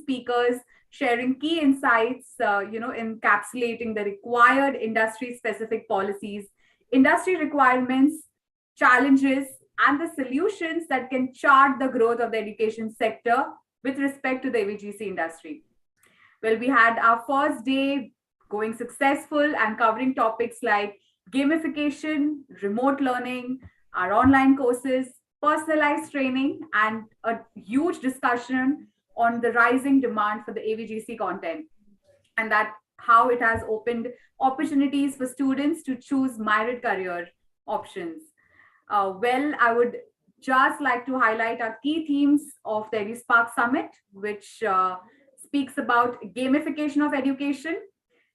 speakers sharing key insights, encapsulating the required industry-specific policies, industry requirements, challenges, and the solutions that can chart the growth of the education sector with respect to the AVGC industry. Well, we had our first day going successful and covering topics like gamification, remote learning, our online courses, personalized training, and a huge discussion on the rising demand for the AVGC content and that how it has opened opportunities for students to choose myriad career options. I would just like to highlight our key themes of the EduSpark Summit, which speaks about gamification of education,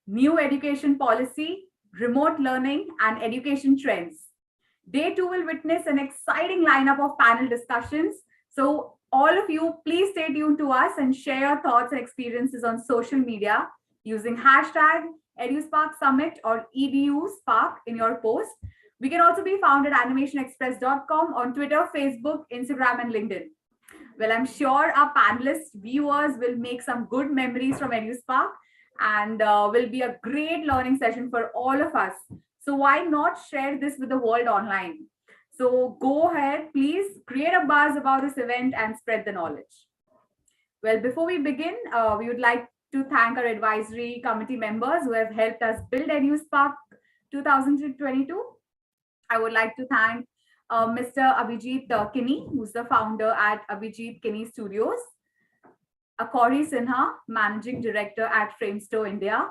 new education policy, remote learning, and education trends. Day two will witness an exciting lineup of panel discussions. So all of you, please stay tuned to us and share your thoughts and experiences on social media using hashtag EduSpark Summit or EduSpark in your post. We can also be found at animationexpress.com on Twitter, Facebook, Instagram, and LinkedIn. Well, I'm sure our panelists, viewers will make some good memories from EduSpark and will be a great learning session for all of us. So why not share this with the world online? So go ahead, please create a buzz about this event and spread the knowledge. Well, before we begin, we would like to thank our advisory committee members who have helped us build EduSpark 2022. I would like to thank Mr. Abhijit Kini, who's the founder at Abhijit Kini Studios, Akori Sinha, Managing Director at Framestore India,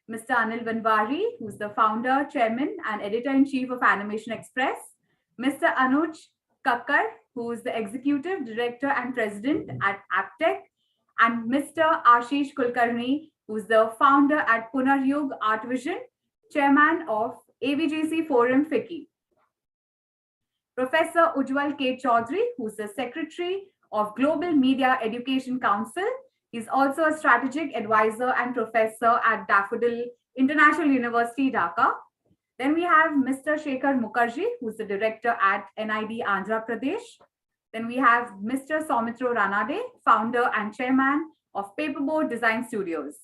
Mr. Anil Vanwari, who's the founder, chairman, and editor-in-chief of Animation Express, Mr. Anuj Kakkar, who is the executive director and president at Aptech, and Mr. Ashish Kulkarni, who's the founder at Punaryug Art Vision, chairman of AVGC Forum FICCI. Professor Ujjwal K. Chaudhary, who's the secretary of Global Media Education Council. He's also a strategic advisor and professor at Daffodil International University, Dhaka. Then we have Mr. Shekhar Mukherjee, who's the director at NID Andhra Pradesh. Then we have Mr. Soumitra Ranade, founder and chairman of Paperboard Design Studios.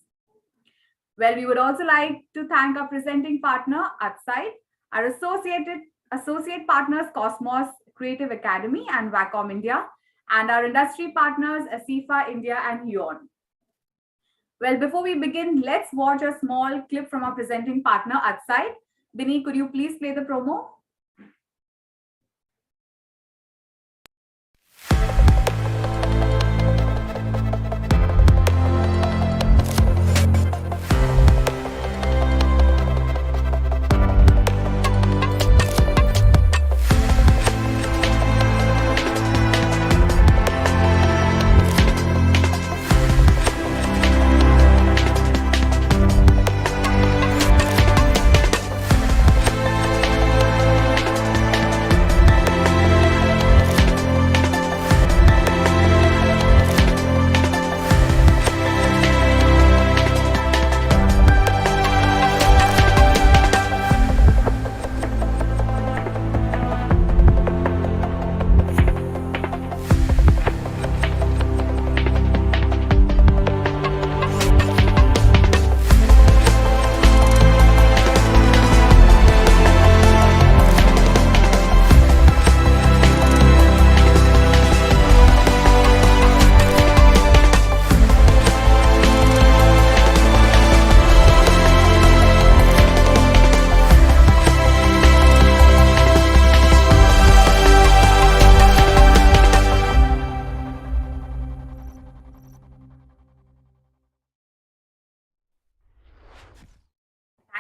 Well, we would also like to thank our presenting partner, Outside, our associate partners, Cosmos Creative Academy and Wacom India, and our industry partners, Asifa India and Huon. Well, before we begin, let's watch a small clip from our presenting partner, Outside. Bini, could you please play the promo?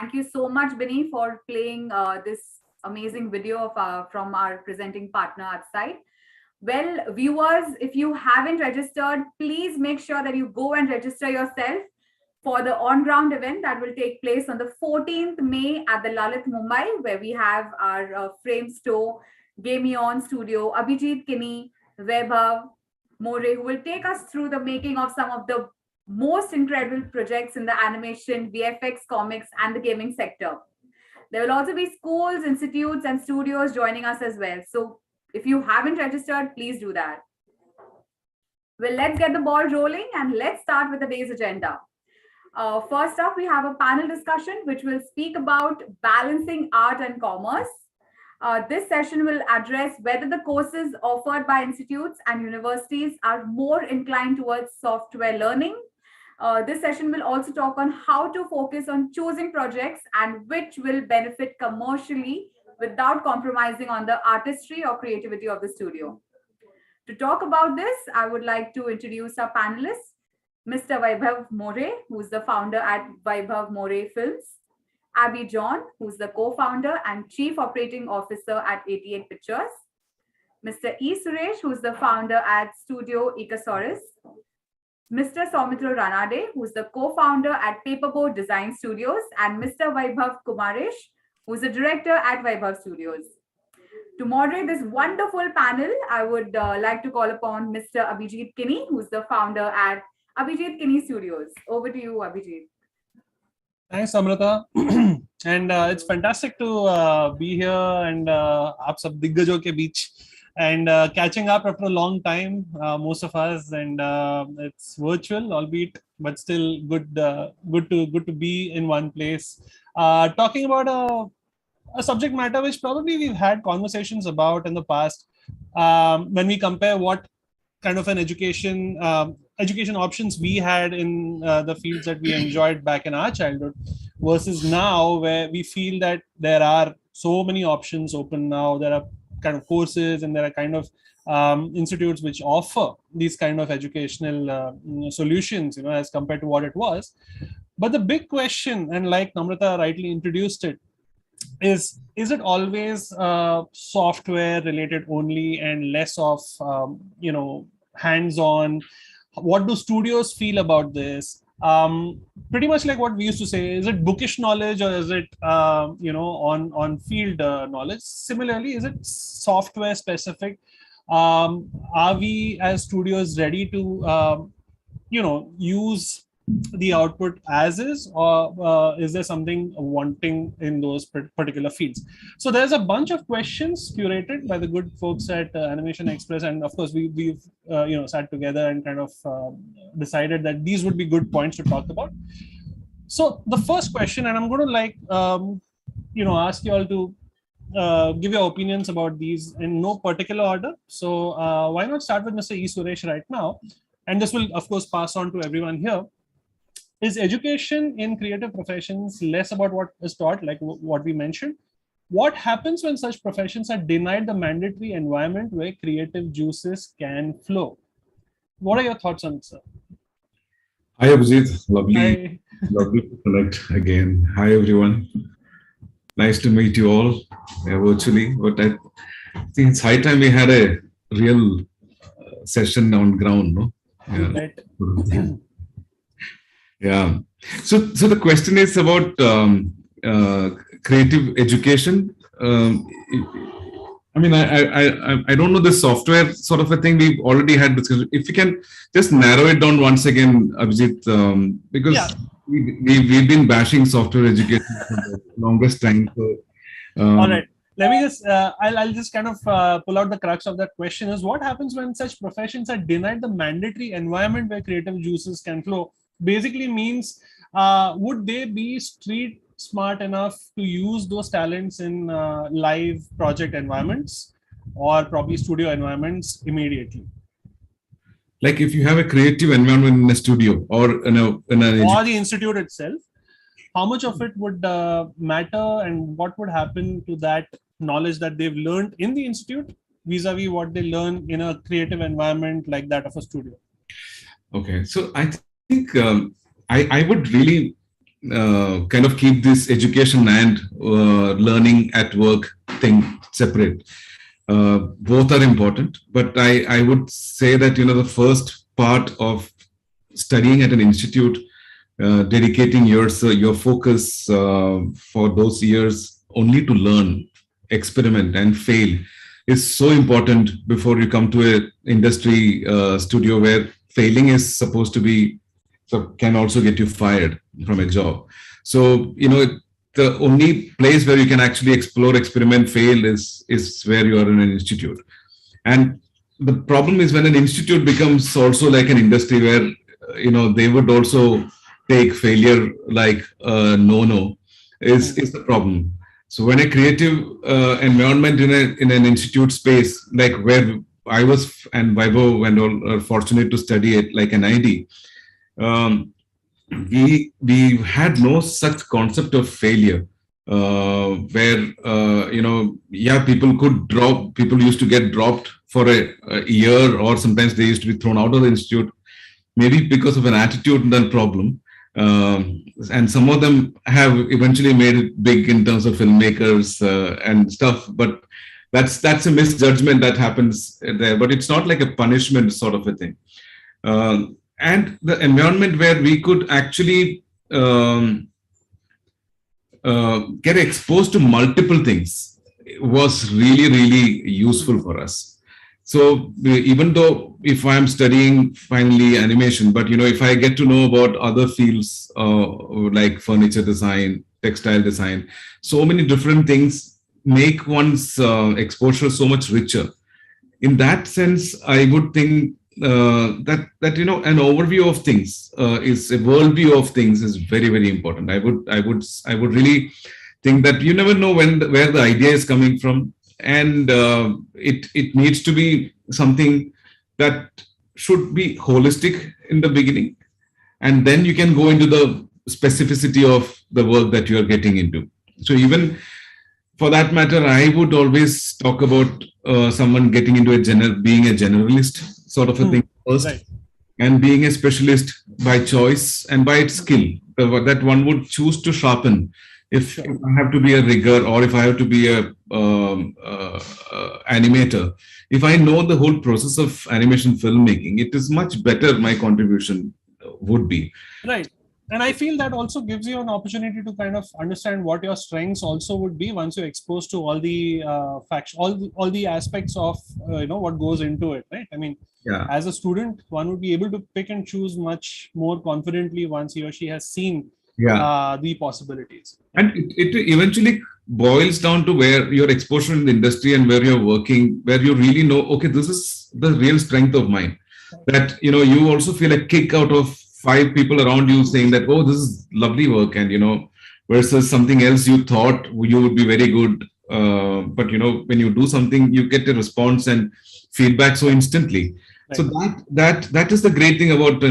Thank you so much, Bini, for playing this amazing video from our presenting partner, Outside. Well, viewers, if you haven't registered, please make sure that you go and register yourself for the on-ground event that will take place on the 14th May at the Lalit, Mumbai, where we have our Framestore Game On studio, Abhijit Kini, Vaibhav, More, who will take us through the making of some of the most incredible projects in the animation, VFX, comics, and the gaming sector. There will also be schools, institutes, and studios joining us as well. So if you haven't registered, please do that. Well, let's get the ball rolling and let's start with the day's agenda. First up, we have a panel discussion which will speak about balancing art and commerce. This session will address whether the courses offered by institutes and universities are more inclined towards software learning. This session will also talk on how to focus on choosing projects and which will benefit commercially without compromising on the artistry or creativity of the studio. To talk about this, I would like to introduce our panelists, Mr. Vaibhav More, who's the founder at Vaibhav More Films, Abby John, who's the co-founder and chief operating officer at 88 Pictures, Mr. E. Suresh, who's the founder at Studio Ecosaurus, Mr. Soumitra Ranade, who's the co-founder at Paperboard Design Studios, and Mr. Vaibhav Kumaresh, who's the director at Vaibhav Studios. To moderate this wonderful panel, I would like to call upon Mr. Abhijit Kini, who's the founder at Abhijit Kini Studios. Over to you, Abhijit. Thanks, Amrita. And it's fantastic to be here and aap sab diggajo ke beach and catching up after a long time, most of us, and it's virtual, albeit, but still good to be in one place. Talking about a subject matter which probably we've had conversations about in the past when we compare what kind of an education options we had in the fields that we enjoyed back in our childhood versus now, where we feel that there are so many options open now. There are kind of courses and there are kind of institutes which offer these kind of educational solutions, as compared to what it was. But the big question, and like Namrata rightly introduced it, is it always software related only and less of hands-on? What do studios feel about this? Pretty much like what we used to say, is it bookish knowledge or is it on field knowledge? Similarly, is it software specific? Are we as studios ready to use the output as is, or is there something wanting in those particular fields? So there's a bunch of questions curated by the good folks at Animation Express, and of course we've sat together and kind of decided that these would be good points to talk about. So the first question, and I'm going to ask you all to give your opinions about these in no particular order. So why not start with Mr. E. Suresh right now, and this will of course pass on to everyone here. Is education in creative professions less about what is taught, like what we mentioned? What happens when such professions are denied the mandatory environment where creative juices can flow? What are your thoughts on it, sir? Hi, Abhijit. Lovely to connect again. Hi, everyone. Nice to meet you all virtually. But I think it's high time we had a real session on ground, no? Yeah. Right. Yeah. So the question is about creative education. I mean, I don't know the software sort of a thing. We've already had discussion. If you can just narrow it down once again, Abhijit, because we've been bashing software education for the longest time. So, all right. Let me just, I'll just kind of pull out the crux of that question is what happens when such professions are denied the mandatory environment where creative juices can flow? Basically means, would they be street smart enough to use those talents in live project environments or probably studio environments immediately? Like if you have a creative environment in a studio or in or the institute itself, how much of it would matter and what would happen to that knowledge that they've learned in the institute vis-a-vis what they learn in a creative environment like that of a studio? Okay, so I think I would really kind of keep this education and learning at work thing separate. Both are important, but I would say that the first part of studying at an institute, dedicating your focus for those years only to learn, experiment, and fail is so important before you come to an industry studio where failing is supposed to be, so can also get you fired from a job. So, the only place where you can actually explore, experiment, fail is where you are in an institute. And the problem is when an institute becomes also like an industry where they would also take failure like no is the problem. So when a creative environment in an institute space, like where I was and Vaibhav and all are fortunate to study at like an ID, um, we had no such concept of failure, where people used to get dropped for a year, or sometimes they used to be thrown out of the institute, maybe because of an attitudinal problem. And some of them have eventually made it big in terms of filmmakers and stuff, but that's a misjudgment that happens there. But it's not like a punishment sort of a thing. And the environment where we could actually get exposed to multiple things was really, really useful for us. So even though if I'm studying finally animation, but if I get to know about other fields like furniture design, textile design, so many different things make one's exposure so much richer. In that sense, I would think that an overview of things is a worldview of things is very, very important. I would really think that you never know where the idea is coming from, and it needs to be something that should be holistic in the beginning, and then you can go into the specificity of the work that you are getting into. So even for that matter, I would always talk about someone getting into being a generalist sort of a thing first, right, and being a specialist by choice and by its skill that one would choose to sharpen. If I have to be a rigger, or if I have to be a animator, if I know the whole process of animation filmmaking, it is much better. My contribution would be right. And I feel that also gives you an opportunity to kind of understand what your strengths also would be once you're exposed to all the facts, all the aspects of what goes into it, right? I mean, as a student, one would be able to pick and choose much more confidently once he or she has seen the possibilities. And it eventually boils down to where your exposure in the industry and where you're working, where you really know, okay, this is the real strength of mine. That you also feel a kick out of 5 people around you saying that, oh, this is lovely work, and versus something else you thought you would be very good, but when you do something, you get a response and feedback so instantly. Right. So that is the great thing about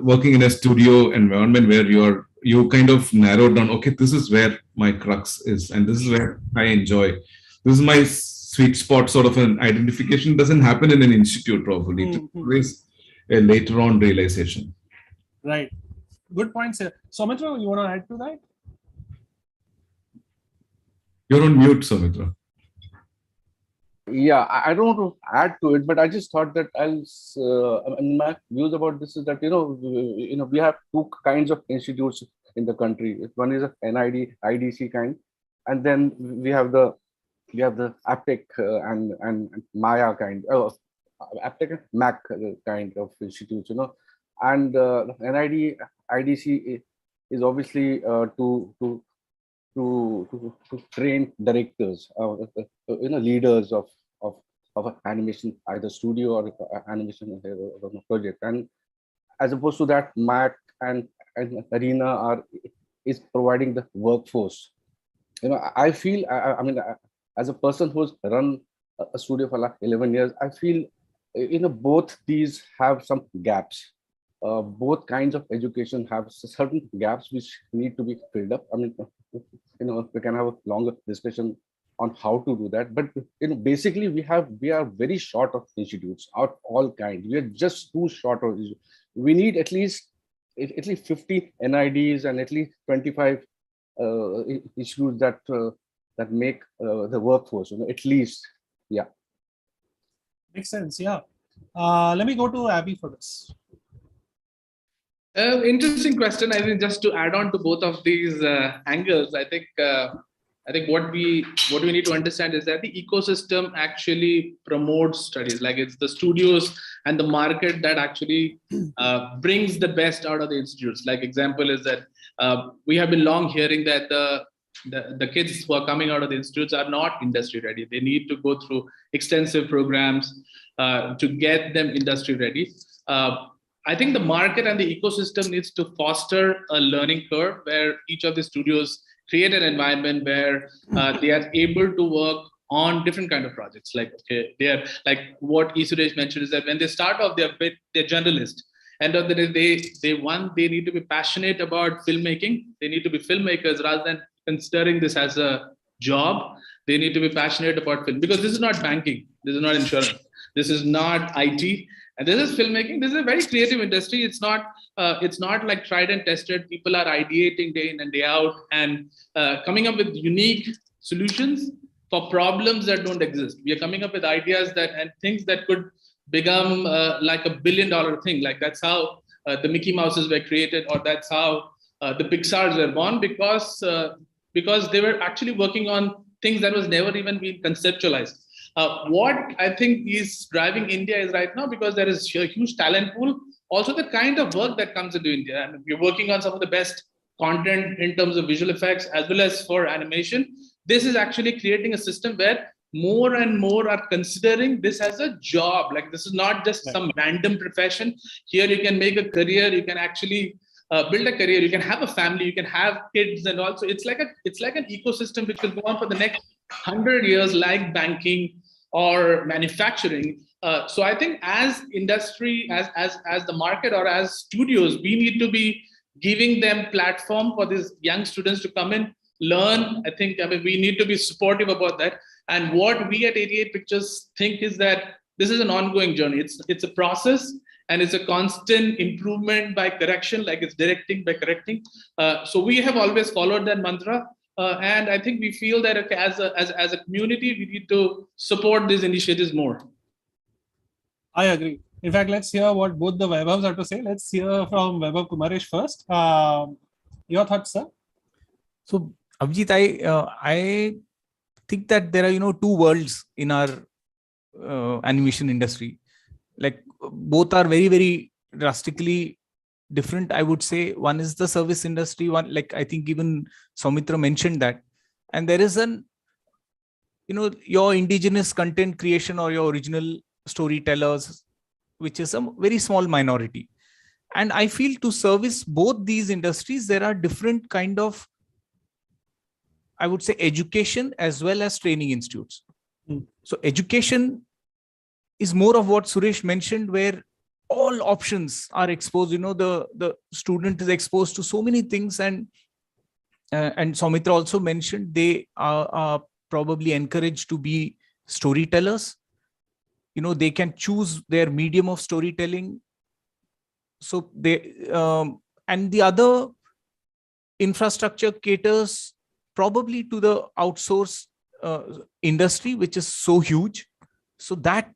working in a studio environment, where you kind of narrow down, okay, this is where my crux is, and this is where I enjoy. This is my sweet spot. Sort of an identification doesn't happen in an institute probably. It's always a later on realization. Right. Good point, sir. Soumitra, you want to add to that? You're on mute, Soumitra. Yeah, I don't want to add to it, but I just thought that my views about this is that we have 2 kinds of institutes in the country. One is a NID, IDC kind, and then we have the APTEC and Maya kind, APTEC and MAC kind of institutes, and NID, IDC is obviously to train directors, leaders of an animation, either studio or animation project. And as opposed to that, MAC and Arena is providing the workforce. I feel, I mean, as a person who's run a studio for like 11 years, I feel, both these have some gaps. Both kinds of education have certain gaps which need to be filled up. I mean, we can have a longer discussion on how to do that, but basically we are very short of institutes of all kinds. We are just too short of. We need at least 50 NIDs and at least 25 institutes that make the workforce. At least, yeah. Makes sense. Yeah. Let me go to Abby for this. Interesting question. I think just to add on to both of these angles, I think what we need to understand is that the ecosystem actually promotes studies. Like, it's the studios and the market that actually brings the best out of the institutes. Like, example is that we have been long hearing that the the kids who are coming out of the institutes are not industry ready. They need to go through extensive programs to get them industry ready. I think the market and the ecosystem needs to foster a learning curve where each of the studios create an environment where they are able to work on different kind of projects. Like, okay, they are like what Suresh mentioned is that when they start off, they're generalist. End of the day, they need to be passionate about filmmaking. They need to be filmmakers rather than considering this as a job. They need to be passionate about film, because this is not banking, this is not insurance, this is not IT, and this is filmmaking. This is a very creative industry. It's not like tried and tested. People are ideating day in and day out and coming up with unique solutions for problems that don't exist. We are coming up with ideas and things that could become like $1 billion thing. Like that's how the Mickey Mouses were created, or that's how the Pixars were born, because they were actually working on things that was never even been conceptualized. What I think is driving India is right now, because there is a huge talent pool, also the kind of work that comes into India. And we're working on some of the best content in terms of visual effects as well as for animation. This is actually creating a system where more and more are considering this as a job. Like this is not just some random profession. Here you can make a career, you can actually build a career, you can have a family, you can have kids, and also it's like an ecosystem which will go on for the next 100 years, like banking or manufacturing. So I think as industry, as the market, or as studios, we need to be giving them platform for these young students to come in, learn. I mean, we need to be supportive about that. And what we at 88 Pictures think is that this is an ongoing journey. It's a process, and it's a constant improvement by correction, like it's directing by correcting. So we have always followed that mantra. And I think we feel that okay, as a community, we need to support these initiatives more. I agree. In fact, let's hear what both the Vaibhavs have to say. Let's hear from Vaibhav Kumaresh first. Your thoughts, sir? So, Abhijit, I think that there are, two worlds in our animation industry. Like both are very, very drastically different. I would say one is the service industry. One, like I think even Soumitra mentioned that. And there is your indigenous content creation or your original storytellers, which is a very small minority. And I feel to service both these industries, there are different kind of, I would say, education as well as training institutes. So education is more of what Suresh mentioned, where all options are exposed. The student is exposed to so many things, and Soumitra also mentioned they are probably encouraged to be storytellers. They can choose their medium of storytelling. So and the other infrastructure caters probably to the outsource industry, which is so huge. So that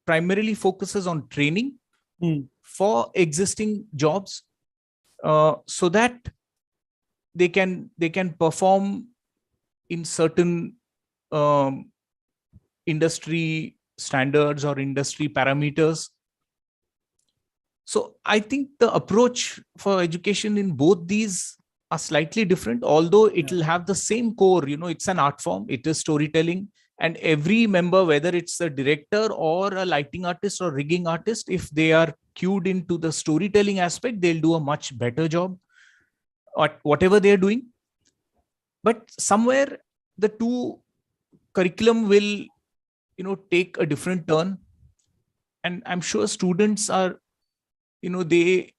primarily focuses on training for existing jobs, so that they can perform in certain industry standards or industry parameters. So I think the approach for education in both these are slightly different, although it will have the same core. It's an art form, it is storytelling, and every member, whether it's a director or a lighting artist or rigging artist, if they are cued into the storytelling aspect, they'll do a much better job at whatever they're doing. But somewhere the two curriculum will take a different turn, and I'm sure students are they,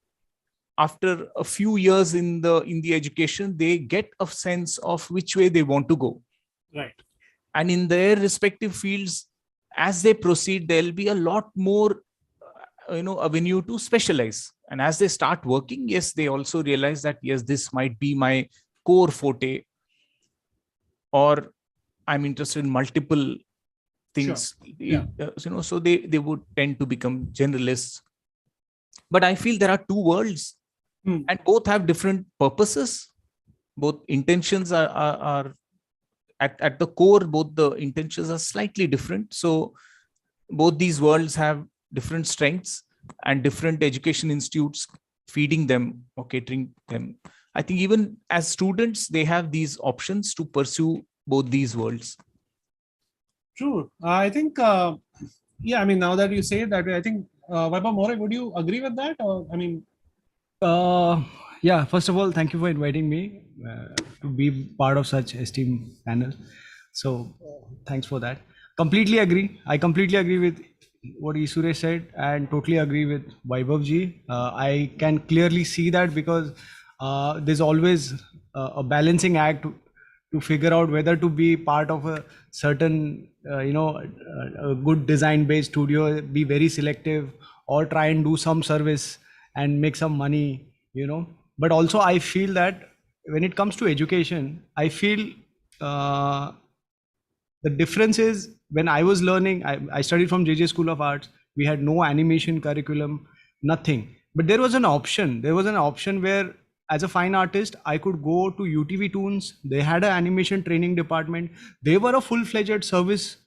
after a few years in the education, they get a sense of which way they want to go, right? And in their respective fields, as they proceed, there'll be a lot more avenue to specialize. And as they start working, yes, they also realize that yes, this might be my core forte, or I'm interested in multiple things. Sure. So they would tend to become generalists. But I feel there are two worlds, and both have different purposes. Both intentions are at the core, both the intentions are slightly different. So both these worlds have different strengths, and different education institutes feeding them or catering them I think even as students, they have these options to pursue both these worlds. True. I think, yeah, I mean, now that you say it that way, I think, Vaibhav More, would you agree with that? Or, I mean, yeah, first of all, thank you for inviting me to be part of such esteemed panel. So thanks for that. Completely agree. I completely agree with what Suresh said and totally agree with Vaibhavji. I can clearly see that because there's always a balancing act to figure out whether to be part of a certain, a good design-based studio, be very selective, or try and do some service and make some money, But also I feel that when it comes to education, I feel the difference is when I was learning, I studied from JJ School of Arts. We had no animation curriculum, nothing. But there was an option. There was an option where, as a fine artist, I could go to UTV Toons. They had an animation training department. They were a full-fledged service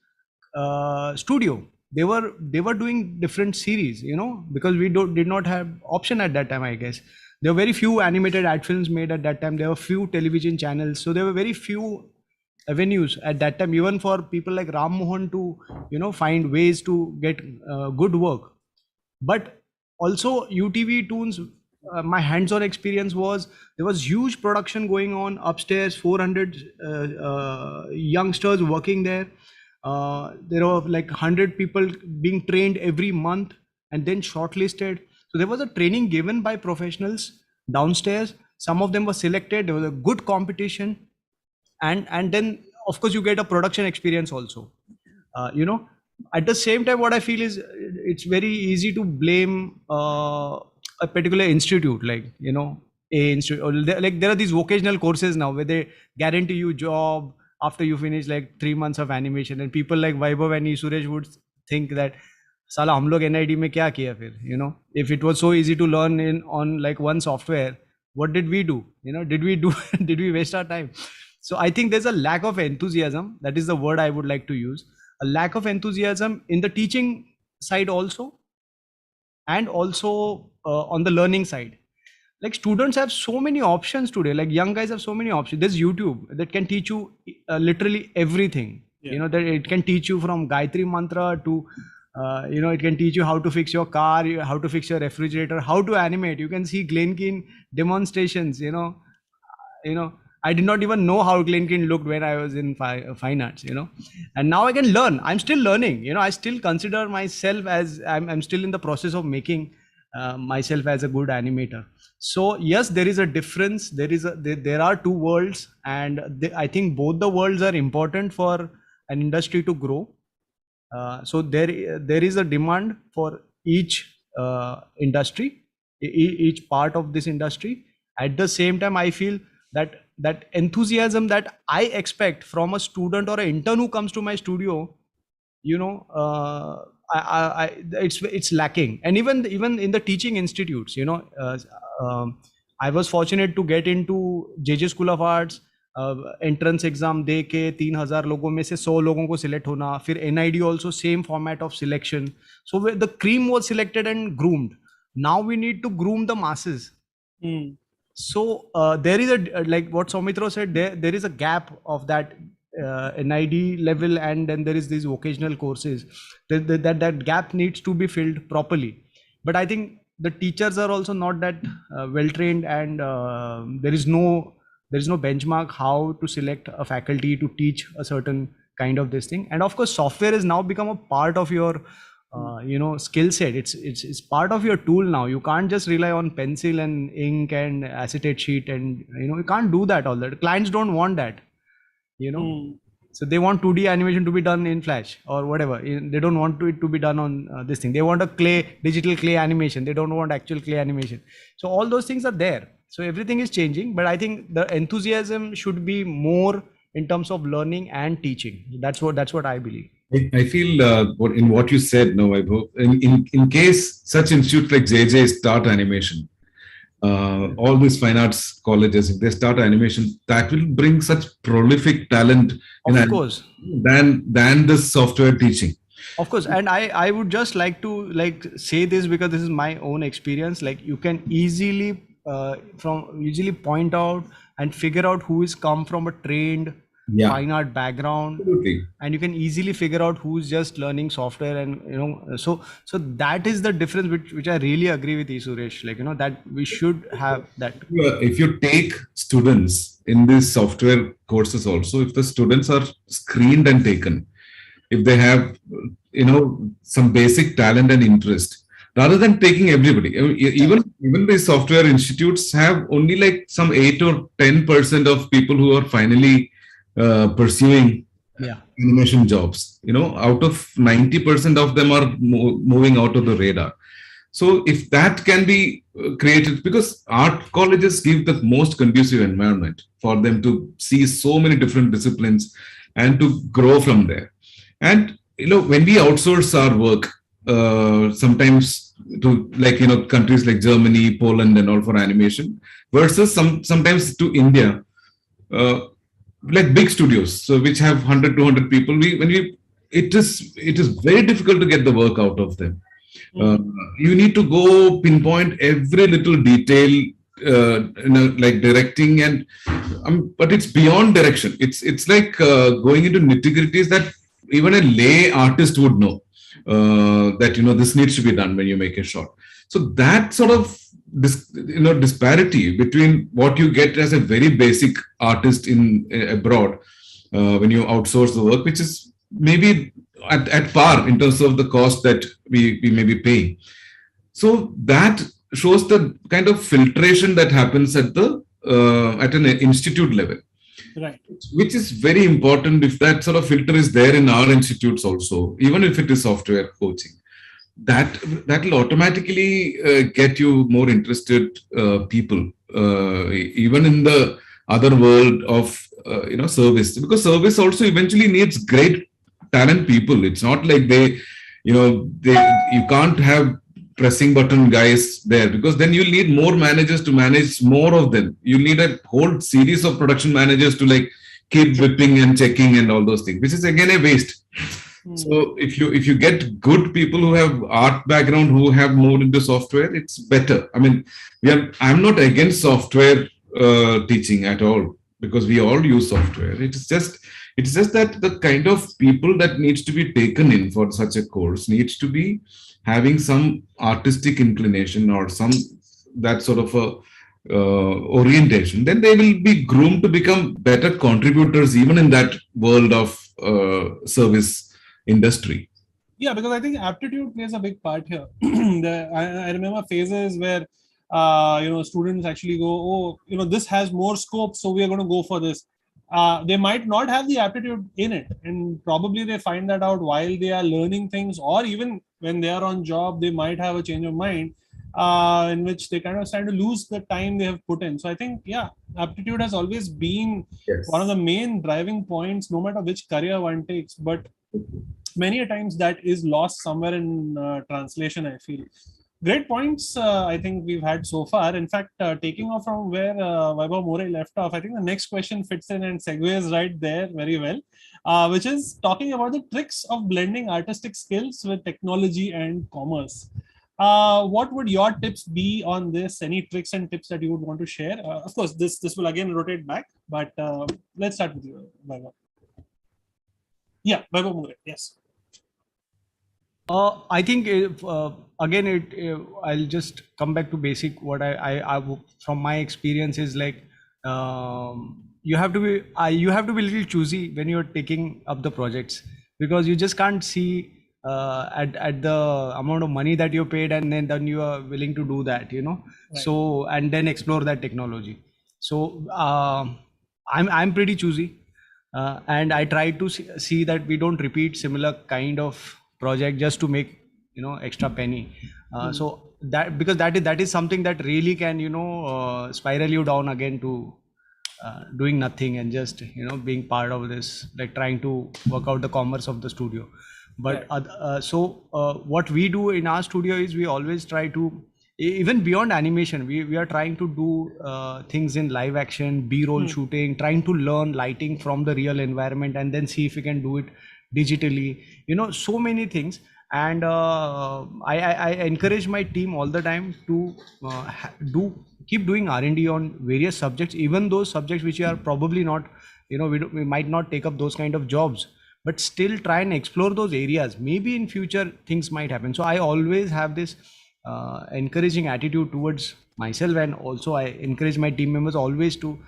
studio. They were doing different series, because we did not have option at that time, I guess. There were very few animated ad films made at that time. There were few television channels. So there were very few avenues at that time, even for people like Ram Mohan to, find ways to get good work. But also UTV Toons, my hands-on experience was there was huge production going on upstairs, 400 youngsters working there. There were like 100 people being trained every month and then shortlisted. So there was a training given by professionals downstairs. Some of them were selected. There was a good competition. And then, of course, you get a production experience also. At the same time, what I feel is it's very easy to blame a particular institute, like, a institute, or there are these vocational courses now where they guarantee you job after you finish like 3 months of animation, and people like Vaibhav and Suresh would think that Sala hum log NID mein kya kiya fir, if it was so easy to learn on like one software, what did we do? Did we waste our time? So I think there's a lack of enthusiasm. That is the word I would like to use. A lack of enthusiasm in the teaching side also, and also on the learning side. Like students have so many options today. Like young guys have so many options. There's YouTube that can teach you literally everything. Yeah. That it can teach you from Gayatri Mantra to, it can teach you how to fix your car, how to fix your refrigerator, how to animate. You can see Glen Keane demonstrations, I did not even know how Glen Keane looked when I was in fine arts, and now I can learn. I'm still learning, I still consider myself as I'm still in the process of making myself as a good animator. So yes, there is a difference. There are two worlds, and I think both the worlds are important for an industry to grow. So there is a demand for each industry, each part of this industry. At the same time, I feel that enthusiasm that I expect from a student or an intern who comes to my studio, it's lacking. And even in the teaching institutes, I was fortunate to get into JJ School of Arts. Entrance exam दे के 3,000 लोगों में से 100 लोगों को select होना, फिर NID also same format of selection. So the cream was selected and groomed. Now we need to groom the masses. So there is like what Soumitra said, there is a gap of that NID level, and then there is these vocational courses. That gap needs to be filled properly. But I think the teachers are also not that well trained, and there is no benchmark how to select a faculty to teach a certain kind of this thing. And of course, software has now become a part of your skill set. It's part of your tool now. You can't just rely on pencil and ink and acetate sheet, and you can't do that all that. Clients don't want that, So they want 2D animation to be done in Flash or whatever. They don't want it to be done on this thing. They want a digital clay animation. They don't want actual clay animation. So all those things are there. So everything is changing, but I think the enthusiasm should be more in terms of learning and teaching. That's what I believe. I feel in what you said, no, Vaibhav, in case such institutes like JJ start animation, all these fine arts colleges, if they start animation, that will bring such prolific talent of course than the software teaching. Of course. And I would just like to say this because this is my own experience. Like you can easily usually point out and figure out who is come from a trained fine art background. Absolutely. And you can easily figure out who's just learning software. And so that is the difference, which I really agree with you, Suresh, like, that we should have that. If you take students in these software courses also, if the students are screened and taken, if they have some basic talent and interest, rather than taking everybody, even the software institutes have only like some 8 or 10% of people who are finally pursuing animation jobs. Out of 90% of them are moving out of the radar. So if that can be created, because art colleges give the most conducive environment for them to see so many different disciplines and to grow from there. And when we outsource our work, sometimes to countries like Germany, Poland, and all for animation, versus sometimes to India, like big studios, so which have 100, 200 people, it is very difficult to get the work out of them. You need to go pinpoint every little detail, like directing, and but it's beyond direction. It's like going into nitty-gritties that even a lay artist would know that this needs to be done when you make a shot. So that sort of disparity between what you get as a very basic artist in abroad when you outsource the work, which is maybe at par in terms of the cost that we may be paying. So that shows the kind of filtration that happens at an institute level. Right. Which is very important. If that sort of filter is there in our institutes also, even if it is software coaching, that will automatically get you more interested people, even in the other world of service, because service also eventually needs great talent people. It's not like you can't have pressing button guys there, because then you need more managers to manage more of them. You need a whole series of production managers to keep whipping and checking and all those things, which is again a waste. So if you get good people who have art background, who have moved into software, it's better. I mean, I'm not against software teaching at all, because we all use software. It's just that the kind of people that needs to be taken in for such a course needs to be having some artistic inclination or some that sort of a orientation. Then they will be groomed to become better contributors even in that world of service industry. Yeah, because I think aptitude plays a big part here. I remember phases where students actually go, this has more scope, so we are going to go for this. They might not have the aptitude in it, and probably they find that out while they are learning things, or even when they are on job, they might have a change of mind in which they kind of start to lose the time they have put in. So I think, aptitude has always been one of the main driving points, no matter which career one takes. But many a times that is lost somewhere in translation, I feel. Great points I think we've had so far. In fact, taking off from where Vaibhav More left off, I think the next question fits in and segues right there very well, which is talking about the tricks of blending artistic skills with technology and commerce. What would your tips be on this? Any tricks and tips that you would want to share? Of course, this will again rotate back, but let's start with you, Vaibhav. Yeah, Vaibhav More, yes. I think again, I'll just come back to basic. What I from my experience is like you have to be a little choosy when you're taking up the projects, because you just can't see at the amount of money that you paid, and then you are willing to do that, Right. So and then explore that technology. So I'm pretty choosy, and I try to see that we don't repeat similar kind of project just to make extra penny. So that, because that is something that really can spiral you down again to doing nothing and just being part of this, like trying to work out the commerce of the studio. But what we do in our studio is we always try to, even beyond animation, we are trying to do things in live action, B-roll shooting, trying to learn lighting from the real environment, and then see if we can do it digitally, so many things. And I encourage my team all the time to do keep doing R&D on various subjects, even those subjects which are probably not, we might not take up those kind of jobs, but still try and explore those areas. Maybe in future things might happen. So I always have this encouraging attitude towards myself, and also I encourage my team members always to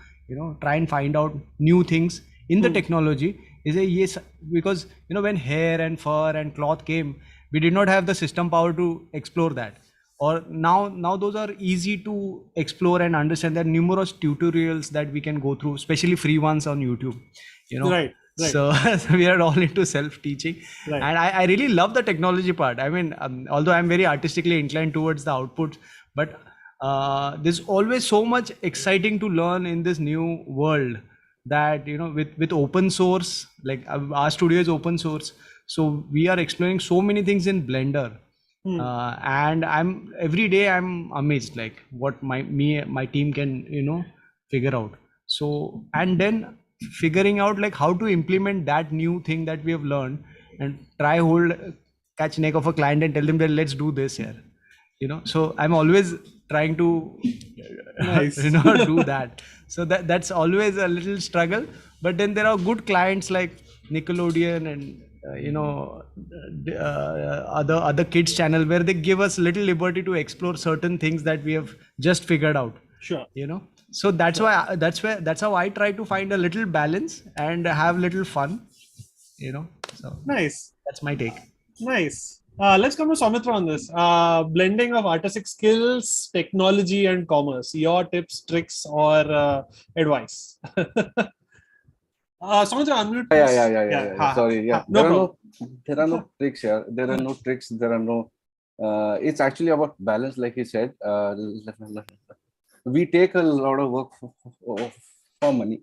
try and find out new things in the technology. Is a yes, because when hair and fur and cloth came, we did not have the system power to explore that. Or now those are easy to explore and understand. There are numerous tutorials that we can go through, especially free ones on YouTube. Right. So we are all into self-teaching, Right. and I really love the technology part. I mean, although I'm very artistically inclined towards the outputs, but there's always so much exciting to learn in this new world, that with open source, like our studio is open source, so we are exploring so many things in Blender. And every day I'm amazed, like what my team can figure out. So, and then figuring out like how to implement that new thing that we have learned, and catch neck of a client and tell them that let's do this here. So I'm always trying to Nice. do that. So that's always a little struggle. But then there are good clients like Nickelodeon and other kids channel, where they give us little liberty to explore certain things that we have just figured out. Sure. So that's why that's how I try to find a little balance and have little fun. So Nice. that's my take. Nice. Let's come to Soumitra on this. Blending of artistic skills, technology, and commerce. Your tips, tricks, or advice? Soumitra, unmute. Yeah. Sorry. Yeah. No problem. There are no tricks here. There are no tricks. There are no. It's actually about balance, like he said. We take a lot of work for money.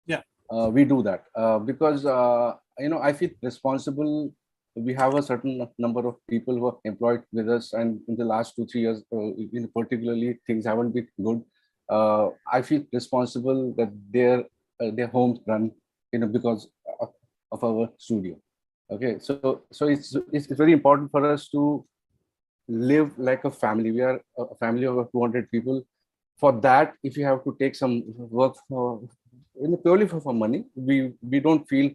Yeah. We do that because I feel responsible. We have a certain number of people who are employed with us, and in the last 2-3 years, particularly, things haven't been good. I feel responsible that their homes run, because of our studio. Okay, so it's very important for us to live like a family. We are a family of 200 people. For that, if you have to take some work purely for money, we don't feel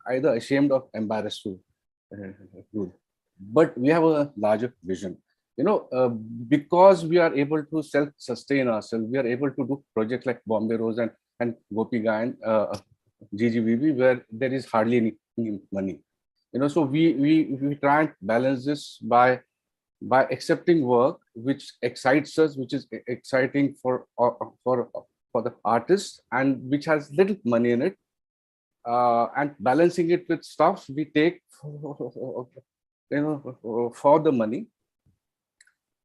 either ashamed or embarrassed to do it. But we have a larger vision. Because we are able to self-sustain ourselves, we are able to do projects like Bombay Rose and Gopi Gayan, GGBB, where there is hardly any money. So we try and balance this by accepting work which excites us, which is exciting for the artist, and which has little money in it, and balancing it with stuff we take for the money.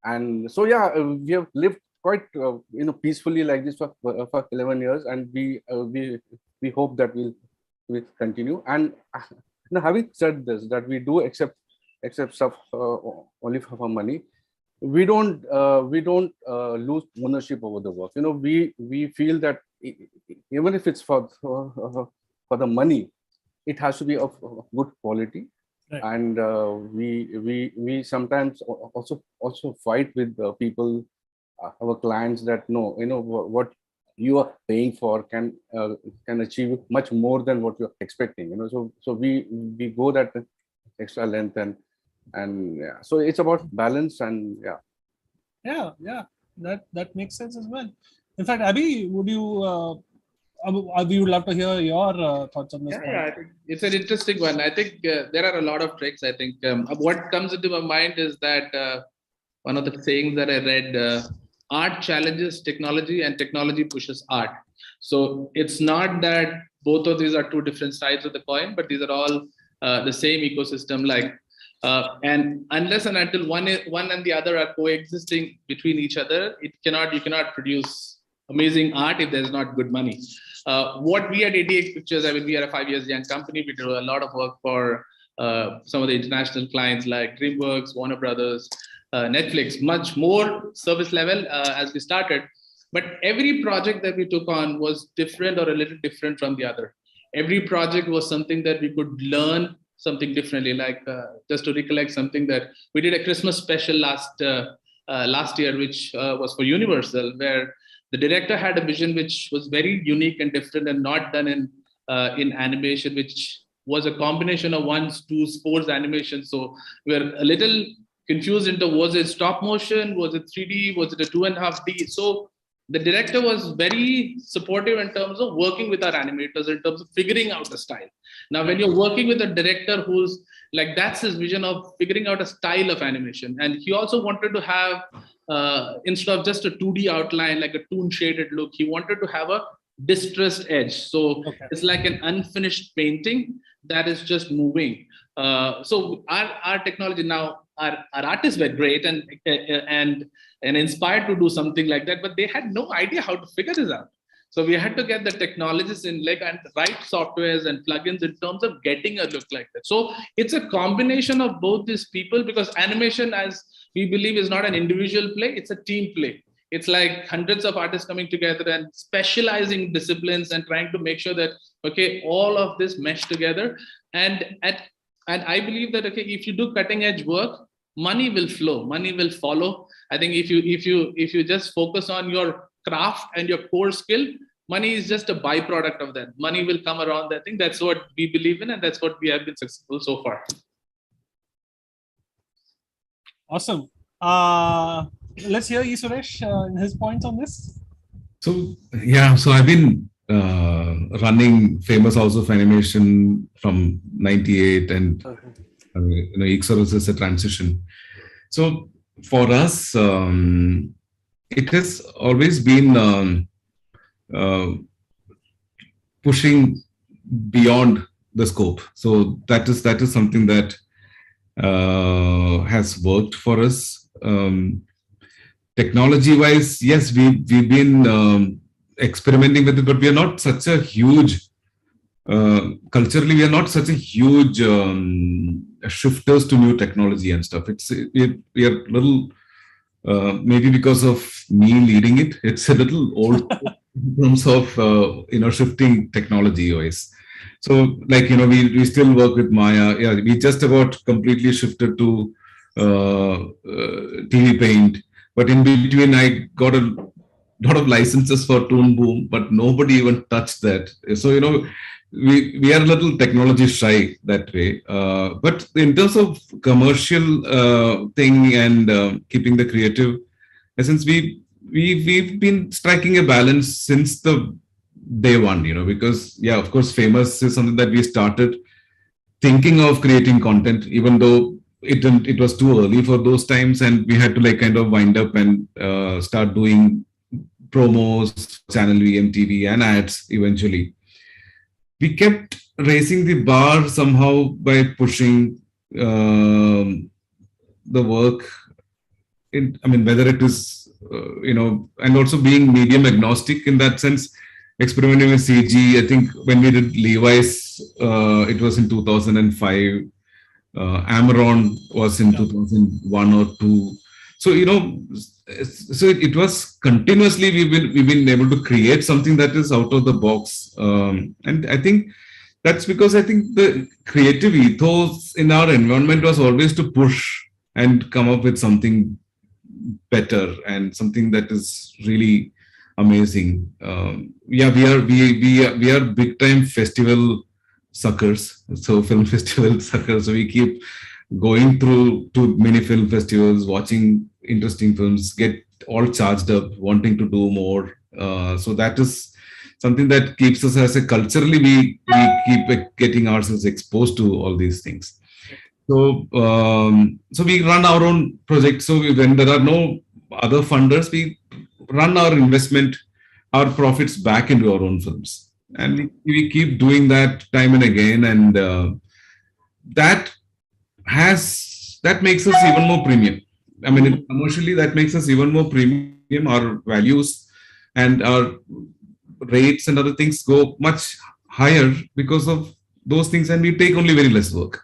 And so we have lived quite peacefully like this for 11 years, and we hope that we'll continue. And having said this, that we do accept stuff only for money, we don't lose ownership over the work. We feel that even if it's for the money, it has to be of good quality. Right. And we sometimes also fight with people, our clients, that no, what you are paying for can achieve much more than what you're expecting. So we go that extra length, and so it's about balance, and yeah, that makes sense as well. In fact, Abhi, would you? We would love to hear your thoughts on this. Yeah, I think it's an interesting one. I think there are a lot of tricks. I think what comes into my mind is that one of the sayings that I read: art challenges technology, and technology pushes art. So it's not that both of these are two different sides of the coin, but these are all the same ecosystem. And unless and until one and the other are coexisting between each other, you cannot produce amazing art if there's not good money. What we at 88 Pictures, we are a 5 years young company. We do a lot of work for some of the international clients like DreamWorks, Warner Brothers, Netflix, much more service level as we started. But every project that we took on was different or a little different from the other. Every project was something that we could learn something differently. Just to recollect something, that we did a Christmas special last last year, which was for Universal, where the director had a vision which was very unique and different and not done in animation, which was a combination of 1-2 sports animation. So we're a little confused into, was it stop motion, was it 3D, was it a 2.5D? So the director was very supportive in terms of working with our animators, in terms of figuring out the style. Now, when you're working with a director who's like, that's his vision of figuring out a style of animation. And he also wanted to have, instead of just a 2D outline, like a toon shaded look, he wanted to have a distressed edge. So it's like an unfinished painting that is just moving. So our technology now, our artists were great and inspired to do something like that, but they had no idea how to figure this out. So we had to get the technologists in and write softwares and plugins in terms of getting a look like that. So it's a combination of both these people, because animation, as we believe, is not an individual play, it's a team play. It's like hundreds of artists coming together and specializing disciplines and trying to make sure that, okay, all of this mesh together. And I believe that, okay, if you do cutting edge work, money will flow, money will follow. I think if you just focus on your craft and your core skill, money is just a byproduct of that. Money will come around. I think that's what we believe in, and that's what we have been successful so far. Awesome. Let's hear Suresh and his points on this. So I've been running Famous House of Animation from '98, and Ixor is a transition. So for us, it has always been pushing beyond the scope. So that is something that has worked for us. Technology-wise, yes, we've been experimenting with it, but we are not such a huge culturally. We are not such a huge shifters to new technology and stuff. We are little. Maybe because of me leading it, it's a little old in terms of shifting technology wise. So we still work with Maya. Yeah, we just about completely shifted to TV Paint, but in between I got a lot of licenses for Toon Boom, but nobody even touched that. So we are a little technology shy that way. But in terms of commercial thing and keeping the creative essence, we've been striking a balance since the day one, because of course, Famous is something that we started thinking of creating content, even though it was too early for those times, and we had to kind of wind up and start doing promos, Channel V, MTV, and ads eventually. We kept raising the bar somehow by pushing the work. Whether it is, and also being medium agnostic in that sense, experimenting with CG. I think when we did Levi's, it was in 2005. Amaron was in 2001 or 2. So, so it was continuously, we've been able to create something that is out of the box. And I think that's because I think the creative ethos in our environment was always to push and come up with something better and something that is really amazing. We are big time festival suckers. So film festival suckers. So we keep going through to many film festivals, watching interesting films, get all charged up, wanting to do more. So that is something that keeps us as a culturally, we keep getting ourselves exposed to all these things. So so we run our own project. So when there are no other funders, we run our investment, our profits back into our own films. And we keep doing that time and again. And that makes us even more premium. Commercially, that makes us even more premium. Our values and our rates and other things go much higher because of those things. And we take only very less work.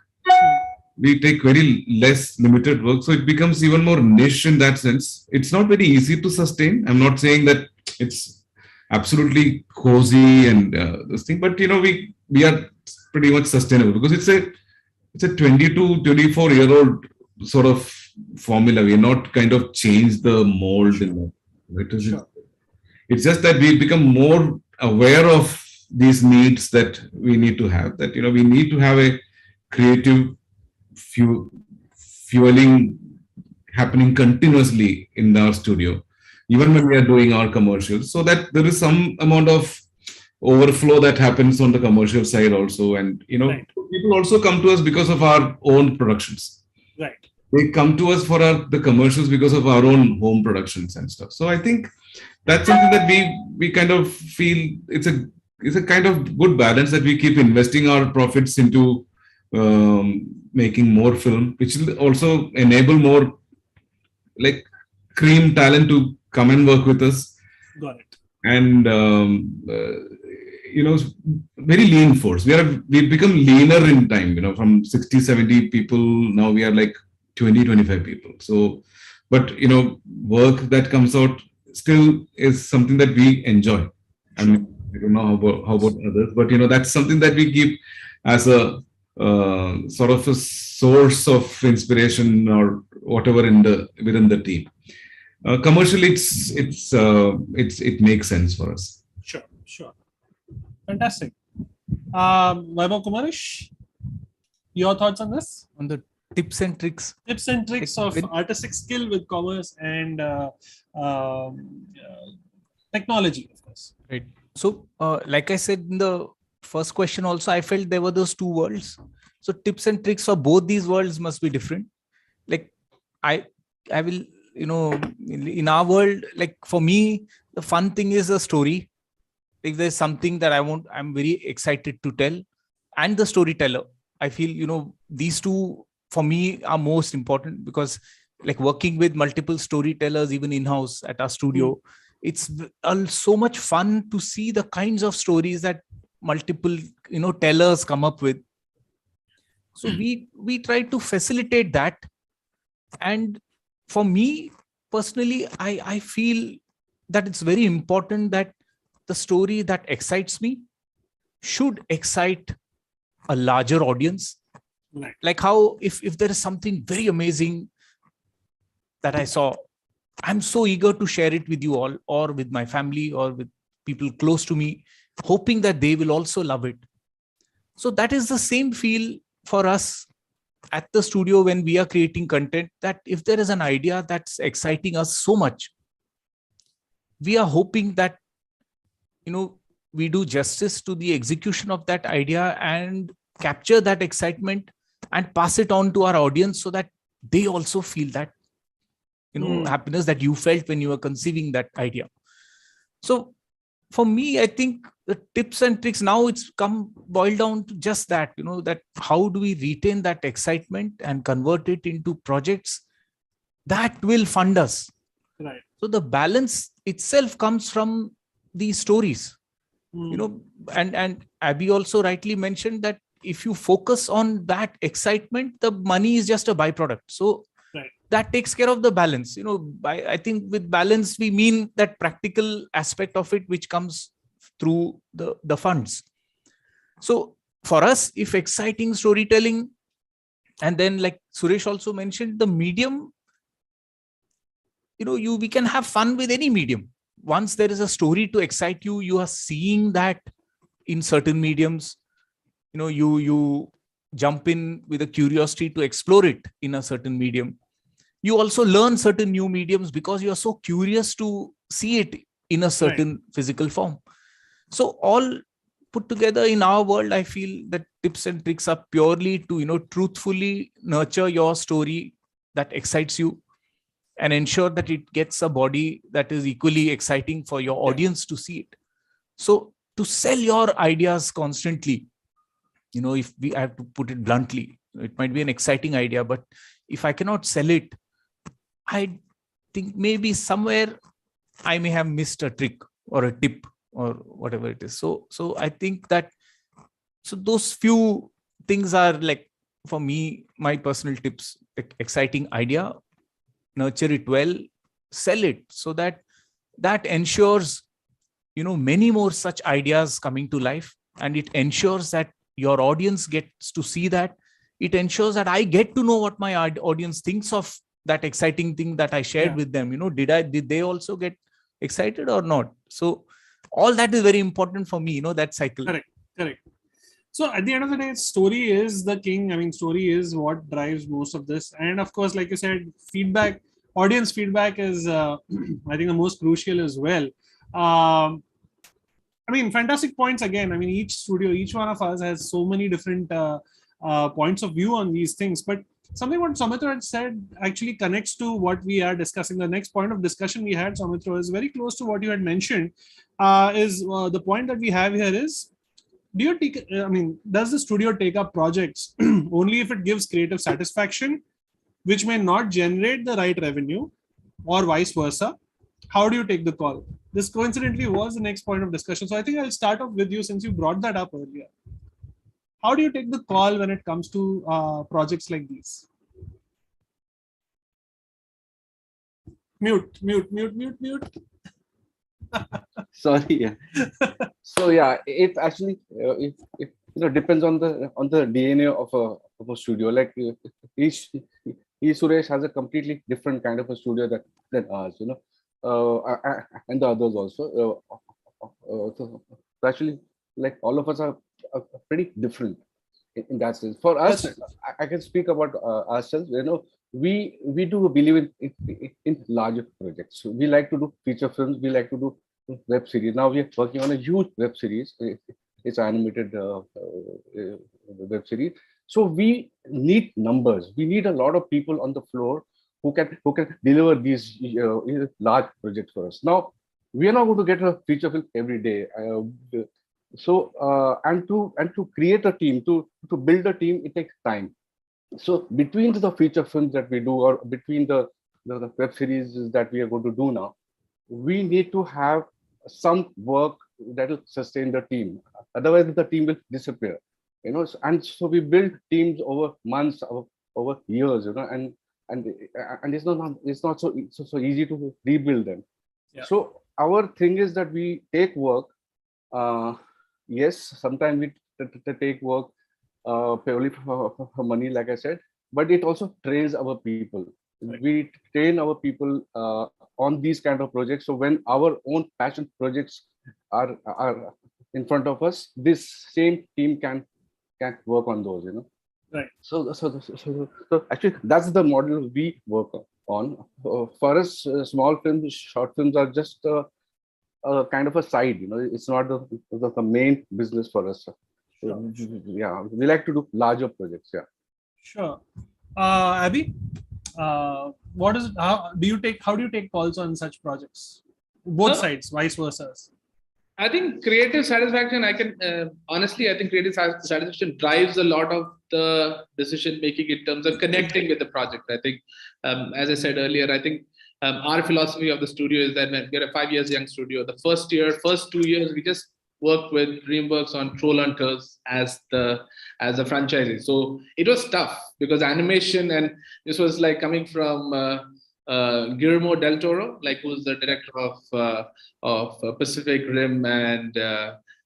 We take very less limited work. So it becomes even more niche in that sense. It's not very easy to sustain. I'm not saying that it's absolutely cozy and this thing, but we are pretty much sustainable because it's a 22, 24-year-old sort of formula. We're not kind of changed the mold in that. It's just that we become more aware of these needs that we need to have. That we need to have a creative fueling happening continuously in our studio, even when we are doing our commercials, so that there is some amount of overflow that happens on the commercial side also. And people also come to us because of our own productions. Right. They come to us for the commercials because of our own home productions and stuff. So I think that's something that we kind of feel it's a kind of good balance, that we keep investing our profits into making more film, which will also enable more like cream talent to come and work with us. Got it. And very lean force. We've become leaner in time. From 60, 70 people, now we are like 20, 25 people. So, but work that comes out still is something that we enjoy. I mean, I don't know how about others, but that's something that we keep as a sort of a source of inspiration or whatever within the team. Commercially, it makes sense for us. Sure. Fantastic. Vaibhav Kumarish, your thoughts on this? On the tips and tricks. Tips and tricks of artistic skill with commerce and technology, of course. Right. So, like I said in the first question also, I felt there were those two worlds. So tips and tricks for both these worlds must be different. Like I will, in our world, like for me, the fun thing is a story. If there's something that I'm very excited to tell, and the storyteller. I feel, these two for me are most important, because like working with multiple storytellers, even in-house at our studio, it's so much fun to see the kinds of stories that multiple, tellers come up with. So we try to facilitate that. And for me personally, I feel that it's very important that the story that excites me should excite a larger audience. Right. Like how if there is something very amazing that I saw, I'm so eager to share it with you all, or with my family, or with people close to me, hoping that they will also love it. So that is the same feel for us at the studio when we are creating content, that if there is an idea that's exciting us so much, we are hoping that, we do justice to the execution of that idea and capture that excitement and pass it on to our audience, so that they also feel that, happiness that you felt when you were conceiving that idea. So for me, I think the tips and tricks now, it's boiled down to just that, that how do we retain that excitement and convert it into projects that will fund us. Right. So the balance itself comes from these stories, and Abby also rightly mentioned that if you focus on that excitement, the money is just a byproduct. So that takes care of the balance. I think with balance, we mean that practical aspect of it, which comes through the funds. So for us, if exciting storytelling, and then like Suresh also mentioned, the medium, we can have fun with any medium. Once there is a story to excite you, you are seeing that in certain mediums, you jump in with a curiosity to explore it in a certain medium. You also learn certain new mediums because you are so curious to see it in a certain physical form. So all put together in our world, I feel that tips and tricks are purely to, truthfully nurture your story that excites you, and ensure that it gets a body that is equally exciting for your audience to see it. So to sell your ideas constantly, if I have to put it bluntly, it might be an exciting idea, but if I cannot sell it, I think maybe somewhere I may have missed a trick or a tip or whatever it is. So I think that, so those few things are like, for me, my personal tips: exciting idea, nurture it well, sell it, so that ensures, many more such ideas coming to life. And it ensures that your audience gets to see that. It ensures that I get to know what my audience thinks of that exciting thing that I shared with them, did they also get excited or not? So all that is very important for me, that cycle. Correct. So at the end of the day, story is the king. I mean, story is what drives most of this. And of course, like you said, feedback, audience feedback is, I think, the most crucial as well. I mean, fantastic points again. I mean, each studio, each one of us has so many different points of view on these things. But something what Soumitra had said actually connects to what we are discussing. The next point of discussion we had, Soumitra, is very close to what you had mentioned. The point that we have here is, does the studio take up projects only if it gives creative satisfaction, which may not generate the right revenue, or vice versa? How do you take the call? This coincidentally was the next point of discussion. So I think I'll start off with you since you brought that up earlier. How do you take the call when it comes to projects like these? Mute. Sorry. Yeah. So yeah, it actually it depends on the DNA of a studio. Like each Suresh has a completely different kind of a studio than ours. And the others also. So actually, like all of us are pretty different in that sense. For us, I can speak about ourselves. We do believe in larger projects. So we like to do feature films. We like to do web series. Now we are working on a huge web series. It's animated web series. So we need numbers. We need a lot of people on the floor who can deliver these large projects for us. Now we are not going to get a feature film every day. And to create a team, to build a team, it takes time. So between the feature films that we do, or between the web series that we are going to do now, we need to have some work that will sustain the team. Otherwise, the team will disappear. And so we build teams over months, over years. And it's not so easy to rebuild them. Yeah. So our thing is that we take work. Yes, sometimes we take work purely for money, like I said, but it also trains our people. Right. We train our people on these kind of projects. So when our own passion projects are in front of us, this same team can work on those. Right. So actually, that's the model we work on. For us, small films, short films are just kind of a side. It's not the main business for us. Sure. Yeah, we like to do larger projects. Yeah. Sure. Abhi, what is it? How do you take calls on such projects? Both sides, vice versa. I think creative satisfaction, I think creative satisfaction drives a lot of the decision making in terms of connecting with the project. I think, as I said earlier, I think our philosophy of the studio is that when we're a 5 years young studio, the first 2 years, we just worked with DreamWorks on Troll Hunters as the franchisee. So it was tough because animation, and this was like coming from Guillermo del Toro, like who's the director of Pacific Rim and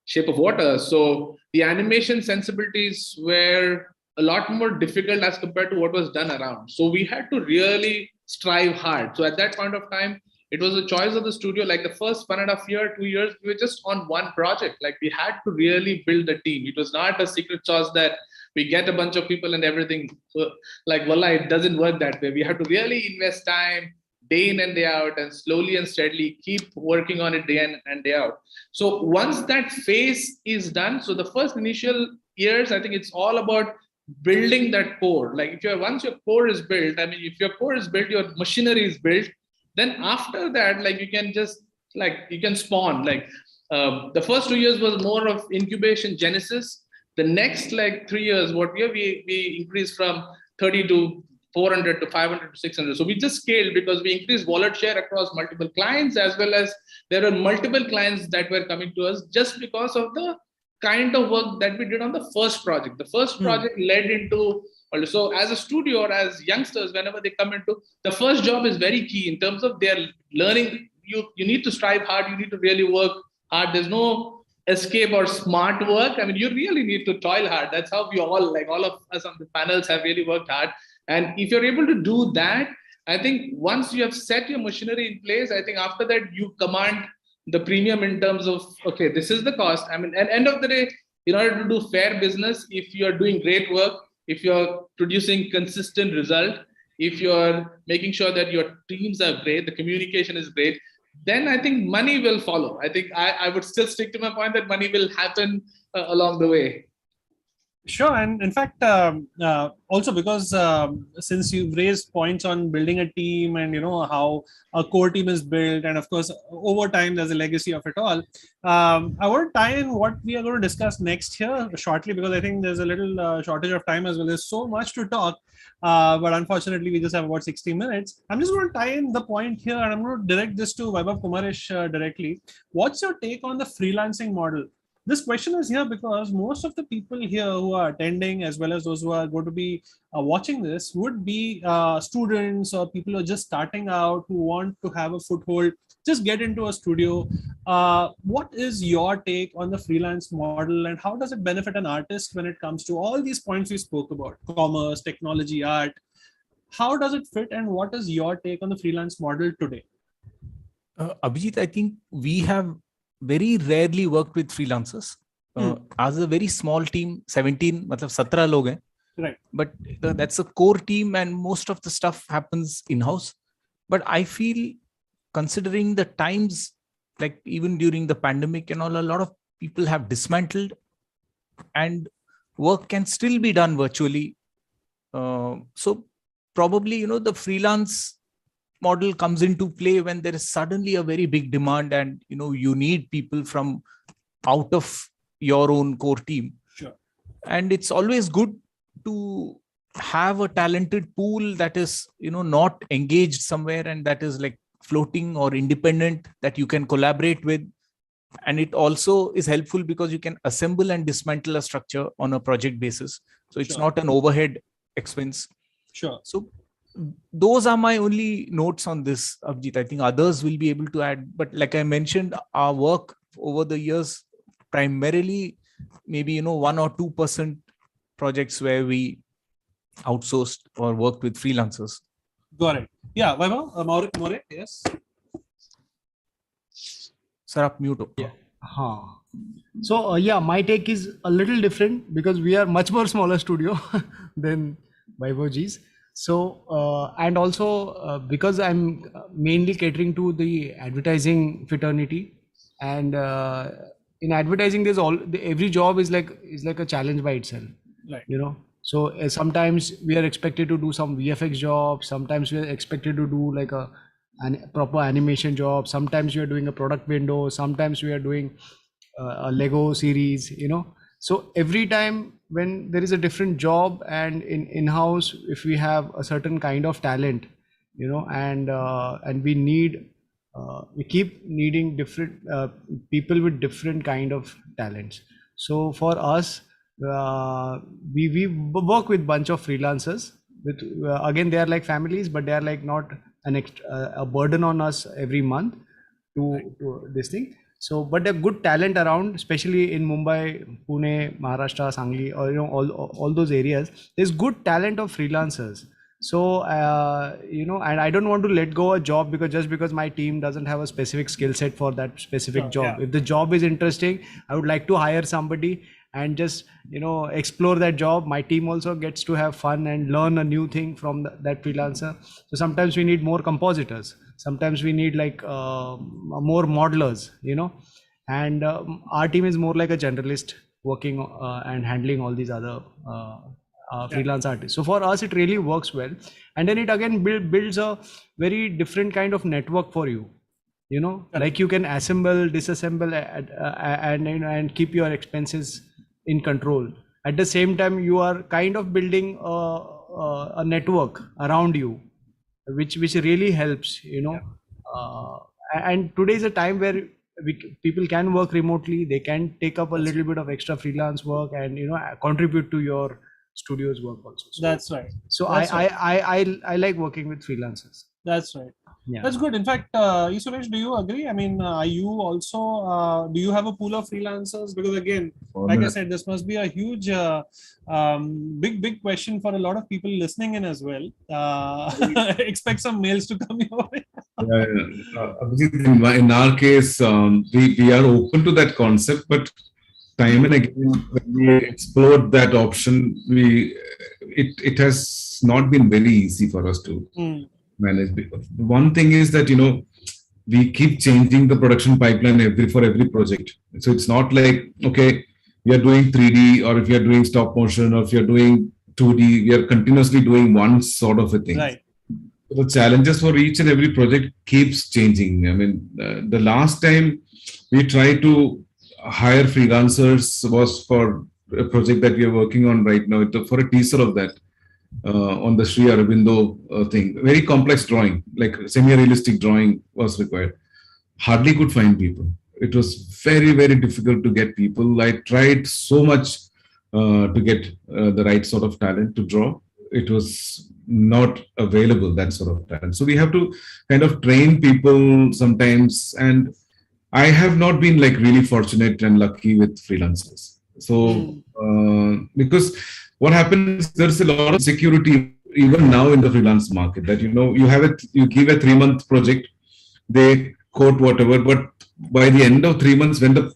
Shape of Water. So the animation sensibilities were a lot more difficult as compared to what was done around. So we had to really strive hard. So at that point of time, it was a choice of the studio. Like the first 1.5 years, 2 years, we were just on one project. Like we had to really build a team. It was not a secret sauce that we get a bunch of people and everything. So like, voila, it doesn't work that way. We have to really invest time, day in and day out, and slowly and steadily keep working on it day in and day out. So once that phase is done, so the first initial years, I think it's all about building that core. Like once your core is built, I mean, if your core is built, your machinery is built, then after that, like you can spawn. Like the first 2 years was more of incubation genesis. The next 3 years, we increased from 30 to 400 to 500 to 600. So we just scaled because we increased wallet share across multiple clients, as well as there were multiple clients that were coming to us just because of the kind of work that we did on the first project. The first project led into, so as a studio or as youngsters, whenever they come into, the first job is very key in terms of their learning. You need to strive hard. You need to really work hard. There's no escape or smart work. I mean, you really need to toil hard. That's how we all of us on the panels have really worked hard. And if you're able to do that, I think once you have set your machinery in place, I think after that you command the premium in terms of, okay, this is the cost. I mean, at the end of the day, in order to do fair business, if you're doing great work, if you're producing consistent result, if you're making sure that your teams are great, the communication is great, then I think money will follow. I think I would still stick to my point that money will happen along the way. Sure, and in fact, also because since you've raised points on building a team and how a core team is built, and of course over time there's a legacy of it all. I want to tie in what we are going to discuss next here shortly, because I think there's a little shortage of time as well. There's so much to talk, but unfortunately we just have about 60 minutes. I'm just going to tie in the point here, and I'm going to direct this to Vaibhav Kumarish directly. What's your take on the freelancing model? This question is here because most of the people here who are attending, as well as those who are going to be watching this, would be students or people who are just starting out, who want to have a foothold, just get into a studio. What is your take on the freelance model, and how does it benefit an artist when it comes to all these points we spoke about: commerce, technology, art? How does it fit, and what is your take on the freelance model today? Abhijit, I think we have very rarely worked with freelancers. As a very small team, 17, 17 log hain. Right. But that's a core team, and most of the stuff happens in-house. But I feel, considering the times, like even during the pandemic and all, a lot of people have dismantled, and work can still be done virtually. So probably, the freelance model comes into play when there is suddenly a very big demand, and you need people from out of your own core team. Sure. And it's always good to have a talented pool that is not engaged somewhere, and that is like floating or independent, that you can collaborate with. And it also is helpful because you can assemble and dismantle a structure on a project basis, so it's not an overhead expense. Sure. So those are my only notes on this, Abhijit. I think others will be able to add, but like I mentioned, our work over the years, primarily maybe 1 or 2% projects where we outsourced or worked with freelancers. Got it. Yeah, Vaibhav, More, yes. Sir, up mute. Yeah. So my take is a little different because we are much more smaller studio than Vaibhavji's. So and also because I'm mainly catering to the advertising fraternity, and in advertising there's every job is like a challenge by itself. Right. So sometimes we are expected to do some VFX job, sometimes we are expected to do like a proper animation job, sometimes we are doing a product window, sometimes we are doing a Lego series. So every time when there is a different job, and in-house, if we have a certain kind of talent, and we keep needing different people with different kind of talents. So for us, we work with bunch of freelancers. With again, they are like families, but they are like not a burden on us every month to this thing. So, but a good talent around, especially in Mumbai, Pune, Maharashtra, Sangli, or all those areas, there's good talent of freelancers. So, and I don't want to let go a job because my team doesn't have a specific skill set for that specific job. Yeah. If the job is interesting, I would like to hire somebody and just explore that job. My team also gets to have fun and learn a new thing from that freelancer. So sometimes we need more compositors, sometimes we need like more modelers, and our team is more like a generalist, working and handling all these other freelance artists. So for us it really works well, and then it again builds a very different kind of network for you. Like you can assemble, disassemble, and keep your expenses in control. At the same time, you are kind of building a network around you, which really helps. And today is a time where people can work remotely. They can take up a little bit of extra freelance work and contribute to your studio's work also. That's right. So That's I like working with freelancers. That's right. Yeah. That's good. In fact, Suresh, do you agree? I mean, are you also, do you have a pool of freelancers? Because again, like I said, this must be a huge, big question for a lot of people listening in as well. Expect some mails to come your way. Yeah, yeah. Abhijit, in our case, we are open to that concept, but time and again, when we explored that option, it has not been very easy for us to manage. Because one thing is that we keep changing the production pipeline for every project. So it's not like, okay, we are doing 3D, or if you are doing stop motion, or if you're doing 2D, we are continuously doing one sort of a thing. Right. The challenges for each and every project keeps changing. I mean, the last time we tried to hire freelancers was for a project that we are working on right now, for a teaser of that on the Sri Aurobindo thing. Very complex drawing, like semi-realistic drawing was required. Hardly could find people. It was very, very difficult to get people. I tried so much to get the right sort of talent to draw. It was not available, that sort of talent. So we have to kind of train people sometimes. And I have not been like really fortunate and lucky with freelancers. So because what happens, there's a lot of security even now in the freelance market, that you give a 3-month project, they quote whatever, but by the end of 3 months, when the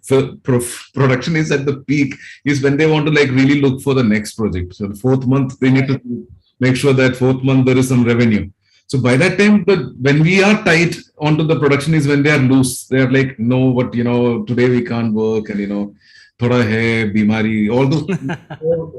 production is at the peak, is when they want to like really look for the next project. So the 4th month, they need to make sure that 4th month there is some revenue. So by that time, when we are tight onto the production is when they are loose. They are like, no, but today we can't work, and thoda hai, bimari, all those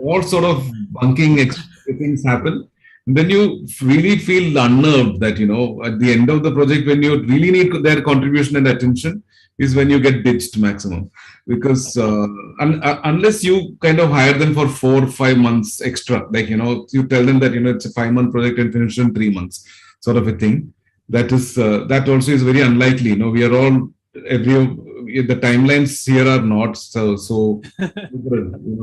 all sort of bunking things happen. And then you really feel unnerved that at the end of the project, when you really need their contribution and attention, is when you get ditched maximum. Because unless you kind of hire them for 4 or 5 months extra, like you tell them that it's a 5-month project and finish in 3 months, sort of a thing. That is that also is very unlikely. We are all the timelines here are not so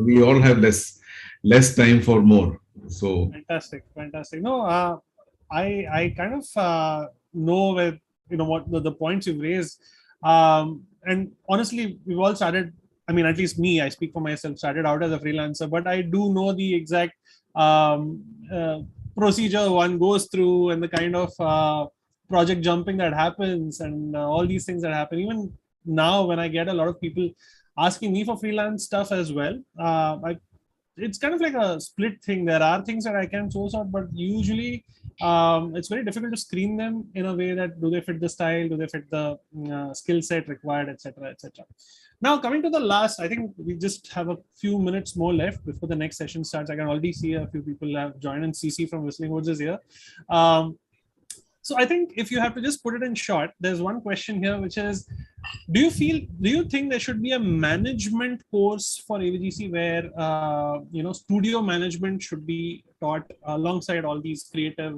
we all have less time for more. So fantastic. No, I kind of know where what the points you've raised. And honestly, we've all started, I mean, at least me, I speak for myself, started out as a freelancer, but I do know the exact procedure one goes through, and the kind of project jumping that happens, and all these things that happen. Even now, when I get a lot of people asking me for freelance stuff as well, it's kind of like a split thing. There are things that I can source out, but usually it's very difficult to screen them in a way that do they fit the style, do they fit the skill set required, etc., etc. Now, coming to the last, I think we just have a few minutes more left before the next session starts. I can already see a few people have joined, and CC from Whistling Woods is here. So I think if you have to just put it in short, there's one question here, which is, do you think there should be a management course for AVGC where studio management should be taught alongside all these creative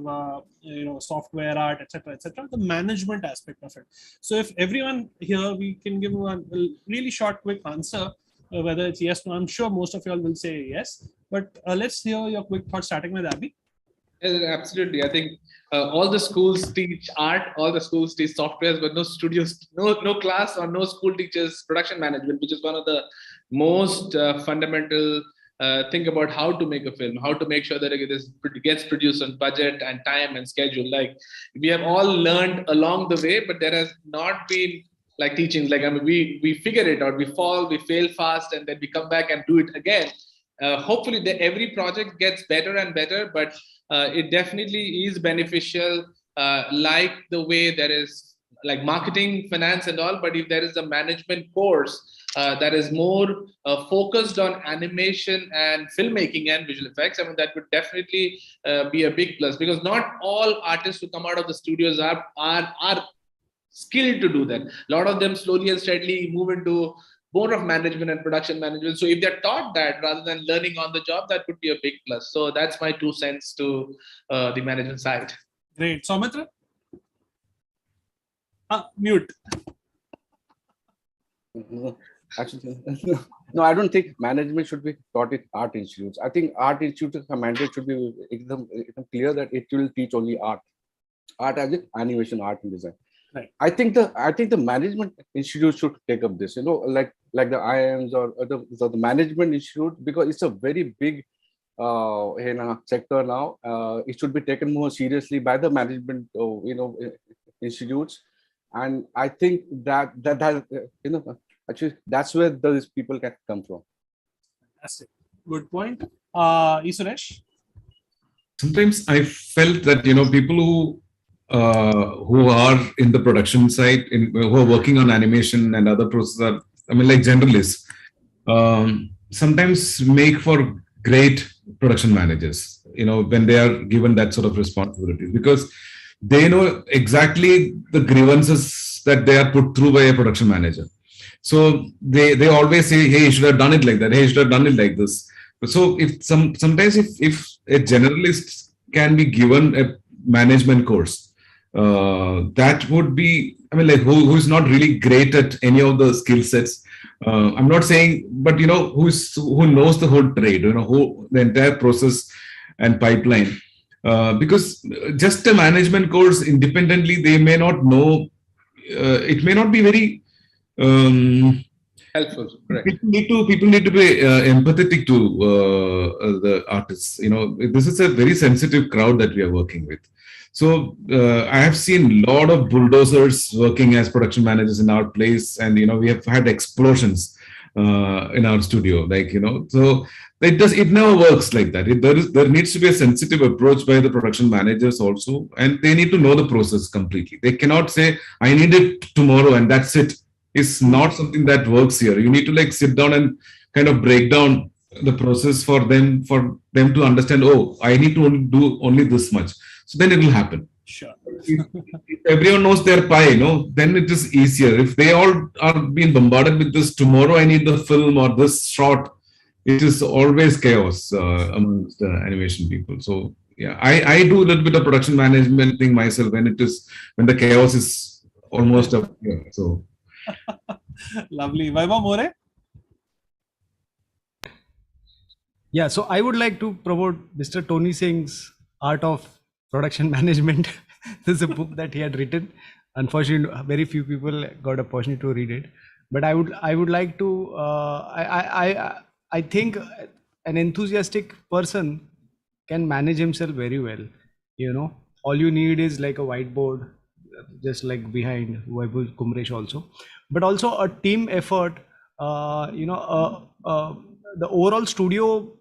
software, art, etc., the management aspect of it? So if everyone here, we can give a really short, quick answer, whether it's yes or no. I'm sure most of you all will say yes, but let's hear your quick thoughts, starting with Abhi. Absolutely. I think all the schools teach art, all the schools teach softwares, but no studios, no class or no school teaches production management, which is one of the most fundamental thing about how to make a film, how to make sure that it gets produced on budget and time and schedule. Like we have all learned along the way, but there has not been like teachings. Like, I mean, we figure it out, we fall, we fail fast, and then we come back and do it again. Hopefully every project gets better and better, but it definitely is beneficial, like the way there is like marketing, finance and all. But if there is a management course that is more focused on animation and filmmaking and visual effects, I mean, that would definitely be a big plus, because not all artists who come out of the studios are skilled to do that. A lot of them slowly and steadily move into more of management and production management. So if they're taught that rather than learning on the job, that would be a big plus. So that's my 2 cents to the management side. Great. Soumitra? Mute. Actually, no, I don't think management should be taught in art institutes. I think art institutes mandate should be clear that it will teach only art. art as in animation, art and design. Right. I think the management institute should take up this, like the IIMs or the management institute, because it's a very big sector now. It should be taken more seriously by the management, institutes, and I think that actually that's where those people can come from. Fantastic. Good point. Suresh? Sometimes I felt that people who are in the production side, who are working on animation and other processes are, like generalists, sometimes make for great production managers, when they are given that sort of responsibility, because they know exactly the grievances that they are put through by a production manager. So they always say, hey, you should have done it like that. Hey, you should have done it like this. So sometimes if a generalist can be given a management course, that would be, who is not really great at any of the skill sets. I'm not saying, but who knows the whole trade, who the entire process and pipeline. Because just a management course independently, they may not know. It may not be very helpful. Correct. People need to be empathetic to the artists. This is a very sensitive crowd that we are working with. So I have seen a lot of bulldozers working as production managers in our place, and we have had explosions in our studio. So it never works like that. There needs to be a sensitive approach by the production managers also, and they need to know the process completely. They cannot say, I need it tomorrow and that's it. It's not something that works here. You need to sit down and kind of break down the process for them to understand, oh, I need to do only this much. So then it will happen. Sure. If everyone knows their pie, then it is easier. If they all are being bombarded with this, tomorrow I need the film or this shot, it is always chaos amongst the animation people. So yeah, I do a little bit of production management thing myself when the chaos is almost up here. So lovely. Vaibhav More? Yeah, so I would like to promote Mr. Tony Singh's Art of Production Management. This is a book that he had written. Unfortunately, very few people got opportunity to read it. But I would like to. I think an enthusiastic person can manage himself very well. All you need is like a whiteboard, just like behind Vaibhav Kumresh also, but also a team effort. The overall studio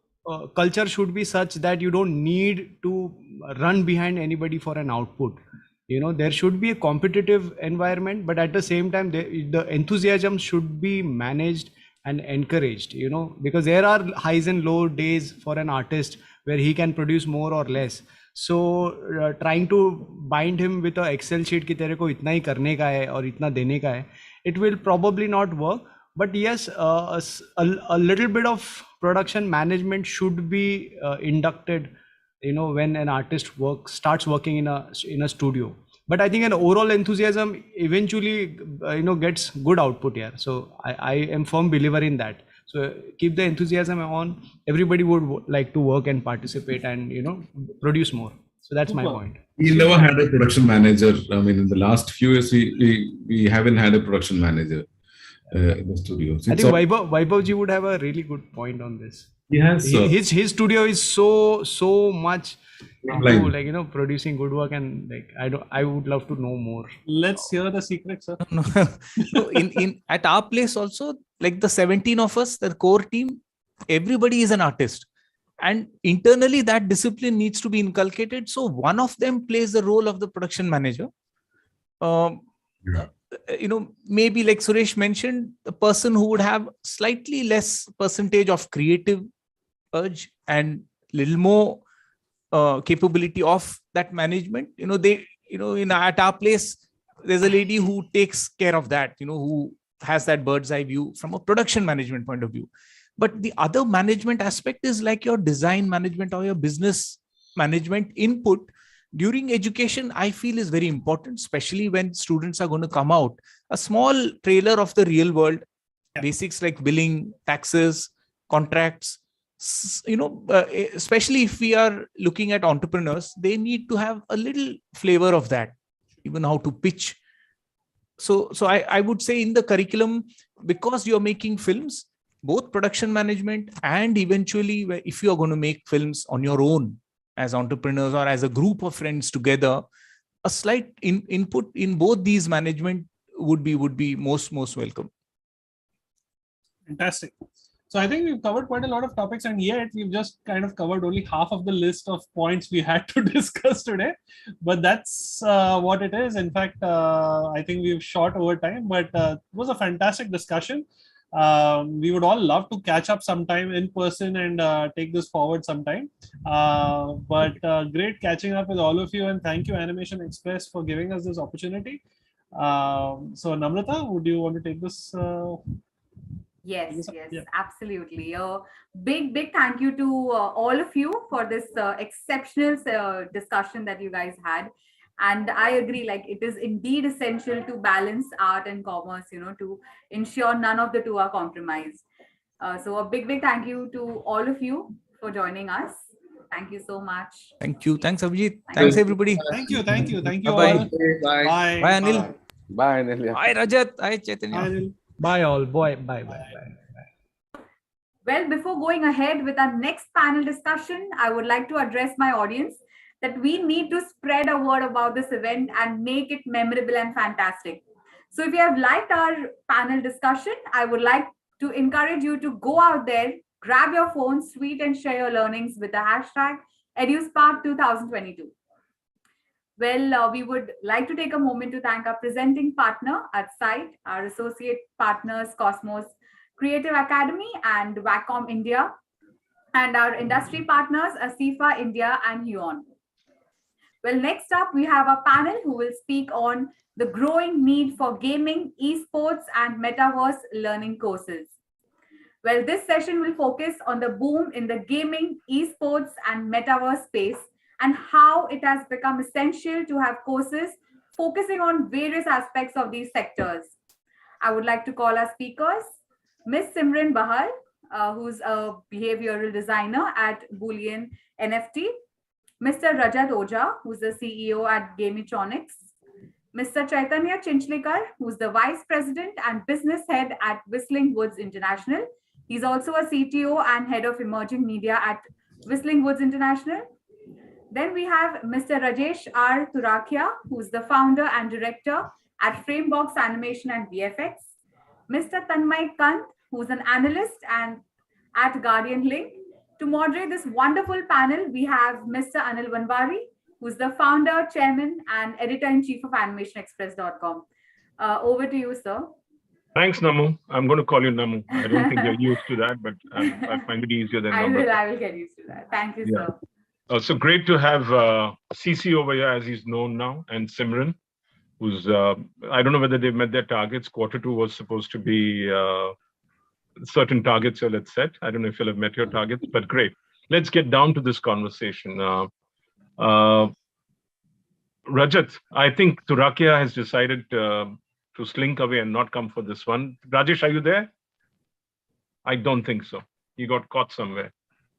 culture should be such that you don't need to run behind anybody for an output. There should be a competitive environment, but at the same time, the enthusiasm should be managed and encouraged, because there are highs and low days for an artist where he can produce more or less. So trying to bind him with an Excel sheet ki tere ko itna hi karne ka hai aur itna dene ka hai, it will probably not work. But yes, a little bit of production management should be inducted, when an artist starts working in a studio. But I think an overall enthusiasm eventually, gets good output here. So I am firm believer in that. So keep the enthusiasm on. Everybody would like to work and participate and produce more. So that's my point. We never had a production manager. In the last few years, we haven't had a production manager in the studio. So I think Vaibhavji would have a really good point on this. Yes, his studio is so much into, producing good work, and I would love to know more. Let's hear the secret, sir. No. in at our place also, like the 17 of us, the core team, everybody is an artist, and internally that discipline needs to be inculcated. So one of them plays the role of the production manager. Maybe like Suresh mentioned, the person who would have slightly less percentage of creative urge and little more capability of that management. At our place, there's a lady who takes care of that, who has that bird's eye view from a production management point of view. But the other management aspect is like your design management or your business management input during education, I feel is very important, especially when students are going to come out. A small trailer of the real world, basics like billing, taxes, contracts, especially if we are looking at entrepreneurs, they need to have a little flavor of that, even how to pitch. So I would say in the curriculum, because you're making films, both production management and eventually if you are going to make films on your own as entrepreneurs or as a group of friends together, a slight input in both these management would be most welcome. Fantastic. So I think we've covered quite a lot of topics, and yet we've just kind of covered only half of the list of points we had to discuss today. But that's what it is. In fact, I think we've shot over time, but it was a fantastic discussion. We would all love to catch up sometime in person and take this forward sometime. But great catching up with all of you, and thank you, Animation Express, for giving us this opportunity. So Namrata, would you want to take this? Yes, Yeah. absolutely. A big thank you to all of you for this exceptional discussion that you guys had. And I agree, like it is indeed essential to balance art and commerce, to ensure none of the two are compromised. So a big thank you to all of you for joining us. Thank you so much. Thank you. Thanks, Abhijit. Thanks, everybody. Thank you Bye-bye. all. Bye. Bye. Bye, Anil. Bye, Nelia. Bye, Rajat. Bye, Chaitanya. Bye, Anil. Bye all. Bye. Well, before going ahead with our next panel discussion, I would like to address my audience that we need to spread a word about this event and make it memorable and fantastic. So if you have liked our panel discussion, I would like to encourage you to go out there, grab your phone, tweet and share your learnings with the hashtag EduSpark 2022. Well, we would like to take a moment to thank our presenting partner at site, our associate partners, Cosmos Creative Academy and Wacom India, and our industry partners, Asifa India and Huon. Well, next up, we have a panel who will speak on the growing need for gaming, esports, and metaverse learning courses. Well, this session will focus on the boom in the gaming, esports, and metaverse space and how it has become essential to have courses focusing on various aspects of these sectors. I would like to call our speakers, Ms. Simran Bahal, who's a behavioral designer at Boolean NFT, Mr. Rajat Oja, who's the CEO at Gamitronics, Mr. Chaitanya Chinchlikar, who's the Vice President and Business Head at Whistling Woods International. He's also a CTO and Head of Emerging Media at Whistling Woods International. Then we have Mr. Rajesh R. Turakia, who's the founder and director at Framebox Animation and VFX. Mr. Tanmay Kant, who's an analyst and at Guardian Link. To moderate this wonderful panel, we have Mr. Anil Vanwari, who's the founder, chairman, and editor-in-chief of AnimationExpress.com. Over to you, sir. Thanks, Namu. I'm going to call you Namu. I don't think you're used to that, but I find it easier than Namu. I will get used to that. Thank you, sir. So great to have CC over here, as he's known now, and Simran, who's, I don't know whether they've met their targets. Q2 was supposed to be certain targets you'll have set. I don't know if you'll have met your targets, but great. Let's get down to this conversation. Rajat, I think Turakia has decided to slink away and not come for this one. Rajesh, are you there? I don't think so. He got caught somewhere.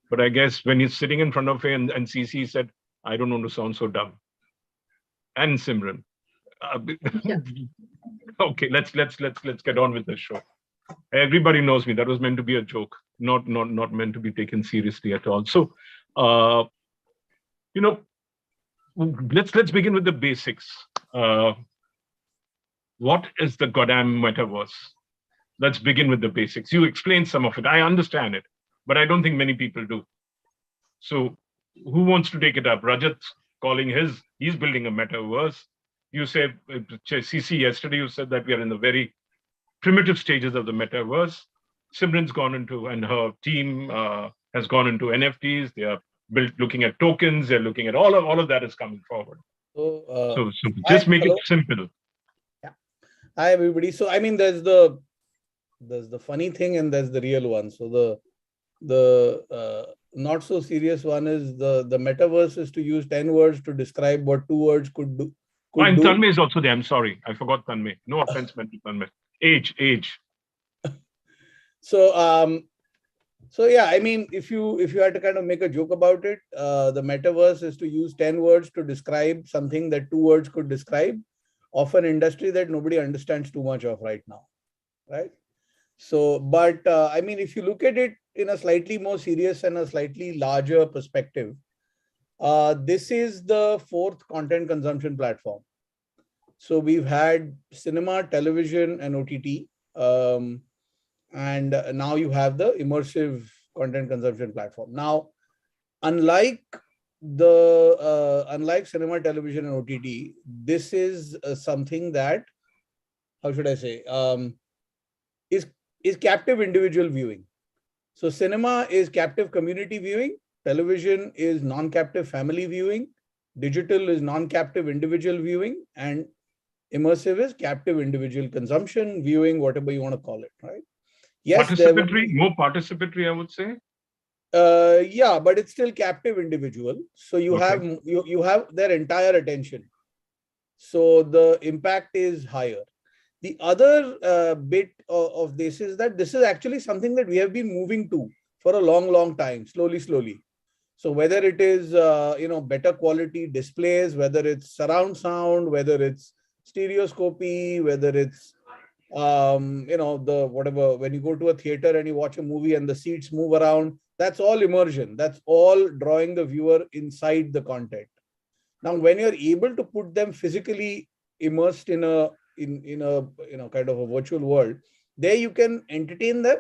But I guess when he's sitting in front of him and CC said, I don't want to sound so dumb. And Simran. Okay, let's get on with the show. Everybody knows me. That was meant to be a joke, not meant to be taken seriously at all. So, let's begin with the basics. What is the goddamn metaverse? Let's begin with the basics. You explained some of it. I understand it, but I don't think many people do. So who wants to take it up? Rajat's calling he's building a metaverse. You say, CC, yesterday you said that we are in the very primitive stages of the metaverse. Simran's gone into, and her team has gone into NFTs. They are looking at tokens. They're looking at all of that is coming forward. So just make it simple. Yeah. Hi, everybody. So, I mean, there's the funny thing and there's the real one. So the not so serious one is the metaverse is to use 10 words to describe what 2 words could do. And Tanmay is also there. I'm sorry. I forgot Tanmay. No offense meant to Tanmay. Age. So So yeah, I mean, if you had to kind of make a joke about it, the metaverse is to use 10 words to describe something that 2 words could describe, of an industry that nobody understands too much of right now, right? So, but I mean, if you look at it in a slightly more serious and a slightly larger perspective, this is the 4th content consumption platform. So we've had cinema, television, and OTT. And now you have the immersive content consumption platform. Now, unlike unlike cinema, television, and OTT, this is something that, how should I say, is captive individual viewing. So cinema is captive community viewing, television is non-captive family viewing, digital is non-captive individual viewing, and immersive is captive individual consumption, viewing, whatever you want to call it, right? Yes, participatory, more participatory, I would say. Yeah, but it's still captive individual. So you have you have their entire attention. So the impact is higher. The other bit of this is that this is actually something that we have been moving to for a long time, slowly. So whether it is better quality displays, whether it's surround sound, whether it's stereoscopy, whether it's the whatever, when you go to a theater and you watch a movie and the seats move around, that's all immersion. That's all drawing the viewer inside the content. Now, when you're able to put them physically immersed in a kind of a virtual world, there you can entertain them,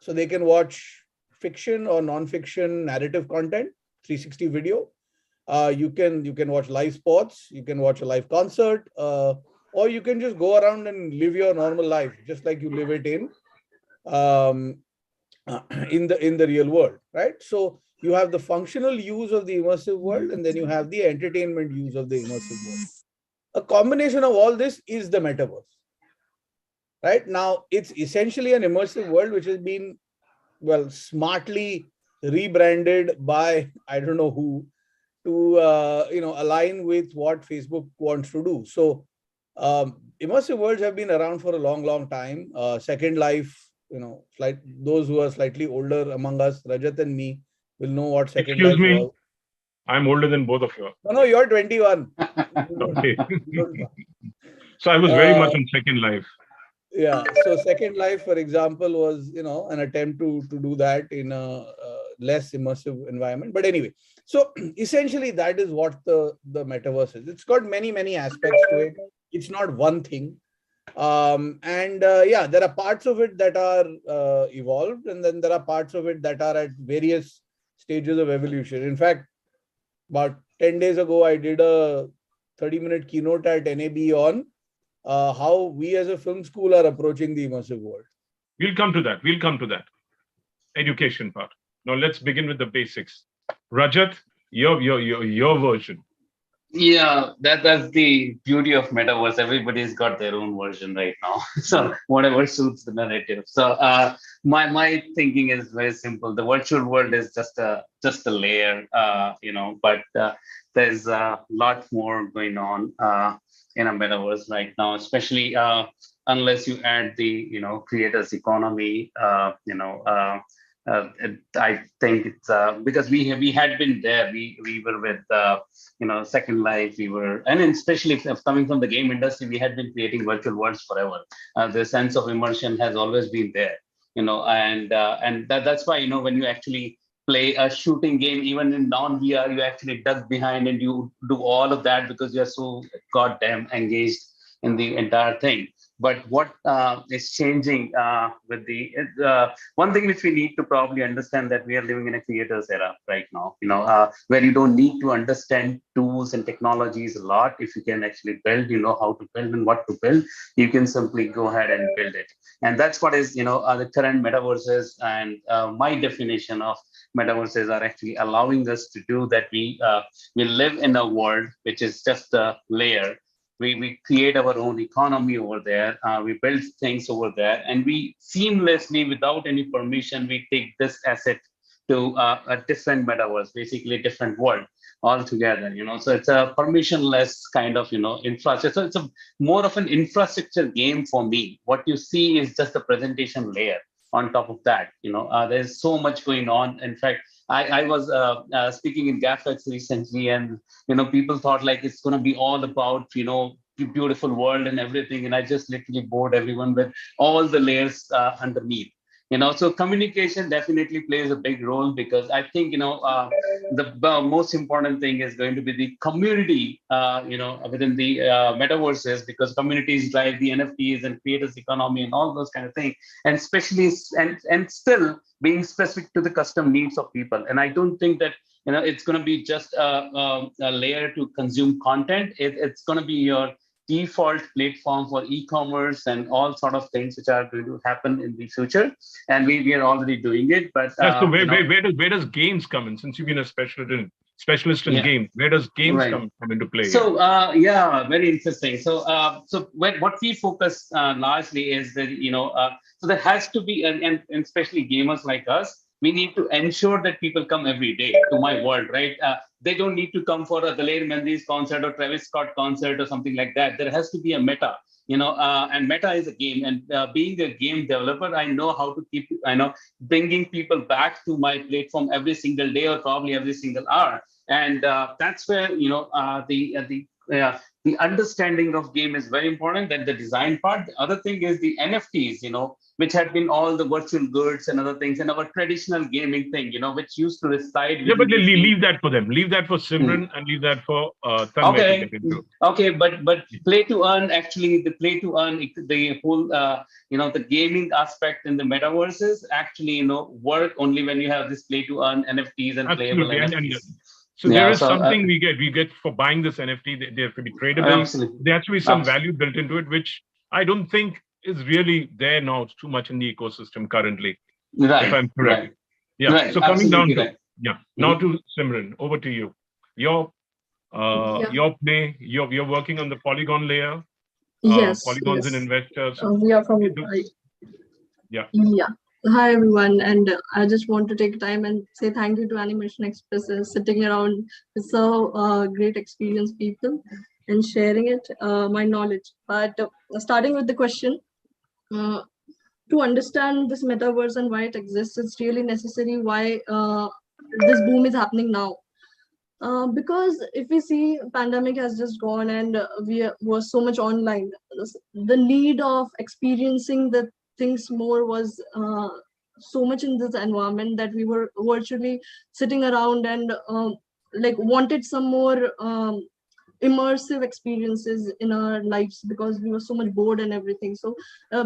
so they can watch fiction or non-fiction narrative content, 360 video. You can watch live sports, you can watch a live concert, or you can just go around and live your normal life, just like you live it in the real world, right? So you have the functional use of the immersive world, and then you have the entertainment use of the immersive world. A combination of all this is the metaverse. Right now, it's essentially an immersive world which has been, well, smartly rebranded by I don't know who to align with what Facebook wants to do. So immersive worlds have been around for a long time. Second Life, those who are slightly older among us, Rajat and me, will know what Second Life was. I'm older than both of you. No, you're 21. Okay. So I was very much on Second Life. Yeah. So Second Life, for example, was an attempt to do that in a less immersive environment. But anyway, so essentially that is what the metaverse is. It's got many aspects to it. It's not one thing. Yeah, there are parts of it that are evolved, and then there are parts of it that are at various stages of evolution. In fact, about 10 days ago, I did a 30-minute keynote at NAB on how we as a film school are approaching the immersive world. We'll come to that. Education part. Now let's begin with the basics. Rajat, your version. Yeah, that's the beauty of metaverse. Everybody's got their own version right now. So whatever suits the narrative. So my thinking is very simple. The virtual world is just a layer, but there's a lot more going on in a metaverse right now, especially unless you add the creators economy. I think it's because we had been there. We were with Second Life. We were, and especially coming from the game industry, we had been creating virtual worlds forever. The sense of immersion has always been there. And that's why when you actually play a shooting game, even in non-VR, you actually duck behind and you do all of that because you're so goddamn engaged in the entire thing. But what is changing with the one thing which we need to probably understand, that we are living in a creators era right now, where you don't need to understand tools and technologies a lot. If you can actually build, how to build and what to build, you can simply go ahead and build it. And that's what is, the current metaverses, and my definition of metaverses are actually allowing us to do that. We live in a world which is just a layer. We create our own economy over there. We build things over there, and we seamlessly, without any permission, we take this asset to a different metaverse, basically a different world altogether. So it's a permissionless kind of infrastructure. So it's a more of an infrastructure game for me. What you see is just a presentation layer. on top of that. There's so much going on. In fact, I was speaking in GAFX recently, and people thought like it's going to be all about beautiful world and everything, and I just literally bored everyone with all the layers underneath. So communication definitely plays a big role, because I think the most important thing is going to be the community within the metaverses, because communities drive the NFTs and creators economy and all those kind of things, and especially and still being specific to the custom needs of people. And I don't think that it's going to be just a layer to consume content. It's going to be your default platform for e-commerce and all sort of things which are going to happen in the future, and we are already doing it. But so where does games come in? Since you've been a specialist in games, where does games come into play? So very interesting. So what we focus largely is that so there has to be, and especially gamers like us, we need to ensure that people come every day to my world, right? They don't need to come for a Daler Menzies concert or Travis Scott concert or something like that. There has to be a meta, and meta is a game. And being a game developer, I know how to keep, bringing people back to my platform every single day or probably every single hour. And that's where, the understanding of game is very important. Then the design part. The other thing is the NFTs, which had been all the virtual goods and other things, and our traditional gaming thing, which used to reside. Yeah, but leave that for them. Leave that for Simran and leave that for Tanmay to get into. Okay, but play to earn, actually, the play to earn, the whole the gaming aspect in the metaverses actually work only when you have this play to earn NFTs and playable NFTs. So there is something we get for buying this NFT. There have to be tradable. There has to be some value built into it, which I don't think is really there now too much in the ecosystem currently. Right. If I'm correct. Right. Yeah. Right. So coming down to now Mm-hmm. to Simran, over to you. Your play. You're working on the Polygon layer. Yes. Polygons Yes. and investors. We are from. Yeah. Hi everyone, and I just want to take time and say thank you to Animation Express sitting around with so great experienced people and sharing it, my knowledge. But starting with the question, to understand this metaverse and why it exists, it's really necessary why this boom is happening now. Because if we see pandemic has just gone and we were so much online, the need of experiencing the things more was so much in this environment that we were virtually sitting around and like wanted some more immersive experiences in our lives because we were so much bored and everything. So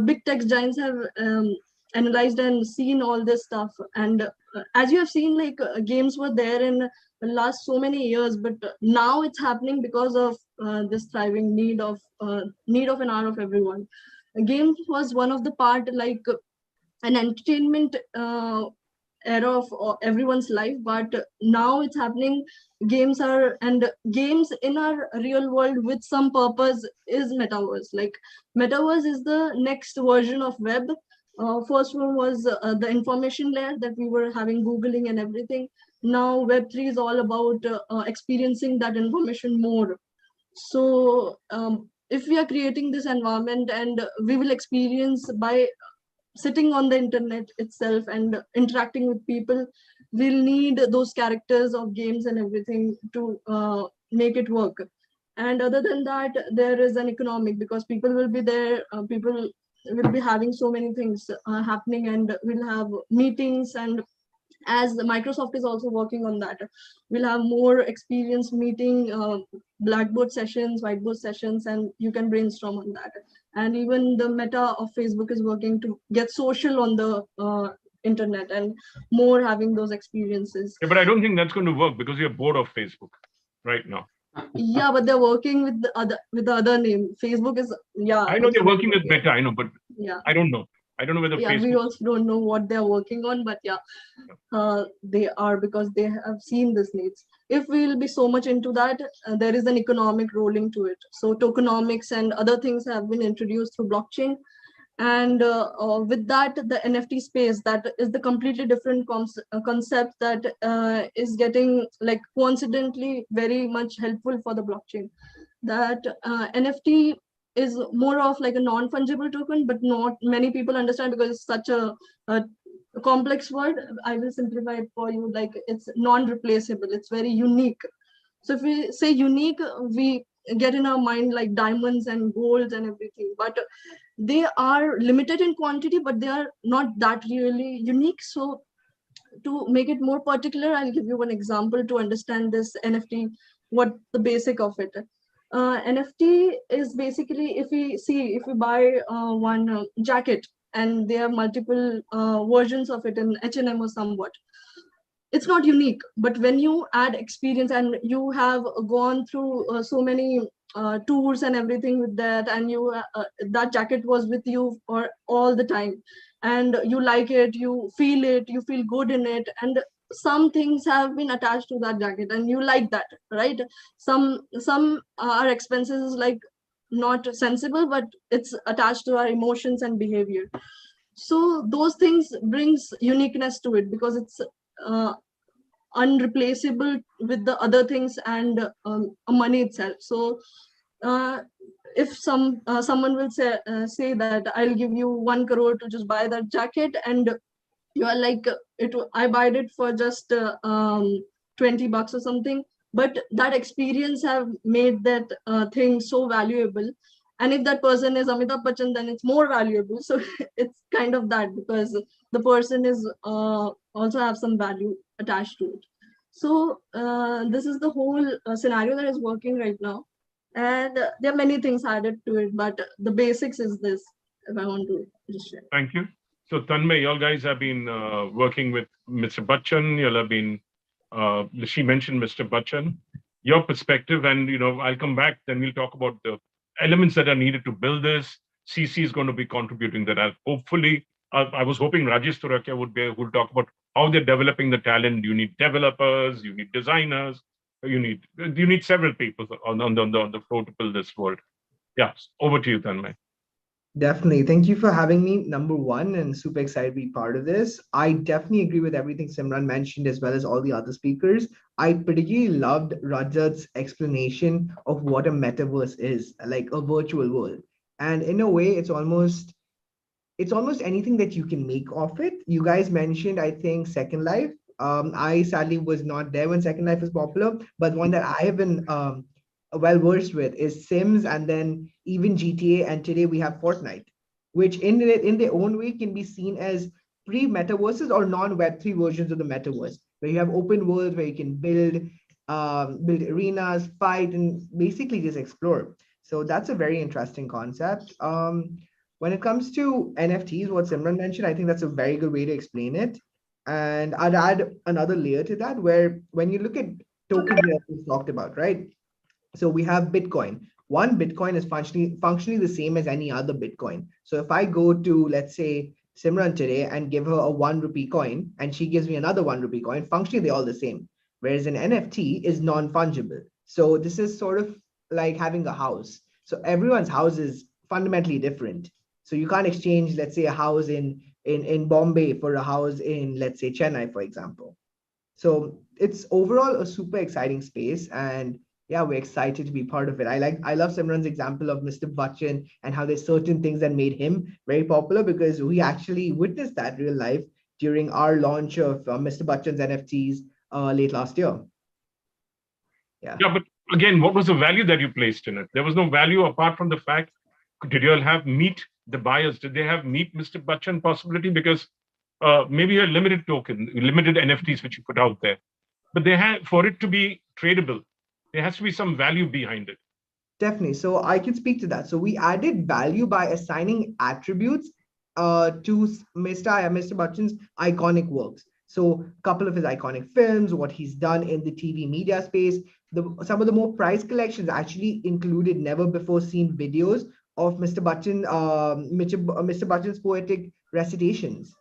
big tech giants have analyzed and seen all this stuff, and as you have seen, like games were there in the last so many years, but now it's happening because of this thriving need of an hour of everyone. Games was one of the part, like an entertainment era of everyone's life, but now it's happening. Games in our real world with some purpose is metaverse. Like metaverse is the next version of web. First one was the information layer that we were having Googling and everything. Now Web3 is all about experiencing that information more. So if we are creating this environment and we will experience by sitting on the internet itself and interacting with people, we'll need those characters of games and everything to make it work. And other than that, there is an economic, because people will be there, people will be having so many things happening, and we'll have meetings. And as Microsoft is also working on that, we'll have more experience meeting, blackboard sessions, whiteboard sessions, and you can brainstorm on that. And even the meta of Facebook is working to get social on the internet and more having those experiences. Yeah, but I don't think that's going to work because you're bored of Facebook right now. Yeah, but they're working with the other name. Facebook is I know they're working with Meta. I know, but I don't know. I don't know whether Facebook. We also don't know what they're working on, but they are, because they have seen this needs. If we'll be so much into that, there is an economic rolling to it. So tokenomics and other things have been introduced through blockchain. And with that, the NFT space, that is the completely different concept that is getting, like, coincidentally very much helpful for the blockchain. That NFT is more of like a non-fungible token, but not many people understand because it's such a complex word. I will simplify it for you. Like it's non-replaceable. It's very unique. So if we say unique, we get in our mind like diamonds and golds and everything, but they are limited in quantity, but they are not that really unique. So to make it more particular, I'll give you one example to understand this NFT, what the basic of it. NFT is basically, if we buy one jacket and there are multiple versions of it in H&M or somewhat, it's not unique. But when you add experience and you have gone through so many tours and everything with that, and you that jacket was with you for all the time, and you like it, you feel good in it, and some things have been attached to that jacket and you like that, right? Some are expenses like not sensible, but it's attached to our emotions and behavior. So those things brings uniqueness to it because it's uh, unreplaceable with the other things and money itself. So uh, if someone will say that I'll give you 1 crore to just buy that jacket, and you are like, I bought it for just $20 or something, but that experience have made that thing so valuable. And if that person is Amitabh Bachchan, then it's more valuable. So it's kind of that, because the person is also have some value attached to it. So this is the whole scenario that is working right now. And there are many things added to it, but the basics is this, if I want to just share. Thank you. So Tanmay, you guys have been working with Mr. Bachchan. You have been, she mentioned Mr. Bachchan. Your perspective, and I'll come back. Then we'll talk about the elements that are needed to build this. CC is going to be contributing that. Hopefully, I was hoping Rajesh Turakia would talk about how they're developing the talent. You need developers, you need designers, you need several people on the floor to build this world. Yeah, over to you, Tanmay. Definitely. Thank you for having me, number one, and super excited to be part of this. I definitely agree with everything Simran mentioned, as well as all the other speakers. I particularly loved Rajat's explanation of what a metaverse is, like a virtual world. And in a way, it's almost anything that you can make of it. You guys mentioned, I think, Second Life. I sadly was not there when Second Life was popular, but one that I have been well versed with is Sims, and then even GTA, and today we have Fortnite, which in their own way can be seen as pre-metaverses or non-Web3 versions of the metaverse, where you have open worlds where you can build arenas, fight, and basically just explore. So that's a very interesting concept. When it comes to NFTs, what Simran mentioned, I think that's a very good way to explain it. And I'd add another layer to that, where when you look at tokens that we talked about, right? So we have Bitcoin. One Bitcoin is functionally the same as any other Bitcoin. So if I go to, let's say, Simran today and give her a 1 rupee coin, and she gives me another 1 rupee coin, functionally they're all the same. Whereas an NFT is non-fungible. So this is sort of like having a house. So everyone's house is fundamentally different. So you can't exchange, let's say, a house in Bombay for a house in, let's say, Chennai, for example. So it's overall a super exciting space, and yeah, we're excited to be part of it. I love Simran's example of Mr. Bachchan and how there's certain things that made him very popular, because we actually witnessed that real life during our launch of Mr. Bachchan's NFTs late last year. Yeah, but again, what was the value that you placed in it? There was no value apart from the fact, did you all have meet the buyers? Did they have meet Mr. Bachchan possibility? Because maybe a limited token, limited NFTs which you put out there, but they had, for it to be tradable, there has to be some value behind it. Definitely. So I can speak to that. So we added value by assigning attributes to Mr. Bachchan's iconic works. So a couple of his iconic films, what he's done in the TV media space, some of the more prized collections actually included never before seen videos of Mr. Bachchan's poetic recitations.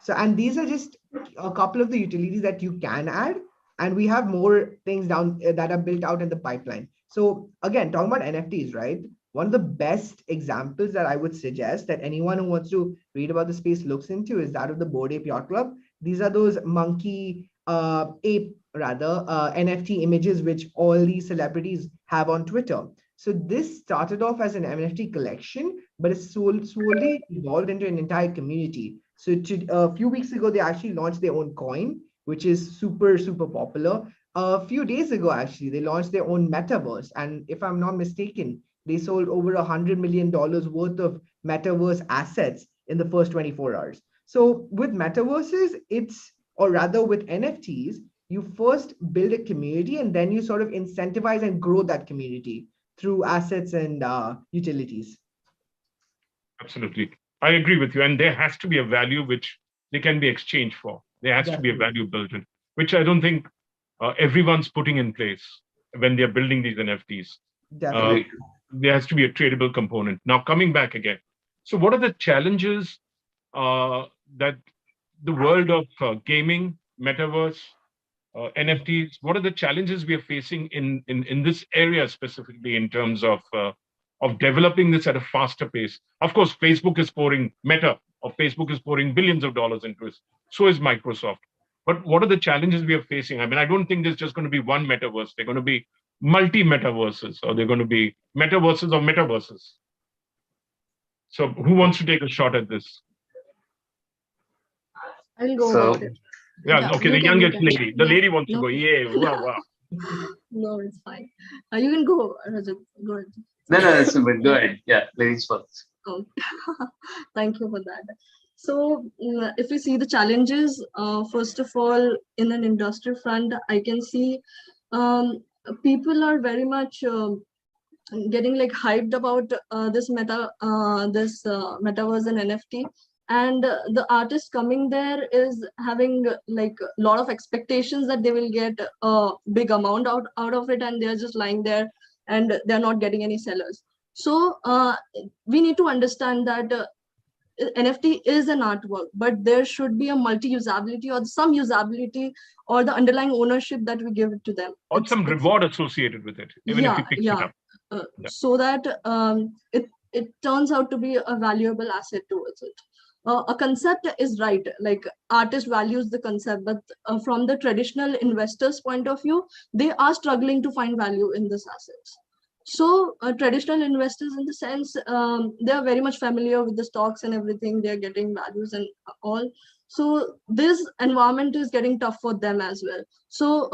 So, and these are just a couple of the utilities that you can add, and we have more things down that are built out in the pipeline. So again, talking about NFTs, right? One of the best examples that I would suggest that anyone who wants to read about the space looks into is that of the Bored Ape Yacht Club. These are those monkey ape rather NFT images which all these celebrities have on Twitter. So this started off as an NFT collection, but it's slowly evolved into an entire community. So a few weeks ago, they actually launched their own coin, which is super, super popular. A few days ago, actually, they launched their own metaverse. And if I'm not mistaken, they sold over $100 million worth of metaverse assets in the first 24 hours. So with metaverses, or rather with NFTs, you first build a community and then you sort of incentivize and grow that community through assets and utilities. Absolutely. I agree with you. And there has to be a value which they can be exchanged for. There has to be a value built in, which I don't think everyone's putting in place when they're building these NFTs. Definitely. There has to be a tradable component. Now, coming back again. So what are the challenges that the world of gaming, metaverse, NFTs, what are the challenges we are facing in this area specifically in terms of developing this at a faster pace? Of course, Facebook is pouring billions of dollars into it. So is Microsoft. But what are the challenges we are facing? I mean, I don't think there's just going to be one metaverse. They're going to be multi-metaverses, or they're going to be metaverses of metaverses. So who wants to take a shot at this? I'll go about it. Yeah, okay, the youngest lady. The lady wants to go. Yeah, wow. No, it's fine. You can go, Rajat. Go ahead. No, it's good. Go ahead. Yeah, ladies first. Oh, thank you for that. So if we see the challenges, first of all, in an industry front, I can see people are very much getting like hyped about this metaverse and NFT. And the artist coming there is having like a lot of expectations that they will get a big amount out of it, and they're just lying there and they're not getting any sellers. So we need to understand that NFT is an artwork, but there should be a multi-usability or some usability or the underlying ownership that we give to them. Or some reward associated with it, even if you pick it up. So that it turns out to be a valuable asset towards it. A concept is right, like artist values the concept, but from the traditional investors' point of view, they are struggling to find value in this assets. So traditional investors, in the sense, they are very much familiar with the stocks and everything. They're getting values and all. So this environment is getting tough for them as well. So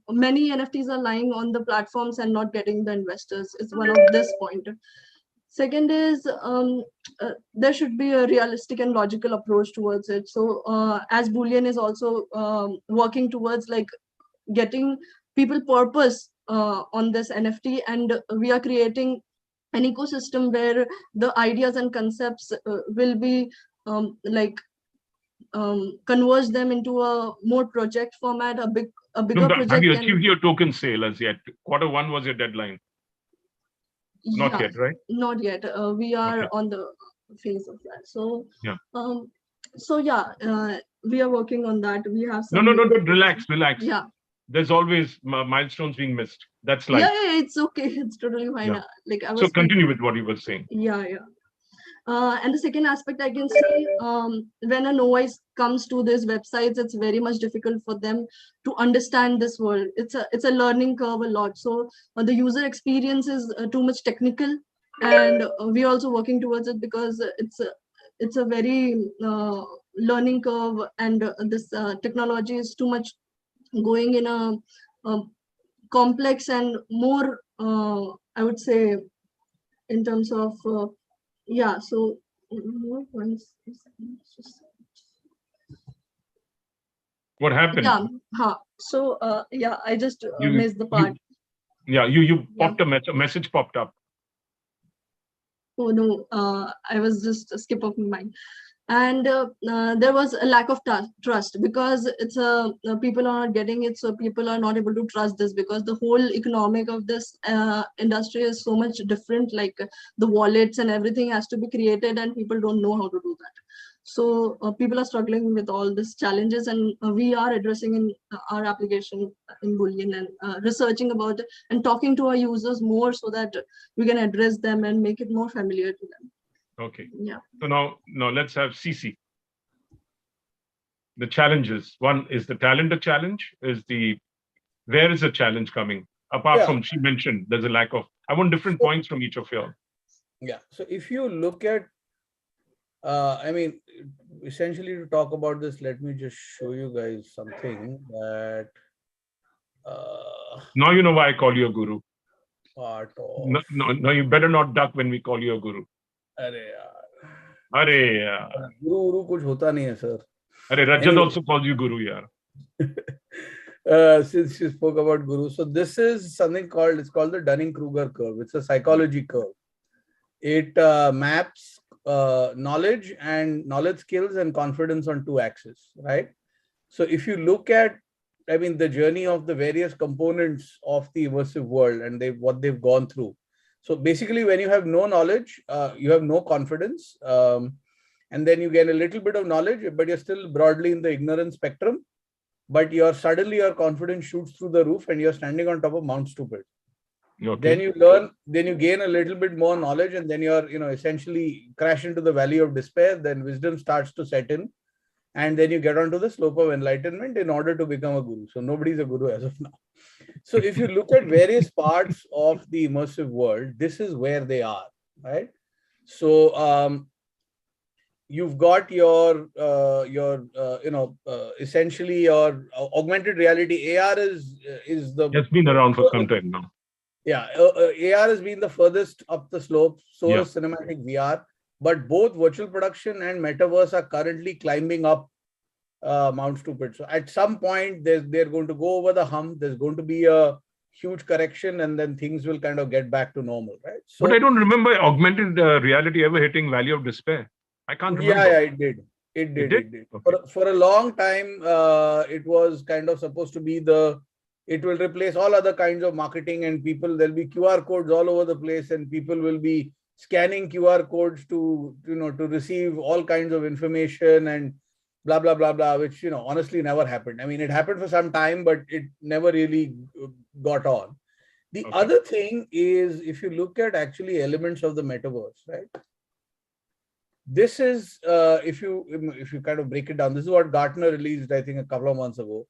many NFTs are lying on the platforms and not getting the investors. It's one of this point. Second is there should be a realistic and logical approach towards it. So as Boolean is also working towards like getting people purpose on this NFT, and we are creating an ecosystem where the ideas and concepts will be converge them into a more project format, a bigger project. Have you achieved your token sale as yet? Q1 was your deadline. Not yet, right? Not yet. We are on the phase of that. So we are working on that. We have some. No. Relax. Yeah. There's always milestones being missed. That's life. Yeah, it's okay. It's totally fine. Yeah. Like I was. So continue with what you were saying. Yeah. And the second aspect I can see, when a novice comes to these websites, it's very much difficult for them to understand this world. It's a learning curve a lot. So the user experience is too much technical, and we're also working towards it because it's a very learning curve, and this technology is too much going in a complex and more, I would say, in terms of. So what happened? So I just missed the part. You popped a message popped up. Oh no, I was just a skip of my mind. And there was a lack of trust, because it's people are not getting it, so people are not able to trust this, because the whole economic of this industry is so much different. Like the wallets and everything has to be created, and people don't know how to do that. So people are struggling with all these challenges, and we are addressing in our application in Boolean, and researching about it and talking to our users more so that we can address them and make it more familiar to them. Okay. Yeah. So now let's have CC. The challenges. One, is the talent a challenge? Where is the challenge coming? Apart from, she mentioned there's a lack of, I want different points from each of you all. Yeah. So if you look at, I mean, essentially to talk about this, let me just show you guys something that. Now you know why I call you a guru. Part of. No, you better not duck when we call you a guru. Arey yaar. Guru kuch hota nahi hai, sir. Arey, Rajat also calls you guru, yaar. Since you spoke about guru, so this is something called, it's called the Dunning-Kruger curve. It's a psychology curve. It maps knowledge skills and confidence on two axes, right? So if you look at, I mean, the journey of the various components of the immersive world and what they've gone through. So basically, when you have no knowledge, you have no confidence, and then you gain a little bit of knowledge, but you're still broadly in the ignorance spectrum. But suddenly your confidence shoots through the roof and you're standing on top of Mount Stupid. Okay. Then you learn, then you gain a little bit more knowledge, and then you're, essentially crash into the valley of despair. Then wisdom starts to set in, and then you get onto the slope of enlightenment in order to become a guru. So nobody's a guru as of now. So if you look at various parts of the immersive world, this is where they are, right? So you've got your essentially your augmented reality. AR is the. It's been around for some time now. Yeah, AR has been the furthest up the slope. So is cinematic VR. But both virtual production and metaverse are currently climbing up Mount Stupid. So at some point, they're going to go over the hump. There's going to be a huge correction, and then things will kind of get back to normal, right? So, but I don't remember augmented reality ever hitting Valley of Despair. I can't remember. Yeah, it did. It did. Okay. For a long time, it was kind of supposed to be it will replace all other kinds of marketing, and there'll be QR codes all over the place, and people will be scanning QR codes to receive all kinds of information and blah, blah, blah, blah, which, honestly never happened. I mean, it happened for some time, but it never really got on. The other thing is, if you look at actually elements of the metaverse, right? This is, if you kind of break it down, this is what Gartner released, I think, a couple of months ago.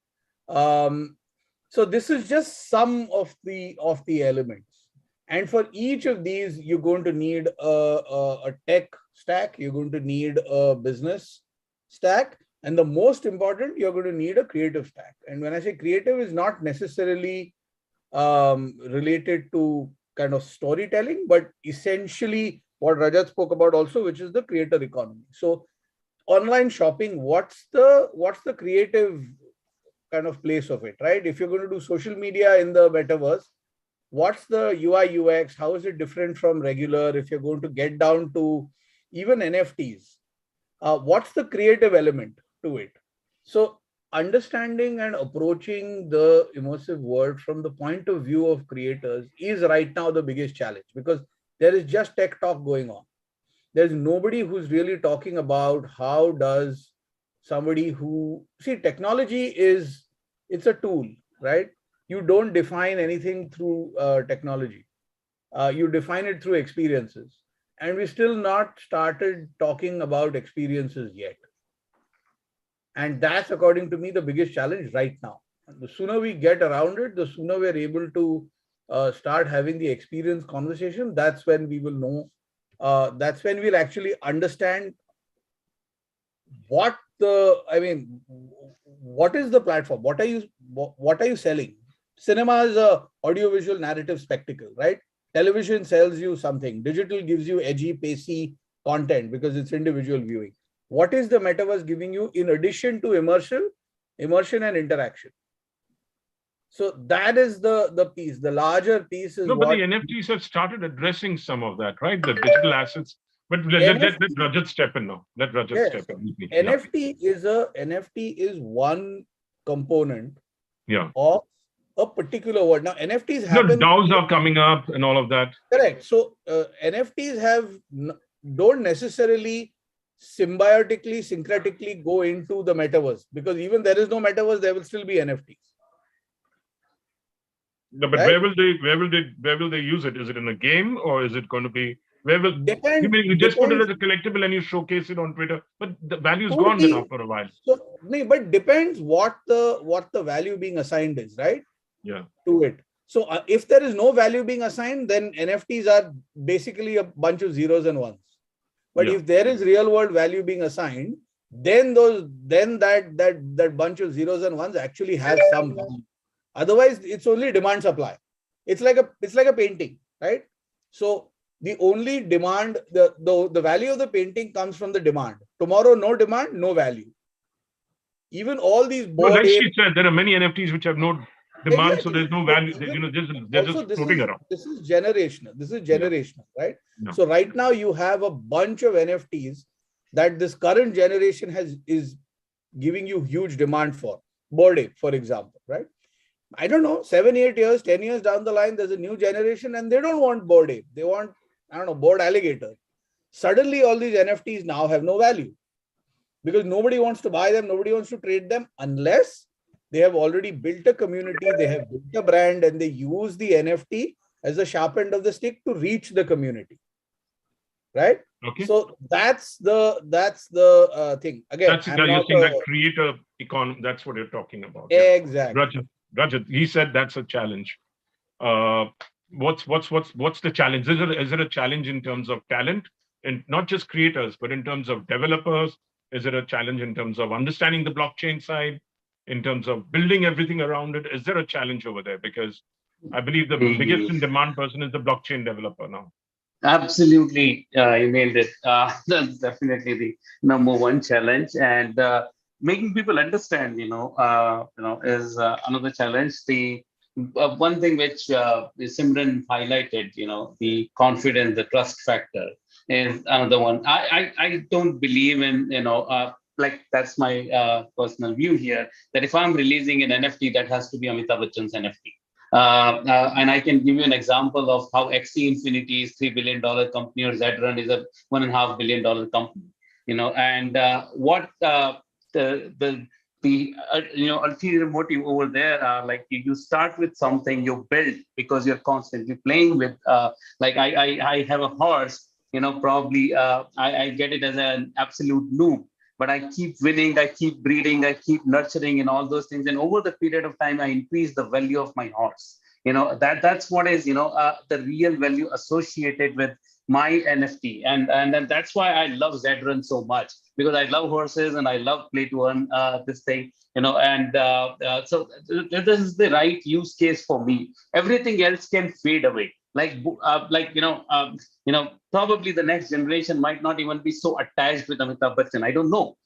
So this is just some of the elements. And for each of these, you're going to need a tech stack. You're going to need a business stack. And the most important, you're going to need a creative stack. And when I say creative, is not necessarily related to kind of storytelling, but essentially what Rajat spoke about also, which is the creator economy. So online shopping, what's the creative kind of place of it, right? If you're going to do social media in the metaverse, what's the UI UX? How is it different from regular? If you're going to get down to even NFTs, what's the creative element to it? So understanding and approaching the immersive world from the point of view of creators is right now the biggest challenge, because there is just tech talk going on. There's nobody who's really talking about how does somebody technology it's a tool, right? You don't define anything through technology. You define it through experiences. And we still not started talking about experiences yet. And that's, according to me, the biggest challenge right now. And the sooner we get around it, the sooner we're able to start having the experience conversation. That's when we will know. That's when we'll actually understand what is the platform? What are you selling? Cinema is a audiovisual narrative spectacle, right? Television sells you something. Digital gives you edgy, pacey content because it's individual viewing. What is the metaverse giving you in addition to immersion and interaction? So that is the piece. The larger piece is but the NFTs have started addressing some of that, right? The digital assets. But let Rajat step in now. Let Rajat step in. NFT is one component of a particular word. Now, NFTs happen. DAOs are coming up and all of that. Correct. So NFTs don't necessarily symbiotically, syncretically go into the metaverse, because even there is no metaverse, there will still be NFTs. No, but right? where will they use it? Is it in a game, or is it going to be? You just put it as a collectible and you showcase it on Twitter, but the value's gone then after a while. But depends what the value being assigned is, right? Yeah. To it. So if there is no value being assigned, then NFTs are basically a bunch of zeros and ones. But if there is real world value being assigned, then that bunch of zeros and ones actually have some value. Otherwise, it's only demand supply. It's like a painting, right? So the only demand, the value of the painting comes from the demand. Tomorrow, no demand, no value. Even all these board like she said, there are many NFTs which have no demand, exactly. So there's no value. They're just floating around. This is generational. This is generational, right? No. So right now you have a bunch of NFTs that this current generation is giving you huge demand for. Bored Ape, for example, right? I don't know, 7, 8 years, 10 years down the line, there's a new generation and they don't want Bored Ape. They want, I don't know, bored alligator. Suddenly all these NFTs now have no value because nobody wants to buy them. Nobody wants to trade them unless they have already built a community, they have built a brand, and they use the NFT as a sharp end of the stick to reach the community. Right? Okay. So that's the thing. Again, that's you're saying that creator economy. That's what you're talking about. Exactly. Rajat, he said that's a challenge. What's the challenge? Is it a challenge in terms of talent, and not just creators, but in terms of developers? Is it a challenge in terms of understanding the blockchain side, in terms of building everything around it? Is there a challenge over there? Because I believe the biggest in demand person is the blockchain developer now. Absolutely, you nailed it. That's definitely the number one challenge, and making people understand, is another challenge. The one thing which Simran highlighted, the confidence, the trust factor is another one. I don't believe in, like that's my personal view here, that if I'm releasing an NFT, that has to be Amitabh Bachchan's NFT. And I can give you an example of how XC Infinity is $3 billion company, or Zedrun is a $1.5 billion company. And what the ulterior motive over there, like you start with something, you build because you're constantly playing with. Like I have a horse, probably I get it as an absolute noob. But I keep winning, I keep breeding, I keep nurturing and all those things. And over the period of time, I increase the value of my horse. That's what is, the real value associated with my NFT. And that's why I love Zedrun so much, because I love horses and I love play to earn this thing, so this is the right use case for me. Everything else can fade away. Probably the next generation might not even be so attached with Amitabh Bachchan. I don't know,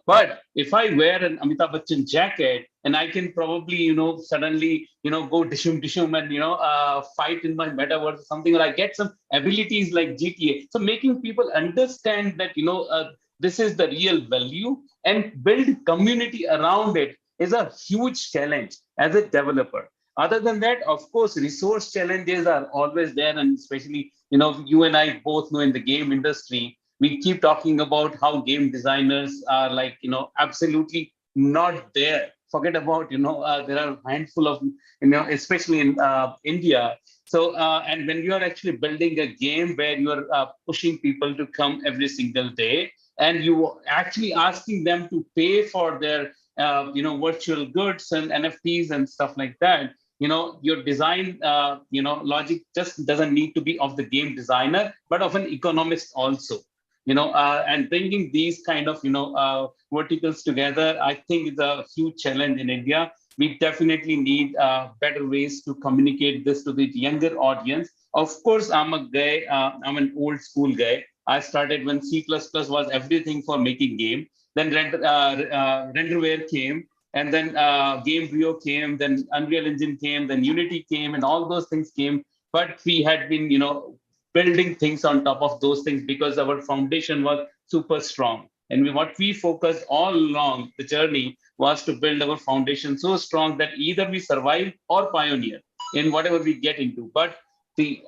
but if I wear an Amitabh Bachchan jacket and I can probably, suddenly, go dishum and, fight in my metaverse or something, or I get some abilities like GTA. So making people understand that, this is the real value and build community around it is a huge challenge as a developer. Other than that, of course, resource challenges are always there. And especially, you and I both know in the game industry, we keep talking about how game designers are like, absolutely not there. Forget about, there are a handful of, especially in India. So, and when you are actually building a game where you are pushing people to come every single day, and you are actually asking them to pay for their, virtual goods and NFTs and stuff like that, your design, logic just doesn't need to be of the game designer, but of an economist also, and bringing these kind of, verticals together, I think is a huge challenge in India. We definitely need better ways to communicate this to the younger audience. Of course, I'm I'm an old school guy. I started when C++ was everything for making game. Then Renderware came. And then Gamebryo came, then Unreal Engine came, then Unity came, and all those things came. But we had been, building things on top of those things because our foundation was super strong. And what we focused all along the journey was to build our foundation so strong that either we survive or pioneer in whatever we get into. But the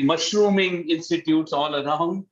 mushrooming institutes all around,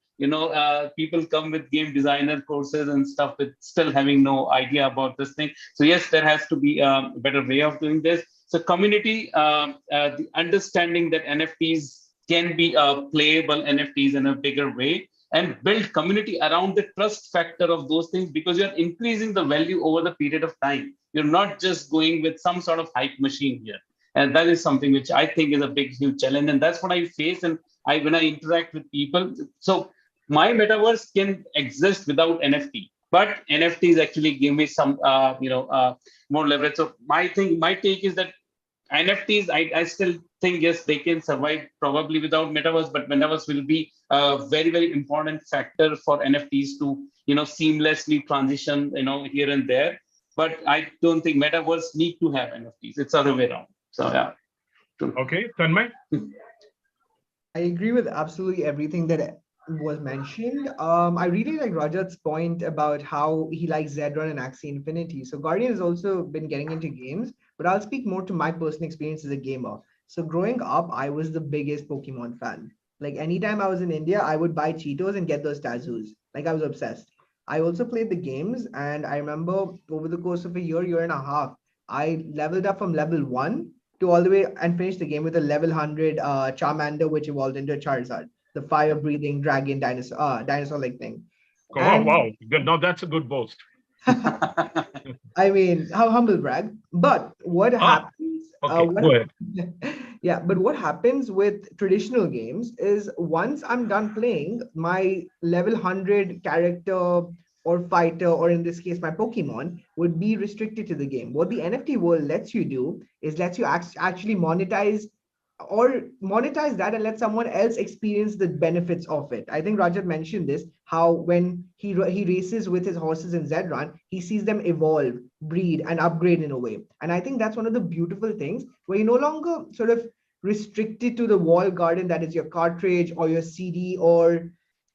people come with game designer courses and stuff with still having no idea about this thing. So yes, there has to be a better way of doing this. So community, the understanding that NFTs can be playable NFTs in a bigger way, and build community around the trust factor of those things, because you're increasing the value over the period of time. You're not just going with some sort of hype machine here. And that is something which I think is a big, huge challenge. And that's what I face. And when I interact with people, so my metaverse can exist without NFT, but NFTs actually give me some, more leverage. So my take is that NFTs, I still think, yes, they can survive probably without metaverse, but metaverse will be a very, very important factor for NFTs to, seamlessly transition, here and there. But I don't think metaverse need to have NFTs. It's other way around. So yeah. Okay, Tanmay? I agree with absolutely everything that was mentioned. I really like Rajat's point about how he likes Zedrun and Axie Infinity. So Guardian has also been getting into games, but I'll speak more to my personal experience as a gamer. So growing up, I was the biggest Pokemon fan. Like anytime I was in India, I would buy Cheetos and get those Tazoos. Like I was obsessed. I also played the games, and I remember over the course of a year and a half, I leveled up from level 1 to all the way and finish the game with a level 100 Charmander, which evolved into a Charizard, the fire-breathing dragon dinosaur-like thing. Oh, And wow. Now that's a good boast. I mean, how humble brag. But what happens? Okay, go ahead. Yeah, but what happens with traditional games is once I'm done playing, my level 100 character or fighter, or in this case, my Pokemon, would be restricted to the game. What the NFT world lets you do is lets you actually monetize that and let someone else experience the benefits of it. I think Rajat mentioned this, how when he races with his horses in Zedrun, he sees them evolve, breed, and upgrade in a way. And I think that's one of the beautiful things where you're no longer sort of restricted to the wall garden that is your cartridge or your CD or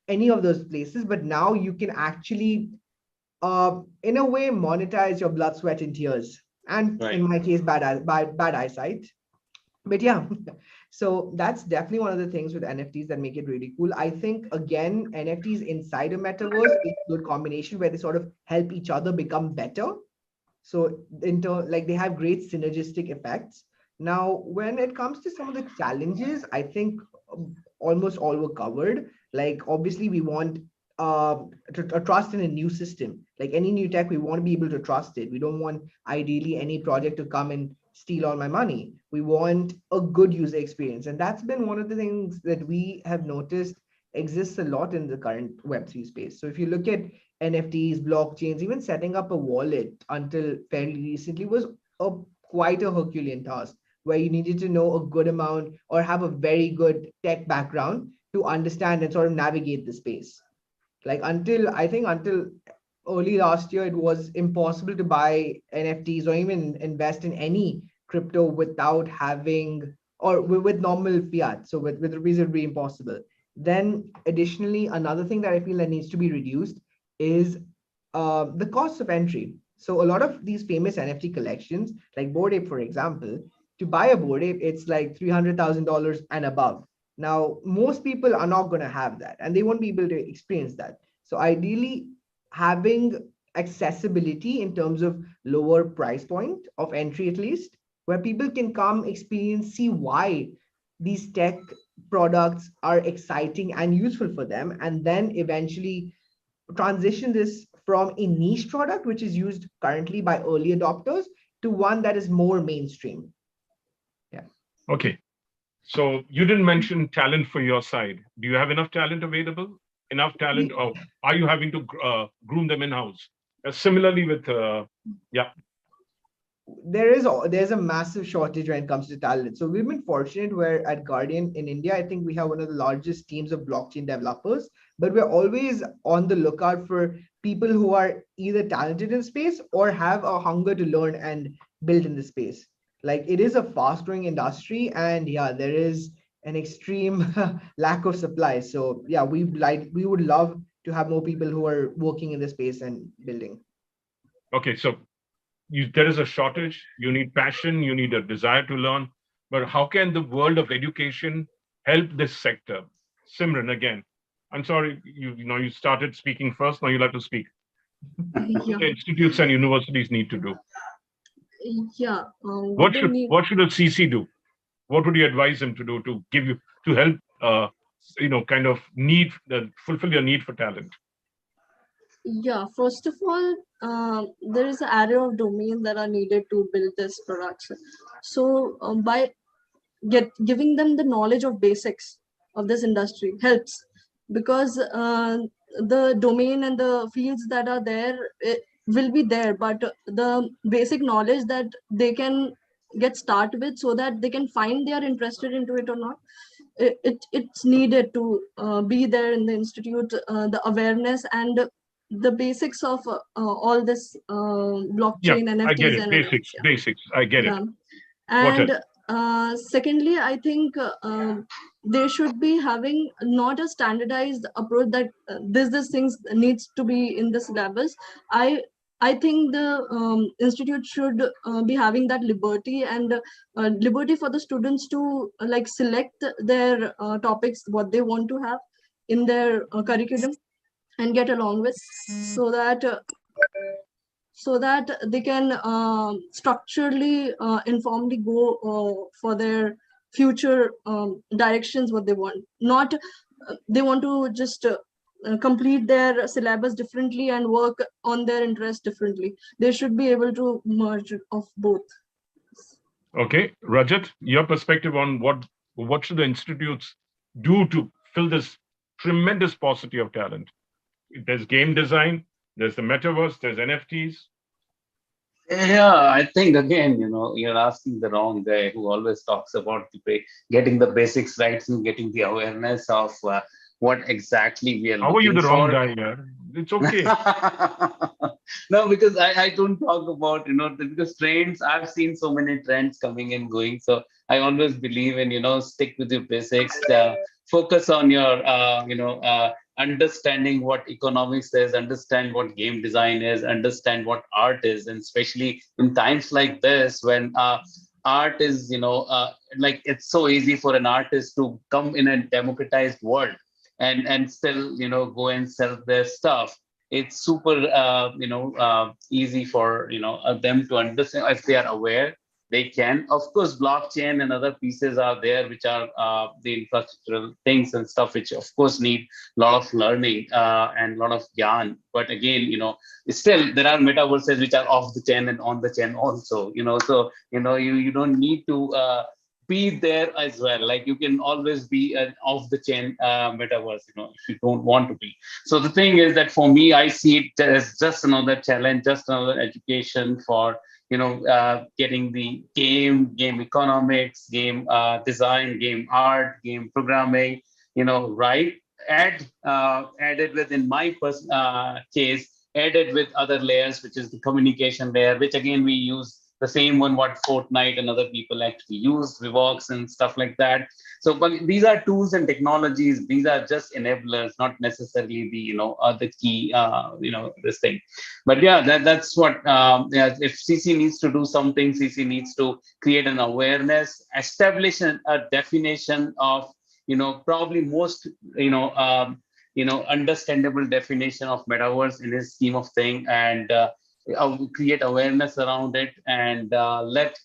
any of those places, but now you can actually in a way monetize your blood, sweat, and tears, and in my case bad eyesight. But yeah, so that's definitely one of the things with NFTs that make it really cool. I think again, NFTs inside a metaverse is a good combination where they sort of help each other become better. So like they have great synergistic effects. Now, when it comes to some of the challenges, I think almost all were covered. Like obviously we want to trust in a new system. Like any new tech, we want to be able to trust it. We don't want ideally any project to come and steal all my money. We want a good user experience. And that's been one of the things that we have noticed exists a lot in the current Web3 space. So if you look at NFTs, blockchains, even setting up a wallet until fairly recently was quite a Herculean task, where you needed to know a good amount or have a very good tech background to understand and sort of navigate the space. Like until early last year, it was impossible to buy NFTs or even invest in any crypto without having or with normal fiat. So with rupees, it would be impossible. Then additionally, another thing that I feel that needs to be reduced is the cost of entry. So a lot of these famous NFT collections, like Bored Ape, for example, to buy a Bored Ape, it's like $300,000 and above. Now, most people are not going to have that, and they won't be able to experience that. So ideally, having accessibility in terms of lower price point of entry, at least, where people can come, experience, see why these tech products are exciting and useful for them, and then eventually transition this from a niche product, which is used currently by early adopters, to one that is more mainstream. Yeah. Okay. So you didn't mention talent for your side. Do you have enough talent available? Enough talent, or are you having to groom them in-house? Similarly with, yeah. There's a massive shortage when it comes to talent. So we've been fortunate where at Guardian in India, I think we have one of the largest teams of blockchain developers, but we're always on the lookout for people who are either talented in space or have a hunger to learn and build in the space. Like it is a fast growing industry, and yeah, there is an extreme lack of supply. So yeah, we would love to have more people who are working in the space and building. Okay, so there is a shortage. You need passion. You need a desire to learn. But how can the world of education help this sector? Simran, again, I'm sorry, you started speaking first. Now you'll have to speak. What the institutes and universities need to do? Yeah. What should a CC do? What would you advise them to do to help kind of fulfill your need for talent? Yeah, first of all, there is an array of domains that are needed to build this products. So by giving them the knowledge of basics of this industry helps, because the domain and the fields that are there will be there, but the basic knowledge that they can get started with, so that they can find they are interested into it or not, it's needed to be there in the institute, the awareness and the basics of all this Yeah, blockchain, I get NFTs it. and other things. Basics, basics. I get it. Yeah. What else? And secondly, I think they should be having not a standardized approach that this things needs to be in the syllabus. I think the institute should be having that liberty, and liberty for the students to like select their topics what they want to have in their curriculum and get along with, so that they can structurally, informedly go for their future directions what they want. Not they want to just complete their syllabus differently and work on their interest differently. They should be able to merge of both. Okay, Rajat, your perspective on what should the institutes do to fill this tremendous paucity of talent? There's game design, there's the metaverse, there's NFTs. Yeah, I think again, you're asking the wrong guy who always talks about getting the basics right and getting the awareness of what exactly we are How are you looking the wrong for. guy here? It's okay. No, because I don't talk about, because trends, I've seen so many trends coming and going. So I always believe in, stick with your basics, focus on your, understanding what economics is, understand what game design is, understand what art is. And especially in times like this, when art is, like it's so easy for an artist to come in a democratized world and still, go and sell their stuff. It's super easy for them to understand. If they are aware, they can. Of course, blockchain and other pieces are there, which are the infrastructural things and stuff, which of course need a lot of learning and a lot of yarn. But again, still there are metaverses which are off the chain and on the chain also. So you don't need to be there as well. Like you can always be an off the chain metaverse, if you don't want to be. So the thing is that for me, I see it as just another challenge, just another education for getting the game economics, game design, game art, game programming, right. Added with, in my case, added with other layers, which is the communication layer, which again we use the same one what Fortnite and other people actually use, Vivox and stuff like that. So, but these are tools and technologies. These are just enablers, not necessarily the key, this thing. But yeah, that's what. Yeah, if CC needs to do something, CC needs to create an awareness, establish a definition of, probably most, understandable definition of metaverse in his scheme of thing, and create awareness around it, and let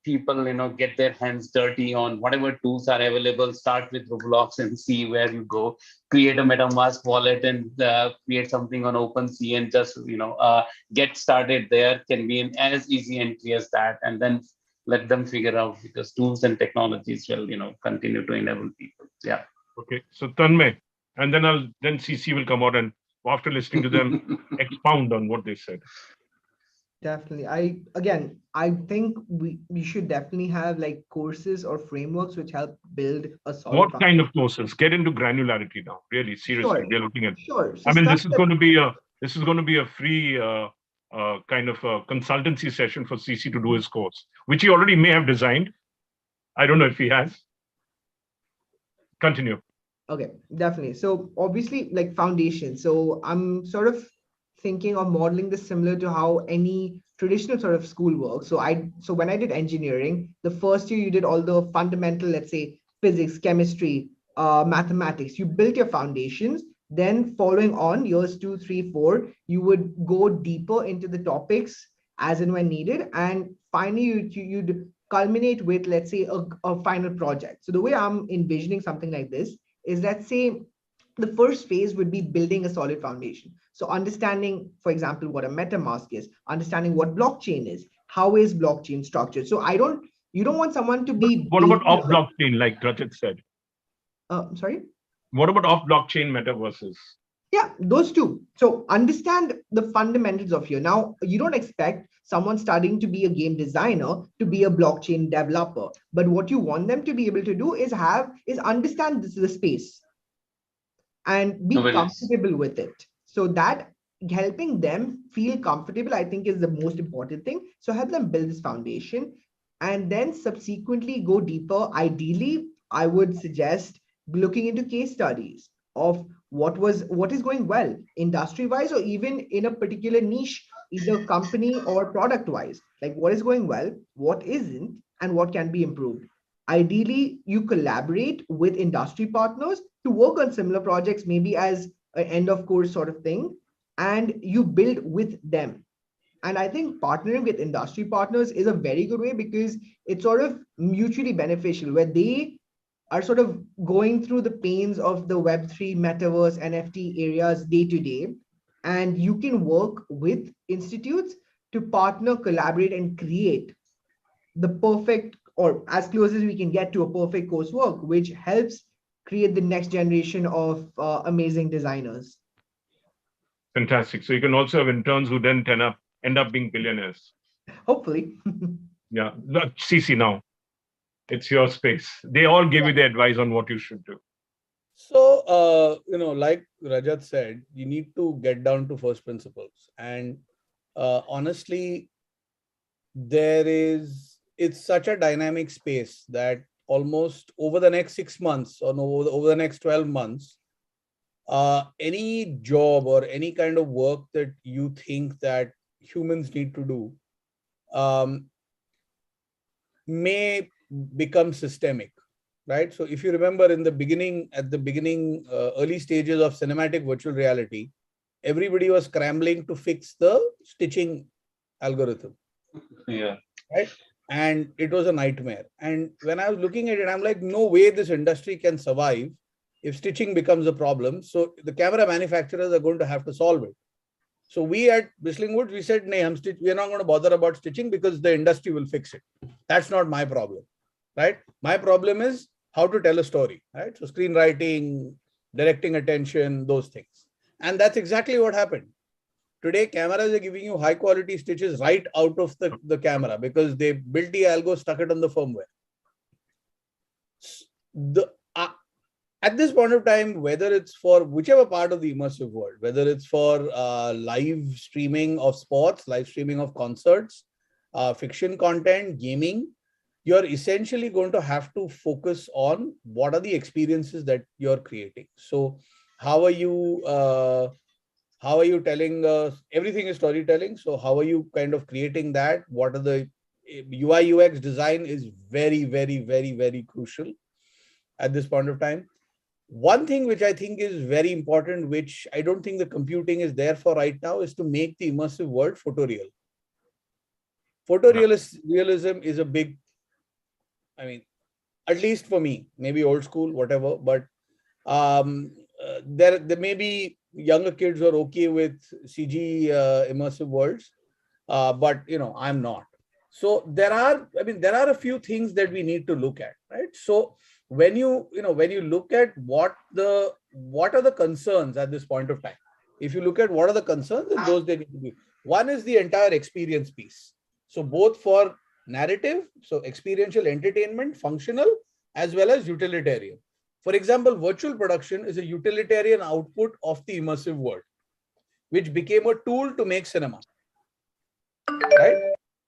people get their hands dirty on whatever tools are available. Start with Roblox and see where you go. Create a MetaMask wallet and create something on OpenSea, and just get started there. Can be an as easy entry as that, and then let them figure out, because tools and technologies will continue to enable people. Yeah. Okay, so Tanmay, and then CC will come out and after listening to them expound on what they said. Definitely. I think we should definitely have like courses or frameworks which help build a solid What kind of foundation. courses? Get into granularity now. Really, seriously, Sure, we're looking at. sure. So I mean, stuff this is that going to be a free kind of a consultancy session for CC to do his course, which he already may have designed. I don't know if he has. Continue. Okay, definitely. So obviously, like foundation. So I'm sort of thinking of modeling this similar to how any traditional sort of school works. So when I did engineering, the first year you did all the fundamental, let's say physics, chemistry, mathematics. You built your foundations. Then following on years 2, 3, 4, you would go deeper into the topics as and when needed, and finally you'd culminate with, let's say, a final project. So the way I'm envisioning something like this is, let's say the first phase would be building a solid foundation. So understanding, for example, what a MetaMask is, understanding what blockchain is, how is blockchain structured. So you don't want someone to be What about off blockchain, like Rajat said? Sorry? What about off blockchain metaverses? Yeah, those two. So understand the fundamentals of here. Now, you don't expect someone studying to be a game designer to be a blockchain developer. But what you want them to be able to do is understand the space and be comfortable with it. So that helping them feel comfortable, I think, is the most important thing. So help them build this foundation and then subsequently go deeper. Ideally, I would suggest looking into case studies of what is going well industry wise, or even in a particular niche, either company or product wise, like what is going well, what isn't, and what can be improved. Ideally, you collaborate with industry partners to work on similar projects, maybe as an end of course sort of thing, and you build with them. And I think partnering with industry partners is a very good way, because it's sort of mutually beneficial, where they are sort of going through the pains of the Web3, metaverse, NFT areas day to day. And you can work with institutes to partner, collaborate, and create the perfect, or as close as we can get to a perfect coursework, which helps create the next generation of amazing designers. Fantastic. So you can also have interns who then end up being billionaires. Hopefully. Yeah. CC, now it's your space. They all give you the advice on what you should do. So, like Rajat said, you need to get down to first principles. And honestly, it's such a dynamic space that almost over the next 6 months or over the next 12 months, any job or any kind of work that you think that humans need to do may become systemic, right? So if you remember at the beginning, early stages of cinematic virtual reality, everybody was scrambling to fix the stitching algorithm. Yeah. Right. And it was a nightmare. And when I was looking at it, I'm like, no way this industry can survive if stitching becomes a problem. So the camera manufacturers are going to have to solve it. So we at Whistling Woods, we said, we're not going to bother about stitching because the industry will fix it. That's not my problem, right? My problem is how to tell a story, right? So screenwriting, directing attention, those things. And that's exactly what happened. Today, cameras are giving you high quality stitches right out of the camera because they built the algo, stuck it on the firmware. At this point of time, whether it's for whichever part of the immersive world, whether it's for live streaming of sports, live streaming of concerts, fiction content, gaming, you're essentially going to have to focus on what are the experiences that you're creating. So how are you telling, everything is storytelling. So how are you kind of creating that? What are the UI UX design is very, very, very, very crucial at this point of time. One thing which I think is very important, which I don't think the computing is there for right now, is to make the immersive world photoreal. Photorealism is a big, I mean, at least for me, maybe old school, whatever, but there may be younger kids who are okay with CG immersive worlds, but I'm not. So there are a few things that we need to look at, right? So when you look at what are the concerns at this point of time, if you look at what are the concerns, then those they need to be. One is the entire experience piece. So both for narrative, so experiential entertainment, functional, as well as utilitarian. For example, virtual production is a utilitarian output of the immersive world, which became a tool to make cinema, right?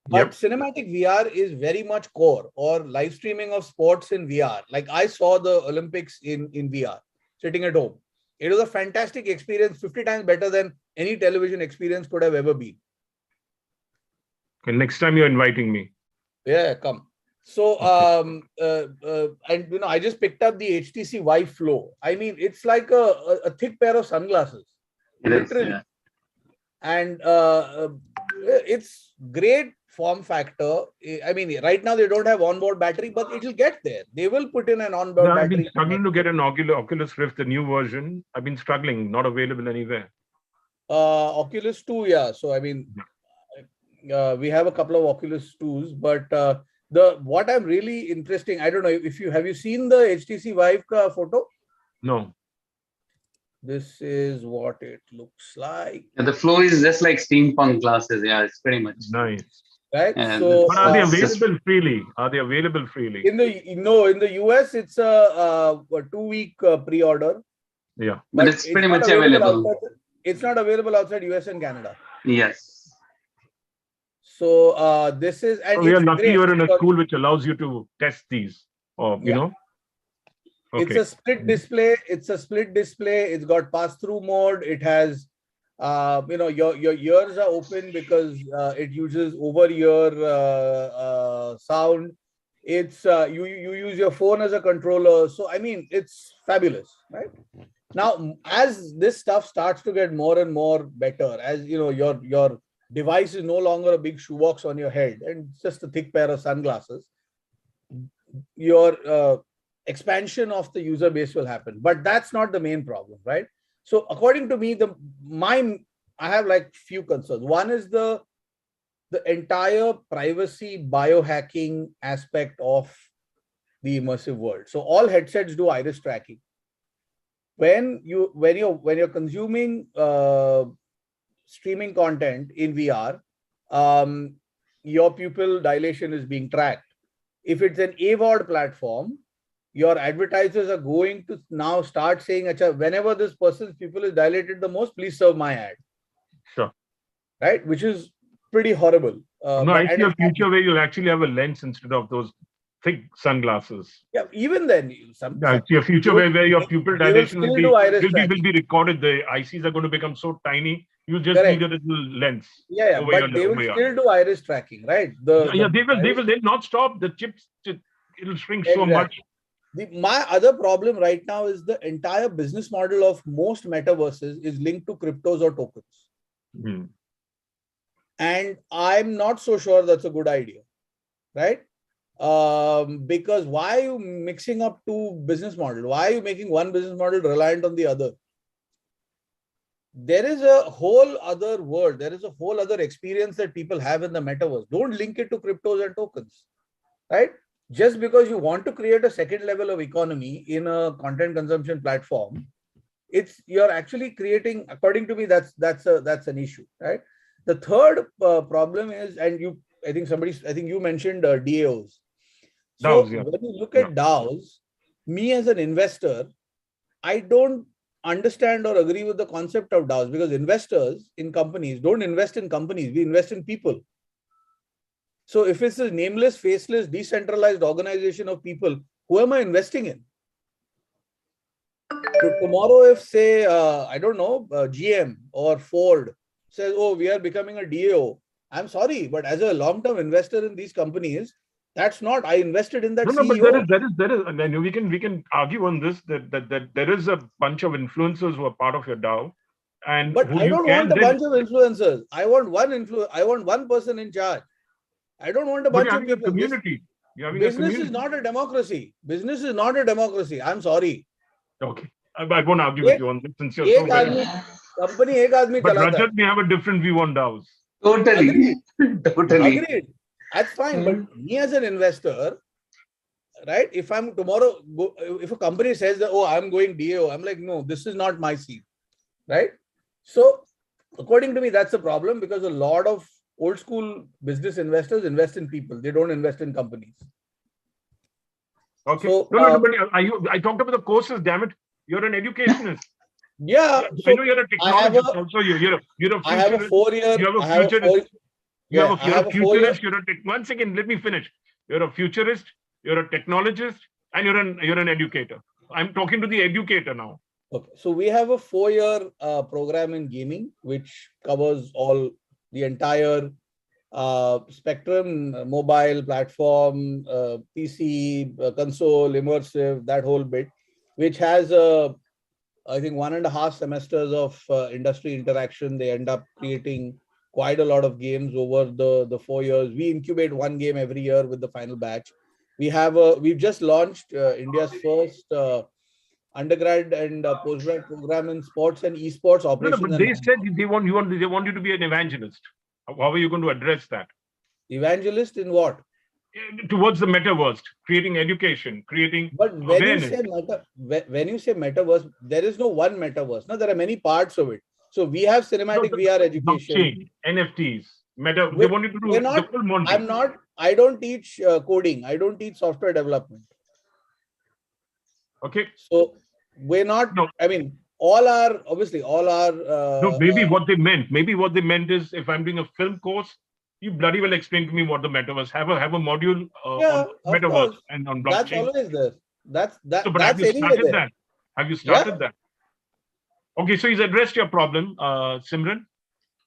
But cinematic VR is very much core, or live streaming of sports in VR. Like I saw the Olympics in VR, sitting at home. It was a fantastic experience, 50 times better than any television experience could have ever been. Okay, next time you're inviting me. Yeah, come. So, and I just picked up the HTC Vive Flow. I mean, it's like a thick pair of sunglasses, literally. Yeah. And it's great form factor. I mean, right now they don't have onboard battery, but it will get there. They will put in an onboard I've battery. been struggling to get an Oculus Rift, the new version. I've been struggling, not available anywhere. Oculus 2, yeah. So I mean, we have a couple of Oculus 2s, but what I'm really interesting, I don't know if you have you seen the HTC Vive photo? No. This is what it looks like. And the flow is just like steampunk glasses. Yeah, it's pretty much nice. Right. And so, but are they available freely? Are they available freely? In the US, it's a 2-week pre-order. Yeah, but it's pretty much available. It's not available outside US and Canada. Yes. So this is, and so we are lucky you're in a school which allows you to test these, or you know. Okay. It's a split display. It's got pass-through mode. It has, your ears are open because it uses over-ear sound. It's you use your phone as a controller. So I mean, it's fabulous, right? Now, as this stuff starts to get more and more better, as you know, your device is no longer a big shoebox on your head and it's just a thick pair of sunglasses. Your expansion of the user base will happen, but that's not the main problem, right? So according to me, I have like few concerns. One is the entire privacy biohacking aspect of the immersive world. So all headsets do iris tracking. When you're consuming streaming content in VR, your pupil dilation is being tracked. If it's an AVOD platform, your advertisers are going to now start saying, whenever this person's pupil is dilated the most, please serve my ad. Sure. Right? Which is pretty horrible. No, I see a future where you'll actually have a lens instead of those thick sunglasses. Yeah, even then, I see a future where your pupil dilation will be recorded. The ICs are going to become so tiny, you just need a little lens. Yeah, but they will still do iris tracking, right? They'll not stop. The chips, it'll shrink so much. My other problem right now is the entire business model of most metaverses is linked to cryptos or tokens. And I'm not so sure that's a good idea, right? Because why are you mixing up two business models? Why are you making one business model reliant on the other? There is a whole other world. There is a whole other experience that people have in the metaverse. Don't link it to cryptos and tokens, right? Just because you want to create a second level of economy in a content consumption platform, you're actually creating, according to me, that's an issue, right? The third problem is, and I think you mentioned DAOs. So DAOs, yeah. When you look at DAOs, me as an investor, I don't understand or agree with the concept of DAOs, because investors in companies don't invest in companies, we invest in people. So if it's a nameless, faceless, decentralized organization of people, who am I investing in? So tomorrow, if say, I don't know, GM or Ford says, oh, we are becoming a DAO, I'm sorry, but as a long-term investor in these companies, that's not, I invested in that CEO. No, but there is, and we can argue on this, that there is a bunch of influencers who are part of your DAO. But I don't want a bunch of influencers. I want one person in charge. I don't want a bunch of people. Community. Business is not a democracy. Business is not a democracy. I'm sorry. Okay. I won't argue with you on this since you're so very... Company ek aadmi but chalata Rajat may have a different view on DAOs. Totally. Agreed. That's fine. But me as an investor, right? If I'm tomorrow, if a company says that, oh, I'm going DAO, I'm like, no, this is not my seat, right? So according to me, that's a problem, because a lot of old school business investors invest in people. They don't invest in companies. Okay. So, but I talked about the courses, damn it. You're an educationist. Yeah. So I know you're a technologist also. You're a futurist. I have a 4-year. You have a futurist. You're a futurist. One second, let me finish. You're a futurist. You're a technologist, and you're an educator. I'm talking to the educator now. Okay. So we have a 4-year program in gaming, which covers the entire spectrum, mobile, platform, PC, console, immersive, that whole bit, which has I think 1.5 semesters of industry interaction. They end up creating quite a lot of games over the 4 years. We incubate one game every year with the final batch. We've just launched India's first undergrad and postgrad program in sports and esports No, operations. but And they said they want you to be an evangelist. How are you going to address that? evangelist in what? Towards the metaverse, creating education, creating But when awareness. when you say metaverse, there is no one metaverse. No, there are many parts of it. So we have cinematic VR education. Blockchain, NFTs, they want you to do the full Monty. I don't teach coding. I don't teach software development. Okay. So we're not. No. I mean, all our. No, maybe what they meant is, if I'm doing a film course, you bloody well explain to me what the metaverse. Have a module on metaverse and on blockchain. That's always there. So, but have you started that? Have you started that? Okay, so he's addressed your problem, Simran,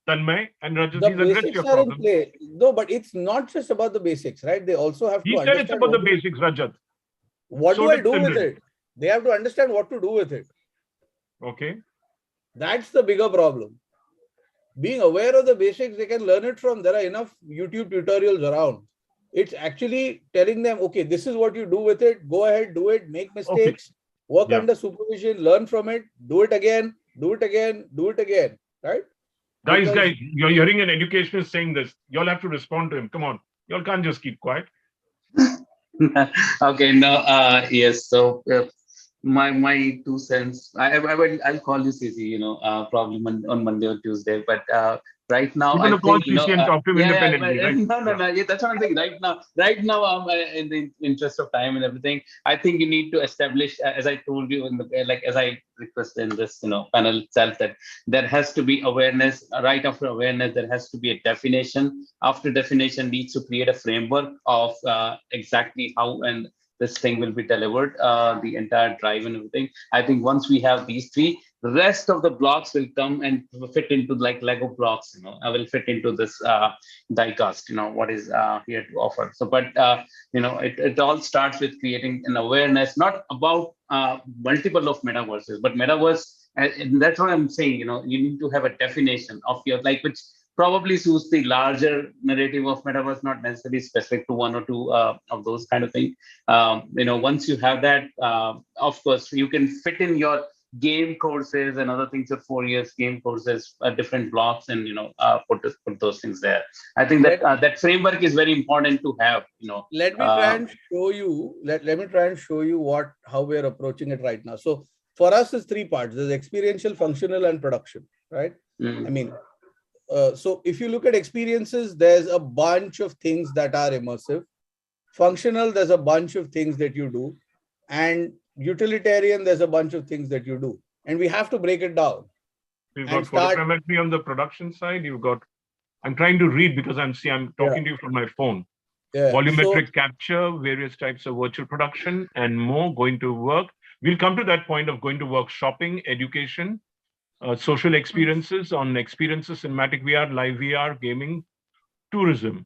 Tanmay, and Rajat. He's addressed your problem. No, but it's not just about the basics, right? They also have to understand. He said it's about the basics, Rajat. What do I do with it? They have to understand what to do with it. Okay. That's the bigger problem. Being aware of the basics, they can learn it from. There are enough YouTube tutorials around. It's actually telling them, okay, this is what you do with it. Go ahead, do it, make mistakes, work under supervision, learn from it, do it again, do it again, do it again. Right? Guys, you're hearing an educationist saying this. You'll have to respond to him. Come on. Y'all can't just keep quiet. Okay, no, yes. So my 2 cents. I'll call you CC. Probably on Monday or Tuesday. But right now, I think and talk to him independently. Right? No. Yeah, that's what I'm saying. Right now, in the interest of time and everything, I think you need to establish, as I told you as I requested in this panel itself, that there has to be awareness. Right after awareness, there has to be a definition. After definition, needs to create a framework of exactly how and this thing will be delivered, the entire drive and everything. I think once we have these three, the rest of the blocks will come and fit into like Lego blocks. I will fit into this die-cast. What is here to offer. So, but it all starts with creating an awareness, not about multiple of metaverses, but metaverse. And that's what I'm saying. You need to have a definition of your which probably suits the larger narrative of metaverse, not necessarily specific to one or two of those kind of things. Once you have that, of course, you can fit in your game courses and other things, your 4 years game courses, different blocks, and put those things there. I think that that framework is very important to have. Let me try and show you. Let me try and show you how we're approaching it right now. So for us, it's 3 parts. There's experiential, functional, and production. Right? I mean. So if you look at experiences, there's a bunch of things that are immersive. Functional, there's a bunch of things that you do. And utilitarian, there's a bunch of things that you do. And we have to break it down. You've got photogrammetry on the production side. I'm trying to read because I'm talking to you from my phone. Volumetric capture, various types of virtual production, and more going to work. We'll come to that point of going to work, shopping, education, social experiences, cinematic VR, live VR, gaming, tourism,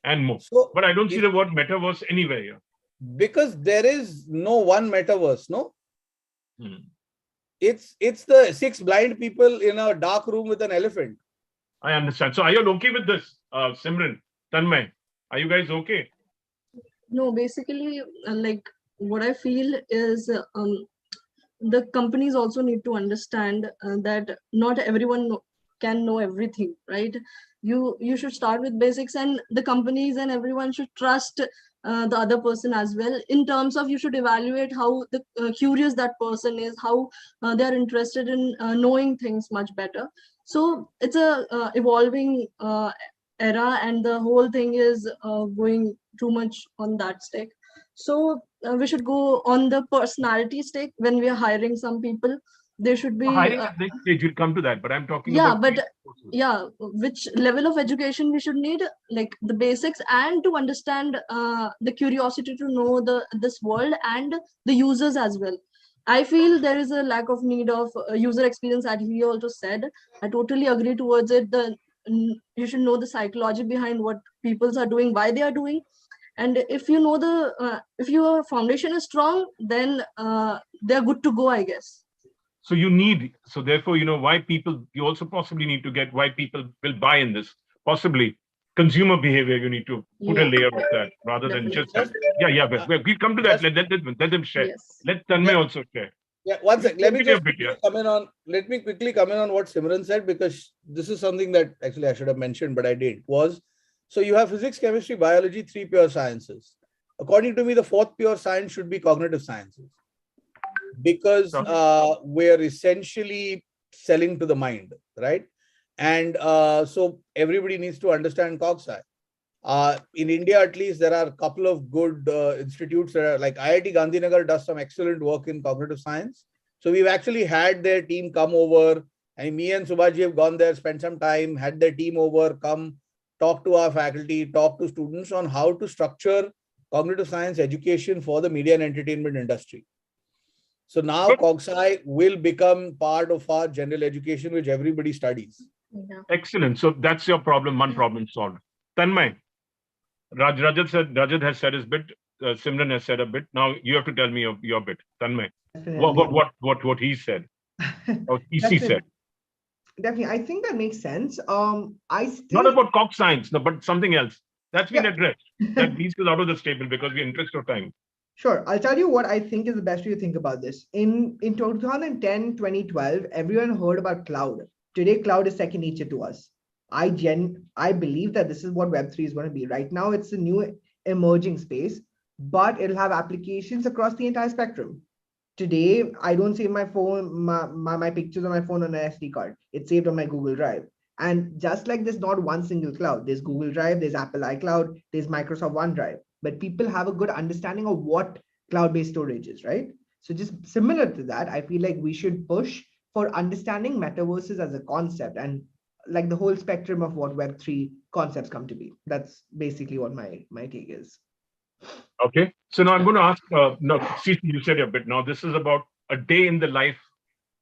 and more. But I don't see the word metaverse anywhere here. Because there is no one metaverse, no? It's the 6 blind people in a dark room with an elephant. I understand. So are you okay with this, Simran, Tanmay? Are you guys okay? No, basically, what I feel is the companies also need to understand that not everyone can know everything, right? You should start with basics, and the companies and everyone should trust the other person as well, in terms of you should evaluate how curious that person is, how they are interested in knowing things much better. So it's a evolving era, and the whole thing is going too much on that stack. So we should go on the personality stake when we are hiring some people. They should be hiring at next stage. We'll come to that, but I'm talking about which level of education we should need, like the basics, and to understand the curiosity to know this world and the users as well. I feel there is a lack of need of user experience, as he also said. I totally agree towards it. You should know the psychology behind what people are doing, why they are doing. And if you know if your foundation is strong, then they're good to go, I guess. So you need, so therefore, why people, you also possibly need to get why people will buy in this. Possibly consumer behavior, you need to put a layer of that rather than just that. Yeah, but we'll come to that. Let them share. Yes. Let Tanmay also share. Yeah, one sec. Let me Give me a just bit, quickly come in on. Let me quickly come in on what Simran said, because this is something that actually I should have mentioned, but I did. So you have physics, chemistry, biology, three pure sciences. According to me, the fourth pure science should be cognitive sciences, because we're essentially selling to the mind, right? And so everybody needs to understand CogSci. In India, at least, there are a couple of good institutes that are like IIT Gandhinagar does some excellent work in cognitive science. So we've actually had their team come over, and me and Subhaji have gone there, spent some time, had their team over, come talk to our faculty, talk to students on how to structure cognitive science education for the media and entertainment industry. So now CogSci will become part of our general education, which everybody studies. Yeah. Excellent. So that's your problem. One problem solved. Tanmay, Rajat has said his bit. Simran has said a bit. Now you have to tell me your bit. Tanmay, what he said, or he said. Definitely, I think that makes sense. Not about Cox science, no, but something else. That's been addressed. That these is out of the statement because we're interest of time. Sure. I'll tell you what I think is the best way to think about this. In 2010, 2012, everyone heard about cloud. Today, cloud is second nature to us. I believe that this is what Web3 is going to be. Right now, it's a new emerging space, but it'll have applications across the entire spectrum. Today, I don't save my phone, my pictures on my phone on an SD card. It's saved on my Google Drive. And just like there's not one single cloud, there's Google Drive, there's Apple iCloud, there's Microsoft OneDrive. But people have a good understanding of what cloud-based storage is, right? So just similar to that, I feel like we should push for understanding metaverses as a concept and like the whole spectrum of what Web3 concepts come to be. That's basically what my take is. Okay. So now I'm going to ask, no, Cece, you said a bit. Now this is about a day in the life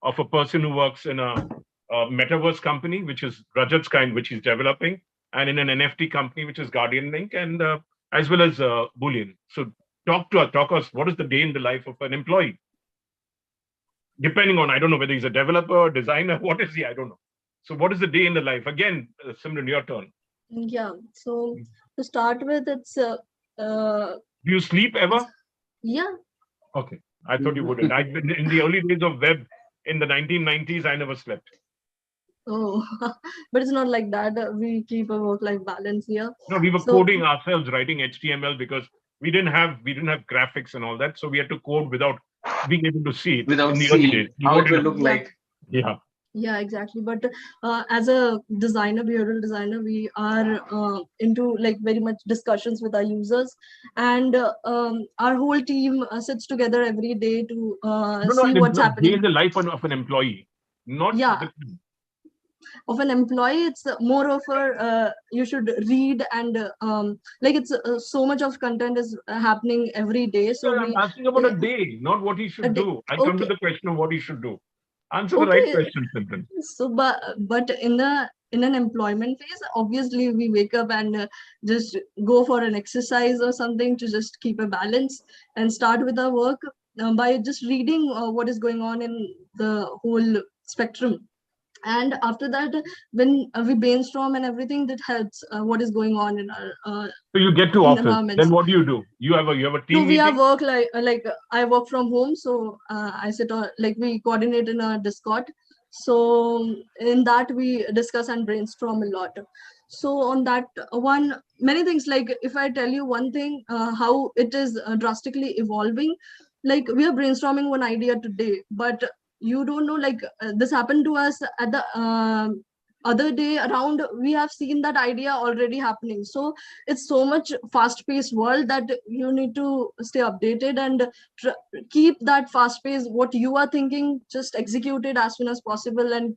of a person who works in a metaverse company, which is Rajat's kind, which he's developing, and in an NFT company, which is Guardian Link, and as well as Boolean. So talk us, what is the day in the life of an employee? Depending on, I don't know whether he's a developer, designer, what is he? I don't know. So what is the day in the life? Again, Simran, your turn. Yeah. So to start with, it's do you sleep ever? Yeah. Okay. I thought you wouldn't. In the early days of web in the 1990s, I never slept. Oh, but it's not like that. We keep a work-life balance here. No, we were coding ourselves, writing HTML because we didn't have graphics and all that. So we had to code without being able to see it. Without seeing how it will look like. Yeah. Yeah, exactly. But as a designer, behavioral designer, we are into like very much discussions with our users, and our whole team sits together every day to see what's happening. In the life of an employee, not of an employee. It's more of a you should read, and like it's so much of content is happening every day. So I'm asking about a day, not what he should do. I come to the question of what he should do. Answer the right question, Simran. So, but in an employment phase, obviously we wake up and just go for an exercise or something to just keep a balance and start with our work by just reading what is going on in the whole spectrum. And after that, when we brainstorm and everything, that helps what is going on in our so you get to office. Then what do? You have a team. No, we have work like I work from home, so I sit on, like, we coordinate in a Discord. So in that we discuss and brainstorm a lot. So on that one, many things, like if I tell you one thing, how it is drastically evolving, like we are brainstorming one idea today, but you don't know, like this happened to us at the other day around, we have seen that idea already happening. So it's so much fast-paced world that you need to stay updated and keep that fast pace. What you are thinking, just execute it as soon as possible and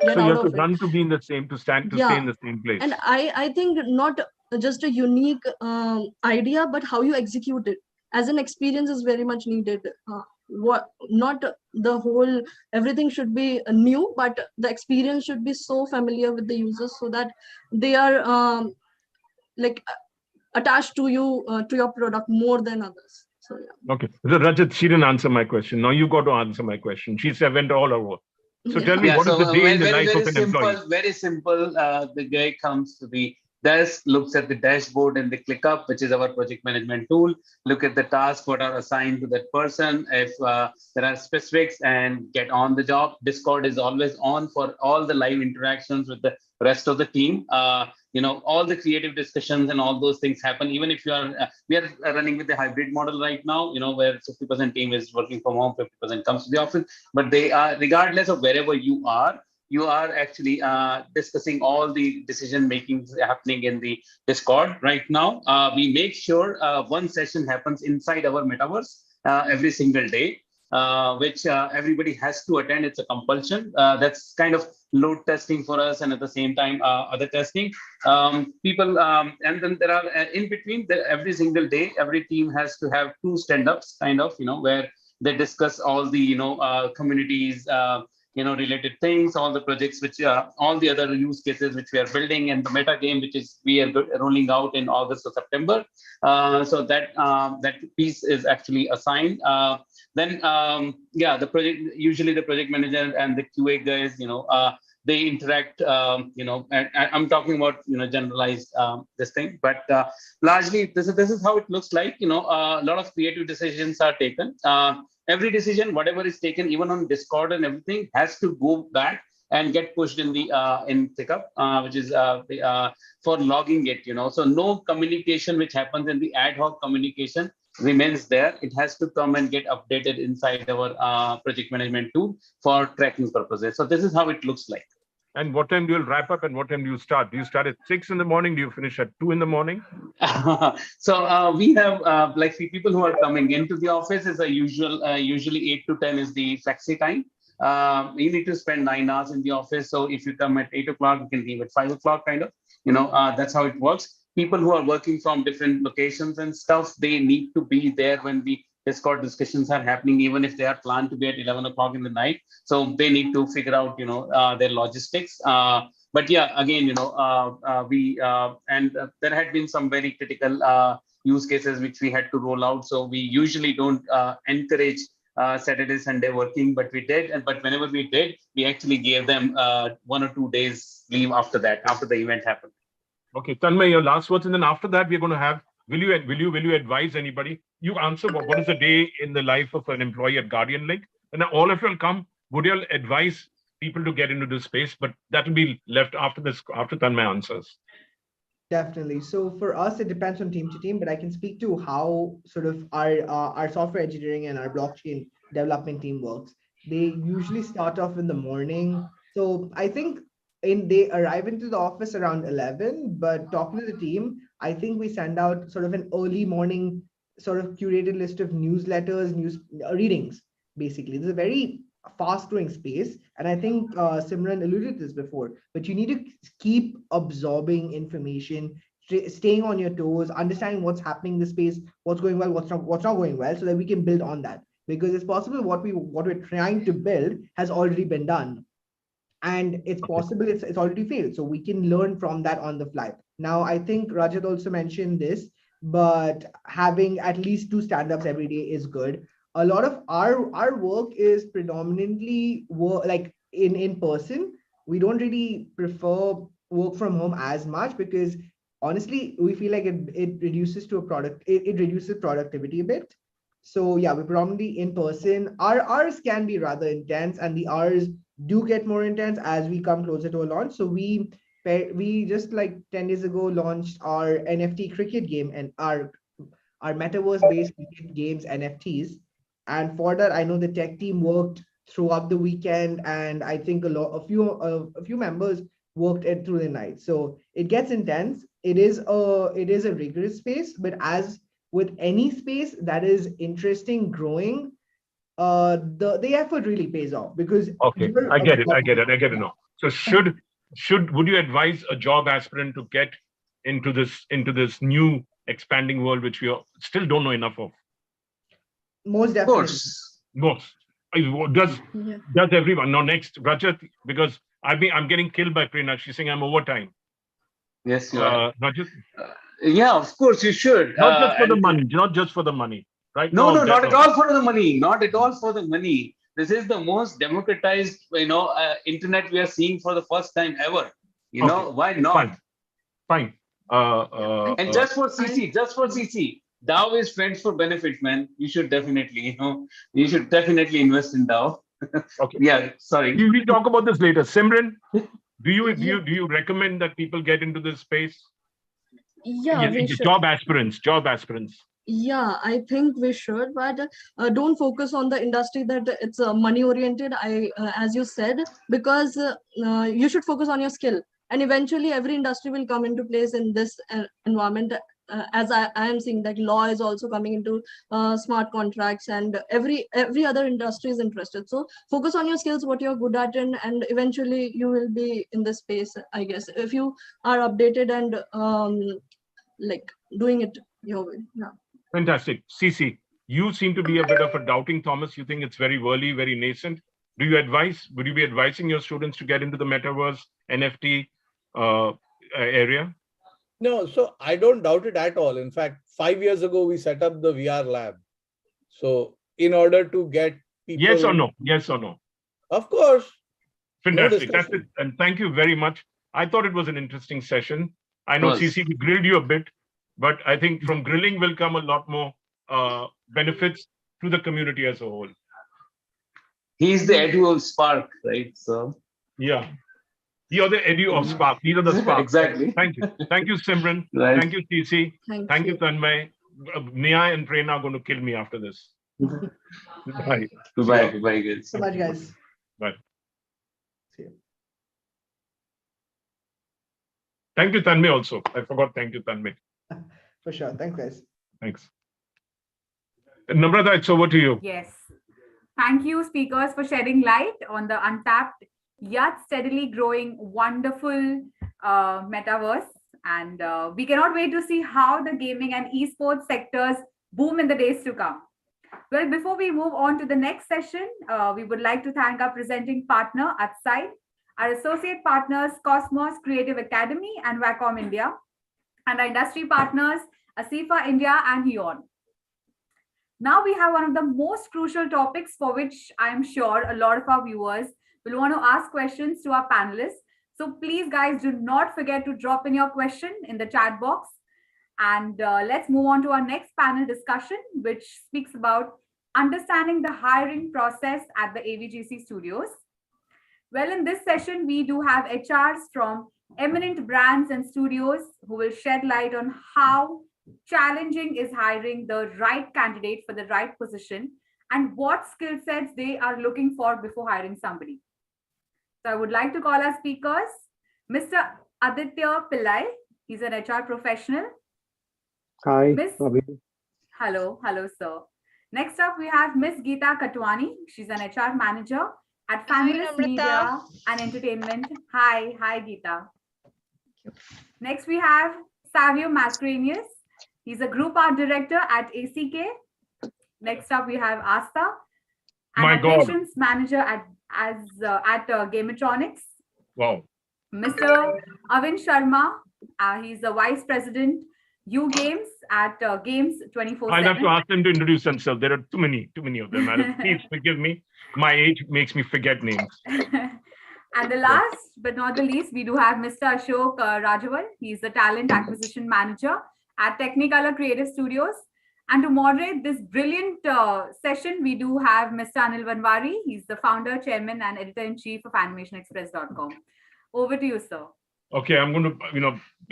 get so out you have of to run to be in the same, to stand to stay in the same place. And I think not just a unique idea, but how you execute it as an experience is very much needed. What not the whole everything should be new, but the experience should be so familiar with the users so that they are like attached to you to your product more than others. So yeah. Okay. So Rajat, she didn't answer my question. Now you got to answer my question. She said went all over. So tell me, Yeah, what is so the day in the very, life very of an employee? simple, very simple. The guy comes to the desk, looks at the dashboard and the ClickUp, which is our project management tool. Look at the tasks what are assigned to that person. If there are specifics, and get on the job. Discord is always on for all the live interactions with the rest of the team. All the creative discussions and all those things happen. Even if you are, we are running with the hybrid model right now. Where 50% team is working from home, 50% comes to the office. But they are, regardless of wherever you are actually discussing all the decision making happening in the Discord right now. We make sure one session happens inside our metaverse every single day, which everybody has to attend. It's a compulsion. That's kind of load testing for us, and at the same time other testing. People and then there are in between every single day, every team has to have two stand-ups, kind of, where they discuss all the communities related things, all the projects which all the other use cases which we are building, and the meta game which is we are rolling out in August or September. So that piece is actually assigned. Then the project, usually the project manager and the QA guys, they interact, and I'm talking about, generalized this thing, but largely this is how it looks like. A lot of creative decisions are taken. Every decision, whatever is taken, even on Discord and everything, has to go back and get pushed in the in pickup, which is for logging it. So no communication which happens in the ad hoc communication remains there. It has to come and get updated inside our project management tool for tracking purposes. So this is how it looks like. And what time do you wrap up, and what time do you start? Do you start at 6 in the morning? Do you finish at 2 in the morning? So we have like people who are coming into the office is a usually 8 to 10 is the flexi time. You need to spend 9 hours in the office. So if you come at 8 o'clock, you can leave at 5 o'clock, kind of. That's how it works. People who are working from different locations and stuff, they need to be there when the Discord discussions are happening, even if they are planned to be at 11 o'clock in the night. So they need to figure out, their logistics. But yeah, again, there had been some very critical use cases which we had to roll out. So we usually don't encourage Saturday, Sunday working, but we did. But whenever we did, we actually gave them 1 or 2 days leave after that, after the event happened. Okay, Tanmay, your last words, and then after that we're going to have. Will you advise anybody? You answer what is the day in the life of an employee at Guardian Link, and then all of you will come. Would you advise people to get into this space? But that will be left after Tanmay answers. Definitely. So for us, it depends on team to team, but I can speak to how sort of our software engineering and our blockchain development team works. They usually start off in the morning. So I think they arrive into the office around 11, but talking to the team, I think we send out sort of an early morning sort of curated list of newsletters, news readings, basically. This is a very fast growing space. And I think Simran alluded to this before, but you need to keep absorbing information, staying on your toes, understanding what's happening in the space, what's going well, what's not going well, so that we can build on that. Because it's possible what we're trying to build has already been done. And it's possible it's already failed. So we can learn from that on the fly. Now, I think Rajat also mentioned this, but having at least 2 stand-ups every day is good. A lot of our work is predominantly like in person. We don't really prefer work from home as much because honestly, we feel like it reduces productivity a bit. So yeah, we're predominantly in person. Our hours can be rather intense, and the hours do get more intense as we come closer to a launch. So we just like 10 days ago launched our NFT cricket game and our metaverse based cricket games NFTs. And for that, I know the tech team worked throughout the weekend, and I think a few members worked it through the night. So it gets intense. It is a rigorous space, but as with any space that is interesting, growing, the effort really pays off because I get it now. So would you advise a job aspirant to get into this new expanding world which we still don't know enough of? Most definitely. Does everyone? Now next, Rajat, because I'm getting killed by Prerna. She's saying I'm overtime. Yes, you are. Rajat? Yeah, of course you should. Not just for the money. right? No, No, not at all for the money. Not at all for the money. This is the most democratized, internet we are seeing for the first time ever. Why not? Fine. And just for CC, DAO is friends for benefits, man. You should definitely, invest in DAO. Okay. Yeah, sorry. We'll talk about this later. Simran, do you recommend that people get into this space? Yeah, we should. Job aspirants. Yeah, I think we should, but don't focus on the industry that it's money oriented. As you said, because you should focus on your skill, and eventually every industry will come into place in this environment. As I am seeing that law is also coming into smart contracts, and every other industry is interested. So focus on your skills, what you're good at, and eventually you will be in this space, I guess, if you are updated and like doing it your way. Yeah. Fantastic. CC, you seem to be a bit of a doubting Thomas. You think it's very early, very nascent. Would you be advising your students to get into the metaverse, NFT area? No, so I don't doubt it at all. In fact, 5 years ago, we set up the VR lab. So in order to get people... Yes or no? Yes or no? Of course. Fantastic. That's it. And thank you very much. I thought it was an interesting session. I know, CC, we grilled you a bit, but I think from grilling will come a lot more benefits to the community as a whole. He's the EduSpark, right? So yeah, you're the EduSpark. These are the sparks. Exactly. Thank you, Simran. Right. Thank you, CC. Thank you, Tanmay. Nia and Prerna are going to kill me after this. Bye. Goodbye. Bye, guys. So much, guys. Bye. See you. Thank you, Tanmay. Also, I forgot. Thank you, Tanmay. For sure. Thanks, guys. Thanks. Namrata, it's over to you. Yes. Thank you, speakers, for shedding light on the untapped yet steadily growing wonderful metaverse. And we cannot wait to see how the gaming and esports sectors boom in the days to come. Well, before we move on to the next session, we would like to thank our presenting partner, Upside, our associate partners, Cosmos Creative Academy and Wacom India, and our industry partners, Asifa India and Huon. Now we have one of the most crucial topics for which I am sure a lot of our viewers will want to ask questions to our panelists. So please, guys, do not forget to drop in your question in the chat box. And let's move on to our next panel discussion, which speaks about understanding the hiring process at the AVGC studios. Well, in this session, we do have HRs from eminent brands and studios who will shed light on how challenging is hiring the right candidate for the right position and what skill sets they are looking for before hiring somebody. So I would like to call our speakers, Mr. Aditya Pillai. He's an HR professional. Hi. Hello, sir. Next up, we have Miss Geeta Katwani. She's an HR manager at Families Media and Entertainment. Hi, Geeta. Next, we have Savio Mascarenas. He's a group art director at ACK. Next up, we have Asta, an operations manager at Gametronics. Wow. Mr. Avin Sharma, he's the vice president, U Games at Games 24/7. I'll have to ask them to introduce themselves. There are too many of them. Please forgive me. My age makes me forget names. And the last but not the least, we do have Mr. Ashok Rajaval. He's the talent acquisition manager at Technicolor Creative Studios. And to moderate this brilliant session, we do have Mr. Anil Vanwari. He's the founder, chairman, and editor-in-chief of AnimationExpress.com. Over to you, sir. Okay, I'm going to,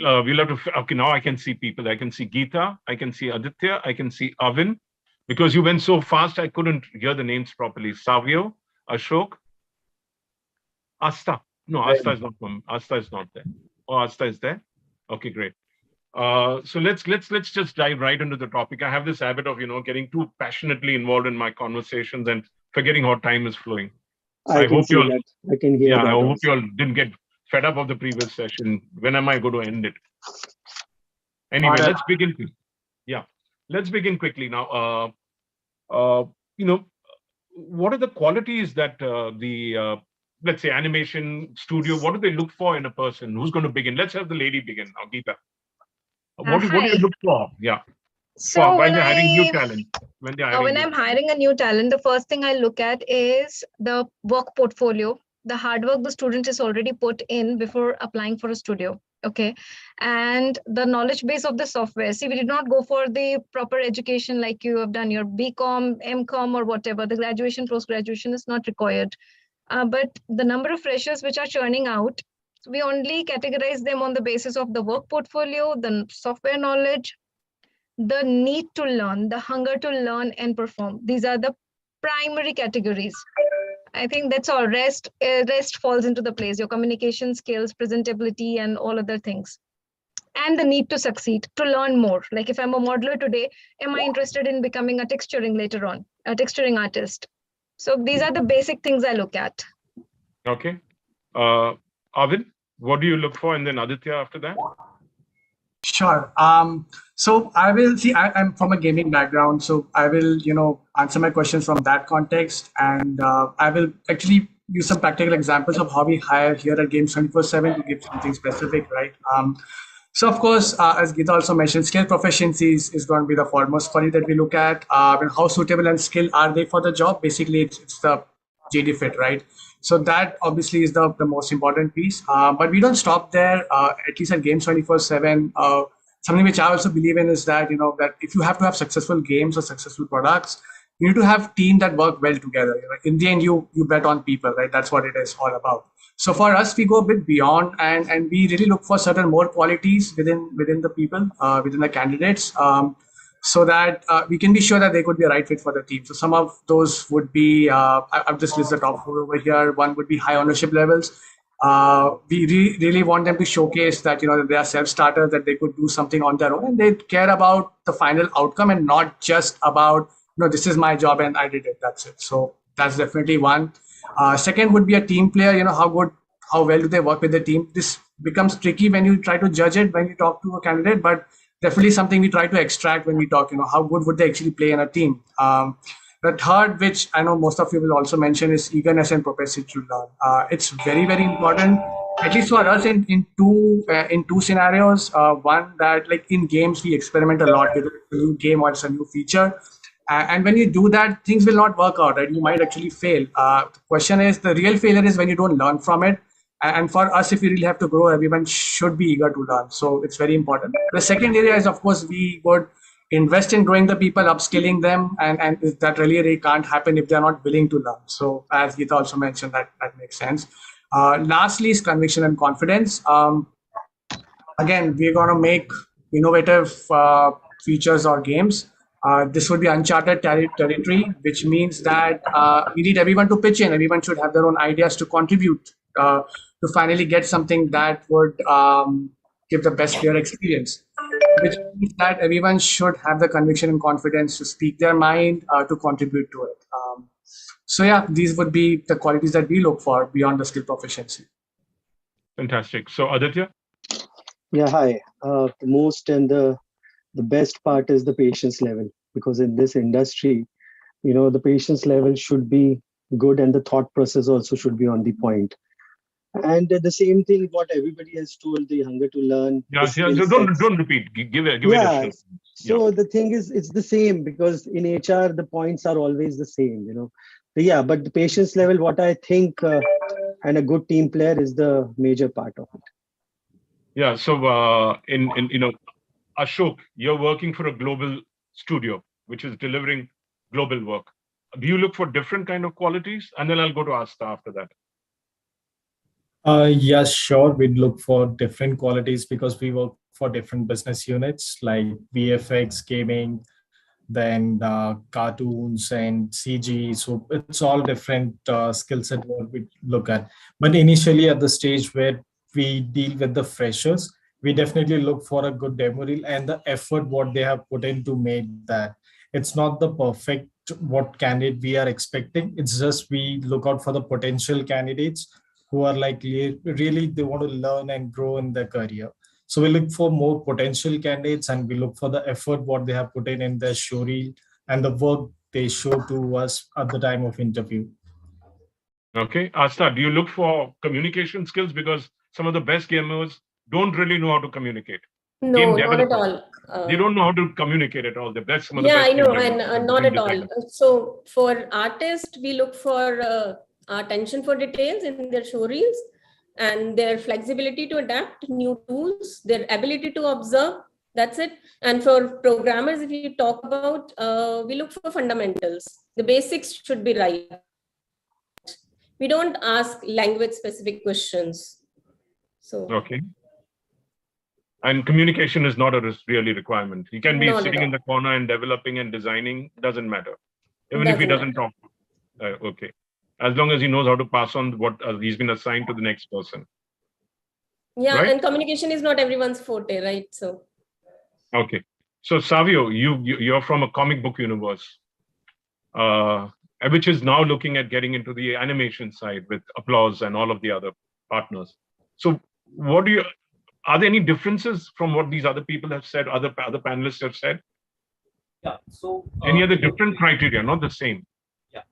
we'll have to, okay, now I can see people. I can see Geeta, I can see Aditya, I can see Avin. Because you went so fast, I couldn't hear the names properly. Savio, Ashok, Asta. No, Asta is not from, Asta is not there. Oh, Asta is there? Okay, great. So let's just dive right into the topic. I have this habit of, getting too passionately involved in my conversations and forgetting how time is flowing. I hope you all, I can hear that. I hope you all didn't get fed up of the previous session. When am I going to end it? Anyway, let's begin. Yeah, let's begin quickly now. What are the qualities that let's say animation studio, what do they look for in a person? Who's going to begin? Let's have the lady begin now, Geeta. What do you look for? Yeah. So When they're hiring new talent, when they're hiring when new I'm talent. hiring a new talent, the first thing I look at is the work portfolio, the hard work the student is already put in before applying for a studio. Okay. And the knowledge base of the software. See, we did not go for the proper education like you have done your BCom, MCom, or whatever. The graduation, post graduation is not required. But the number of freshers which are churning out, we only categorize them on the basis of the work portfolio, the software knowledge, the need to learn, the hunger to learn and perform. These are the primary categories. I think that's all. Rest falls into the place. Your communication skills, presentability, and all other things. And the need to succeed, to learn more. Like if I'm a modeler today, am I interested in becoming a texturing later on, a texturing artist? So these are the basic things I look at. Okay. Arvind, what do you look for? And then Aditya after that? Sure. So I will see, I'm from a gaming background, so I will, answer my questions from that context. And I will actually use some practical examples of how we hire here at Games 24/7 to give something specific, right? So of course, as Geeta also mentioned, skill proficiency is going to be the foremost quality that we look at. And how suitable and skilled are they for the job? Basically, it's the JD fit, right? So that obviously is the most important piece. But we don't stop there. At least at Games 24/7, something which I also believe in is that that if you have to have successful games or successful products, you need to have team that work well together. In the end, you bet on people, right? That's what it is all about. So for us, we go a bit beyond, and we really look for certain more qualities within the people, within the candidates, so that we can be sure that they could be a right fit for the team. So some of those would be, I've just listed the top four over here. One would be high ownership levels. We really want them to showcase that that they are self-starters, that they could do something on their own, and they care about the final outcome and not just about this is my job and I did it. That's it. So that's definitely one. Second would be a team player. How well do they work with the team? This becomes tricky when you try to judge it when you talk to a candidate, but definitely something we try to extract when we talk. How good would they actually play in a team? The third, which I know most of you will also mention, is eagerness and propensity to learn. It's very, very important, at least for us in two scenarios. One, that like in games we experiment a lot with a new game or it's a new feature. And when you do that, things will not work out, right? You might actually fail. The question is, the real failure is when you don't learn from it. And for us, if we really have to grow, everyone should be eager to learn. So it's very important. The second area is, of course, we would invest in growing the people, upskilling them, and that really can't happen if they're not willing to learn. So as Geeta also mentioned, that makes sense. Lastly is conviction and confidence. Again, we're going to make innovative features or games. This would be uncharted territory, which means that we need everyone to pitch in. Everyone should have their own ideas to contribute to finally get something that would give the best player experience, which means that everyone should have the conviction and confidence to speak their mind, to contribute to it. So yeah, these would be the qualities that we look for beyond the skill proficiency. Fantastic. So Aditya? Yeah, hi. The most and the best part is the patience level, because in this industry, the patience level should be good and the thought process also should be on the point. And the same thing what everybody has told, the hunger to learn. Yeah, so don't repeat. Give it a So the thing is, it's the same, because in HR the points are always the same, but the patience level, what I think, and a good team player is the major part of it. Yeah. So Ashok, you're working for a global studio which is delivering global work. Do you look for different kind of qualities? And then I'll go to Asta after that. Yes, sure. We'd look for different qualities because we work for different business units like VFX, gaming, then cartoons and CG. So it's all different skill set what we look at. But initially at the stage where we deal with the freshers, we definitely look for a good demo reel and the effort what they have put in to make that. It's not the perfect what candidate we are expecting. It's just we look out for the potential candidates who are like really they want to learn and grow in their career. So we look for more potential candidates and we look for the effort what they have put in their show reel and the work they show to us at the time of interview. Okay, Asta, do you look for communication skills? Because some of the best gamers don't really know how to communicate. No, not at all. They don't know how to communicate at all. That's some of the Yeah, best I know, things and not at all. designers. So for artists, we look for attention for details in their show reels and their flexibility to adapt new tools, their ability to observe. That's it. And for programmers, if you talk about, we look for fundamentals. The basics should be right. We don't ask language specific questions. So Okay. And communication is not a really requirement. He can be Not at sitting in all. the corner and developing and designing, doesn't matter. Even if he Doesn't doesn't talk. Okay. As long as he knows how to pass on what he's been assigned to the next person. yeah, Right? and communication is not everyone's forte, right? So Okay. So Savio, you're from a comic book universe, which is now looking at getting into the animation side with Applause and all of the other partners. So what are there any differences from what these other people have said, other panelists have said? Yeah. So Any other different criteria, not the same? Yeah.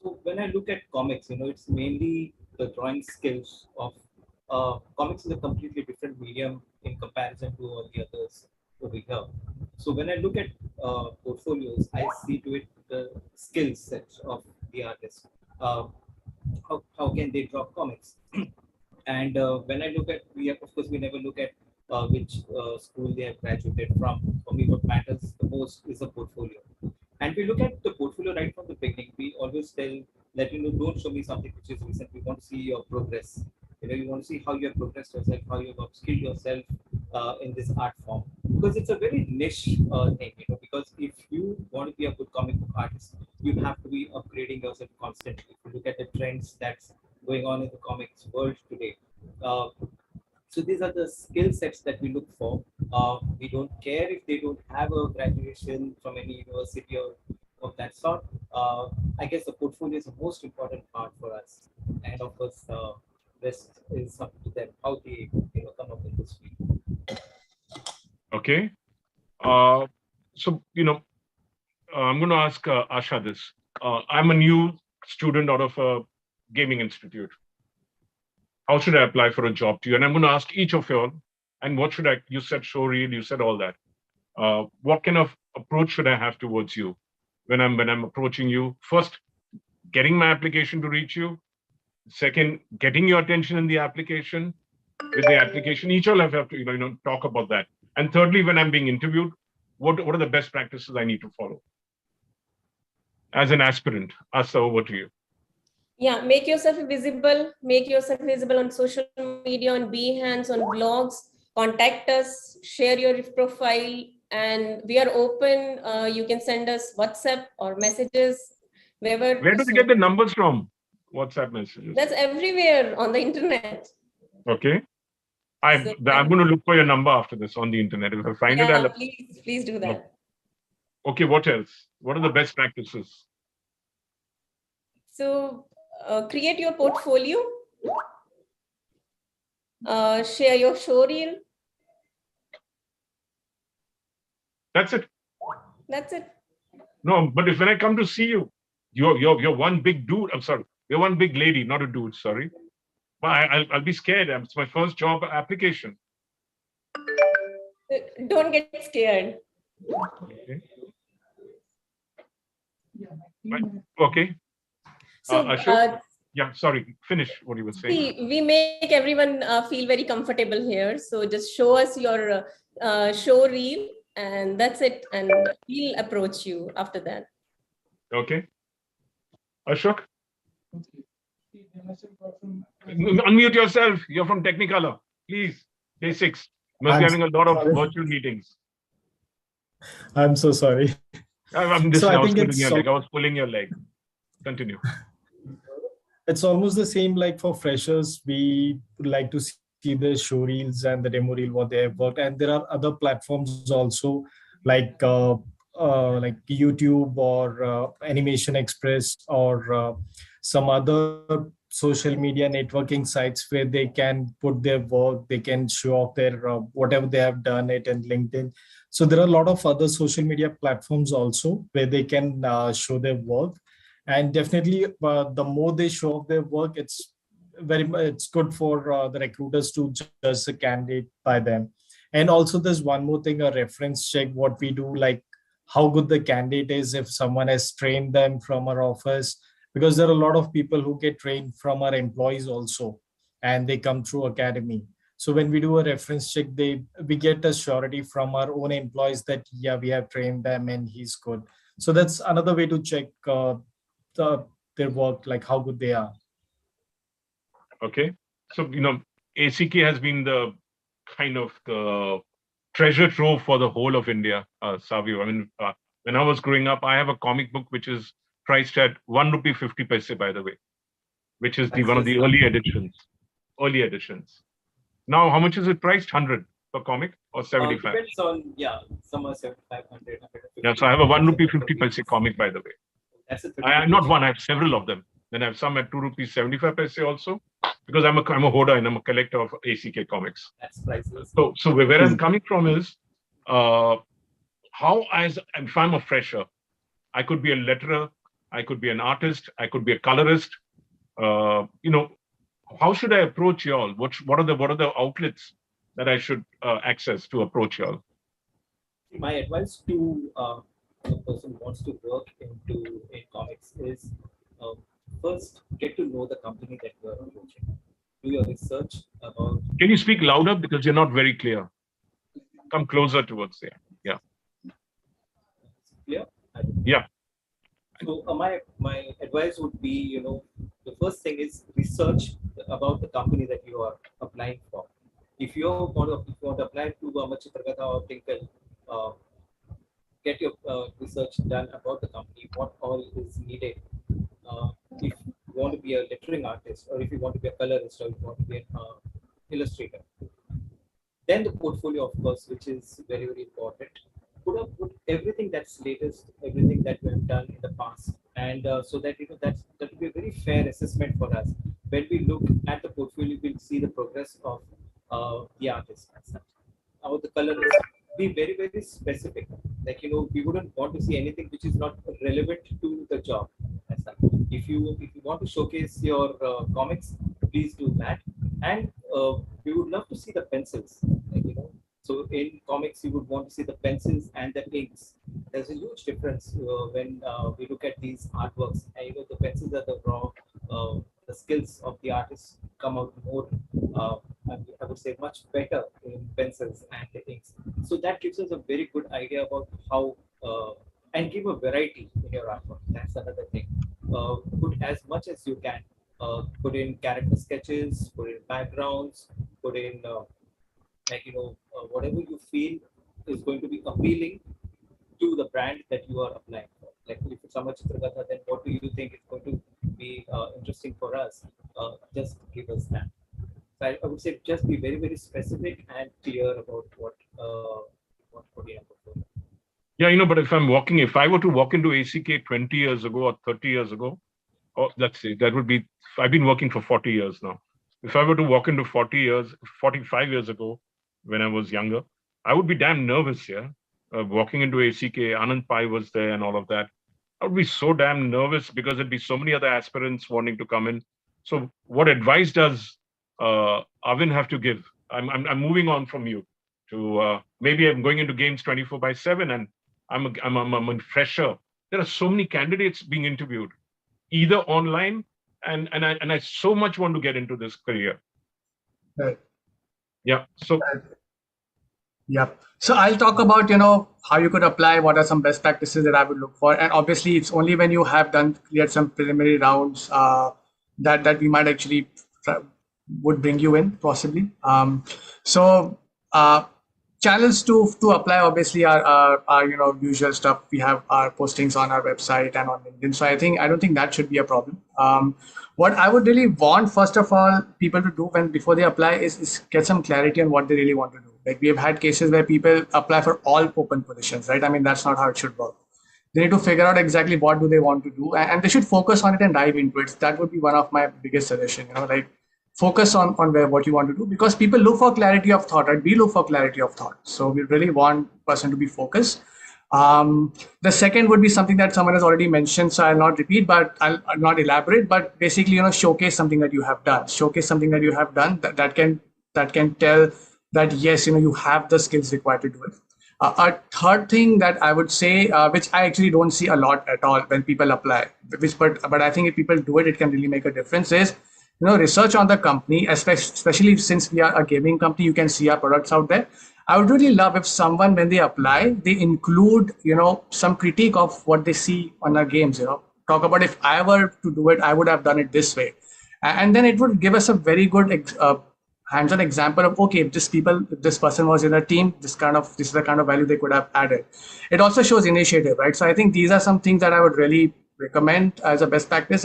So when I look at comics, it's mainly the drawing skills of comics is a completely different medium in comparison to all the others over here. So when I look at portfolios, I see to it the skill sets of the artist. How can they draw comics? And when I look at, of course, we never look at which school they have graduated from. For me, what matters the most is a portfolio. And we look at the portfolio right from the beginning. We always tell that, don't show me something which is recent. We want to see your progress. You want to see how you have progressed yourself, how you have upskilled yourself in this art form. Because it's a very niche thing, because if you want to be a good comic book artist, you have to be upgrading yourself constantly. If you look at the trends that's going on in the comics world today. So these are the skill sets that we look for. We don't care if they don't have a graduation from any university or of that sort. I guess the portfolio is the most important part for us. And of course, rest is up to them, how they come up with this field. Okay. So, I'm going to ask Asha this. I'm a new student out of a gaming institute. How should I apply for a job to you? And I'm going to ask each of you all, and what should you said showreel, you said all that. What kind of approach should I have towards you when I'm approaching you? First, getting my application to reach you. Second, getting your attention in the application. With the application, each all have to talk about that. And thirdly, when I'm being interviewed, what are the best practices I need to follow? As an aspirant, Asa, over to you. yeah, make yourself visible on social media, on Behance, on blogs, contact us, share your profile, and we are open. You can send us WhatsApp or messages, wherever. Where do you get the numbers from? WhatsApp messages. That's everywhere on the internet. Okay. I'm going to look for your number after this on the internet. If I find it, I'll... Please do that. Okay, what else? What are the best practices? So create your portfolio, share your showreel. That's it. That's it. No, but when I come to see you, you're one big dude. I'm sorry, you're one big lady, not a dude. Sorry, but I'll be scared. It's my first job application. Don't get scared. Okay. Okay. So, yeah, sorry. Finish what you were saying. we make everyone feel very comfortable here. So just show us your show reel, and that's it. And we'll approach you after that. Okay. Ashok? Unmute yourself. You're from Technicolor. Please. Basics. Must be having a lot of virtual meetings. I'm so sorry. I was pulling your leg. Continue. It's almost the same like for freshers. We would like to see the show reels and the demo reel, what they have worked. And there are other platforms also like YouTube or Animation Express or some other social media networking sites where they can put their work, they can show off their whatever they have done it in LinkedIn. So there are a lot of other social media platforms also where they can show their work. And definitely the more they show off their work, it's good for the recruiters to judge the candidate by them. And also there's one more thing, a reference check, what we do, like how good the candidate is, if someone has trained them from our office, because there are a lot of people who get trained from our employees also, and they come through academy. So when we do a reference check, we get a surety from our own employees that, yeah, we have trained them and he's good. So that's another way to check their work, like how good they are. Okay. So, ACK has been the kind of the treasure trove for the whole of India, Savio. I mean, when I was growing up, I have a comic book which is priced at 1 rupee 50 paise, by the way, which is one of the early editions. Early editions. Now, how much is it priced? 100 per comic or 75? Depends on, some are 75, 100, 150. Yeah, so I have a 1 rupee 50 paise comic, by the way. That's a Not one, I have several of them. Then I have some at 2 rupees 75 paise also, because I'm a hoarder and I'm a collector of ACK comics. That's priceless. So where I'm coming from is, if I'm a fresher, I could be a letterer, I could be an artist, I could be a colorist. How should I approach y'all? What are the outlets that I should access to approach y'all? My advice to a person who wants to work in comics is first get to know the company that you are approaching. Do your research about. Can you speak louder, because you're not very clear? Come closer towards there. Yeah. Clear? Yeah. So my advice would be, the first thing is research about the company that you are applying for. If you want to apply to Chitragatha or Tinkle, get your research done about the company, what all is needed. If you want to be a lettering artist, or if you want to be a colorist, or if you want to be an illustrator. Then the portfolio, of course, which is very, very important. Put everything that's latest, everything that we have done in the past, and so that that will be a very fair assessment for us. When we look at the portfolio, we'll see the progress of the artist. About the colorist, be very, very specific. Like, we wouldn't want to see anything which is not relevant to the job. If you want to showcase your comics, please do that. And we would love to see the pencils. So in comics, you would want to see the pencils and the inks. There's a huge difference when we look at these artworks. And the pencils are the raw, the skills of the artists come out more, I would say, much better in pencils and the inks. So that gives us a very good idea about how, and give a variety in your artwork. That's another thing. Put as much as you can. Put in character sketches, put in backgrounds, put in whatever you feel is going to be appealing to the brand that you are applying for. Like if it's Chitragatha, then what do you think is going to be interesting for us? Just give us that. So I would say just be very, very specific and clear about what you have to do. Yeah, but if I were to walk into ACK 20 years ago or 30 years ago, or let's say I've been working for 40 years now. If I were to walk into 45 years ago, when I was younger, I would be damn nervous, walking into ACK, Anand Pai was there and all of that. I would be so damn nervous because there'd be so many other aspirants wanting to come in. So what advice does Arvind have to give? I'm moving on from you to maybe I'm going into games 24/7 and I'm a fresher. There are so many candidates being interviewed, either online and I so much want to get into this career. Right. Yeah. So. Yeah. So I'll talk about, how you could apply, what are some best practices that I would look for. And obviously it's only when you have cleared some preliminary rounds that we might actually would bring you in possibly. Channels to apply obviously are usual stuff. We have our postings on our website and on LinkedIn. So I don't think that should be a problem. What I would really want, first of all, people to do before they apply is get some clarity on what they really want to do. Like we have had cases where people apply for all open positions, right? I mean, that's not how it should work. They need to figure out exactly what do they want to do, and they should focus on it and dive into it. That would be one of my biggest suggestions. Focus on what you want to do, because people look for clarity of thought, right? We look for clarity of thought. So we really want person to be focused. The second would be something that someone has already mentioned, so I'll not repeat, but I'll not elaborate, but basically, showcase something that you have done. Showcase something that you have done that can tell that yes, you have the skills required to do it. A third thing that I would say, which I actually don't see a lot at all when people apply, but I think if people do it, it can really make a difference, is research on the company, especially since we are a gaming company, you can see our products out there. I would really love if someone, when they apply, they include, some critique of what they see on our games, talk about, if I were to do it, I would have done it this way. And then it would give us a very good hands-on example of, okay, if this person was in a team, this is the kind of value they could have added. It also shows initiative, right? So I think these are some things that I would really recommend as a best practice,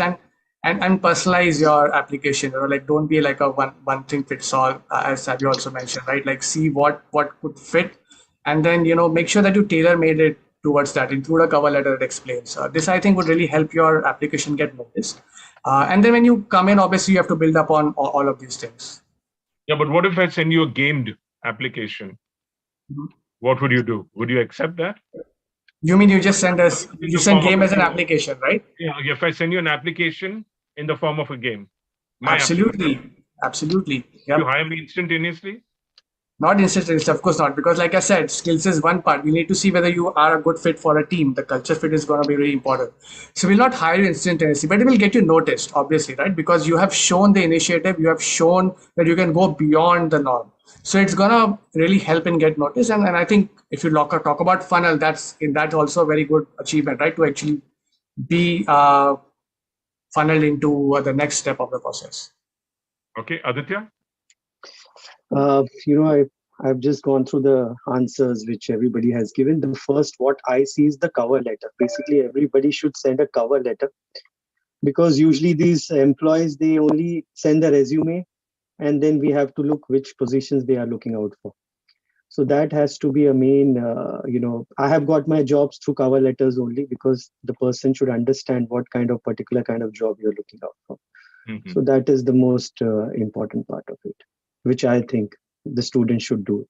and personalize your application. Like, don't be like a one thing fits all, as Sabi also mentioned, right? Like, see what could fit, and then make sure that you tailor made it towards that. Include a cover letter that explains. This, I think, would really help your application get noticed. And then when you come in, obviously you have to build up on all of these things. Yeah, but what if I send you a gamed application? Mm-hmm. What would you do? Would you accept that? You mean you just send game as an application, right? Yeah, if I send you an application in the form of a game. Absolutely. Yep. You hire me instantaneously? Not instantaneously, of course not. Because like I said, skills is one part. We need to see whether you are a good fit for a team. The culture fit is going to be really important. So we'll not hire you instantaneously, but it will get you noticed, obviously, right? Because you have shown the initiative, you have shown that you can go beyond the norm. So it's going to really help and get noticed. And I think if you talk about funnel, that's also a very good achievement, right? To actually be funneled into the next step of the process. Okay, Aditya? I've just gone through the answers which everybody has given. The first, what I see, is the cover letter. Basically, everybody should send a cover letter, because usually these employees, they only send the resume, and then we have to look which positions they are looking out for. So that has to be a main, I have got my jobs through cover letters only, because the person should understand what particular kind of job you're looking out for. Mm-hmm. So that is the most important part of it, which I think the students should do.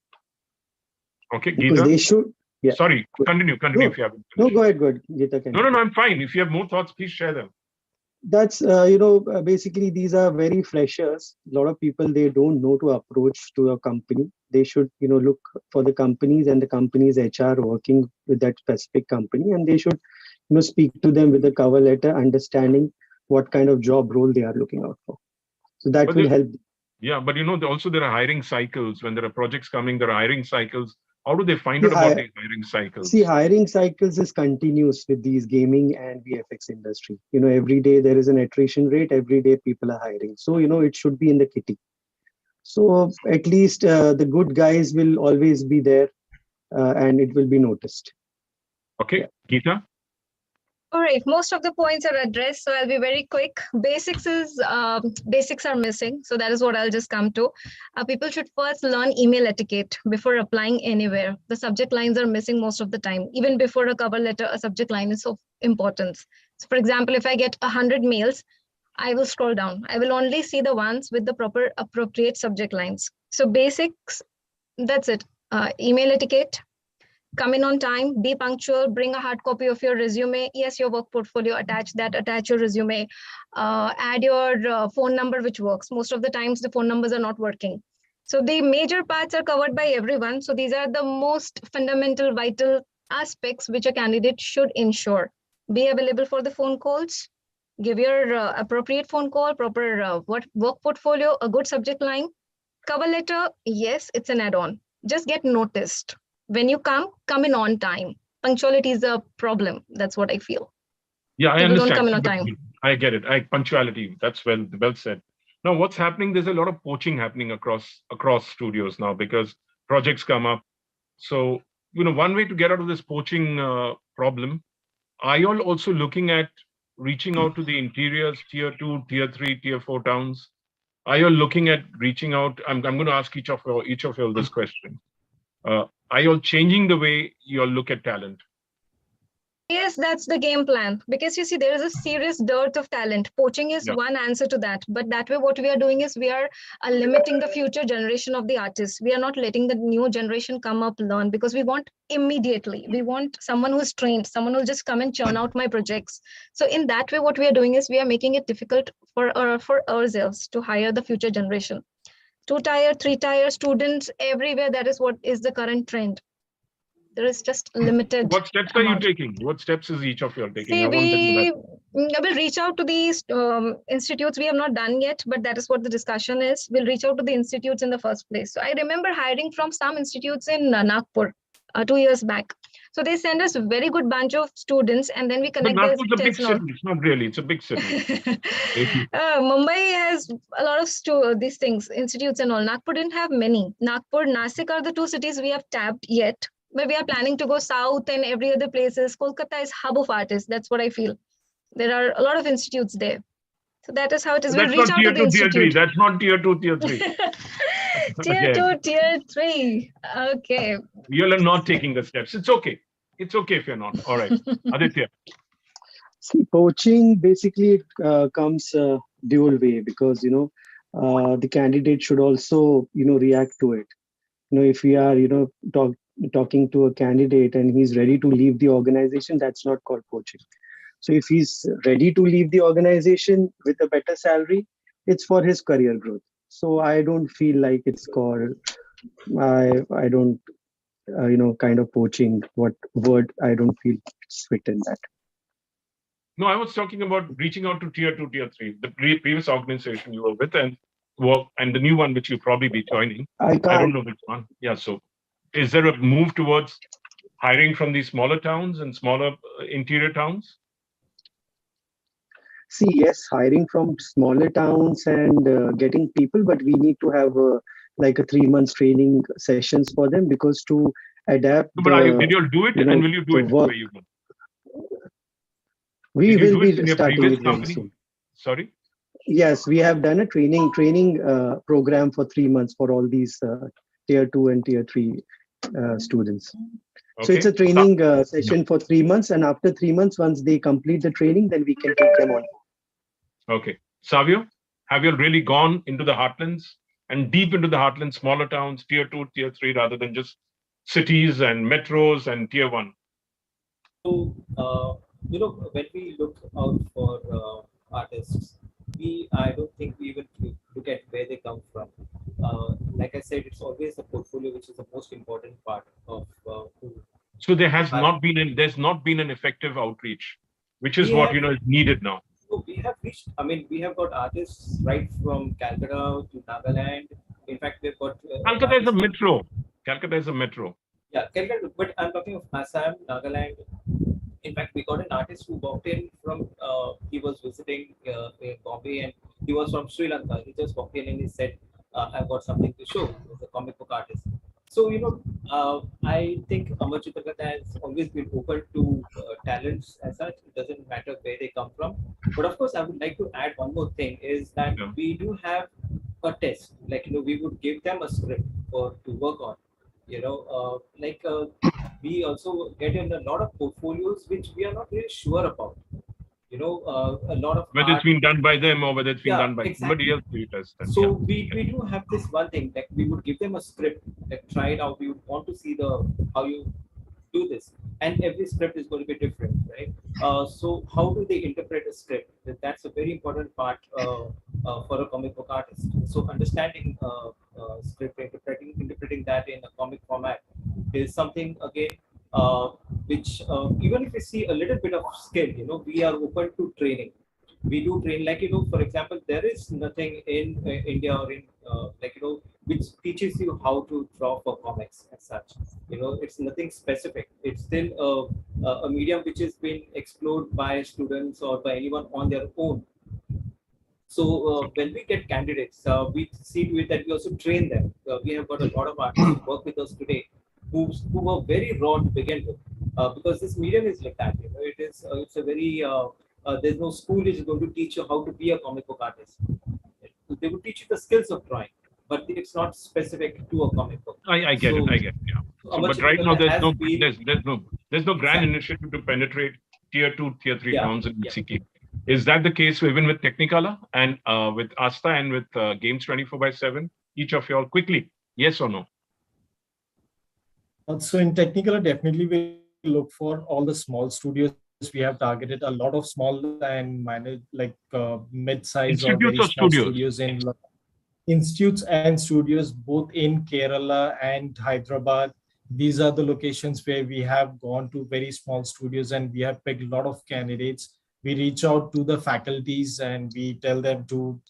Okay, because Geeta? They should. Yeah. Sorry, continue if you haven't. No, go ahead. Geeta can. No, I'm fine. If you have more thoughts, please share them. That's, basically these are very freshers. A lot of people, they don't know to approach to a company. They should, look for the companies and the company's HR working with that specific company, and they should, speak to them with a cover letter, understanding what kind of job role they are looking out for. So that will help. Yeah, but also there are hiring cycles. When there are projects coming, there are hiring cycles. How do they find out about these hiring cycles? See, hiring cycles is continuous with these gaming and VFX industry. Every day there is an attrition rate. Every day people are hiring. So, it should be in the kitty. So at least the good guys will always be there, and it will be noticed. Okay, yeah. Geeta? All right, most of the points are addressed, so I'll be very quick. Basics are missing, so that is what I'll just come to. People should first learn email etiquette before applying anywhere. The subject lines are missing most of the time. Even before a cover letter, a subject line is of importance. So for example, if I get 100 mails, I will scroll down. I will only see the ones with the proper appropriate subject lines. So basics, that's it. Email etiquette. Come in on time, be punctual, bring a hard copy of your resume. Yes, your work portfolio, attach your resume. Add your phone number, which works. Most of the times the phone numbers are not working. So the major parts are covered by everyone. So these are the most fundamental, vital aspects which a candidate should ensure. Be available for the phone calls. Give your appropriate phone call, proper work portfolio, a good subject line. Cover letter, yes, it's an add-on. Just get noticed. When you come in on time. Punctuality is a problem. That's what I feel. Yeah, I People understand. Don't come in on time. I get it. Punctuality. That's well said. Now, what's happening? There's a lot of poaching happening across studios now, because projects come up. So, one way to get out of this poaching problem, are you all also looking at reaching out to the interiors, tier 2, tier 3, tier 4 towns? Are you all looking at reaching out? I'm going to ask each of you this question. Are you all changing the way you all look at talent? Yes, that's the game plan. Because you see, there is a serious dearth of talent. Poaching is one answer to that. But that way, what we are doing is we are limiting the future generation of the artists. We are not letting the new generation come up, learn, because we want immediately. We want someone who's trained, someone who'll just come and churn out my projects. So in that way, what we are doing is we are making it difficult for ourselves to hire the future generation. 2-tier, 3-tier students everywhere. That is what is the current trend. There is just limited. What steps are you taking? What steps is each of you taking? See, I want to know that. we will reach out to these institutes. We have not done yet, but that is what the discussion is. We'll reach out to the institutes in the first place. So I remember hiring from some institutes in Nagpur 2 years back. So they send us a very good bunch of students, and then we But connect their Nagpur's a big tests and all. city. It's not really. It's a big city. Mumbai has a lot of these things, institutes and all. Nagpur didn't have many. Nagpur, Nasik are the two cities we have tapped yet. But we are planning to go south and every other places. Kolkata is hub of artists. That's what I feel. There are a lot of institutes there. So that is how it is. We'll That's reach not out tier to the 2, tier 3. institute. That's not tier 2, tier 3. Tier 2, tier 3. Okay. You're not taking the steps. It's okay. It's okay if you're not. All right. Aditya. See, poaching basically comes dual way because, the candidate should also, react to it. If we are, talking to a candidate and he's ready to leave the organization, that's not called poaching. So if he's ready to leave the organization with a better salary, it's for his career growth. So I don't feel like it's called, I don't, kind of poaching. What word, I don't feel it's fit in that. No, I was talking about reaching out to tier 2, tier 3, the previous organization you were with and the new one which you'll probably be joining. I don't know which one. Yeah. So is there a move towards hiring from these smaller towns and smaller interior towns? See, yes, hiring from smaller towns and getting people, but we need to have like a 3 months training sessions for them because to adapt. No, but did you do it and will you do it where you go? We did you will do it be in your starting previous it very company? soon. Sorry? Yes, we have done a training program for 3 months for all these tier 2 and tier 3 students. Okay. So it's a training session for 3 months, and after 3 months, once they complete the training, then we can take them on. Okay. Savio, have you really gone into the heartlands and deep into the heartlands, smaller towns, tier 2, tier 3, rather than just cities and metros and tier 1? So, when we look out for artists, I don't think we even look at where they come from. Like I said, it's always the portfolio which is the most important part of who. So there's not been an effective outreach, which is what is needed now. So we have reached. I mean, we have got artists right from Calcutta to Nagaland. In fact, we've got. Calcutta is a metro. Calcutta is a metro. Yeah, Calcutta. But I'm talking of Assam, Nagaland. In fact, we got an artist who walked in from. He was visiting in Bombay, and he was from Sri Lanka. He just walked in and he said, "I've got something to show." He was a comic book artist. So I think Amar Chitakata has always been open to talents as such. It doesn't matter where they come from. But of course, I would like to add one more thing: is that we do have a test. Like we would give them a script to work on. We also get in a lot of portfolios which we are not really sure about. A lot of whether it's been done by them or whether it's been done by somebody else. So we do have this one thing, like we would give them a script, like try it out. We would want to see how you do this, and every script is going to be different, right? So how do they interpret a script? That's a very important part for a comic book artist. So understanding script, interpreting that in a comic format is something again. Which even if we see a little bit of skill, we are open to training. We do train, like for example, there is nothing in India or in which teaches you how to draw for comics as such. It's nothing specific. It's still a medium which has been explored by students or by anyone on their own. So when we get candidates, we see to it that we also train them. We have got a lot of artists who work with us today who were very raw to begin with, because this medium is like that. It's a very there's no school which is going to teach you how to be a comic book artist. They would teach you the skills of drawing, but it's not specific to a comic book. I get it. Yeah. So, but right now there's no grand initiative to penetrate tier 2, tier 3 towns in CK. Is that the case even with Technicolor and with Asta and with Games 24/7? Each of you all quickly, yes or no? So in Technicolor, definitely we look for all the small studios. We have targeted a lot of small and minor, like mid-size or very small studios in. institutes and studios both in Kerala and Hyderabad. These are the locations where we have gone to very small studios and we have picked a lot of candidates. We reach out to the faculties and we tell them to,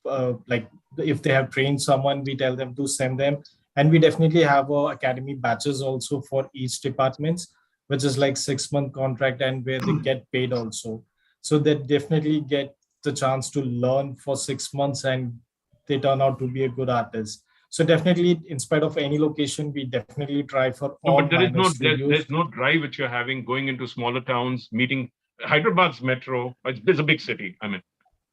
like, if they have trained someone, we tell them to send them. And we definitely have academy batches also for each departments, which is like 6-month contract and where they get paid also. So they definitely get the chance to learn for 6 months and they turn out to be a good artist. So definitely, in spite of any location, we definitely try for No, all but there is minor studios. there's no drive which you're having going into smaller towns, meeting Hyderabad's metro. It's a big city. I mean,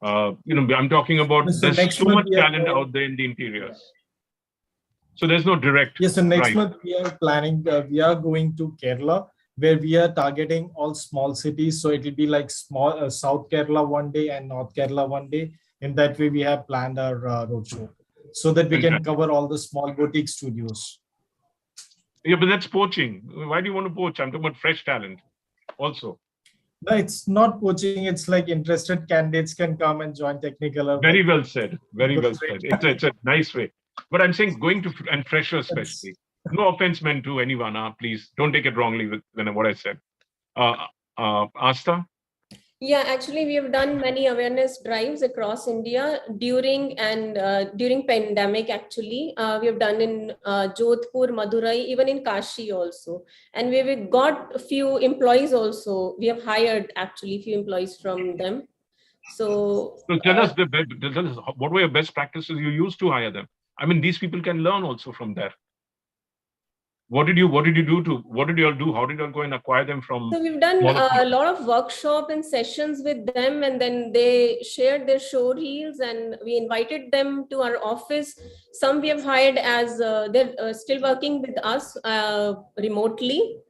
I'm talking about So there's next so month much we are talent going, out there in the interiors. So there's no direct yes, so next drive. month we are planning, we are going to Kerala, where we are targeting all small cities. So it will be like small South Kerala one day and North Kerala one day. In that way, we have planned our roadshow so that we can cover all the small boutique studios. Yeah, but that's poaching. Why do you want to poach? I'm talking about fresh talent also. No, it's not poaching. It's like interested candidates can come and join Technicolor. Very well said. Very well said. It's a nice way. But I'm saying going to, and freshers especially. No offense meant to anyone. Please don't take it wrongly with what I said. Asta? Yeah, actually, we have done many awareness drives across India during pandemic. Actually, we have done in Jodhpur, Madurai, even in Kashi also, and we've got a few employees also. We have hired actually few employees from them. So tell us what were your best practices you used to hire them? I mean, these people can learn also from there. What did you all do? How did you all go and acquire them from? So we've done a lot of workshop and sessions with them, and then they shared their show reels, and we invited them to our office. Some we have hired as they're still working with us remotely.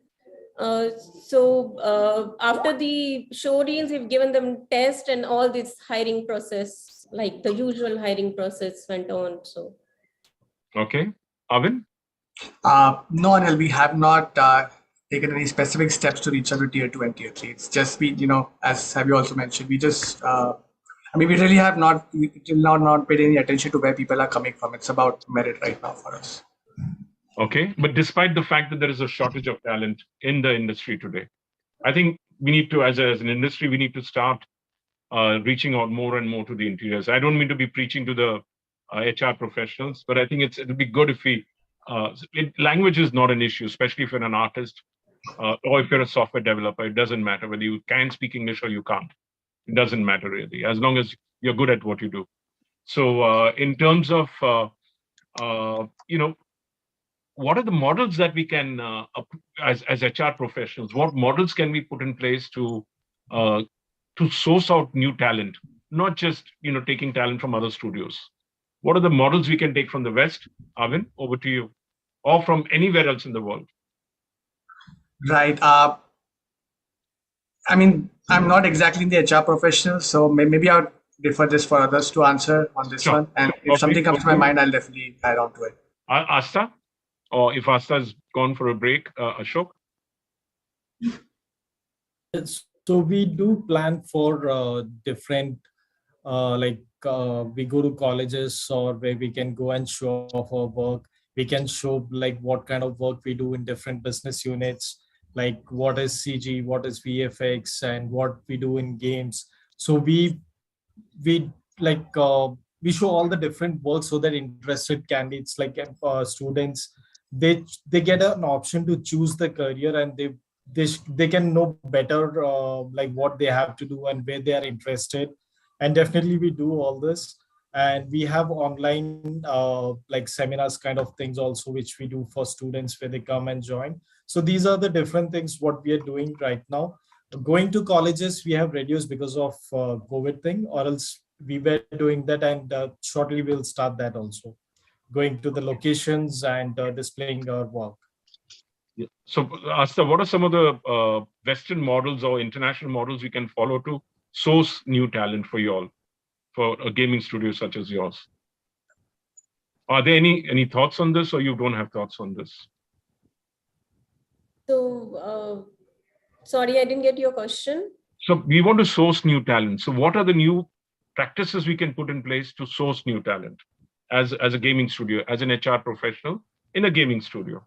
So after the show reels, we've given them test, and all this hiring process, like the usual hiring process, went on. So. Okay, Arvind? No, Anil, we have not taken any specific steps to reach out to tier 2 and tier 3. It's just as have you also mentioned, we just, we really have not till now not paid any attention to where people are coming from. It's about merit right now for us. Okay, but despite the fact that there is a shortage of talent in the industry today, I think we need to, as an industry, we need to start reaching out more and more to the interiors. I don't mean to be preaching to the HR professionals, but I think it'll be good if we. Language is not an issue, especially if you're an artist or if you're a software developer. It doesn't matter whether you can speak English or you can't. It doesn't matter really, as long as you're good at what you do. So in terms of, what are the models that we can, as HR professionals, what models can we put in place to source out new talent, not just, taking talent from other studios? What are the models we can take from the West? Arvind, over to you. Or from anywhere else in the world? Right. I'm not exactly in the HR professional, so maybe I would defer this for others to answer on this one. And if something comes to my mind, I'll definitely add on to it. Asta? Or if Asta's gone for a break, Ashok? So we do plan for different, we go to colleges or where we can go and show off our work. We can show like what kind of work we do in different business units, like what is CG, what is VFX, and what we do in games. So we show all the different work so that interested candidates, like students, they get an option to choose the career, and they can know better like what they have to do and where they are interested. And definitely we do all this. And we have online like seminars kind of things also, which we do for students where they come and join. So these are the different things what we are doing right now. Going to colleges, we have reduced because of COVID thing, or else we were doing that, and shortly we'll start that also. Going to the locations and displaying our work. So Asta, what are some of the Western models or international models we can follow to source new talent for you all? For a gaming studio such as yours. Are there any thoughts on this, or you don't have thoughts on this? So, sorry, I didn't get your question. So we want to source new talent. So what are the new practices we can put in place to source new talent? as a gaming studio, as an HR professional in a gaming studio?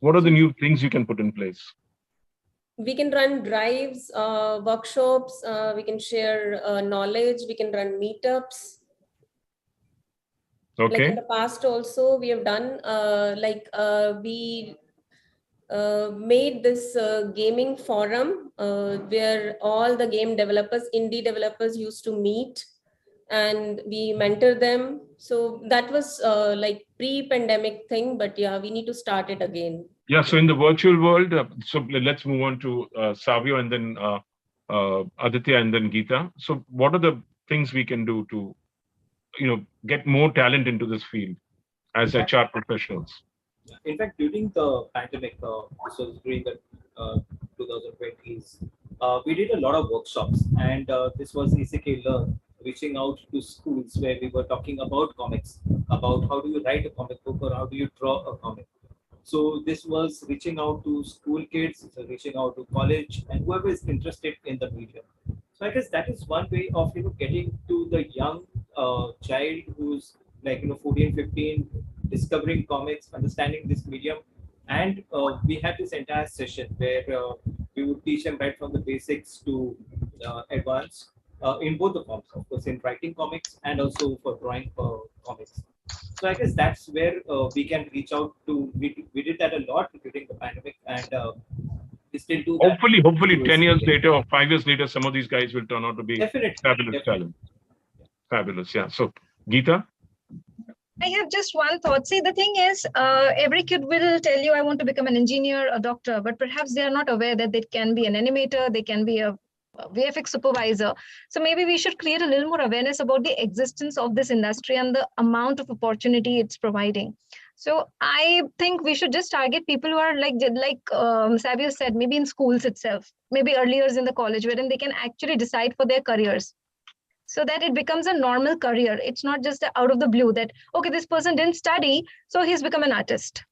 What are the new things you can put in place? We can run drives, workshops, we can share knowledge, we can run meetups. Like in Okay. the past also, we have done, we made this gaming forum where all the game developers, indie developers used to meet, and we mentor them. So that was like pre-pandemic thing, but yeah, we need to start it again. Yeah, so in the virtual world, so let's move on to Savio and then Aditya and then Geeta. So what are the things we can do to, get more talent into this field as HR professionals? In fact, during the pandemic, this was during the 2020s, we did a lot of workshops, and this was basically reaching out to schools where we were talking about comics, about how do you write a comic book or how do you draw a comic. So this was reaching out to school kids, reaching out to college, and whoever is interested in the medium. So I guess that is one way of getting to the young child who's like 14, 15, discovering comics, understanding this medium, and we had this entire session where we would teach them right from the basics to advanced in both the forms, of course, in writing comics and also for drawing comics. So I guess that's where we can reach out to. We did that a lot during the pandemic, and we still do that. Hopefully 10 years later or 5 years later, some of these guys will turn out to be fabulous talent. Fabulous, yeah. So, Geeta? I have just one thought. See, the thing is, every kid will tell you, I want to become an engineer, a doctor, but perhaps they are not aware that they can be an animator, they can be a VFX supervisor. So maybe we should create a little more awareness about the existence of this industry and the amount of opportunity it's providing. So I think we should just target people who are like Savio said, maybe in schools itself, maybe earlier in the college, wherein they can actually decide for their careers, so that it becomes a normal career. It's not just out of the blue that, okay, this person didn't study, so he's become an artist.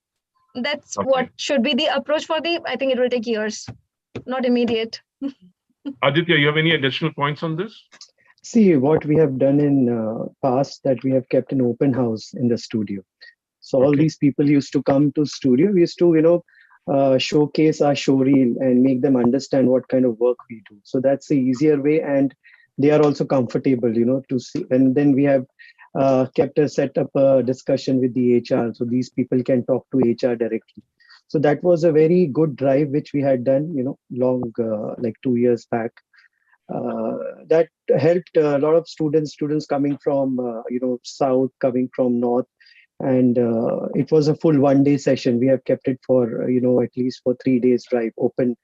That's what should be the approach for I think it will take years, not immediate. Aditya, you have any additional points on this? See, what we have done in past, that we have kept an open house in the studio. So all these people used to come to studio. We used to, showcase our showreel and make them understand what kind of work we do. So that's the easier way, and they are also comfortable, to see. And then we have set up a discussion with the HR, so these people can talk to HR directly. So that was a very good drive which we had done, long, like 2 years back. That helped a lot of students coming from, south, coming from north. And it was a full 1-day session. We have kept it for, at least for 3 days drive, open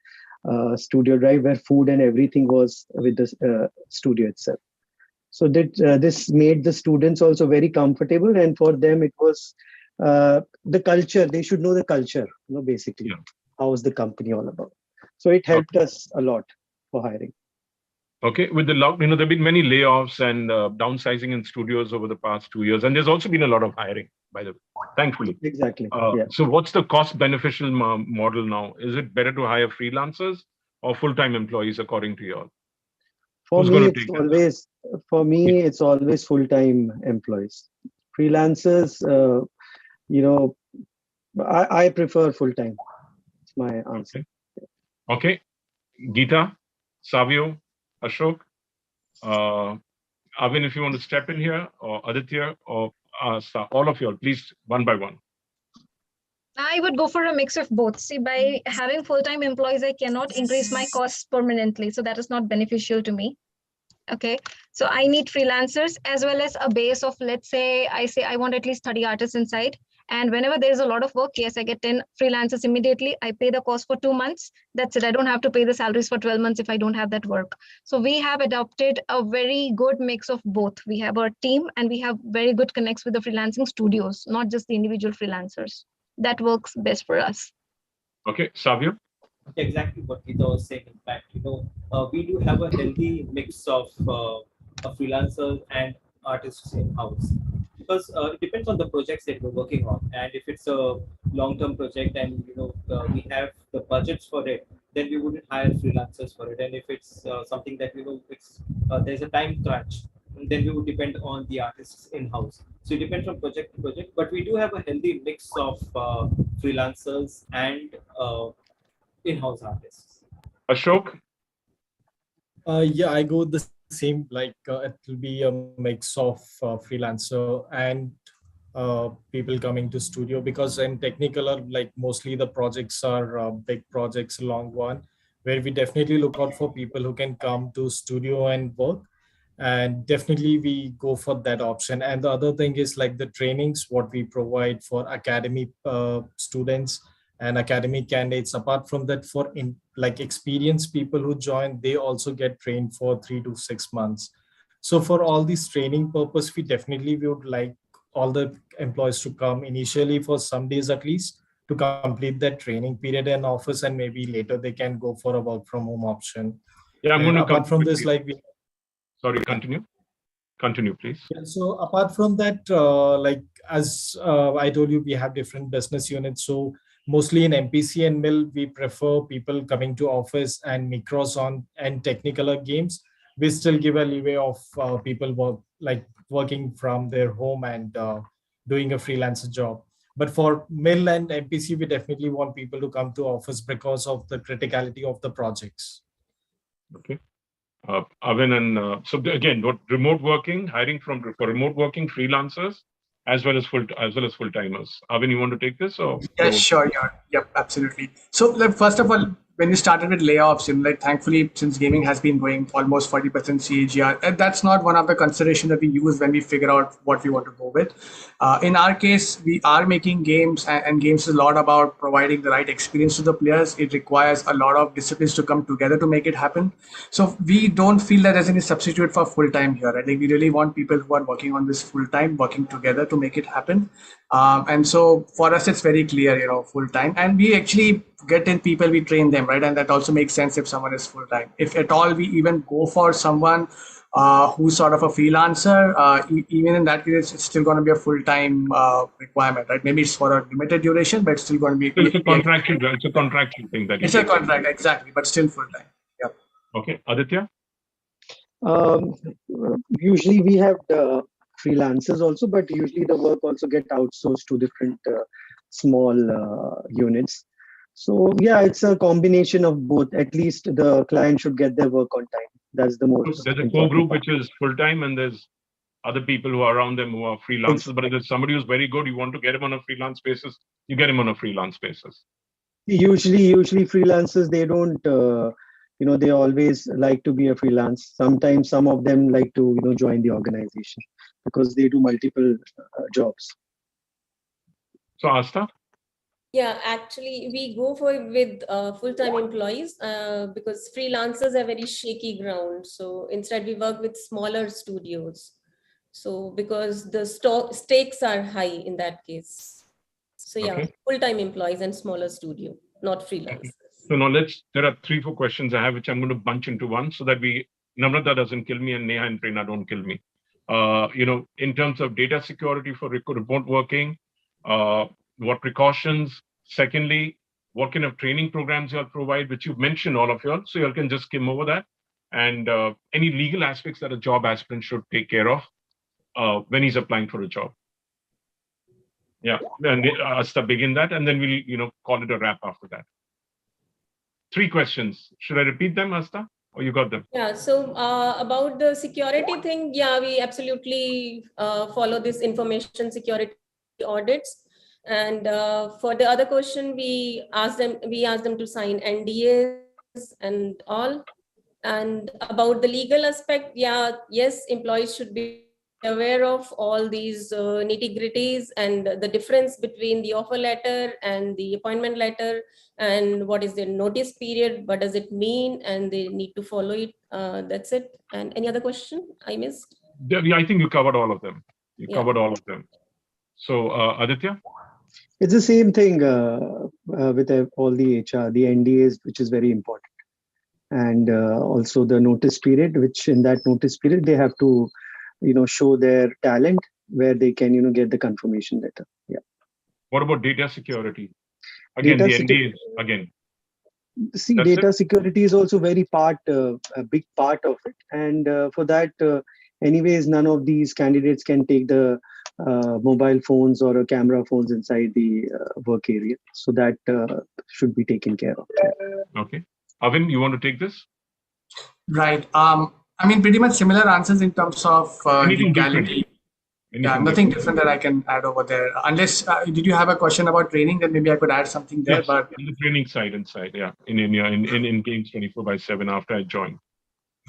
studio drive, where food and everything was with the studio itself. So that this made the students also very comfortable, and for them it was the culture. They should know the culture, basically. How is the company all about? So it helped us a lot for hiring. Okay, with the lockdown, there have been many layoffs and downsizing in studios over the past 2 years, and there's also been a lot of hiring, by the way, thankfully. Exactly. So what's the cost beneficial model now? Is it better to hire freelancers or full-time employees, according to you all? For me, it's always full-time employees. Freelancers, I prefer full-time. It's my answer. Okay. Geeta, Savio, Ashok, Arvind, if you want to step in here, or Aditya, or all of you all, please, one by one. I would go for a mix of both. See, by having full-time employees, I cannot increase my costs permanently. So that is not beneficial to me. Okay. So I need freelancers as well as a base of, let's say I want at least 30 artists inside. And whenever there's a lot of work, yes, I get 10 freelancers immediately. I pay the cost for 2 months. That's it. I don't have to pay the salaries for 12 months if I don't have that work. So we have adopted a very good mix of both. We have our team and we have very good connects with the freelancing studios, not just the individual freelancers. That works best for us. Okay, Savio? Exactly what Geeta was saying. In fact, we do have a healthy mix of freelancers and artists in-house. Because it depends on the projects that we're working on, and if it's a long-term project and we have the budgets for it, then we wouldn't hire freelancers for it. And if it's something that it's there's a time crunch, then we would depend on the artists in-house. So it depends from project to project, but we do have a healthy mix of freelancers and in-house artists. Ashok? Yeah, I go the same. Like it will be a mix of freelancer and people coming to studio, because in technicolor, like mostly the projects are big projects, long one, where we definitely look out for people who can come to studio and work, and definitely we go for that option. And the other thing is like the trainings what we provide for academy students and academic candidates. Apart from that, for like experienced people who join, they also get trained for 3 to 6 months. So for all these training purpose, we definitely would like all the employees to come initially for some days at least to complete that training period in office, and maybe later they can go for a work from home option. Yeah, I'm And going to apart come from quickly. this, like we Sorry, continue. Continue, please. Yeah, so apart from that, like as I told you, we have different business units. So mostly in MPC and Mill, we prefer people coming to office, and Micros on and Technicolor games, we still give a leeway of people working from their home and doing a freelancer job. But for Mill and MPC, we definitely want people to come to office because of the criticality of the projects. Okay. Avin and so again, what remote working, hiring for remote working freelancers as well as full timers. Avin, you want to take this or? Yeah, sure. Yeah, yep, absolutely. So, like, first of all, when you started with layoffs, like thankfully, since gaming has been going almost 40% CAGR, and that's not one of the considerations that we use when we figure out what we want to go with. In our case, we are making games, and games is a lot about providing the right experience to the players. It requires a lot of disciplines to come together to make it happen. So we don't feel that there's any substitute for full time here. I think we really want people who are working on this full time, working together to make it happen. And so for us, it's very clear, full time. And we actually get in people, we train them, right? And that also makes sense if someone is full time. If at all we even go for someone who's sort of a freelancer, even in that case, it's still going to be a full time requirement, right? Maybe it's for a limited duration, but it's still going to be. It's a contractual thing that it's a contract, exactly, but still full time. Yep. Okay, Aditya. Usually we have freelancers also, but usually the work also get outsourced to different small units. So yeah, it's a combination of both. At least the client should get their work on time. That's the most. There's a core group which is full time, and there's other people who are around them who are freelancers. But if there's somebody who's very good, you want to get him on a freelance basis, you get him on a freelance basis. Usually freelancers, they don't. They always like to be a freelance. Sometimes some of them like to join the organization because they do multiple jobs. So Asta? Yeah, actually, we go with full-time employees because freelancers are very shaky ground. So instead, we work with smaller studios. So because the stakes are high in that case. So yeah, Okay. full-time employees and smaller studio, not freelancers. So now there are 3-4 questions I have, which I'm going to bunch into one so that Namrata doesn't kill me and Neha and Prerna don't kill me. In terms of data security for remote working, what precautions? Secondly, what kind of training programs you all provide, which you've mentioned all of you all, so you all can just skim over that. And any legal aspects that a job aspirant should take care of when he's applying for a job. Yeah, and Asta begin that, and then we'll call it a wrap after that. 3 questions. Should I repeat them, Asta? Or you got them? Yeah, so about the security thing, yeah, we absolutely follow this information security audits. And for the other question, we asked them to sign NDAs and all. And about the legal aspect, yeah, yes, employees should be aware of all these nitty-gritties and the difference between the offer letter and the appointment letter, and what is their notice period, what does it mean, and they need to follow it. That's it. And any other question I missed? Yeah, I think you covered all of them. Covered all of them. So Aditya? It's the same thing with all the HR, the NDAs, which is very important. And also the notice period, which in that notice period, they have to show their talent where they can get the confirmation letter. Yeah. What about data security? Again, the NDAs again. See, data security is also a big part of it. And for that, anyways, none of these candidates can take the mobile phones or camera phones inside the work area. So that should be taken care of. Okay. Avin, you want to take this? Right. I mean, pretty much similar answers in terms of Anything legality. Anything Nothing different that I can add over there. Unless, did you have a question about training? Then maybe I could add something there. Yes, But on the training side inside, yeah, in games 24/7 after I joined.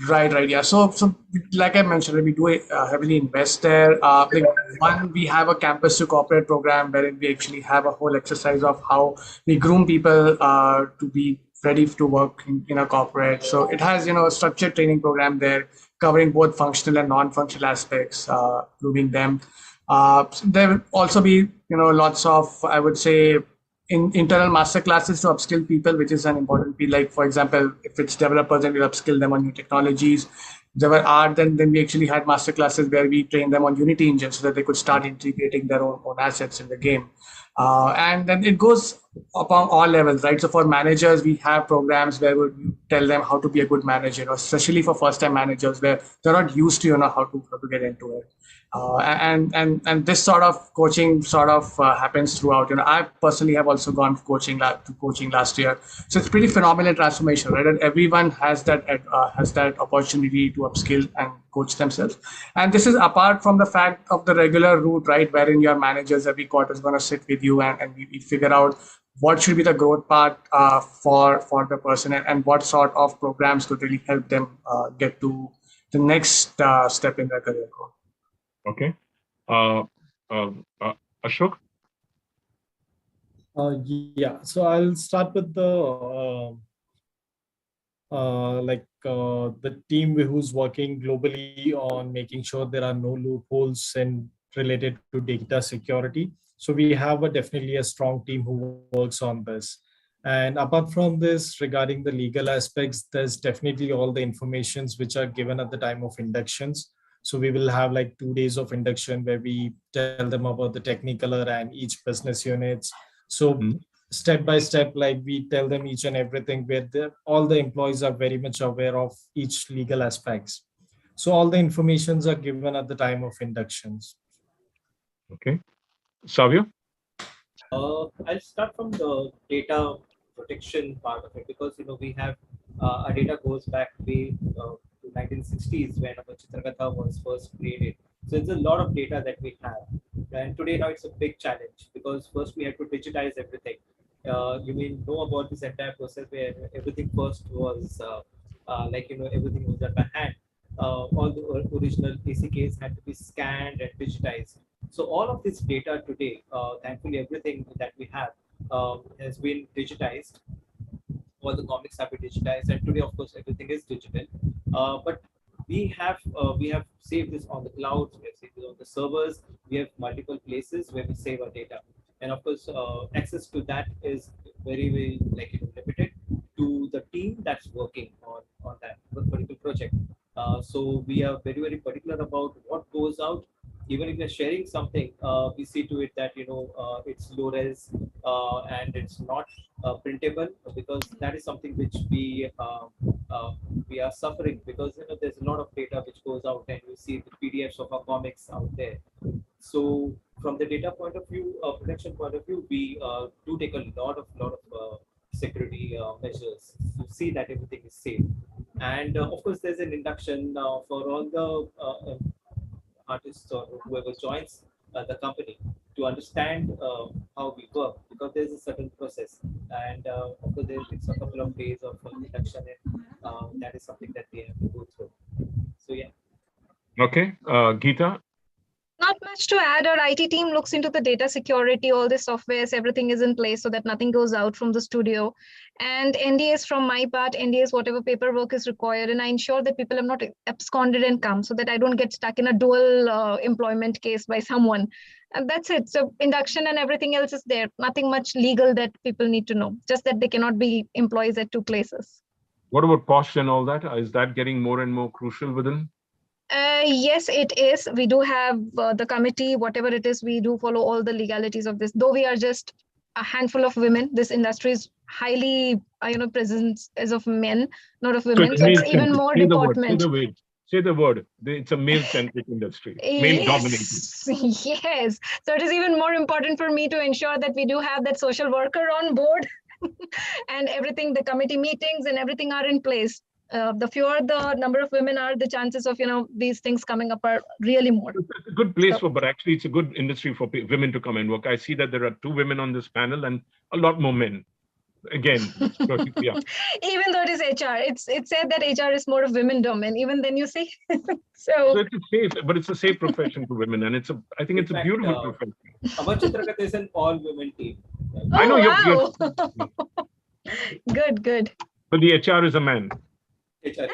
right, yeah. So like I mentioned, we do heavily invest there. Like one, we have a campus to corporate program wherein we actually have a whole exercise of how we groom people to be ready to work in a corporate. So it has, a structured training program there covering both functional and non-functional aspects, grooming them. There will also be, lots of, I would say, internal master classes to upskill people, which is an important piece. Like, for example, if it's developers, then we upskill them on new technologies. If there were art, then we actually had master classes where we trained them on Unity engine so that they could start integrating their own assets in the game. And then it goes upon all levels, right? So for managers, we have programs where we tell them how to be a good manager, especially for first-time managers where they're not used to, how to get into it. And this sort of coaching happens throughout. I personally have also gone coaching last year, so it's pretty phenomenal transformation, right? And everyone has that opportunity to upskill and coach themselves. And this is apart from the fact of the regular route, right, wherein your managers every quarter is going to sit with you and we figure out what should be the growth path for the person and what sort of programs could really help them get to the next step in their career growth. Okay. Ashok? Yeah, so I'll start with the the team who's working globally on making sure there are no loopholes and related to data security. So we have definitely a strong team who works on this. And apart from this, regarding the legal aspects, there's definitely all the informations which are given at the time of inductions. So we will have like 2 days of induction where we tell them about the technical and each business units. So step by step, like we tell them each and everything where all the employees are very much aware of each legal aspects. So all the informations are given at the time of inductions. Okay. Savio? I'll start from the data protection part of it because we have our data goes back way to 1960s when Chitragatha was first created. So it's a lot of data that we have, and today now it's a big challenge because first we have to digitize everything. You may know about this entire process where everything first was everything was done by hand. All the original ACKs had to be scanned and digitized. So all of this data today, thankfully, everything that we have has been digitized. All the comics have been digitized, and today, of course, everything is digital. But we have saved this on the clouds. We have saved it on the servers. We have multiple places where we save our data, and of course, access to that is very limited to the team that's working on that particular project. So we are very particular about what goes out. Even if we're sharing something, we see to it that it's low res and it's not printable, because that is something which we are suffering because there's a lot of data which goes out and you see the PDFs of our comics out there. So from the data point of view, protection point of view, we do take a lot of security measures to see that everything is safe. And of course, there's an induction for all the artists or whoever joins the company to understand how we work, because there's a certain process, and of course it's a couple of days of induction, and that is something that they have to go through. So yeah. Okay, Geeta. Not much to add. Our IT team looks into the data security, all the softwares, everything is in place so that nothing goes out from the studio. And NDAs from my part, NDAs, whatever paperwork is required. And I ensure that people have not absconded and come so that I don't get stuck in a dual employment case by someone. And that's it. So induction and everything else is there. Nothing much legal that people need to know, just that they cannot be employees at two places. What about cost and all that? Is that getting more and more crucial within? Yes, it is. We do have the committee, whatever it is, we do follow all the legalities of this. Though we are just a handful of women, this industry is highly, presence as of men, not of women. So it's even more department. Say the word. It's a male-centric industry, male-dominated. Yes, yes. So it is even more important for me to ensure that we do have that social worker on board and everything, the committee meetings and everything are in place. The fewer the number of women are, the chances of, these things coming up are really more. It's a good place but actually it's a good industry for women to come and work. I see that there are 2 women on this panel and a lot more men. Again, yeah. Even though it is HR, it's said that HR is more of women domain. Even then you see, So it's a safe profession for women, and I think it's a beautiful profession. Amar is an all-women team. I know you're good. But the HR is a man. HR.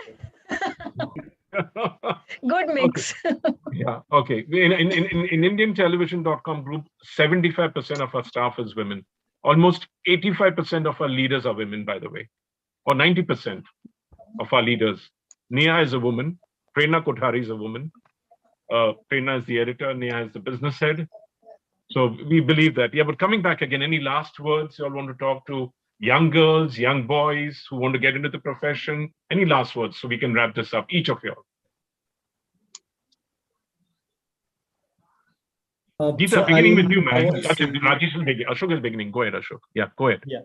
Good mix. Okay. Yeah. Okay. In IndianTelevision.com group, 75% of our staff is women. Almost 85% of our leaders are women, by the way, or 90% of our leaders. Nia is a woman. Prerna Kothari is a woman. Prerna is the editor. Nia is the business head. So we believe that. Yeah, but coming back again, any last words you all want to talk to young girls, young boys who want to get into the profession? Any last words so we can wrap this up, each of you all? Geeta, beginning with you, man. Rajesh is beginning. Ashok is beginning. Go ahead, Ashok. Yeah, go ahead. Yeah.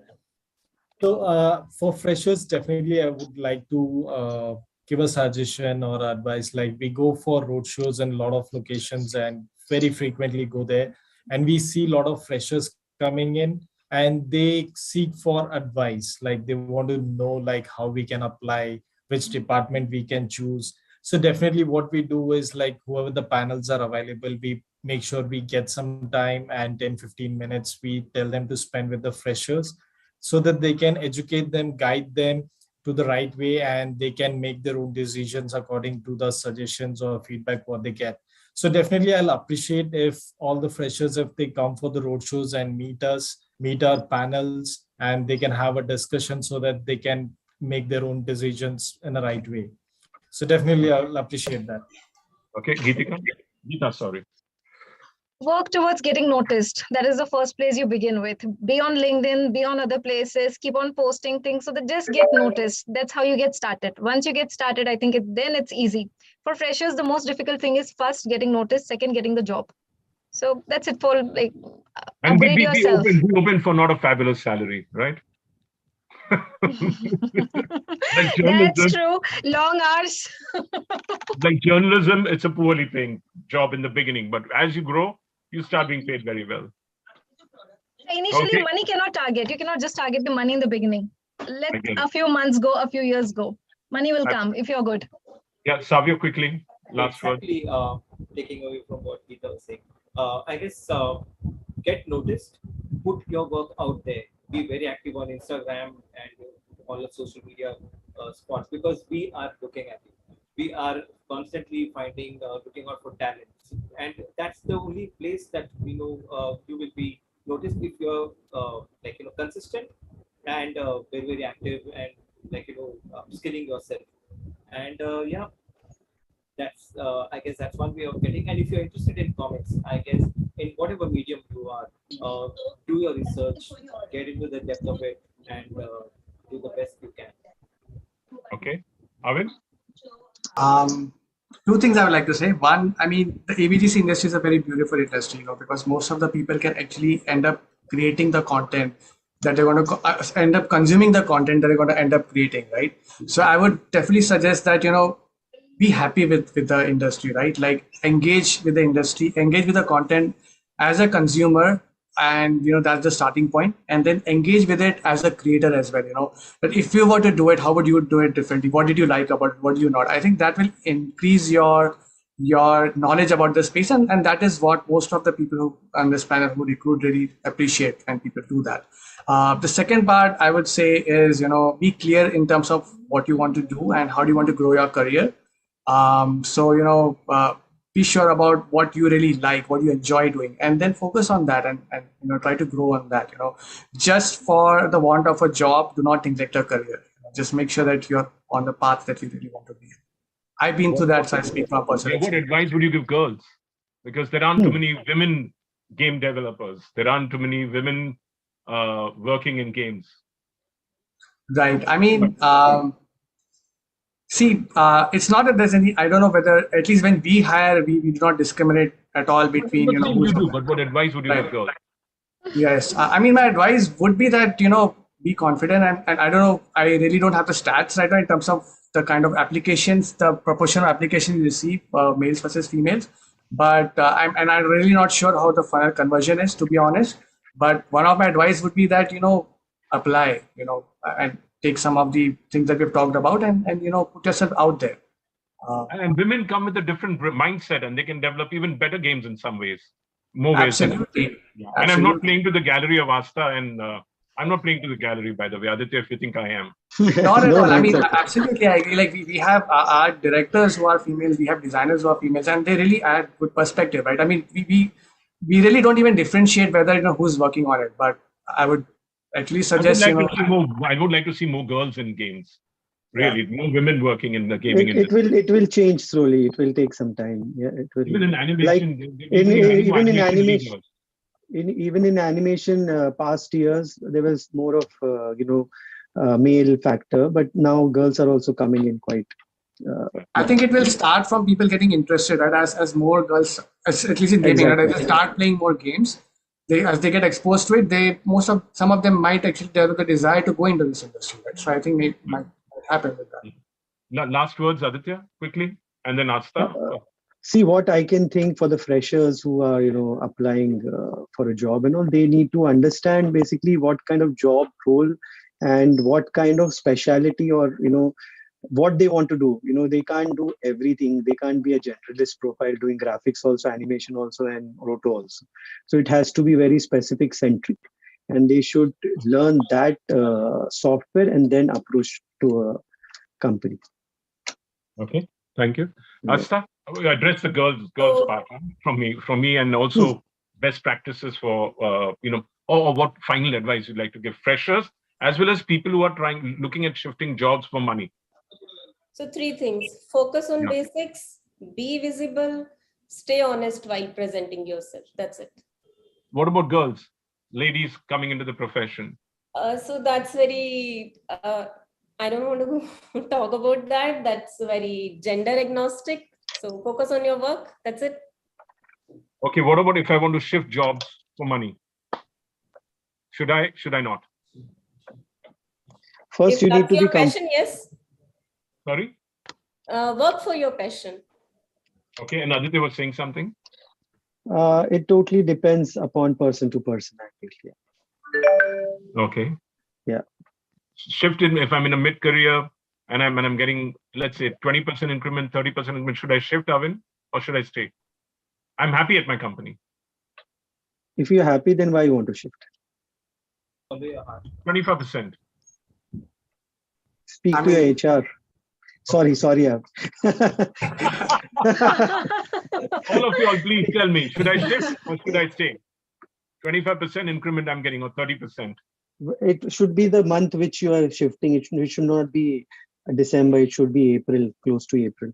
So for freshers, definitely I would like to give a suggestion or advice. Like we go for road shows in a lot of locations and very frequently go there. And we see a lot of freshers coming in and they seek for advice. Like they want to know like how we can apply, which department we can choose. So definitely what we do is like whoever the panels are available, we make sure we get some time and 10-15 minutes we tell them to spend with the freshers so that they can educate them, guide them to the right way, and they can make their own decisions according to the suggestions or feedback what they get. So definitely I'll appreciate if all the freshers, if they come for the road shows and meet us, meet our panels, and they can have a discussion so that they can make their own decisions in the right way. So definitely I'll appreciate that. Okay, Geeta, sorry. Work towards getting noticed. That is the first place you begin with. Be on LinkedIn, be on other places, keep on posting things so that just get noticed. That's how you get started. Once you get started, I think then it's easy. For freshers, the most difficult thing is first getting noticed, second getting the job. So that's it for like upgrade yourself. Be open for not a fabulous salary, right? Like That's true. Long hours. Like journalism, it's a poorly paying job in the beginning, but as you grow, you start being paid very well. Initially, money cannot target. You cannot just target the money in the beginning. Let a few months go, a few years go. Money will come if you're good. Yeah, Savio, quickly, last word. Taking away from what Geeta was saying, I guess get noticed, put your work out there, be very active on Instagram and all the social media spots, because we are looking at it. We are constantly looking out for talents, and that's the only place that we know you will be noticed if you're consistent and very active and skilling yourself. And yeah, that's I guess that's one way of getting. And if you're interested in comics, I guess in whatever medium you are, do your research, get into the depth of it, and do the best you can. Okay, Arvind? Two things I would like to say. One, I mean, the ABGC industry is a very beautiful industry, because most of the people can actually end up creating the content that they're going to end up consuming the content that they're going to end up creating, right? So I would definitely suggest that, be happy with the industry, right? Like engage with the industry, engage with the content as a consumer, and that's the starting point, and then engage with it as a creator as well. But if you were to do it, how would you do it differently? What did you like about it? What do you not? I think that will increase your knowledge about the space, and that is what most of the people who on this panel who recruit really appreciate, and people do that. The second part I would say is be clear in terms of what you want to do and how do you want to grow your career. Be sure about what you really like, what you enjoy doing, and then focus on that and try to grow on that. Just for the want of a job, do not neglect your career. Just make sure that you're on the path that you really want to be. I've been through that, so I speak from personal experience. What advice would you give girls? Because there aren't too many women game developers. There aren't too many women working in games. Right. I mean, See, it's not that there's any, I don't know whether, at least when we hire, we do not discriminate at all between, But you know, still you do. But what advice would you give girls? Yes, I mean, my advice would be that, you know, be confident. And I don't know, I really don't have the stats right now in terms of the kind of applications, the proportion of applications you receive, males versus females. But I'm really not sure how the final conversion is, to be honest. But one of my advice would be that, you know, apply, you know, and take some of the things that we've talked about and you know, put yourself out there. And women come with a different mindset, and they can develop even better games in some ways, more ways. Absolutely. And I'm not playing to the gallery of Asta, and I'm not playing to the gallery, by the way, Aditya, if you think I am. Not at all. I mean, absolutely. I agree. Like we have art directors who are females, we have designers who are females, and they really add good perspective, right? I mean, we really don't even differentiate whether, you know, who's working on it. But I would at least suggest, I would like to see more girls in games. Really, more women working in the gaming industry. It will change slowly. It will take some time. Yeah, it will. Even in animation, like even in animation. Even in animation, past years there was more of male factor, but now girls are also coming in quite. I think it will start from people getting interested, right? As more girls, at least in gaming, right? As they start playing more games, as they get exposed to it, some of them might actually develop the desire to go into this industry, right? So I think it might happen with that. Last words, Aditya, quickly, and then Asta. See, what I can think for the freshers who are, you know, applying for a job and all, they need to understand basically what kind of job role and what kind of specialty or, you know, what they want to do. You know, they can't do everything. They can't be a generalist profile doing graphics also, animation also, and roto also. So it has to be very specific centric, and they should learn that software and then approach to a company. Okay, thank you. Asta, address the girls part from me, and also best practices for or what final advice you'd like to give freshers as well as people who are looking at shifting jobs for money. So 3 things: focus on basics, be visible, stay honest while presenting yourself. That's it. What about girls, ladies coming into the profession? So that's very. I don't want to talk about that. That's very gender agnostic. So focus on your work. That's it. Okay. What about if I want to shift jobs for money? Should I not? First, if you need to your be passion, yes. Sorry? Work for your passion. Okay. And Aditya was saying something? It totally depends upon person to person, actually. Okay. Yeah. Shift in, if I'm in a mid-career and I'm getting, let's say, 20% increment, 30% increment, should I shift, Avin, or should I stay? I'm happy at my company. If you're happy, then why you want to shift? 25%. Speak to your HR. Sorry. All of you all, please tell me, should I shift or should I stay? 25% increment I'm getting, or 30%. It should be the month which you are shifting. It should not be December. It should be April, close to April.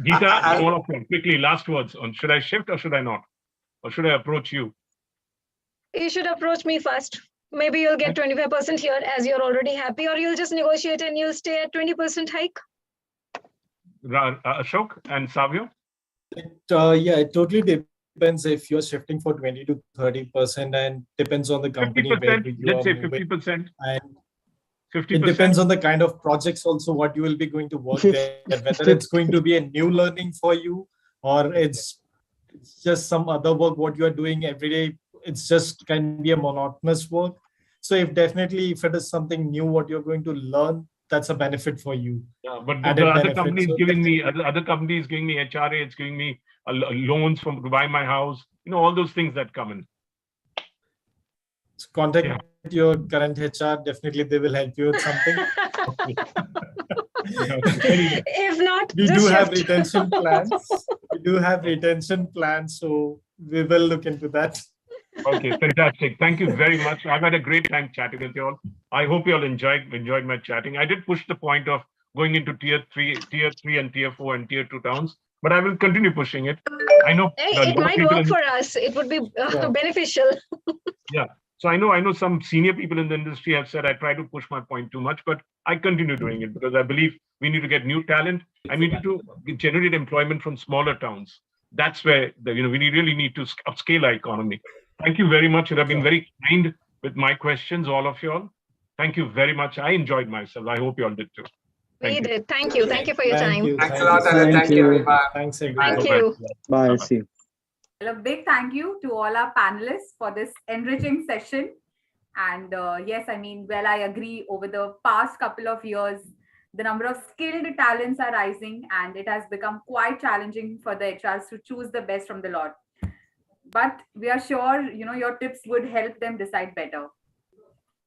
Geeta, all of them, quickly, last words on should I shift or should I not? Or should I approach you? You should approach me first. Maybe you'll get 25% here as you're already happy, or you'll just negotiate and you'll stay at 20% hike. Ashok and Savio? Yeah, it totally depends if you're shifting for 20 to 30%, and depends on the company. 50%, let's say 50%. And 50%. It depends on the kind of projects also, what you will be going to work there, whether it's going to be a new learning for you or it's just some other work, what you are doing every day. It's just can be a monotonous work. So if it is something new, what you're going to learn, that's a benefit for you. Yeah, but the other company is giving me, other company is giving me HRA, it's giving me loans to buy my house, all those things that come in. So contact your current HR, definitely they will help you with something. If not, we do have retention plans. So we will look into that. Okay, fantastic. Thank you very much. I've had a great time chatting with you all. I hope you all enjoyed my chatting. I did push the point of going into tier 3 and tier 4 and tier 2 towns, but I will continue pushing it. I know it might work for us. It would be beneficial. Yeah. So I know some senior people in the industry have said I try to push my point too much, but I continue doing it because I believe we need to get new talent and we need to generate employment from smaller towns. That's where we really need to upscale our economy. Thank you very much. You have been very kind with my questions, all of you all. Thank you very much. I enjoyed myself. I hope you all did too. We did. Thank you. Thank you for your time. Thanks a lot, Alan. Thank you, everyone. Thanks, Thank you. Bye. See you. Well, a big thank you to all our panelists for this enriching session. And yes, I mean, well, I agree. Over the past couple of years, the number of skilled talents are rising, and it has become quite challenging for the HRs to choose the best from the lot. But we are sure, your tips would help them decide better.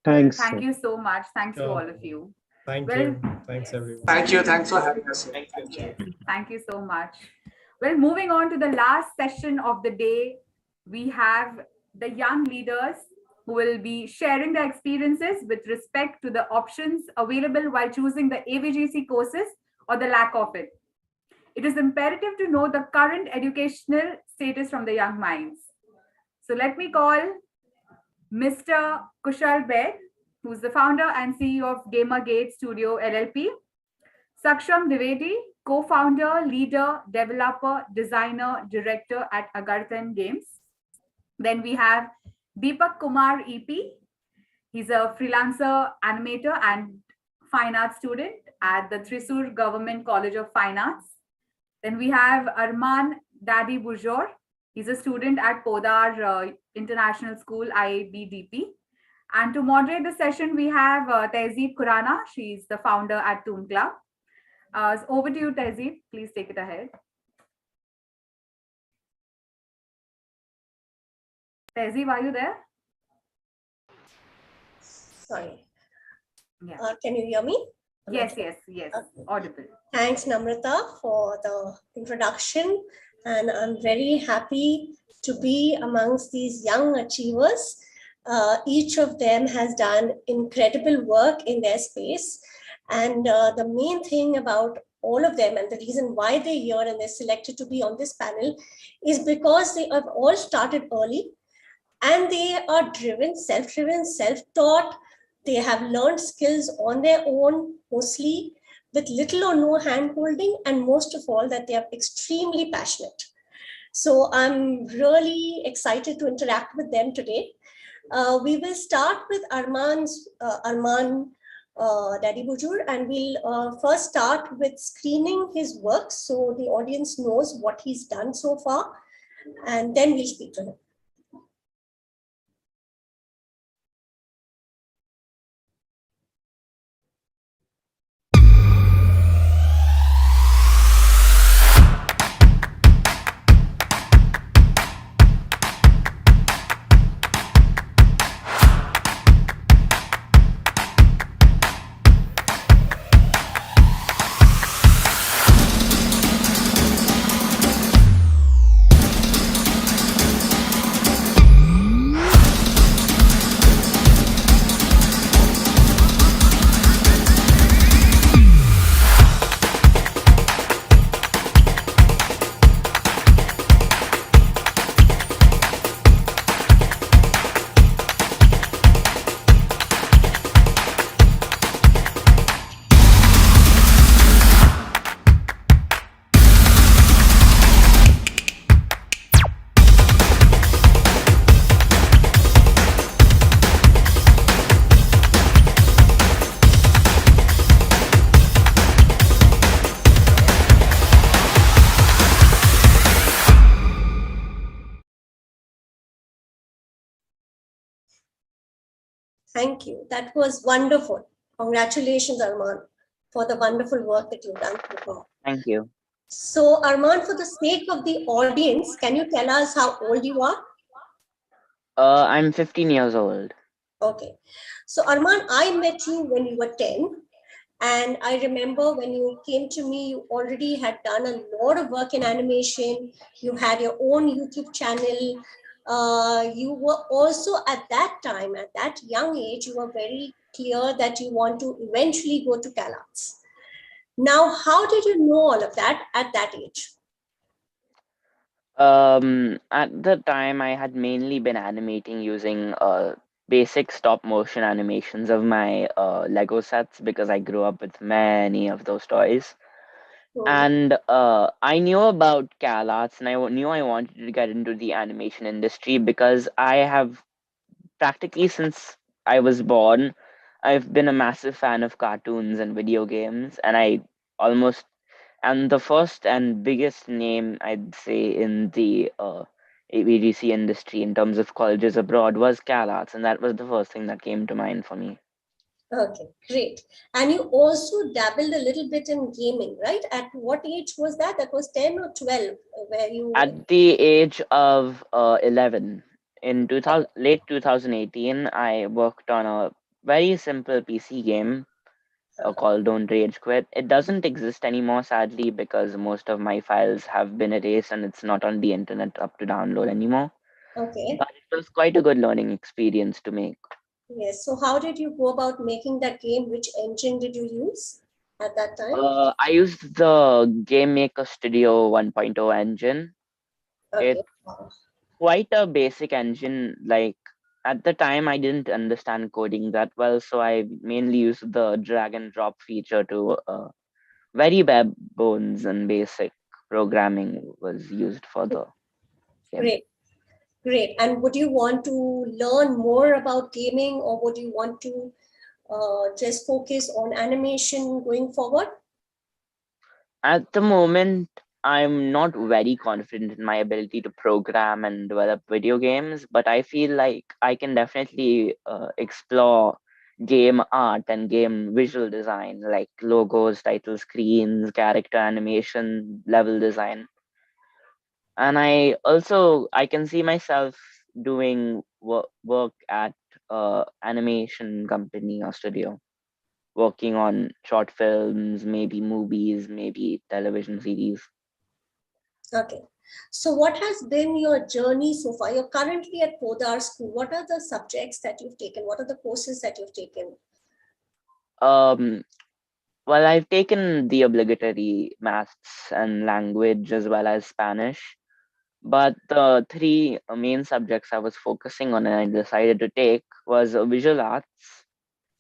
Thanks. Thank you so much. Thanks to all of you. Thank Well, you. Thanks, everyone. Thank you. Thanks for having us. Thank you so much. Well, moving on to the last session of the day, we have the young leaders who will be sharing their experiences with respect to the options available while choosing the AVGC courses or the lack of it. It is imperative to know the current educational status from the young minds. So let me call Mr. Kushal Baid, who's the founder and CEO of Gamergate Studio LLP. Saksham Dwivedi, co-founder, leader, developer, designer, director at Agarthan Games. Then we have Deepak Kumar EP. He's a freelancer, animator, and fine arts student at the Thrissur Government College of Fine Arts. Then we have Arman Dadi Bourgeois. He's a student at Podar International School, IABDP. And to moderate the session, we have Tehzeeb Khurana. She's the founder at Toon Club. Over to you, Tehzeeb. Please take it ahead. Tehzeeb, are you there? Sorry. Yeah. Can you hear me? Yes. Audible. Thanks, Namrata, for the introduction. And I'm very happy to be amongst these young achievers. Each of them has done incredible work in their space. And the main thing about all of them and the reason why they're here and they're selected to be on this panel is because they have all started early and they are driven, self-taught. They have learned skills on their own, mostly with little or no hand-holding, and most of all that they are extremely passionate. So I'm really excited to interact with them today. We will start with Arman Dadi Bourgeois, and we'll first start with screening his work so the audience knows what he's done so far, and then we'll speak to him. Thank you. That was wonderful. Congratulations, Arman, for the wonderful work that you've done so far. Thank you. So, Arman, for the sake of the audience, can you tell us how old you are? I'm 15 years old. Okay. So, Arman, I met you when you were 10. And I remember when you came to me, you already had done a lot of work in animation. You had your own YouTube channel. You were also at that time, at that young age, you were very clear that you want to eventually go to CalArts. Now, how did you know all of that at that age? At the time, I had mainly been animating using basic stop motion animations of my Lego sets because I grew up with many of those toys. And I knew about Cal Arts, and knew I wanted to get into the animation industry because I have practically since I was born, I've been a massive fan of cartoons and video games, and I almost and the first and biggest name I'd say in the AVGC industry in terms of colleges abroad was Cal Arts, and that was the first thing that came to mind for me. Okay, great. And you also dabbled a little bit in gaming, right? At what age was that? That was 10 or 12, where you... At the age of 11, in late 2018, I worked on a very simple PC game called Don't Rage Quit. It doesn't exist anymore, sadly, because most of my files have been erased and it's not on the internet up to download anymore. Okay. But it was quite a good learning experience to make. Yes. So how did you go about making that game? Which engine did you use at that time? I used the Game Maker Studio 1.0 engine. Okay. It's quite a basic engine. Like at the time, I didn't understand coding that well, so I mainly used the drag and drop feature to very bare bones and basic programming was used for the game. Great. Great. And would you want to learn more about gaming, or would you want to just focus on animation going forward? At the moment, I'm not very confident in my ability to program and develop video games, but I feel like I can definitely explore game art and game visual design, like logos, title screens, character animation, level design. And I can see myself doing work at animation company or studio, working on short films, maybe movies, maybe television series. Okay. So what has been your journey so far? You're currently at Podar School. What are the subjects that you've taken? What are the courses that you've taken? Well, I've taken the obligatory maths and language as well as Spanish, but the three main subjects I was focusing on and I decided to take was visual arts,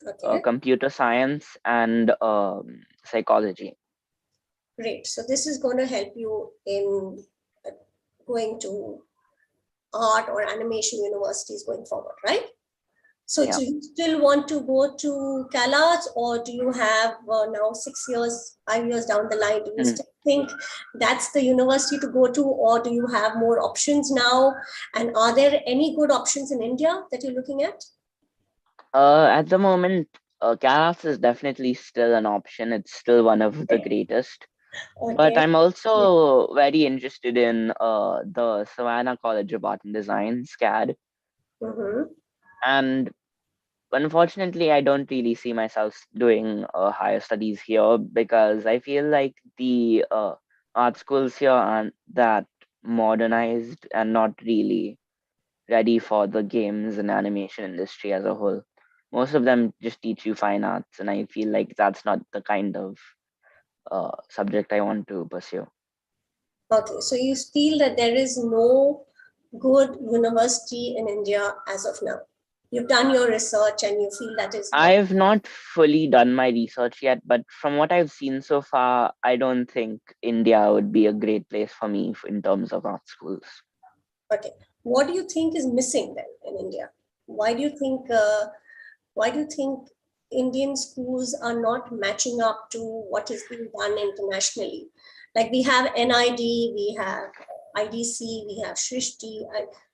Okay. computer science, and psychology. Great. So this is going to help you in going to art or animation universities going forward, right? So Yeah. do you still want to go to CalArts, or do you have now 6 years, 5 years down the line, do you still think that's the university to go to, or do you have more options now? And are there any good options in India that you're looking at? At the moment, CalArts is definitely still an option. It's still one of the greatest. But Okay. I'm also very interested in the Savannah College of Art and Design, SCAD. And unfortunately, I don't really see myself doing higher studies here because I feel like the art schools here aren't that modernized and not really ready for the games and animation industry as a whole. Most of them just teach you fine arts, and I feel like that's not the kind of subject I want to pursue. Okay, so you feel that there is no good university in India as of now. You've done your research and you feel that is... I've not fully done my research yet, but from what I've seen so far, I don't think India would be a great place for me in terms of art schools. Okay, what do you think is missing then in India? Why do you think Indian schools are not matching up to what is being done internationally? Like we have NID, we have IDC, we have Shrishti.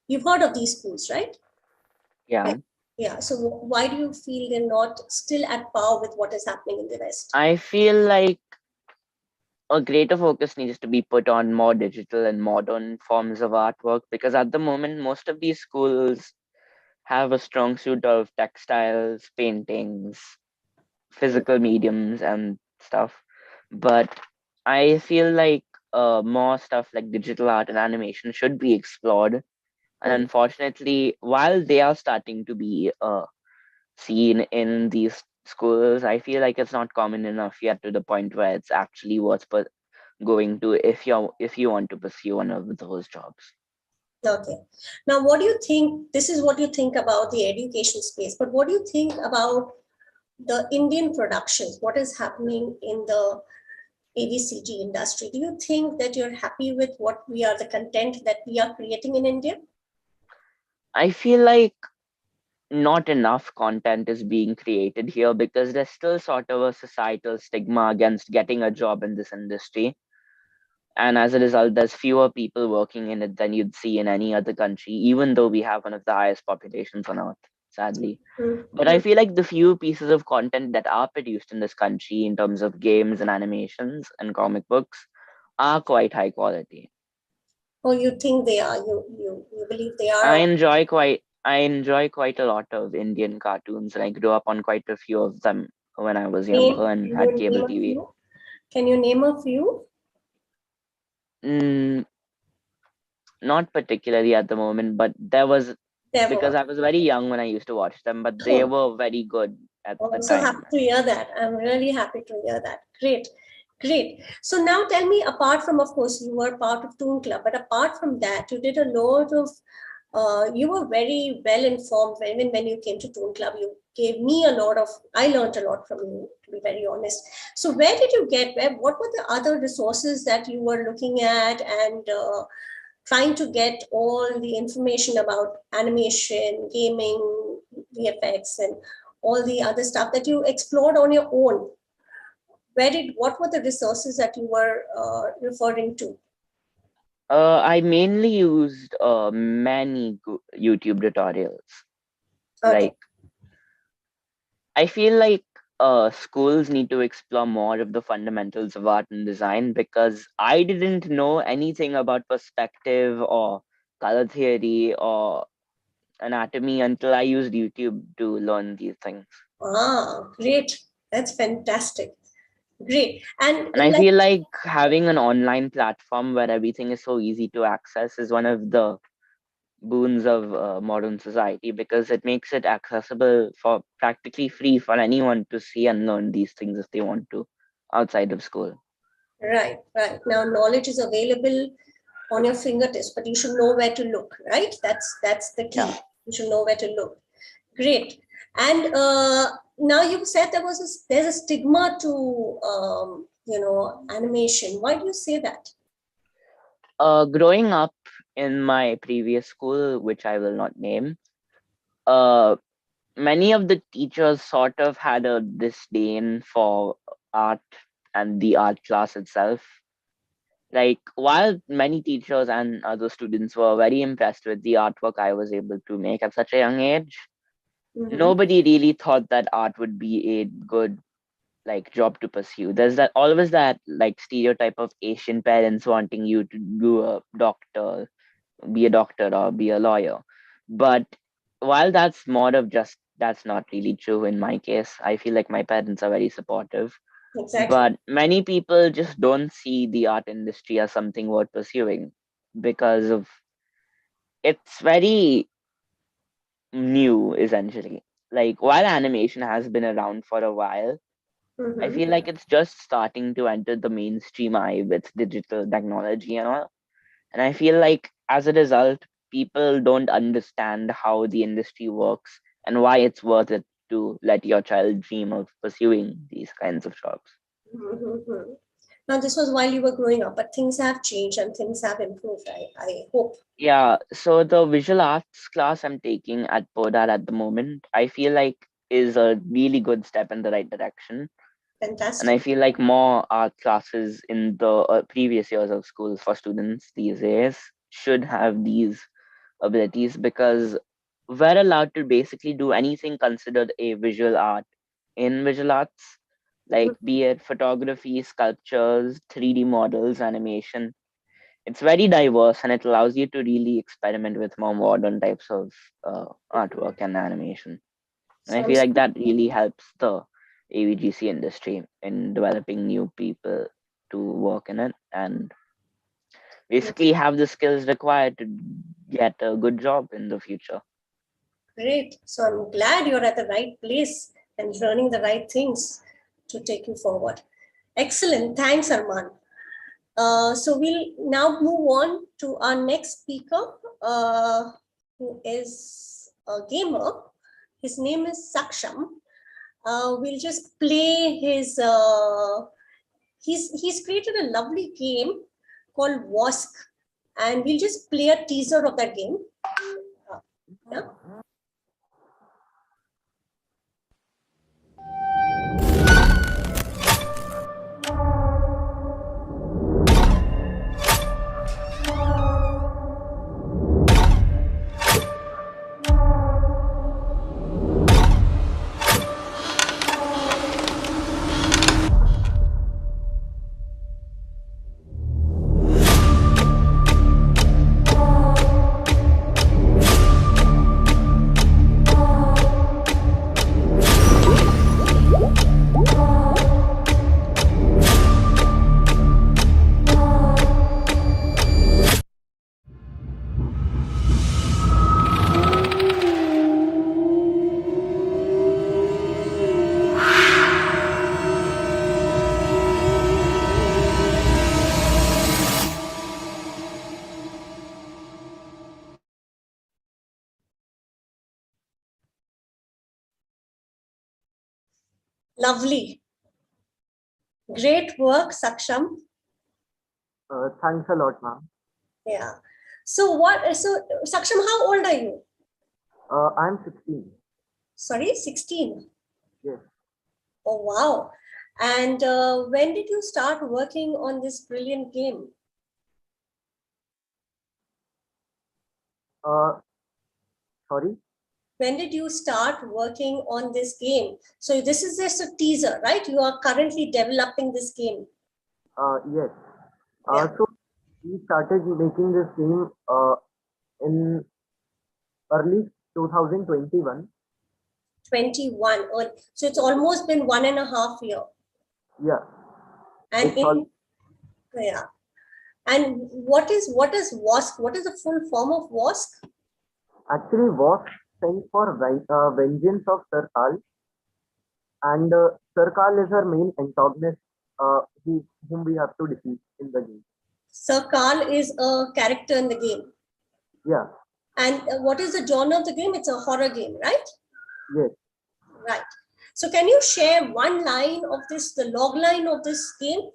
You've heard of these schools, right? Yeah. Yeah. So why do you feel they're not still at par with what is happening in the West? I feel like a greater focus needs to be put on more digital and modern forms of artwork because at the moment, most of these schools have a strong suit of textiles, paintings, physical mediums, and stuff. But I feel like more stuff like digital art and animation should be explored. And unfortunately, while they are starting to be seen in these schools, I feel like it's not common enough yet to the point where it's actually worth going to if you want to pursue one of those jobs. Okay. Now, what do you think? This is what you think about the education space, but what do you think about the Indian productions? What is happening in the AVCG industry? Do you think that you're happy with what we are, the content that we are creating in India? I feel like not enough content is being created here because there's still sort of a societal stigma against getting a job in this industry. And as a result, there's fewer people working in it than you'd see in any other country, even though we have one of the highest populations on earth, sadly. But I feel like the few pieces of content that are produced in this country in terms of games and animations and comic books are quite high quality. Or you think they are? You believe they are? I enjoy quite a lot of Indian cartoons, and I grew up on quite a few of them when I was younger and had cable TV. Can you name a few? Not particularly at the moment, but because I was very young when I used to watch them, but they were very good at the I'm so time. happy to hear that. I'm really happy to hear that. Great. Great. So now tell me, apart from, of course, you were part of Toon Club, but apart from that, you did a lot of, you were very well informed when you came to Toon Club. You gave me a lot of, I learned a lot from you, to be very honest. So where did you get, what were the other resources that you were looking at and trying to get all the information about animation, gaming, VFX, and all the other stuff that you explored on your own? What were the resources that you were referring to? I mainly used many YouTube tutorials. Okay. Like, I feel like schools need to explore more of the fundamentals of art and design because I didn't know anything about perspective or color theory or anatomy until I used YouTube to learn these things. Ah, great. That's fantastic. Great. And I feel like having an online platform where everything is so easy to access is one of the boons of modern society because it makes it accessible for practically free for anyone to see and learn these things if they want to outside of school. Right. Now, knowledge is available on your fingertips, but you should know where to look, right? That's the key. Yeah. You should know where to look. Great. And now you said there's a stigma to animation. Why do you say that? Growing up in my previous school, which I will not name, many of the teachers sort of had a disdain for art and the art class itself. Like, while many teachers and other students were very impressed with the artwork I was able to make at such a young age, nobody really thought that art would be a good job to pursue. There's always that stereotype of Asian parents wanting you to be a doctor or be a lawyer. But while that's not really true in my case. I feel like my parents are very supportive. Exactly. But many people just don't see the art industry as something worth pursuing because of it's very new, essentially. Like, while animation has been around for a while, I feel like it's just starting to enter the mainstream eye with digital technology and all. And I feel like as a result, people don't understand how the industry works and why it's worth it to let your child dream of pursuing these kinds of jobs. Now, this was while you were growing up, but things have changed and things have improved, I hope. Yeah, so the visual arts class I'm taking at Podar at the moment, I feel like is a really good step in the right direction. Fantastic. And I feel like more art classes in the previous years of school for students these days should have these abilities because we're allowed to basically do anything considered a visual art in visual arts, like be it photography, sculptures, 3D models, animation. It's very diverse and it allows you to really experiment with more modern types of artwork and animation. And I feel like that really helps the AVGC industry in developing new people to work in it and basically have the skills required to get a good job in the future. Great. So I'm glad you're at the right place and learning the right things to take you forward. Excellent. Thanks, Arman. So we'll now move on to our next speaker, who is a gamer. His name is Saksham. We'll just play his. He's created a lovely game called Wask, and we'll just play a teaser of that game. Yeah. Lovely. Great work, Saksham. Thanks a lot, ma'am. Yeah. So Saksham, how old are you? I'm 16. Sorry, 16. Yes. Oh, wow. And when did you start working on this brilliant game? Sorry? When did you start working on this game? So this is just a teaser, right? You are currently developing this game. Yes. So we started making this game in early 2021. 21. So it's almost been 1.5 years. Yeah. And yeah. And what is WASC? What is the full form of WASC? Actually, WASC stands for Vengeance of Sir Kal. And Sir Kal is our main antagonist whom we have to defeat in the game. Sir Kal is a character in the game. Yeah. And what is the genre of the game? It's a horror game, right? Yes. Right. So can you share one line of this, the log line of this game?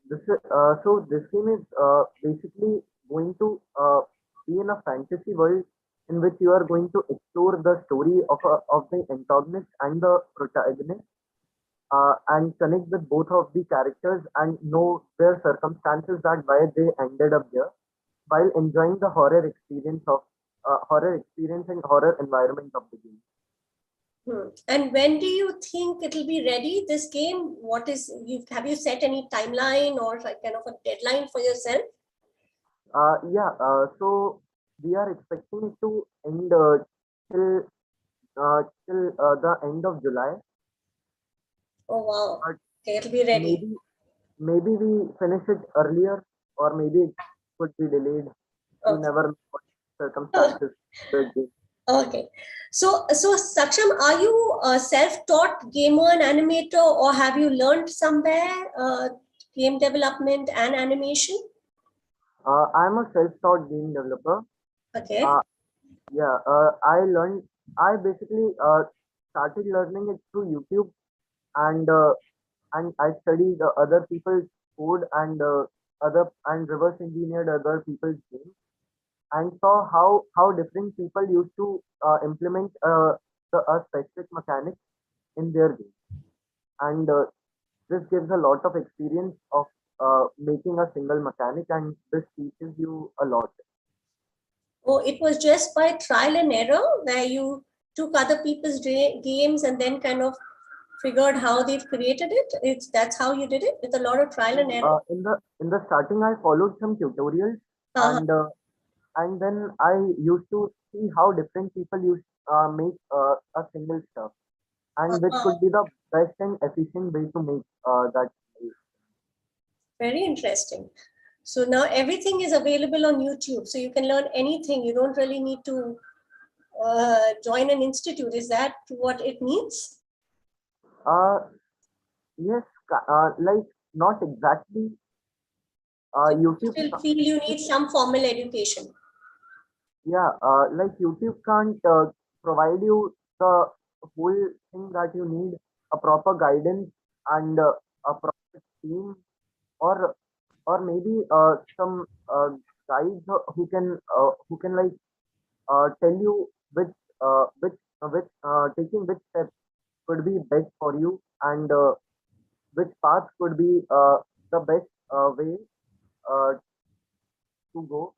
This game is basically going to be in a fantasy world in which you are going to explore the story of the antagonist and the protagonist, and connect with both of the characters and know their circumstances that why they ended up there, while enjoying the horror experience and horror environment of the game. And when do you think it will be ready, this game? Have you set any timeline or like kind of a deadline for yourself? So we are expecting it to end till the end of July. Oh wow! Okay, it'll be ready. Maybe we finish it earlier, or maybe it could be delayed. You never know what circumstances. Okay, so Saksham, are you a self-taught gamer and animator, or have you learned somewhere game development and animation? I'm a self-taught game developer. Okay. I basically started learning it through YouTube, and I studied other people's code and reverse engineered other people's games, and saw how different people used to implement a specific mechanic in their game, and this gives a lot of experience of making a single mechanic, and this teaches you a lot. Oh, it was just by trial and error where you took other people's games and then kind of figured how they've created it. That's how you did it, with a lot of trial and error. In the starting, I followed some tutorials, and then I used to see how different people make a single stuff, and which could be the best and efficient way to make that. Very interesting. So now everything is available on YouTube, so you can learn anything. You don't really need to join an institute. Is that what it means? Yes, like not exactly. So you YouTube, still feel you need some formal education. yeah, like YouTube can't provide you the whole thing that you need, a proper guidance and a proper team, or maybe some guides who can like tell you which taking which steps could be best for you, and which path could be the best way uh, to go.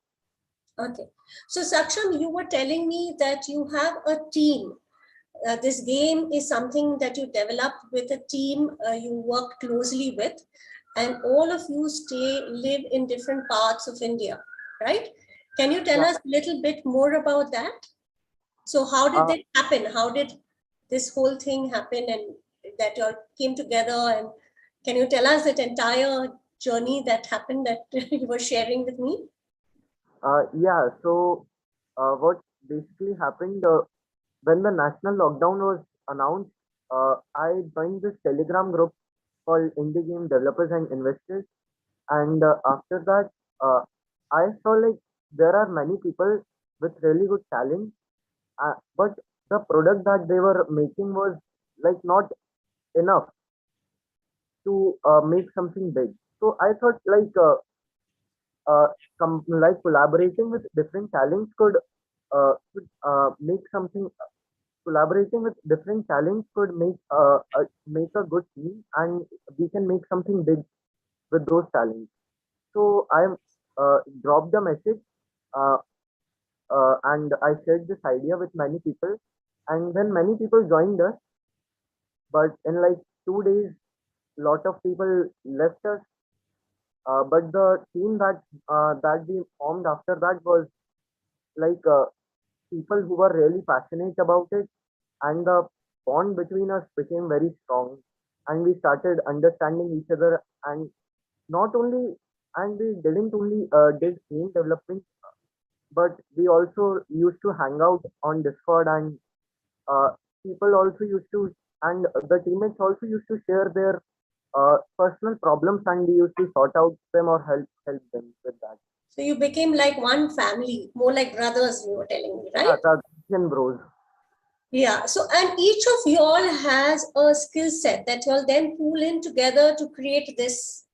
Okay. So Saksham, you were telling me that you have a team. This game is something that you developed with a team you work closely with, and all of you live in different parts of India, right? Can you tell us a little bit more about that? So how did that happen? How did this whole thing happen, and that you all came together? And can you tell us that entire journey that happened that you were sharing with me? Yeah, so what basically happened when the national lockdown was announced, I joined this Telegram group called Indie Game Developers and Investors, and after that, I saw like there are many people with really good talent, but the product that they were making was like not enough to make something big. So I thought like collaborating with different talents could make something. Collaborating with different talents could make a good team, and we can make something big with those talents. So I dropped the message, uh, and I shared this idea with many people, and then many people joined us. But in like 2 days, lot of people left us. But the team that we formed after that was like people who were really passionate about it, and the bond between us became very strong, and we started understanding each other, and not only and we didn't only did game development, but we also used to hang out on Discord, and uh, people also used to and the teammates also used to share their personal problems, and we used to sort out them or help them with that. So you became like one family, more like brothers, you were telling me, right? Yeah, the Asian bros. Yeah. So, and each of you all has a skill set that you all then pool in together to create this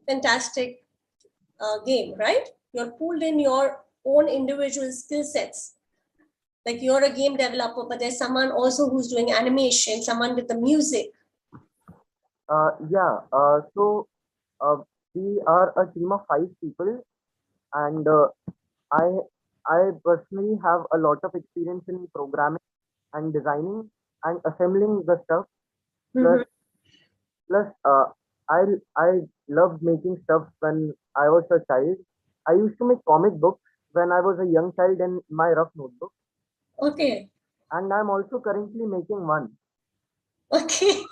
fantastic game, right? You're pooled in your own individual skill sets. Like you're a game developer, but there's someone also who's doing animation, someone with the music. Yeah. So we are a team of 5 people, and I I personally have a lot of experience in programming and designing and assembling the stuff. Plus, plus I loved making stuff when I was a child. I used to make comic books when I was a young child in my rough notebook. Okay. And I'm also currently making one. Okay.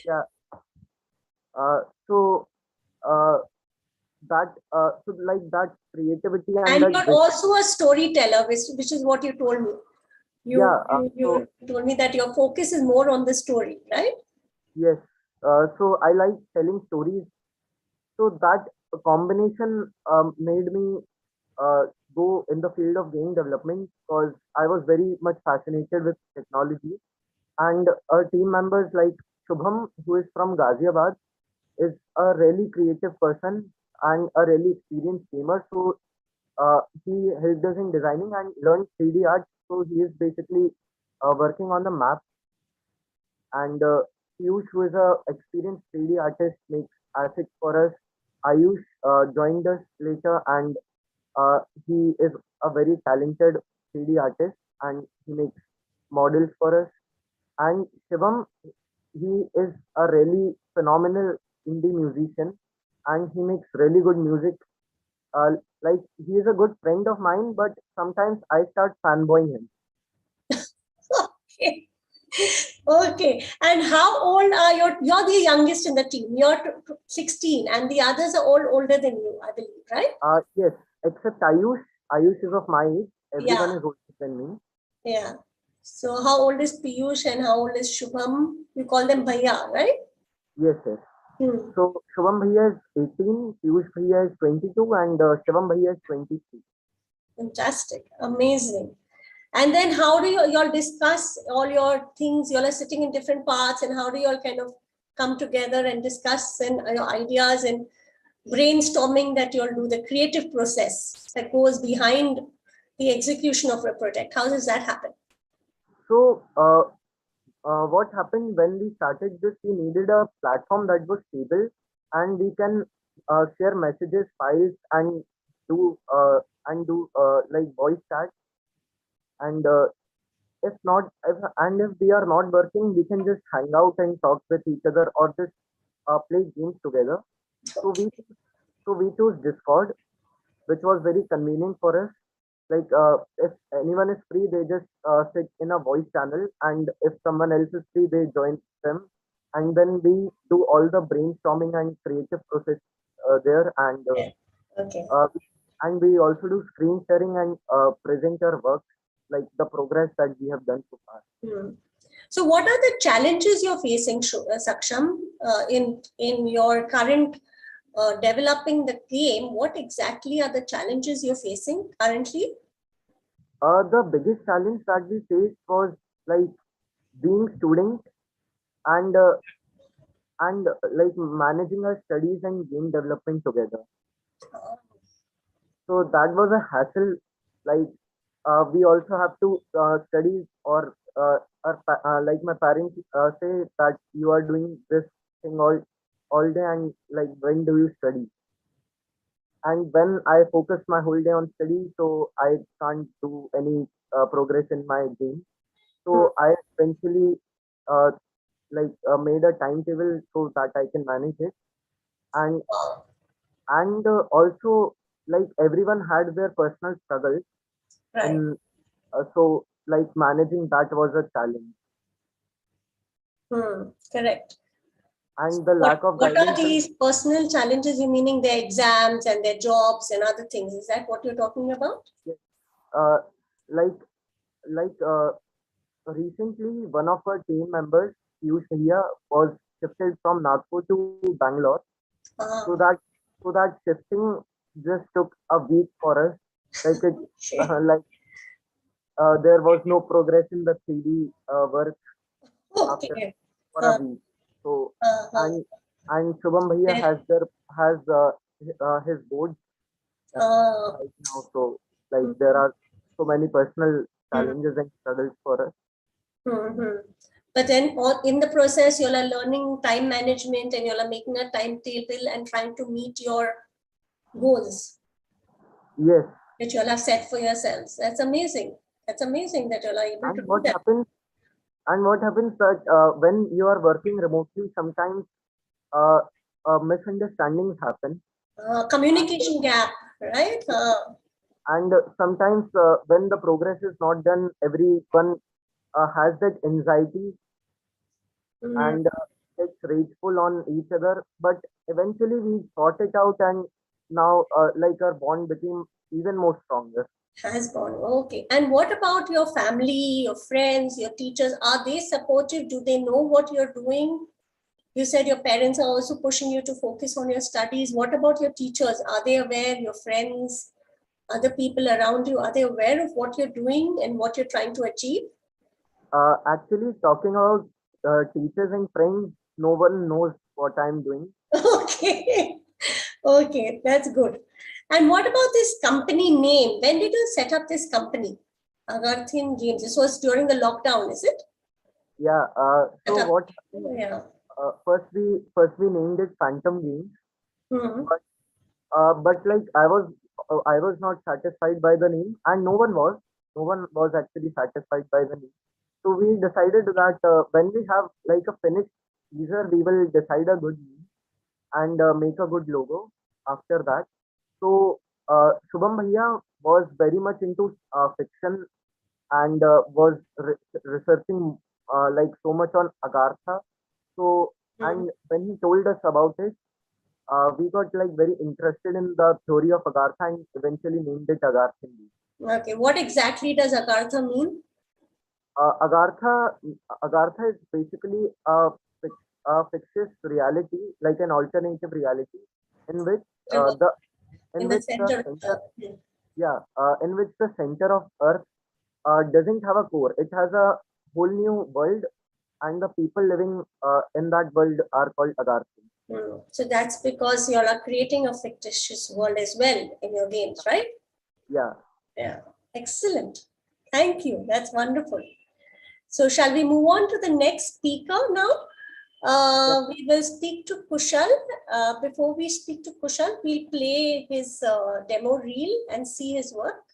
Yeah. So so like that creativity And that you're also a storyteller, which is what you told me. You told me that your focus is more on the story, right? Yes. So I like telling stories. So that combination made me go in the field of game development, because I was very much fascinated with technology. And our team members like Shubham, who is from Ghaziabad, is a really creative person and a really experienced gamer. So he helped us in designing and learned 3D art. So he is basically working on the map. And Piyush, who is a experienced 3D artist, makes assets for us. Ayush joined us later, and he is a very talented 3D artist, and he makes models for us. And Shivam, he is a really phenomenal indie musician, and he makes really good music. Like he is a good friend of mine, but sometimes I start fanboying him. Okay. Okay. And how old are you're the youngest in the team. You're 16, and the others are all older than you, I believe, right? Yes, except Ayush. Ayush is of my age. Everyone Yeah. is older than me. Yeah. So how old is Piyush and how old is Shubham? You call them Bhaiya, right? Yes, yes. So Shubham Bhaiya is 18, Piyush Bhaiya is 22, and Shivam Bhaiya is 23. Fantastic. Amazing. And then how do you all discuss all your things? You all are sitting in different parts, and how do you all kind of come together and discuss and your ideas and brainstorming that you all do, the creative process that goes behind the execution of a project? How does that happen? So what happened when we started this, we needed a platform that was stable and we can share messages, files, and do like voice chat. And if we are not working, we can just hang out and talk with each other or just play games together. So we chose Discord, which was very convenient for us. Like if anyone is free, they just sit in a voice channel, and if someone else is free, they join them, and then we do all the brainstorming and creative process there, Okay. And we also do screen sharing and present our work, like the progress that we have done so far. So what are the challenges you're facing, Saksham, in your current developing the game? What exactly are the challenges you're facing currently? The biggest challenge that we faced was like being student and like managing our studies and game development together. So that was a hassle. Like we also have to study, or like my parents say that you are doing this thing all day, and like when do you study? And when I focus my whole day on study, so I can't do any progress in my game. So I eventually made a timetable so that I can manage it, and also like everyone had their personal struggles, and so like managing that was a challenge. Correct. And the lack of What are guidance. these personal challenges? You meaning their exams and their jobs and other things? Is that what you're talking about? Uh, like recently, one of our team members, Piyush Bhaiya, was shifted from Nagpur to Bangalore. So that shifting just took a week for us. Like there was no progress in the 3D work after for a week. So and Shubham Bhaiya has his board right now. So like there are so many personal challenges and struggles for us. But then in the process, you all are learning time management and you all are making a timetable and trying to meet your goals. Yes. Which you all have set for yourselves. That's amazing. That's amazing that you all are able to do that. What happens that when you are working remotely, sometimes misunderstandings happen. Communication gap, right? And sometimes when the progress is not done, everyone has that anxiety and gets rageful on each other. But eventually we sort it out, and now like our bond became even more stronger. Has gone. Okay. And what about your family, your friends, your teachers? Are they supportive? Do they know what you're doing? You said your parents are also pushing you to focus on your studies. What about your teachers? Are they aware? Your friends, other people around you, are they aware of what you're doing and what you're trying to achieve? Actually, talking about teachers and friends, no one knows what I'm doing. Okay. Okay, that's good. And what about this company name? When did you set up this company, Agarthin Games? This was during the lockdown, is it? Yeah. So what happened? Yeah. First we named it Phantom Games. But like I was not satisfied by the name, and no one was actually satisfied by the name. So we decided that when we have like a finished teaser, we will decide a good name and make a good logo after that. So Shubham Bhaiya was very much into fiction and was researching like so much on Agartha. So and when he told us about it, we got like very interested in the theory of Agartha and eventually named it Agarthin. Okay, what exactly does Agartha mean? Agartha is basically a a fictitious reality, like an alternative reality, in which the in in the which the center. center, yeah, in which the center of Earth doesn't have a core. It has a whole new world, and the people living in that world are called Agarthi. So that's because you are creating a fictitious world as well in your games, right? Yeah. Yeah. Excellent. Thank you. That's wonderful. So shall we move on to the next speaker now? We will speak to Kushal. Before we speak to Kushal, we'll play his demo reel and see his work.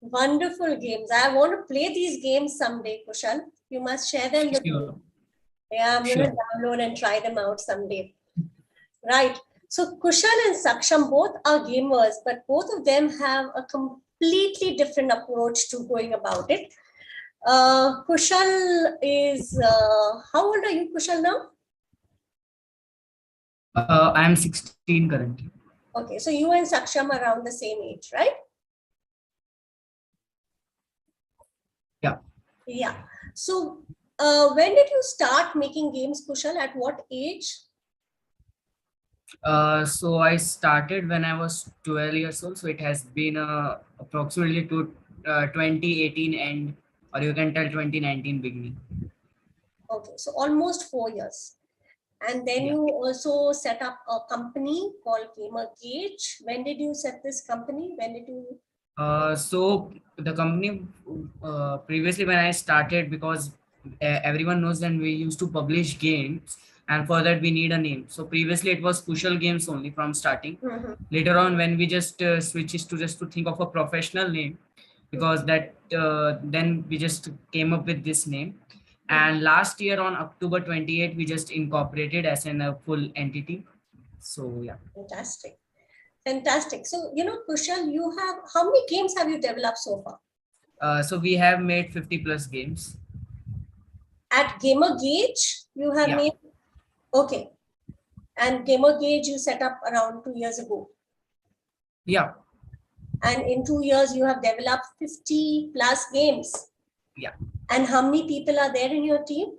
Wonderful games. I want to play these games someday, Kushal. You must share them with me. Yeah, I'm going to download and try them out someday. Right. So Kushal and Saksham both are gamers, but both of them have a completely different approach to going about it. Kushal is, how old are you, Kushal, now? I am 16 currently. Okay, so you and Saksham are around the same age, right? Yeah. Yeah. So when did you start making games, Kushal? At what age? So I started when I was 12 years old. So it has been approximately to 2018 end, or you can tell 2019 beginning. Okay, so almost 4 years. And then you also set up a company called Gamer Gauge. When did you set this company? When did you? So the company previously when I started, because everyone knows that we used to publish games, and for that we need a name. So previously it was Kushal Games only from starting. Later on, when we just switches to just to think of a professional name, because that then we just came up with this name. And last year on October 28, we just incorporated as a full entity. So yeah. Fantastic. Fantastic. So, you know, Kushal, you have, how many games have you developed so far? So we have made 50 plus games. At Gamer Gauge, you have made, okay. And Gamer Gauge you set up around 2 years ago. Yeah. And in 2 years, you have developed 50 plus games. Yeah. And how many people are there in your team?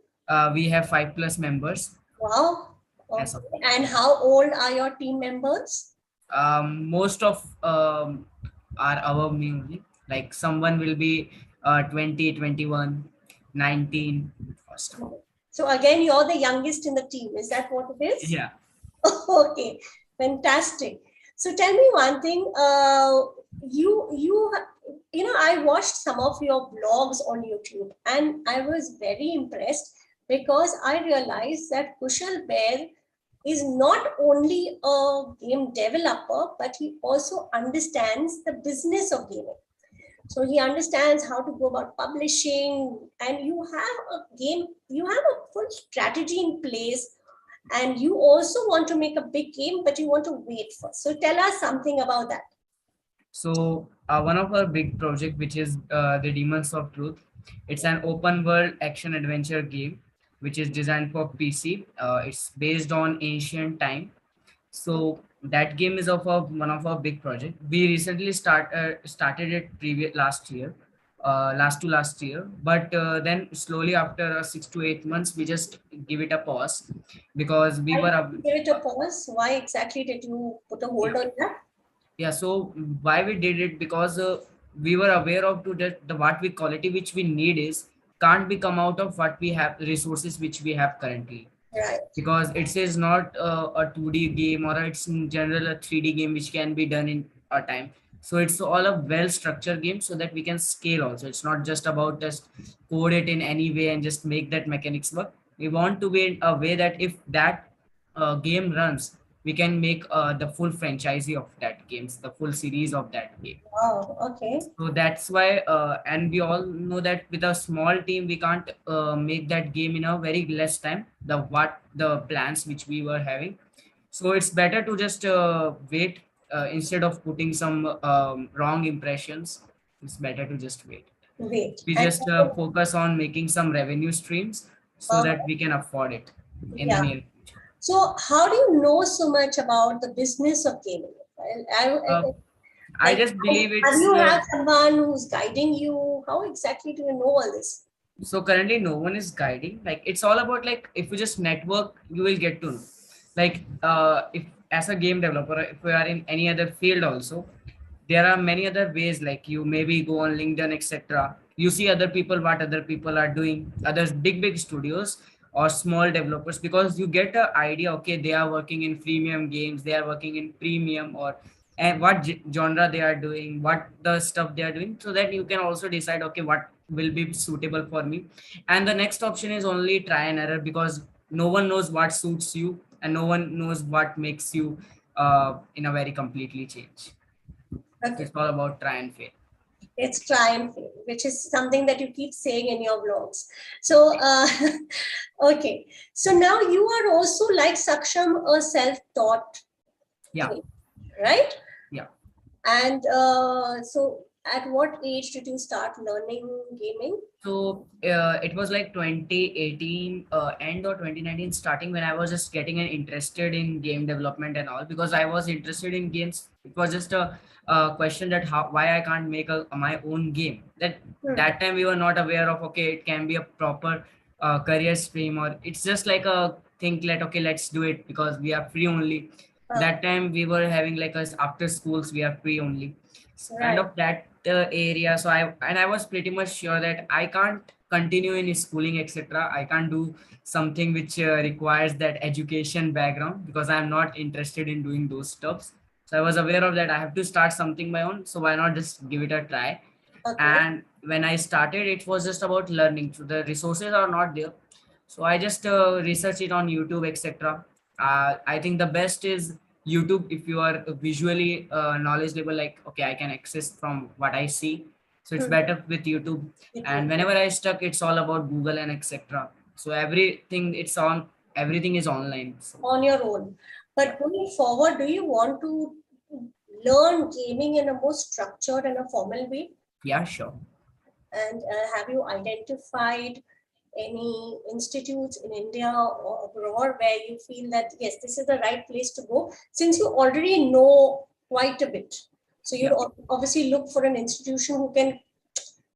We have 5 plus members. Wow. Okay. And how old are your team members? Most of are above me only. Like someone will be 20, 21, 19. So again, you're the youngest in the team. Is that what it is? Yeah. Okay. Fantastic. So tell me one thing. You know, I watched some of your blogs on YouTube and I was very impressed because I realized that Kushal Bear is not only a game developer, but he also understands the business of gaming. So he understands how to go about publishing, and you have a game, you have a full strategy in place, and you also want to make a big game, but you want to wait first. So tell us something about that. So one of our big project, which is the Demons of Truth, it's an open world action adventure game, which is designed for PC. It's based on ancient time. So that game is one of our big project. We recently started it previous last year, but then slowly after 6 to 8 months, we just give it a pause because we Why were did you give it a pause? Why exactly did you put a hold on that? yeah. So why we did it, because we were aware of to that the what we quality which we need is can't be come out of what we have, resources which we have currently, Right. because it is not a 2D game, or it's in general a 3D game which can be done in a time. So it's all a well structured game so that we can scale also. It's not just about just code it in any way and just make that mechanics work. We want to be in a way that if that game runs, we can make the full franchisee of that games, the full series of that game. Wow, okay. So that's why, and we all know that with a small team, we can't make that game in a very less time. The plans which we were having, so it's better to just wait instead of putting some wrong impressions. It's better to just wait. Wait. We And just focus on making some revenue streams so that we can afford it in the yeah. near. So how do you know so much about the business of gaming? I just believe Have it's. you had someone who's guiding you? How exactly do you know all this? So currently no one is guiding. Like it's all about, like, if you just network, you will get to know. Like if as a game developer, if we are in any other field also, there are many other ways, like you maybe go on LinkedIn, etc. You see other people, what other people are doing, others big studios or small developers, because you get an idea, okay, they are working in freemium games, they are working in premium, or and what genre they are doing, what the stuff they are doing, so that you can also decide, okay, what will be suitable for me. And the next option is only try and error, because no one knows what suits you and no one knows what makes you in a very completely change. Okay. It's all about try and fail. It's try and fail, which is something that you keep saying in your vlogs. So, okay. So now you are also, like Saksham, a self-taught, Yeah. right? Yeah. And so at what age did you start learning gaming? So it was like 2018 end or 2019 starting, when I was just getting interested in game development and all, because I was interested in games. It was just a question that why I can't make my own game. That time we were not aware of, okay, it can be a proper career stream, or it's just like a think that, okay, let's do it because we are free only. That time we were having like us after schools, we are free only. Kind of that area. So I was pretty much sure that I can't continue in schooling, etc. I can't do something which requires that education background, because I'm not interested in doing those stuffs. So I was aware of that. I have to start something my own. So why not just give it a try? Okay. And when I started, it was just about learning. So the resources are not there. So I just research it on YouTube, etc. I think the best is YouTube if you are visually knowledgeable, like, okay, I can access from what I see. So it's better with YouTube. And whenever I stuck, it's all about Google and etc. So everything is online. So. On your own. But going forward, do you want to learn gaming in a more structured and a formal way? Yeah, sure. And have you identified any institutes in India or abroad where you feel that, yes, this is the right place to go, since you already know quite a bit? So you obviously look for an institution who can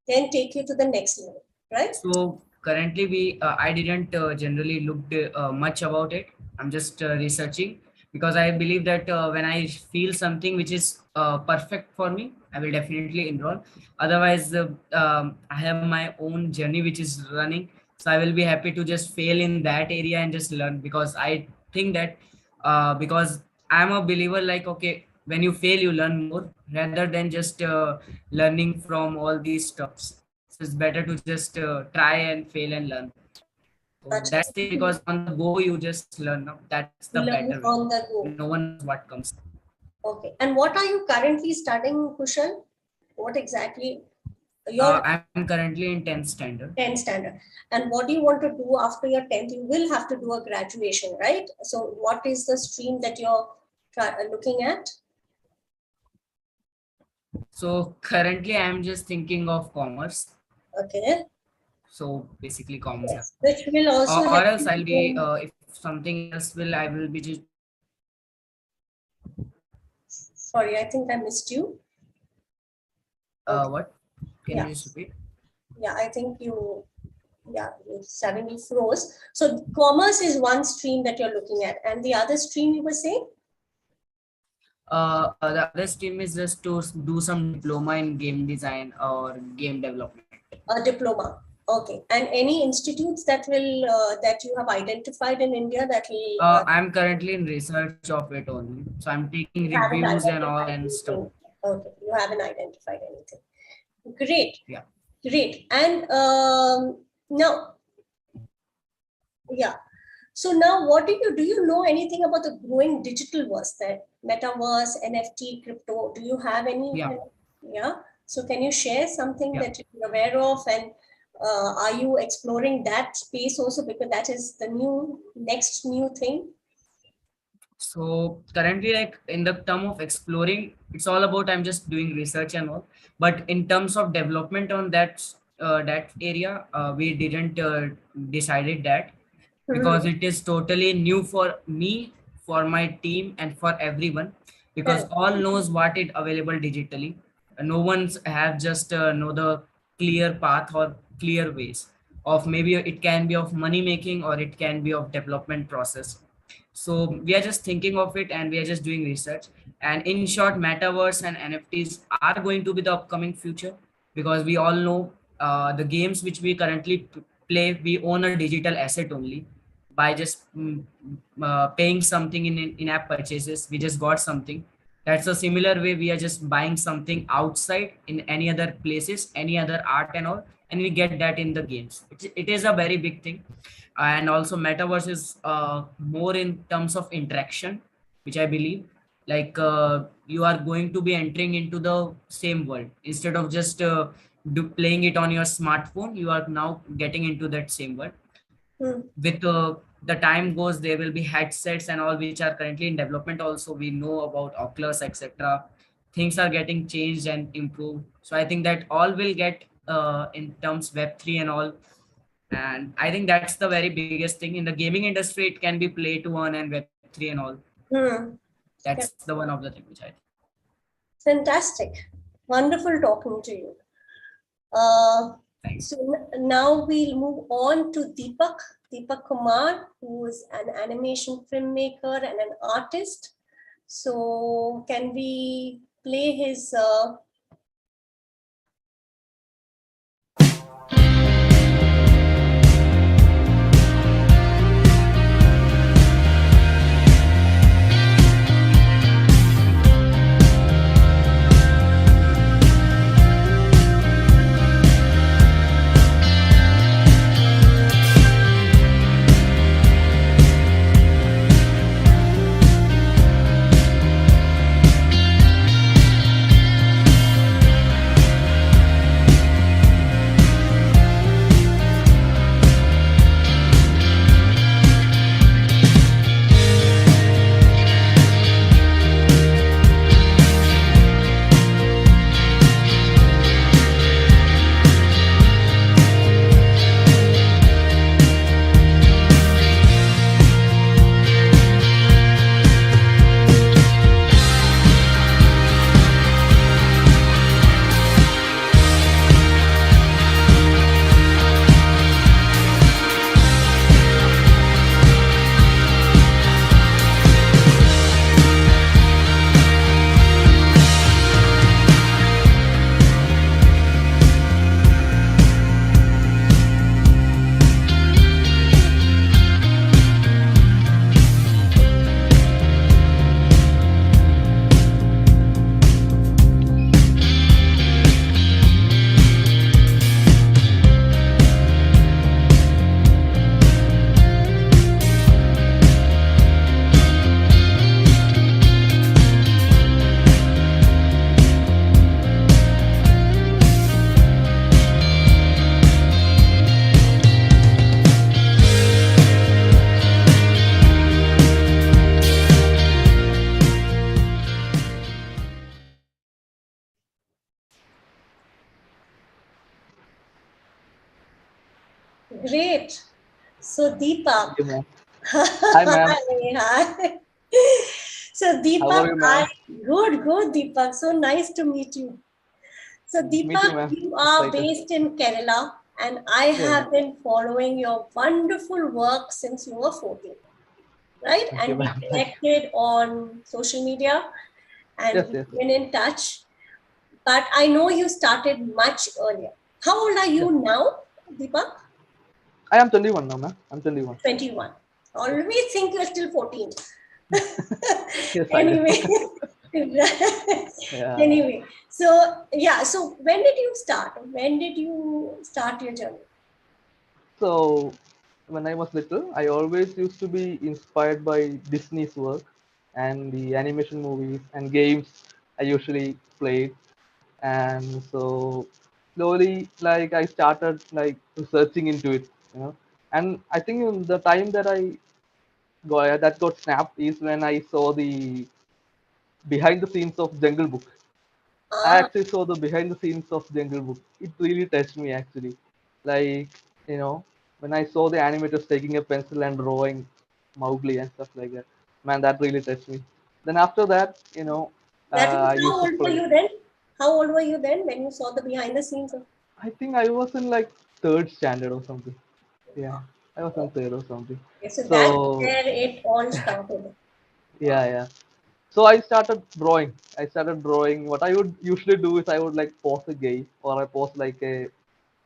then take you to the next level, right? So currently I didn't generally look much about it. I'm just researching, because I believe that when I feel something which is perfect for me, I will definitely enroll. Otherwise, I have my own journey which is running. So I will be happy to just fail in that area and just learn, because I think that because I'm a believer, like, okay, when you fail, you learn more rather than just learning from all these stuffs. So it's better to just try and fail and learn. So So that's the because on the go you just learn. No? That's the Learn better way. on the go. No one knows what comes. Okay. And what are you currently studying, Kushal? What exactly? I'm currently in 10th standard. 10th standard. And what do you want to do after your 10th? You will have to do a graduation, right? So what is the stream that you're looking at? So currently I'm just thinking of commerce. Okay. So basically commerce. Yes. Which will also or else I'll be if something else I will be just. Sorry, I think I missed you. What? Can you just repeat? Yeah, I think you suddenly froze. So commerce is one stream that you're looking at, and the other stream you were saying? The other stream is just to do some diploma in game design or game development. A diploma. Okay. And any institutes that will that you have identified in India that will? I'm currently in research of it only, so I'm taking reviews and all and stuff. Okay, you haven't identified anything. Great. Yeah. Great. And now, yeah. So now, what do you know anything about the growing digital verse, that metaverse, NFT, crypto? Do you have any? Yeah. Yeah. So can you share something that you're aware of, and are you exploring that space also, because that is the next new thing? So currently, like in the term of exploring, it's all about I'm just doing research and all. But in terms of development on that area, we didn't decided that because it is totally new for me, for my team, and for everyone. Because all knows what is available digitally. No one's have just know the clear path or clear ways of maybe it can be of money making or it can be of development process. So we are just thinking of it and we are just doing research. And in short, metaverse and NFTs are going to be the upcoming future, because we all know the games which we currently play, we own a digital asset only by just paying something in in-app purchases. We just got something. That's a similar way we are just buying something outside in any other places, any other art and all, and we get that in the games. It is a very big thing. And also metaverse is more in terms of interaction, which I believe, like you are going to be entering into the same world instead of just playing it on your smartphone. You are now getting into that same world. With the time goes, there will be headsets and all which are currently in development. Also we know about Oculus, etc. Things are getting changed and improved. So I think that all will get in terms Web3 and all. And I think that's the very biggest thing in the gaming industry. It can be play to earn and Web3 and all. That's the one of the things which I think. Fantastic. Wonderful talking to you. So now we'll move on to Deepak Kumar, who is an animation filmmaker and an artist. So can we play his Great. So Deepak. Thank you, ma'am. Hi, ma'am. Hi. So How are Deepak, you, ma'am? good, Deepak. So nice to meet you. So Me too, Deepak, ma'am. you are Excited. based in Kerala, and I Yeah. have been following your wonderful work since you were 14, right? Thank you, And we ma'am. connected on social media, and Yes, we've yes, yes. been in touch. But I know you started much earlier. How old are you now, Deepak? I am 21 now, ma'am. I'm 21. 21. Always think you're still 14. Yes, I do. Anyway. Yeah. Anyway, so yeah, so when did you start? When did you start your journey? So when I was little, I always used to be inspired by Disney's work and the animation movies and games I usually played. And so slowly, like I started like researching into it, you know. And I think the time that got snapped is when I saw the behind the scenes of Jungle Book. I Ah, actually saw the behind the scenes of Jungle Book. It really touched me actually. Like, you know, when I saw the animators taking a pencil and drawing Mowgli and stuff like that, man, that really touched me. Then after that, that was I how used to old were play. you then? How old were you then when you saw the behind the scenes of? I think I was in like third standard or something. Yeah, I was in third or something. Okay, so that's So where it all started. yeah, yeah. So I started drawing. What I would usually do is I would like pause a game or I pause like a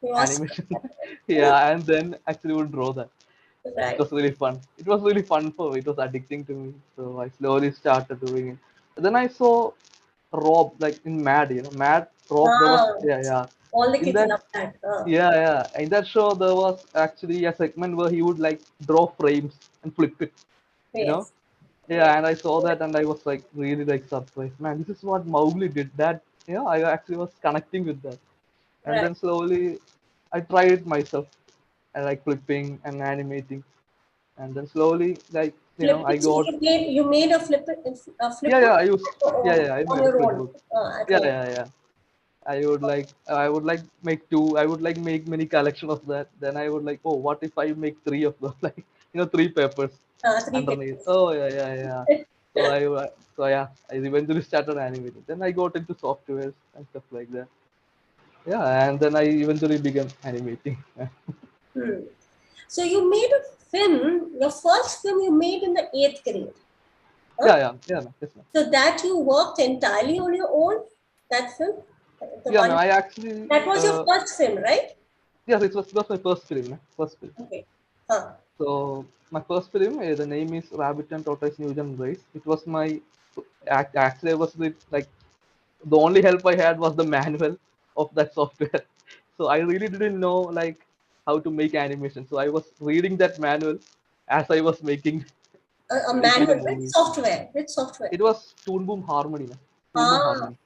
Was animation. Yeah, and then actually would draw that. It right. was really fun. It was really fun for me. It was addicting to me. So I slowly started doing it. Then I saw Rob like in Mad, Mad Rob. There was Ah, yeah. all the In kids that love that. yeah. In that show there was actually a segment where he would like draw frames and flip it. You know. Yes. Yeah, and I saw that and I was like really like surprised. Man, this is what Mowgli did. That I actually was connecting with that. And Right. then slowly I tried it myself. I like flipping and animating. And then slowly like I Flipping. So got you made a flip yeah, book I used I on made a your flip own book. at home. Yeah. I would like make two. I would like make many collection of that. Then I would like, oh, what if I make three of them? Like, three papers Three underneath. papers. Oh yeah. So I eventually started animating. Then I got into softwares and stuff like that. Yeah, and then I eventually began animating. Hmm. So you made a film, your first film you made in the 8th grade. Huh? Yeah. Yes, ma'am. So that you worked entirely on your own, that film? The Yeah, ma'am. one I actually that was your first film, right? yes, it was my first film, ma'am. First film. Okay. Huh. So my first film, the name is Rabbit and Tortoise Newton Race. It was my actually I was like the only help I had was the manual of that software. So I really didn't know like how to make animation. So I was reading that manual as I was A making the manual with movie. software. With software. It was Toon Boom Harmony, ma'am. Toon Boom Ah, Harmony.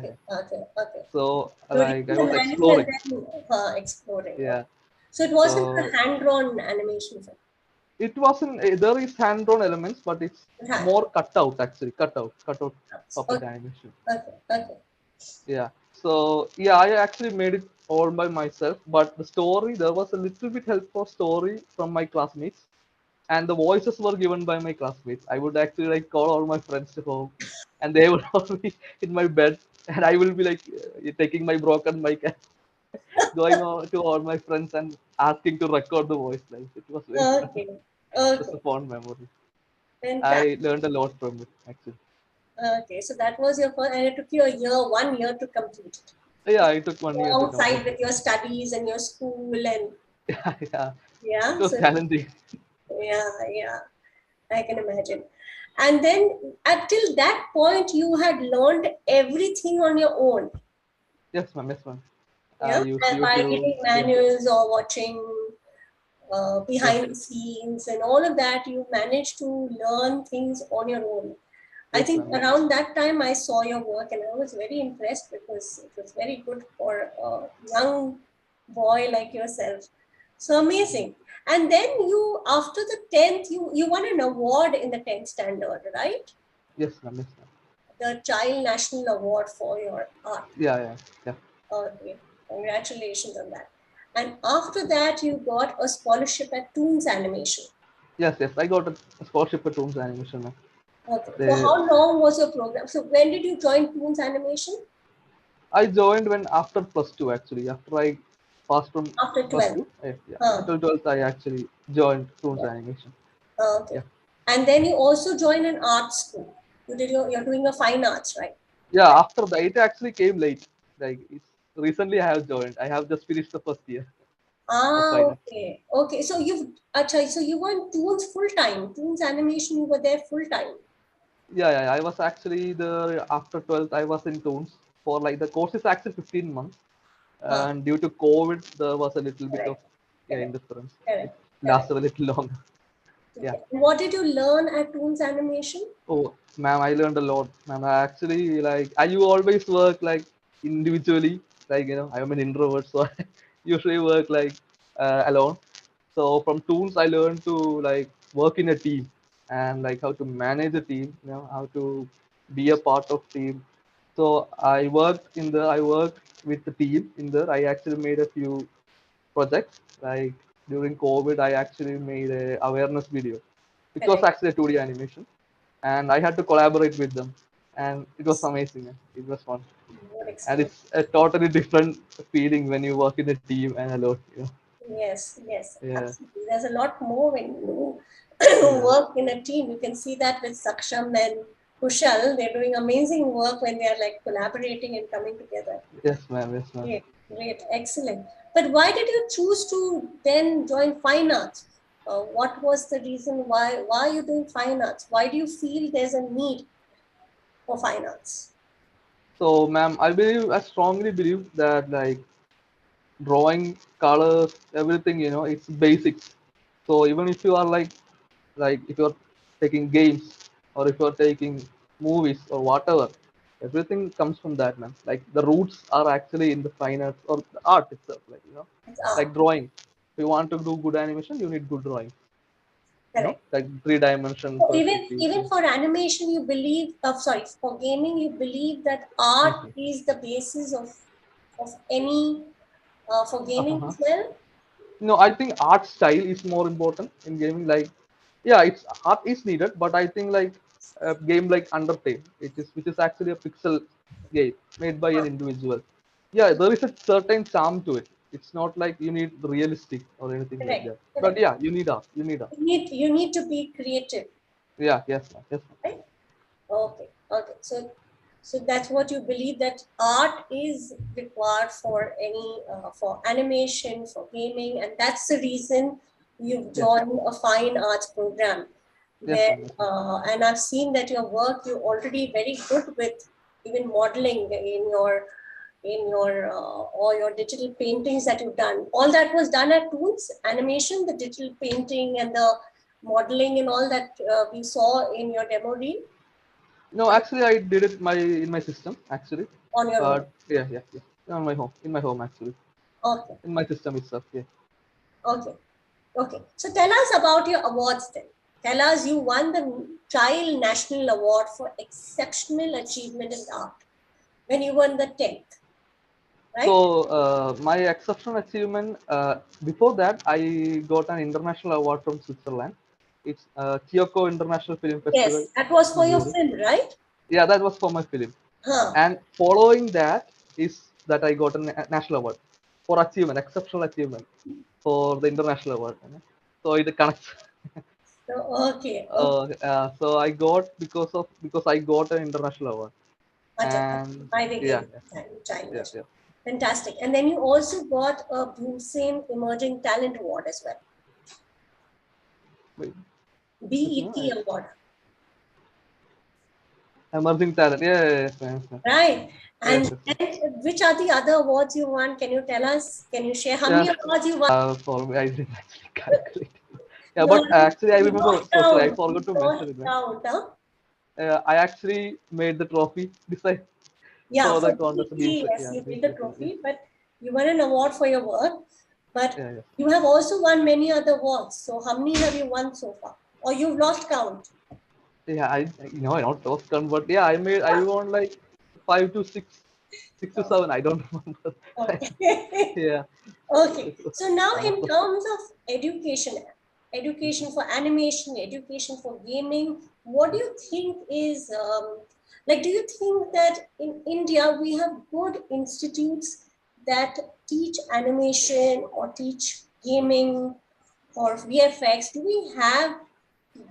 Yeah. okay. So So like reading I the was manual and exploring. then exploring. Yeah. So it wasn't So a hand-drawn animation film. it wasn't. There is hand-drawn elements, but it's It had. more cutout actually. Cutout puppet Okay. animation. Okay. Yeah. So yeah, I actually made it all by myself. But the story, there was a little bit help for story from my classmates, and the voices were given by my classmates. I would actually like call all my friends to home, and they would all be in my bed, and I will be like taking my broken mic and going on to all my friends and asking to record the voice lines. It was very fun. Okay. Just Okay. a fond memory. I Fantastic. learned a lot from it actually. Okay. So that was your first, and it took you 1 year to complete it. Yeah, it took 1 year to complete Alongside it. with your studies and your school and Yeah, it yeah. was So challenging. yeah. I can imagine. And then until that point, you had learned everything on your own. Yes, ma'am. Yes, ma'am. I Yeah. use And by YouTube. reading Yeah. manuals or watching Yes. behind the scenes and all of that, you managed to learn things on your own. I Yes, think ma'am. Yes. around that time I saw your work and I was very impressed because it was very good for a young boy like yourself. So amazing. And then you, after the 10th, you won an award in the 10th standard, right? Yes, ma'am. Yes, ma'am. The Child National Award for your art. Yeah. Okay. Congratulations on that. And after that, you got a scholarship at Toons Animation. Yes, I got a scholarship at Toons Animation, ma'am. Okay. For how long was your program? So when did you join Toons Animation? I joined when after +2 actually. After I passed from After 12. +2, after 12th I actually joined Toons Animation. Okay. Yeah. And then you also joined an art school. You're doing a fine arts, right? Yeah. After that, it actually came late. Like recently, I have joined. I have just finished the first year. Okay. Okay. So so you were in Toons full time. Toons Animation, you were there full time. Yeah. I was actually there after 12th. I was in Toons for like the course is actually 15 months, and due to COVID, there was a little bit of indifference. It lasted a little longer. Yeah. What did you learn at Toons Animation? Oh, ma'am, I learned a lot, ma'am. I actually you always work like individually. Like I'm an introvert, so I usually work like alone. So from Toons, I learned to like work in a team and like how to manage a team. How to be a part of team. So I worked with the team in there. I actually made a few projects. Like during COVID, I actually made a awareness video. It was actually a 2D animation, and I had to collaborate with them, and it was amazing. It was fun, and it's a totally different feeling when you work in a team and alone. Yes, Yeah. absolutely. There's a lot more when you work in a team. You can see that with Saksham and Kushal. They're doing amazing work when they're like collaborating and coming together. Yes, ma'am. Great, excellent. But why did you choose to then join fine arts? What was the reason why are you doing fine arts? Why do you feel there's a need for fine arts? So, ma'am, I strongly believe that like drawing, colors, everything, it's basics. So even if you are like if you're taking games or if you're taking movies or whatever, everything comes from that, man. Like the roots are actually in the fine arts or the art itself. Like drawing. If you want to do good animation, you need good drawing. Like 3-dimension So perspective. even for animation, you believe, for gaming, you believe that art is the basis of any, for gaming as well? No, I think art style is more important in gaming. Like, yeah, it's art is needed, but I think like a game like Undertale, which is actually a pixel game made by an individual. Yeah, there is a certain charm to it. It's not like you need realistic or anything like that. But yeah, you need art. You need art. You need to be creative. Yeah. Yes. Right? Okay. So that's what you believe, that art is required for any for animation, for gaming, and that's the reason you've joined a fine arts program. Where and I've seen that your work, you're already very good with even modeling in your or your digital paintings that you've done. All that was done at Toons Animation, the digital painting and the modeling and all that we saw in your demo reel. No, actually, I did it in my system actually. On your own? Yeah. On my home, in my home actually. Okay. In my system itself, yeah. Okay. So tell us about your awards then. Tell us, you won the Child National Award for Exceptional Achievement in Art when you were in the 10th. Right? So my exceptional achievement, before that, I got an international award from Switzerland. It's Kyoto International Film Festival. Yes, that was for your film, right? Yeah, that was for my film. And following that is that I got a national award for achievement, exceptional achievement for the international award. So it connects. Okay. So I got because I got an international award. And by the game. Yeah. Fantastic. And then you also got a Bloomsame Emerging Talent Award as well. Wait. BET Award. Emerging talent, yes. Right. And which are the other awards you won? Can you tell us? Can you share how many awards you won? For me, I didn't actually calculate. Yeah, but actually, I remember. Sorry, I forgot to mention it. I actually made the trophy design. Yeah, for the contest. Yes, you made the trophy, but you won an award for your work. But you have also won many other awards. So how many have you won so far? Or you've lost count? Yeah, I not lost count, but yeah, I won like 5 to 6 6 to 7, I don't remember. Okay. Yeah. Okay. So now Some in of the terms of education for animation, education for gaming, what do you think is, like, do you think that in India we have good institutes that teach animation or teach gaming or VFX? Do we have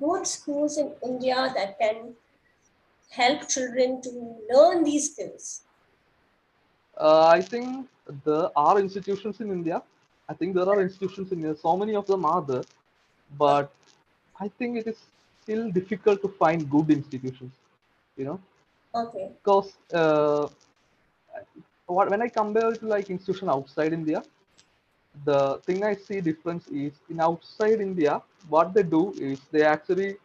good schools in India that can help children to learn these skills? I think there are institutions in India. I think there are institutions in India. So many of them are there, but I think it is still difficult to find good institutions. You know, Okay. because when I compare it to like institution outside India, the thing I see difference is in outside India, what they do is they actually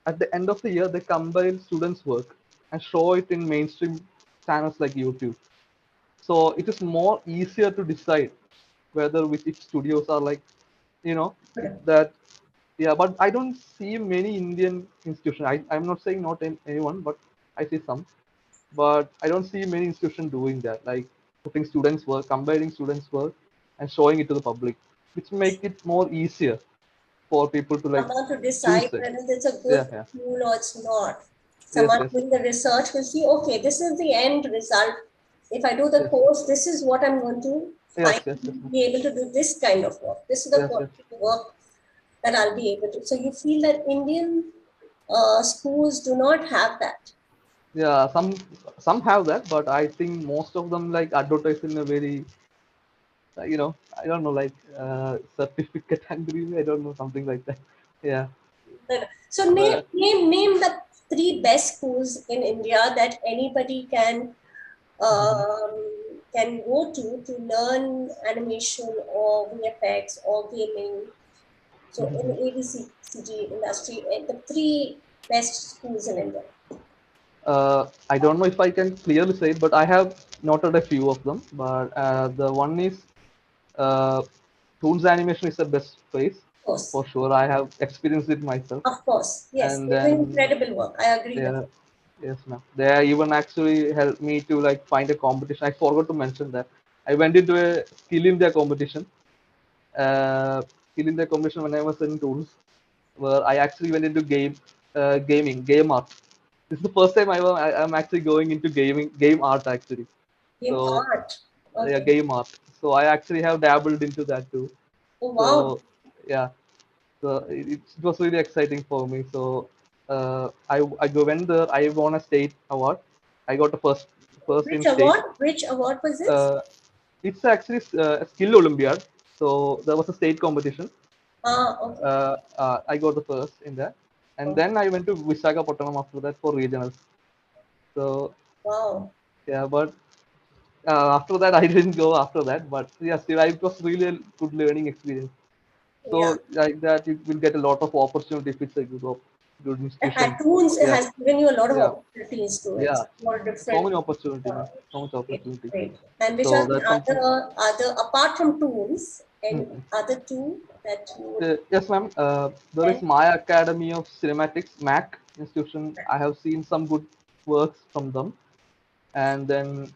at the end of the year they compile students' work and show it in mainstream channels like YouTube. So it is more easier to decide whether which studios are like, you know, that yeah. But I don't see many Indian institutions. I'm not saying not anyone, but I see some. But I don't see many institutions doing that, like putting students' work, combining students' work, and showing it to the public, which make it more easier for people to like Someone to decide choose it. whether it's a good Yeah, yeah. tool or it's not. Yes, Someone yes, doing the research will see, okay, this is the end result. If I do the yes, course, this is what I'm going to yes, yes, yes, be able to do this kind of work. This is the yes, yes. quality of work that I'll be able to. So you feel that Indian schools do not have that. Yeah, some have that, but I think most of them like advertise in a very, I don't know, like certificate agree. I don't know, something like that. Yeah. So name, But name the three best schools in India that anybody can go to learn animation or VFX or gaming. So in the ADCG industry, the three best schools in India. I don't know if I can clearly say it, but I have noted a few of them. But the one is uh, Toon's animation is the best place Of course. for sure. I have experienced it myself. Of course, yes, And they're doing then incredible work. I agree with yeah, you. yes, ma'am. They even actually helped me to like find a competition. I forgot to mention that. I went into a Skill India competition. Skill India competition when I was in Tools, where I actually went into game art. This is the first time I'm actually going into game art actually. Game So art. yeah, Okay. game art. So I actually have dabbled into that too. Oh, wow. So yeah, so it was really exciting for me. So went there. I won a state award. I got the first Which in state. award? Which award was this? It's actually a skill Olympiad. So there was a state competition. Ah, okay. I got the first in that, and Oh, then I went to Visakhapatnam after that for regionals. So wow. yeah, but after that I didn't go after that. But yeah, still it was really a good learning experience. Yeah. So like that, you will get a lot of opportunity if it's a good institution. Cartoons Yeah, has given you a lot of yeah, opportunities to yeah. explore So different. many opportunity, man. So much Great, opportunity. great. And which So are the that's something. other apart from tools and Mhm. other two that you would Yes, ma'am. There is and, my Academy of Cinematics, MAC institution. I have seen some good works from them, and then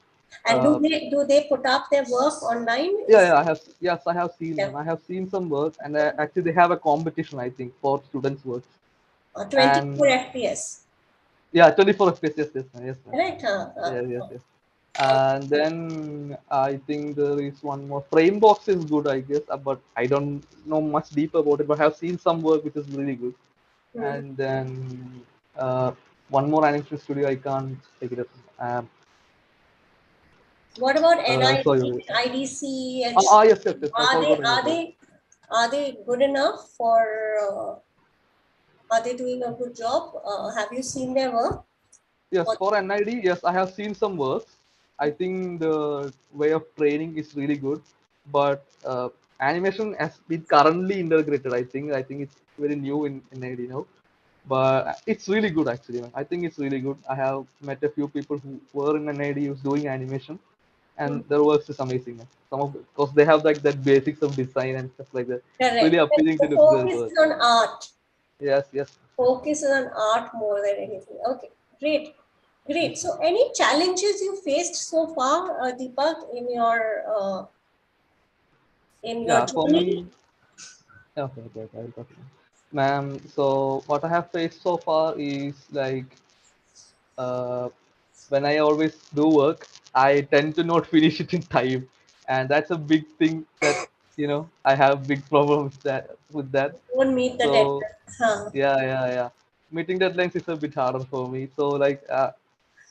and uh, do they put up their work online? yeah, Is yeah, I have. Yes, I have seen yeah, them. I have seen some work, and actually they have a competition, I think, for students' works. 24 And FPS. yeah, 24 FPS. Yes, yes, ma'am. Yes, ma'am. Correct, Yeah, yes, yes. And then I think there is one more. Framebox is good, I guess, but I don't know much deep about it. But I have seen some work which is really good. Hmm. And then one more animation studio. I can't take it up. What about Sorry. NID, IDC, and Yes, yes, yes. I are they forgot about that. good enough for? Are they doing a good job? Have you seen their work? Yes, for NID, yes, I have seen some works. I think the way of training is really good, but animation has been currently integrated. I think it's very new in NID now, but it's really good actually. Man. I think it's really good. I have met a few people who were in NID who's doing animation, and their works is amazing. Man. Some of because they have like that basics of design and stuff like that. It's really Correct. appealing to The look their focus work. is on art. Yes, yes. Focus is on art more than anything. Okay, great. Great. So, any challenges you faced so far, Deepak, in your For journey? me, okay, I'll continue. Ma'am, so what I have faced so far is like uh, when I always do work, I tend to not finish it in time, and that's a big thing that I have big problem with that. Won't meet the So deadline. Huh. yeah. Meeting deadlines is a bit harder for me. So like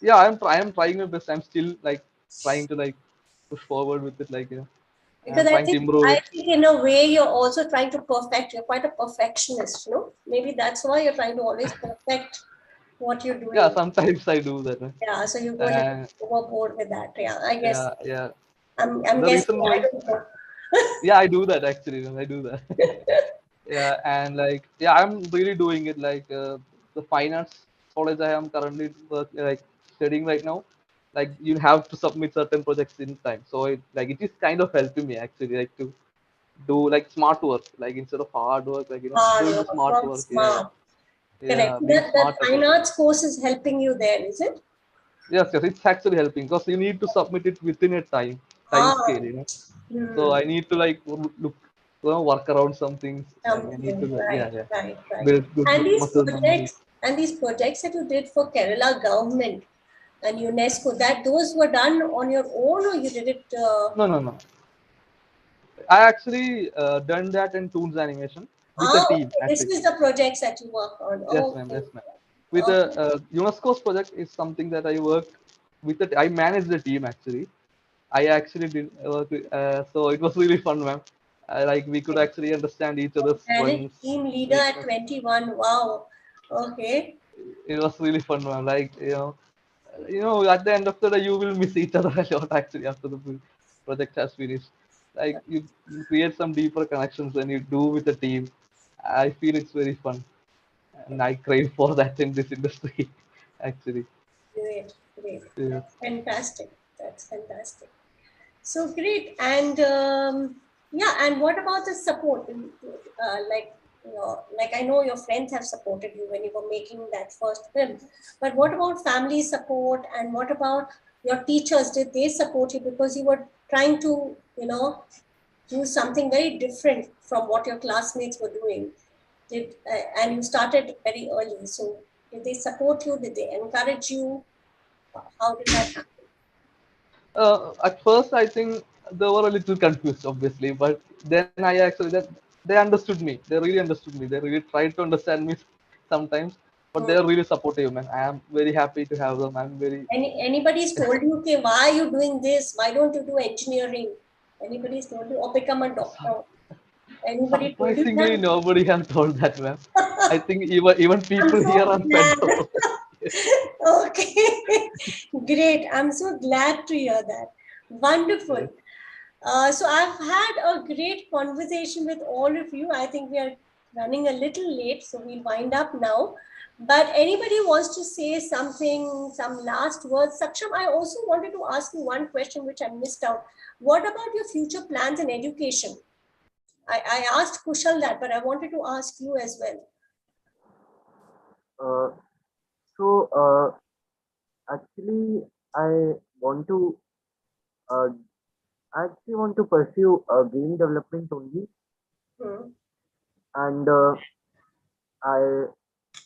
yeah, I am trying my best. I'm still like trying to like push forward with it. Like Because I'm trying to improve I it. think in a way you're also trying to perfect. You're quite a perfectionist, no? Maybe that's why you're trying to always perfect what you're Yeah, doing. sometimes I do that. Yeah, so you go a little Uh, overboard with that. Yeah, I guess yeah. I'm The guessing. reason I why, don't know. yeah, I do that actually. I do that. Yeah, and like yeah, I'm really doing it. Like the finance college I am currently like studying right now. Like you have to submit certain projects in time, so it is kind of helping me actually, like to do like smart work, like instead of hard work, like Hard doing the work, smart work work. smart. Yeah, Correct. being That smart fine about it. arts course is helping you there, is it? Yes, it's actually helping because you need to submit it within a time Ah. scale. So Hmm. I need to like look, work around some things. Like I need to, Something. Right, yeah, right, right. build good And these muscle memory. projects that you did for Kerala government and UNESCO, that those were done on your own or you did it? No. I actually done that in Toons animation with a team Okay. This actually. is the projects that you work on. Yes, ma'am. Okay. Yes, ma'am. With the Okay. UNESCO's project is something that I worked with. I managed the team actually. I actually did work. So it was really fun, ma'am. Like we could actually understand each other's Managed points. team leader It at was, 21. Wow. Okay. it was really fun, ma'am. Like at the end of the day, you will miss each other a lot actually after the project has finished. Like you create some deeper connections when you do with the team. I feel it's very fun, and I crave for that in this industry, actually. Great. Great. Yeah. That's fantastic. That's fantastic. So great. And yeah, and what about the support? Like, like I know your friends have supported you when you were making that first film, but what about family support and what about your teachers? Did they support you because you were trying to, do something very different from what your classmates were doing? And you started very early. So did they support you? Did they encourage you? How did that happen? At first, I think they were a little confused, obviously, but then I actually that they understood me. They really understood me. They really tried to understand me sometimes, but they are really supportive, man. I am very happy to have them. I'm very Anybody's told you, okay, why are you doing this? Why don't you do engineering? Anybody's told you, or become a doctor? Anybody told you surprisingly that? nobody has told that, man. I think even I'm people here so are fed glad. up. Okay, great. I'm so glad to hear that. Wonderful. So I've had a great conversation with all of you. I think we are running a little late, so we'll wind up now. But anybody wants to say something, some last words? Saksham, I also wanted to ask you one question which I missed out. What about your future plans in education? I asked Kushal that, but I wanted to ask you as well. Uh, so actually, I want to uh, I actually want to pursue game development only, Hmm. and I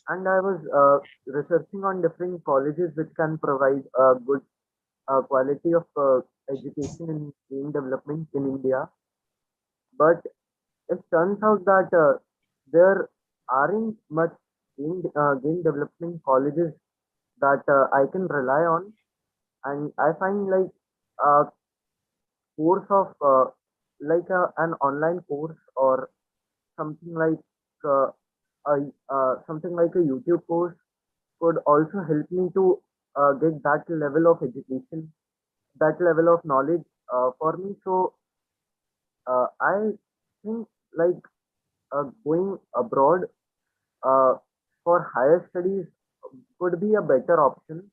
I was researching on different colleges which can provide a good quality of education in game development in India. But it turns out that there aren't much game development colleges that I can rely on, and I find like a course of an online course or something like uh, something like a YouTube course could also help me to get that level of education, that level of knowledge for me. So I think like going abroad uh, for higher studies could be a better option.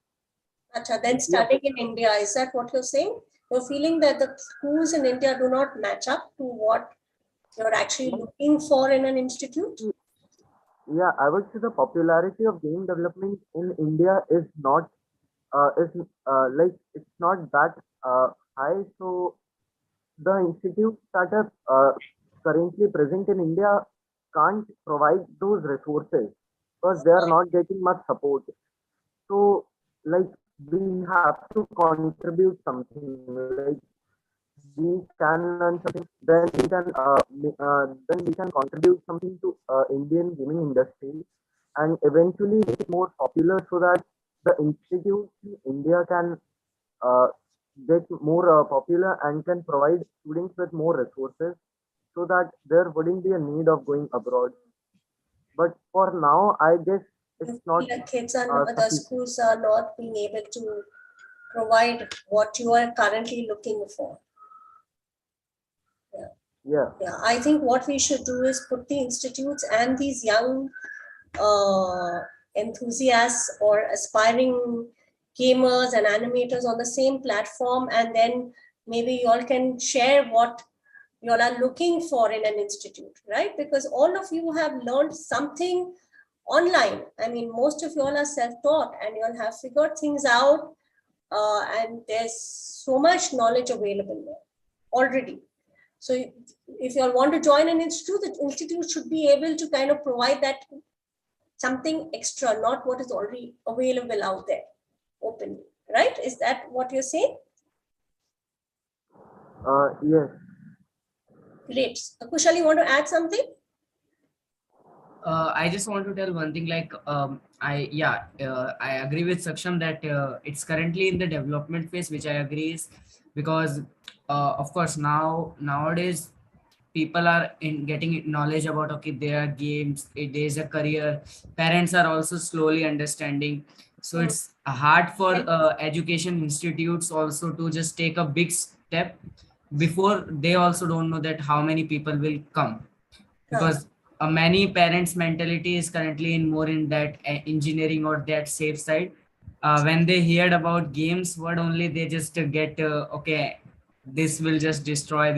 Acha, then Would be a studying in better. India, is that what you're saying? You're feeling that the schools in India do not match up to what you're actually Like, looking for in an institute? yeah, I would say the popularity of game development in India is not is like it's not that high. So the institutes that are currently present in India can't provide those resources because they are not getting much support. So, like, we have to contribute something. Like, we can learn something, then then we can contribute something to Indian gaming industry, and eventually make it more popular so that the institutes in India can uh, get more popular and can provide students with more resources so that there wouldn't be a need of going abroad. But for now, I guess it's not The kids and the sufficient. schools are not being able to provide what you are currently looking for. Yeah, I think what we should do is put the institutes and these young enthusiasts or aspiring gamers and animators on the same platform, and then maybe you all can share what you all are looking for in an institute, right? Because all of you have learned something online. I mean, most of you all are self-taught and you all have figured things out, and there's so much knowledge available there already. So if you all want to join an institute, the institute should be able to kind of provide that something extra, not what is already available out there openly, right? Is that what you're saying? Yes. Great. Kushal, you want to add something? I just want to tell one thing, like I agree with Saksham that it's currently in the development phase, which I agree is because of course nowadays people are getting knowledge about, okay, there are games, there's a career, parents are also slowly understanding, so it's hard for education institutes also to just take a big step before they also don't know that how many people will come, because many parents mentality is currently in more in that engineering or that safe side. When they heard about games word only, they just get okay, this will just destroy.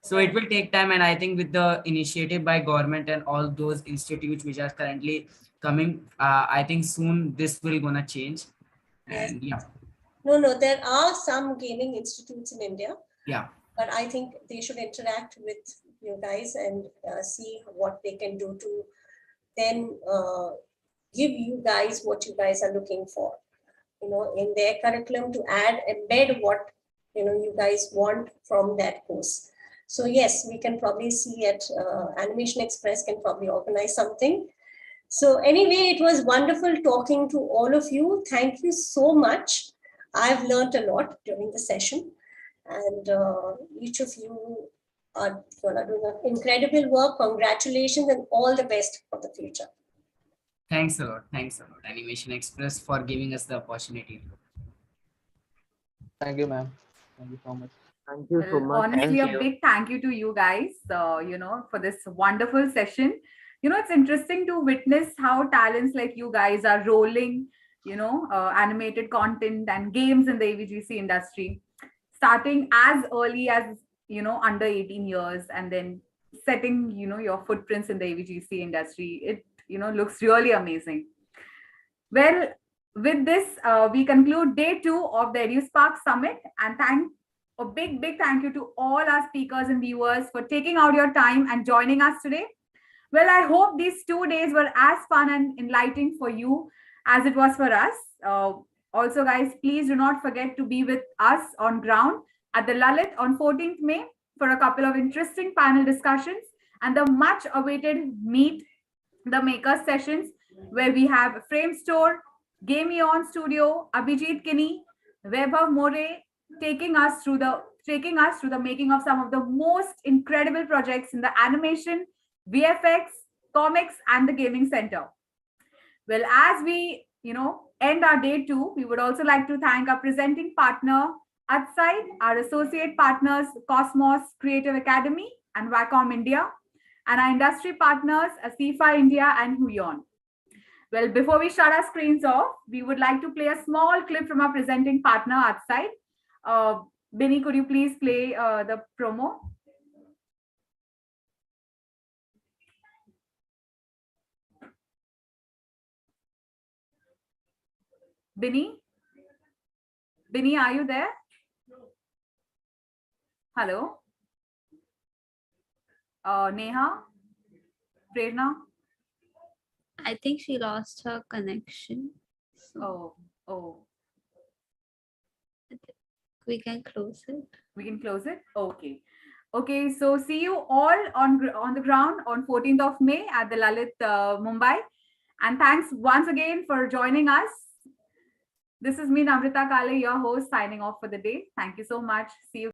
So it will take time, and I think with the initiative by government and all those institutes which are currently coming, I think soon this will gonna change. And yeah. No, there are some gaming institutes in India. Yeah. But I think they should interact with you guys and see what they can do to then give you guys what you guys are looking for, in their curriculum, to embed what, you guys want from that course. So yes, we can probably see at Animation Express can probably organize something. So anyway, it was wonderful talking to all of you. Thank you so much. I've learned a lot during the session. And each of you are doing incredible work. Congratulations and all the best for the future. Thanks a lot, Animation Express, for giving us the opportunity. Thank you, ma'am. Thank you so much. Thank you so much. Honestly, a big thank you to you guys, for this wonderful session. It's interesting to witness how talents like you guys are rolling, animated content and games in the AVGC industry, starting as early as, under 18 years, and then setting, your footprints in the AVGC industry. It, looks really amazing. Well, with this, we conclude day 2 of the EduSpark Summit, and a big thank you to all our speakers and viewers for taking out your time and joining us today. Well, I hope these 2 days were as fun and enlightening for you as it was for us. Also, guys, please do not forget to be with us on ground at the Lalit on 14th May for a couple of interesting panel discussions and the much awaited Meet the Makers sessions, where we have Frame Store, Gamey On Studio, Abhijit Kini, Vaibhav More taking us through the making of some of the most incredible projects in the animation, VFX, comics, and the gaming center. Well, as we end our day 2, we would also like to thank our presenting partner Outside, our associate partners Cosmos Creative Academy and Wacom India, and our industry partners Asifa India and Huion. Well, before we shut our screens off, we would like to play a small clip from our presenting partner Outside. Benny, could you please play the promo? Bini? Bini, are you there? Hello? Neha? Prerna? I think she lost her connection. So Oh. we can close it. We can close it? Okay. Okay, so see you all on the ground on 14th of May at the Lalit, Mumbai. And thanks once again for joining us. This is me, Namrita Kale, your host, signing off for the day. Thank you so much. See you.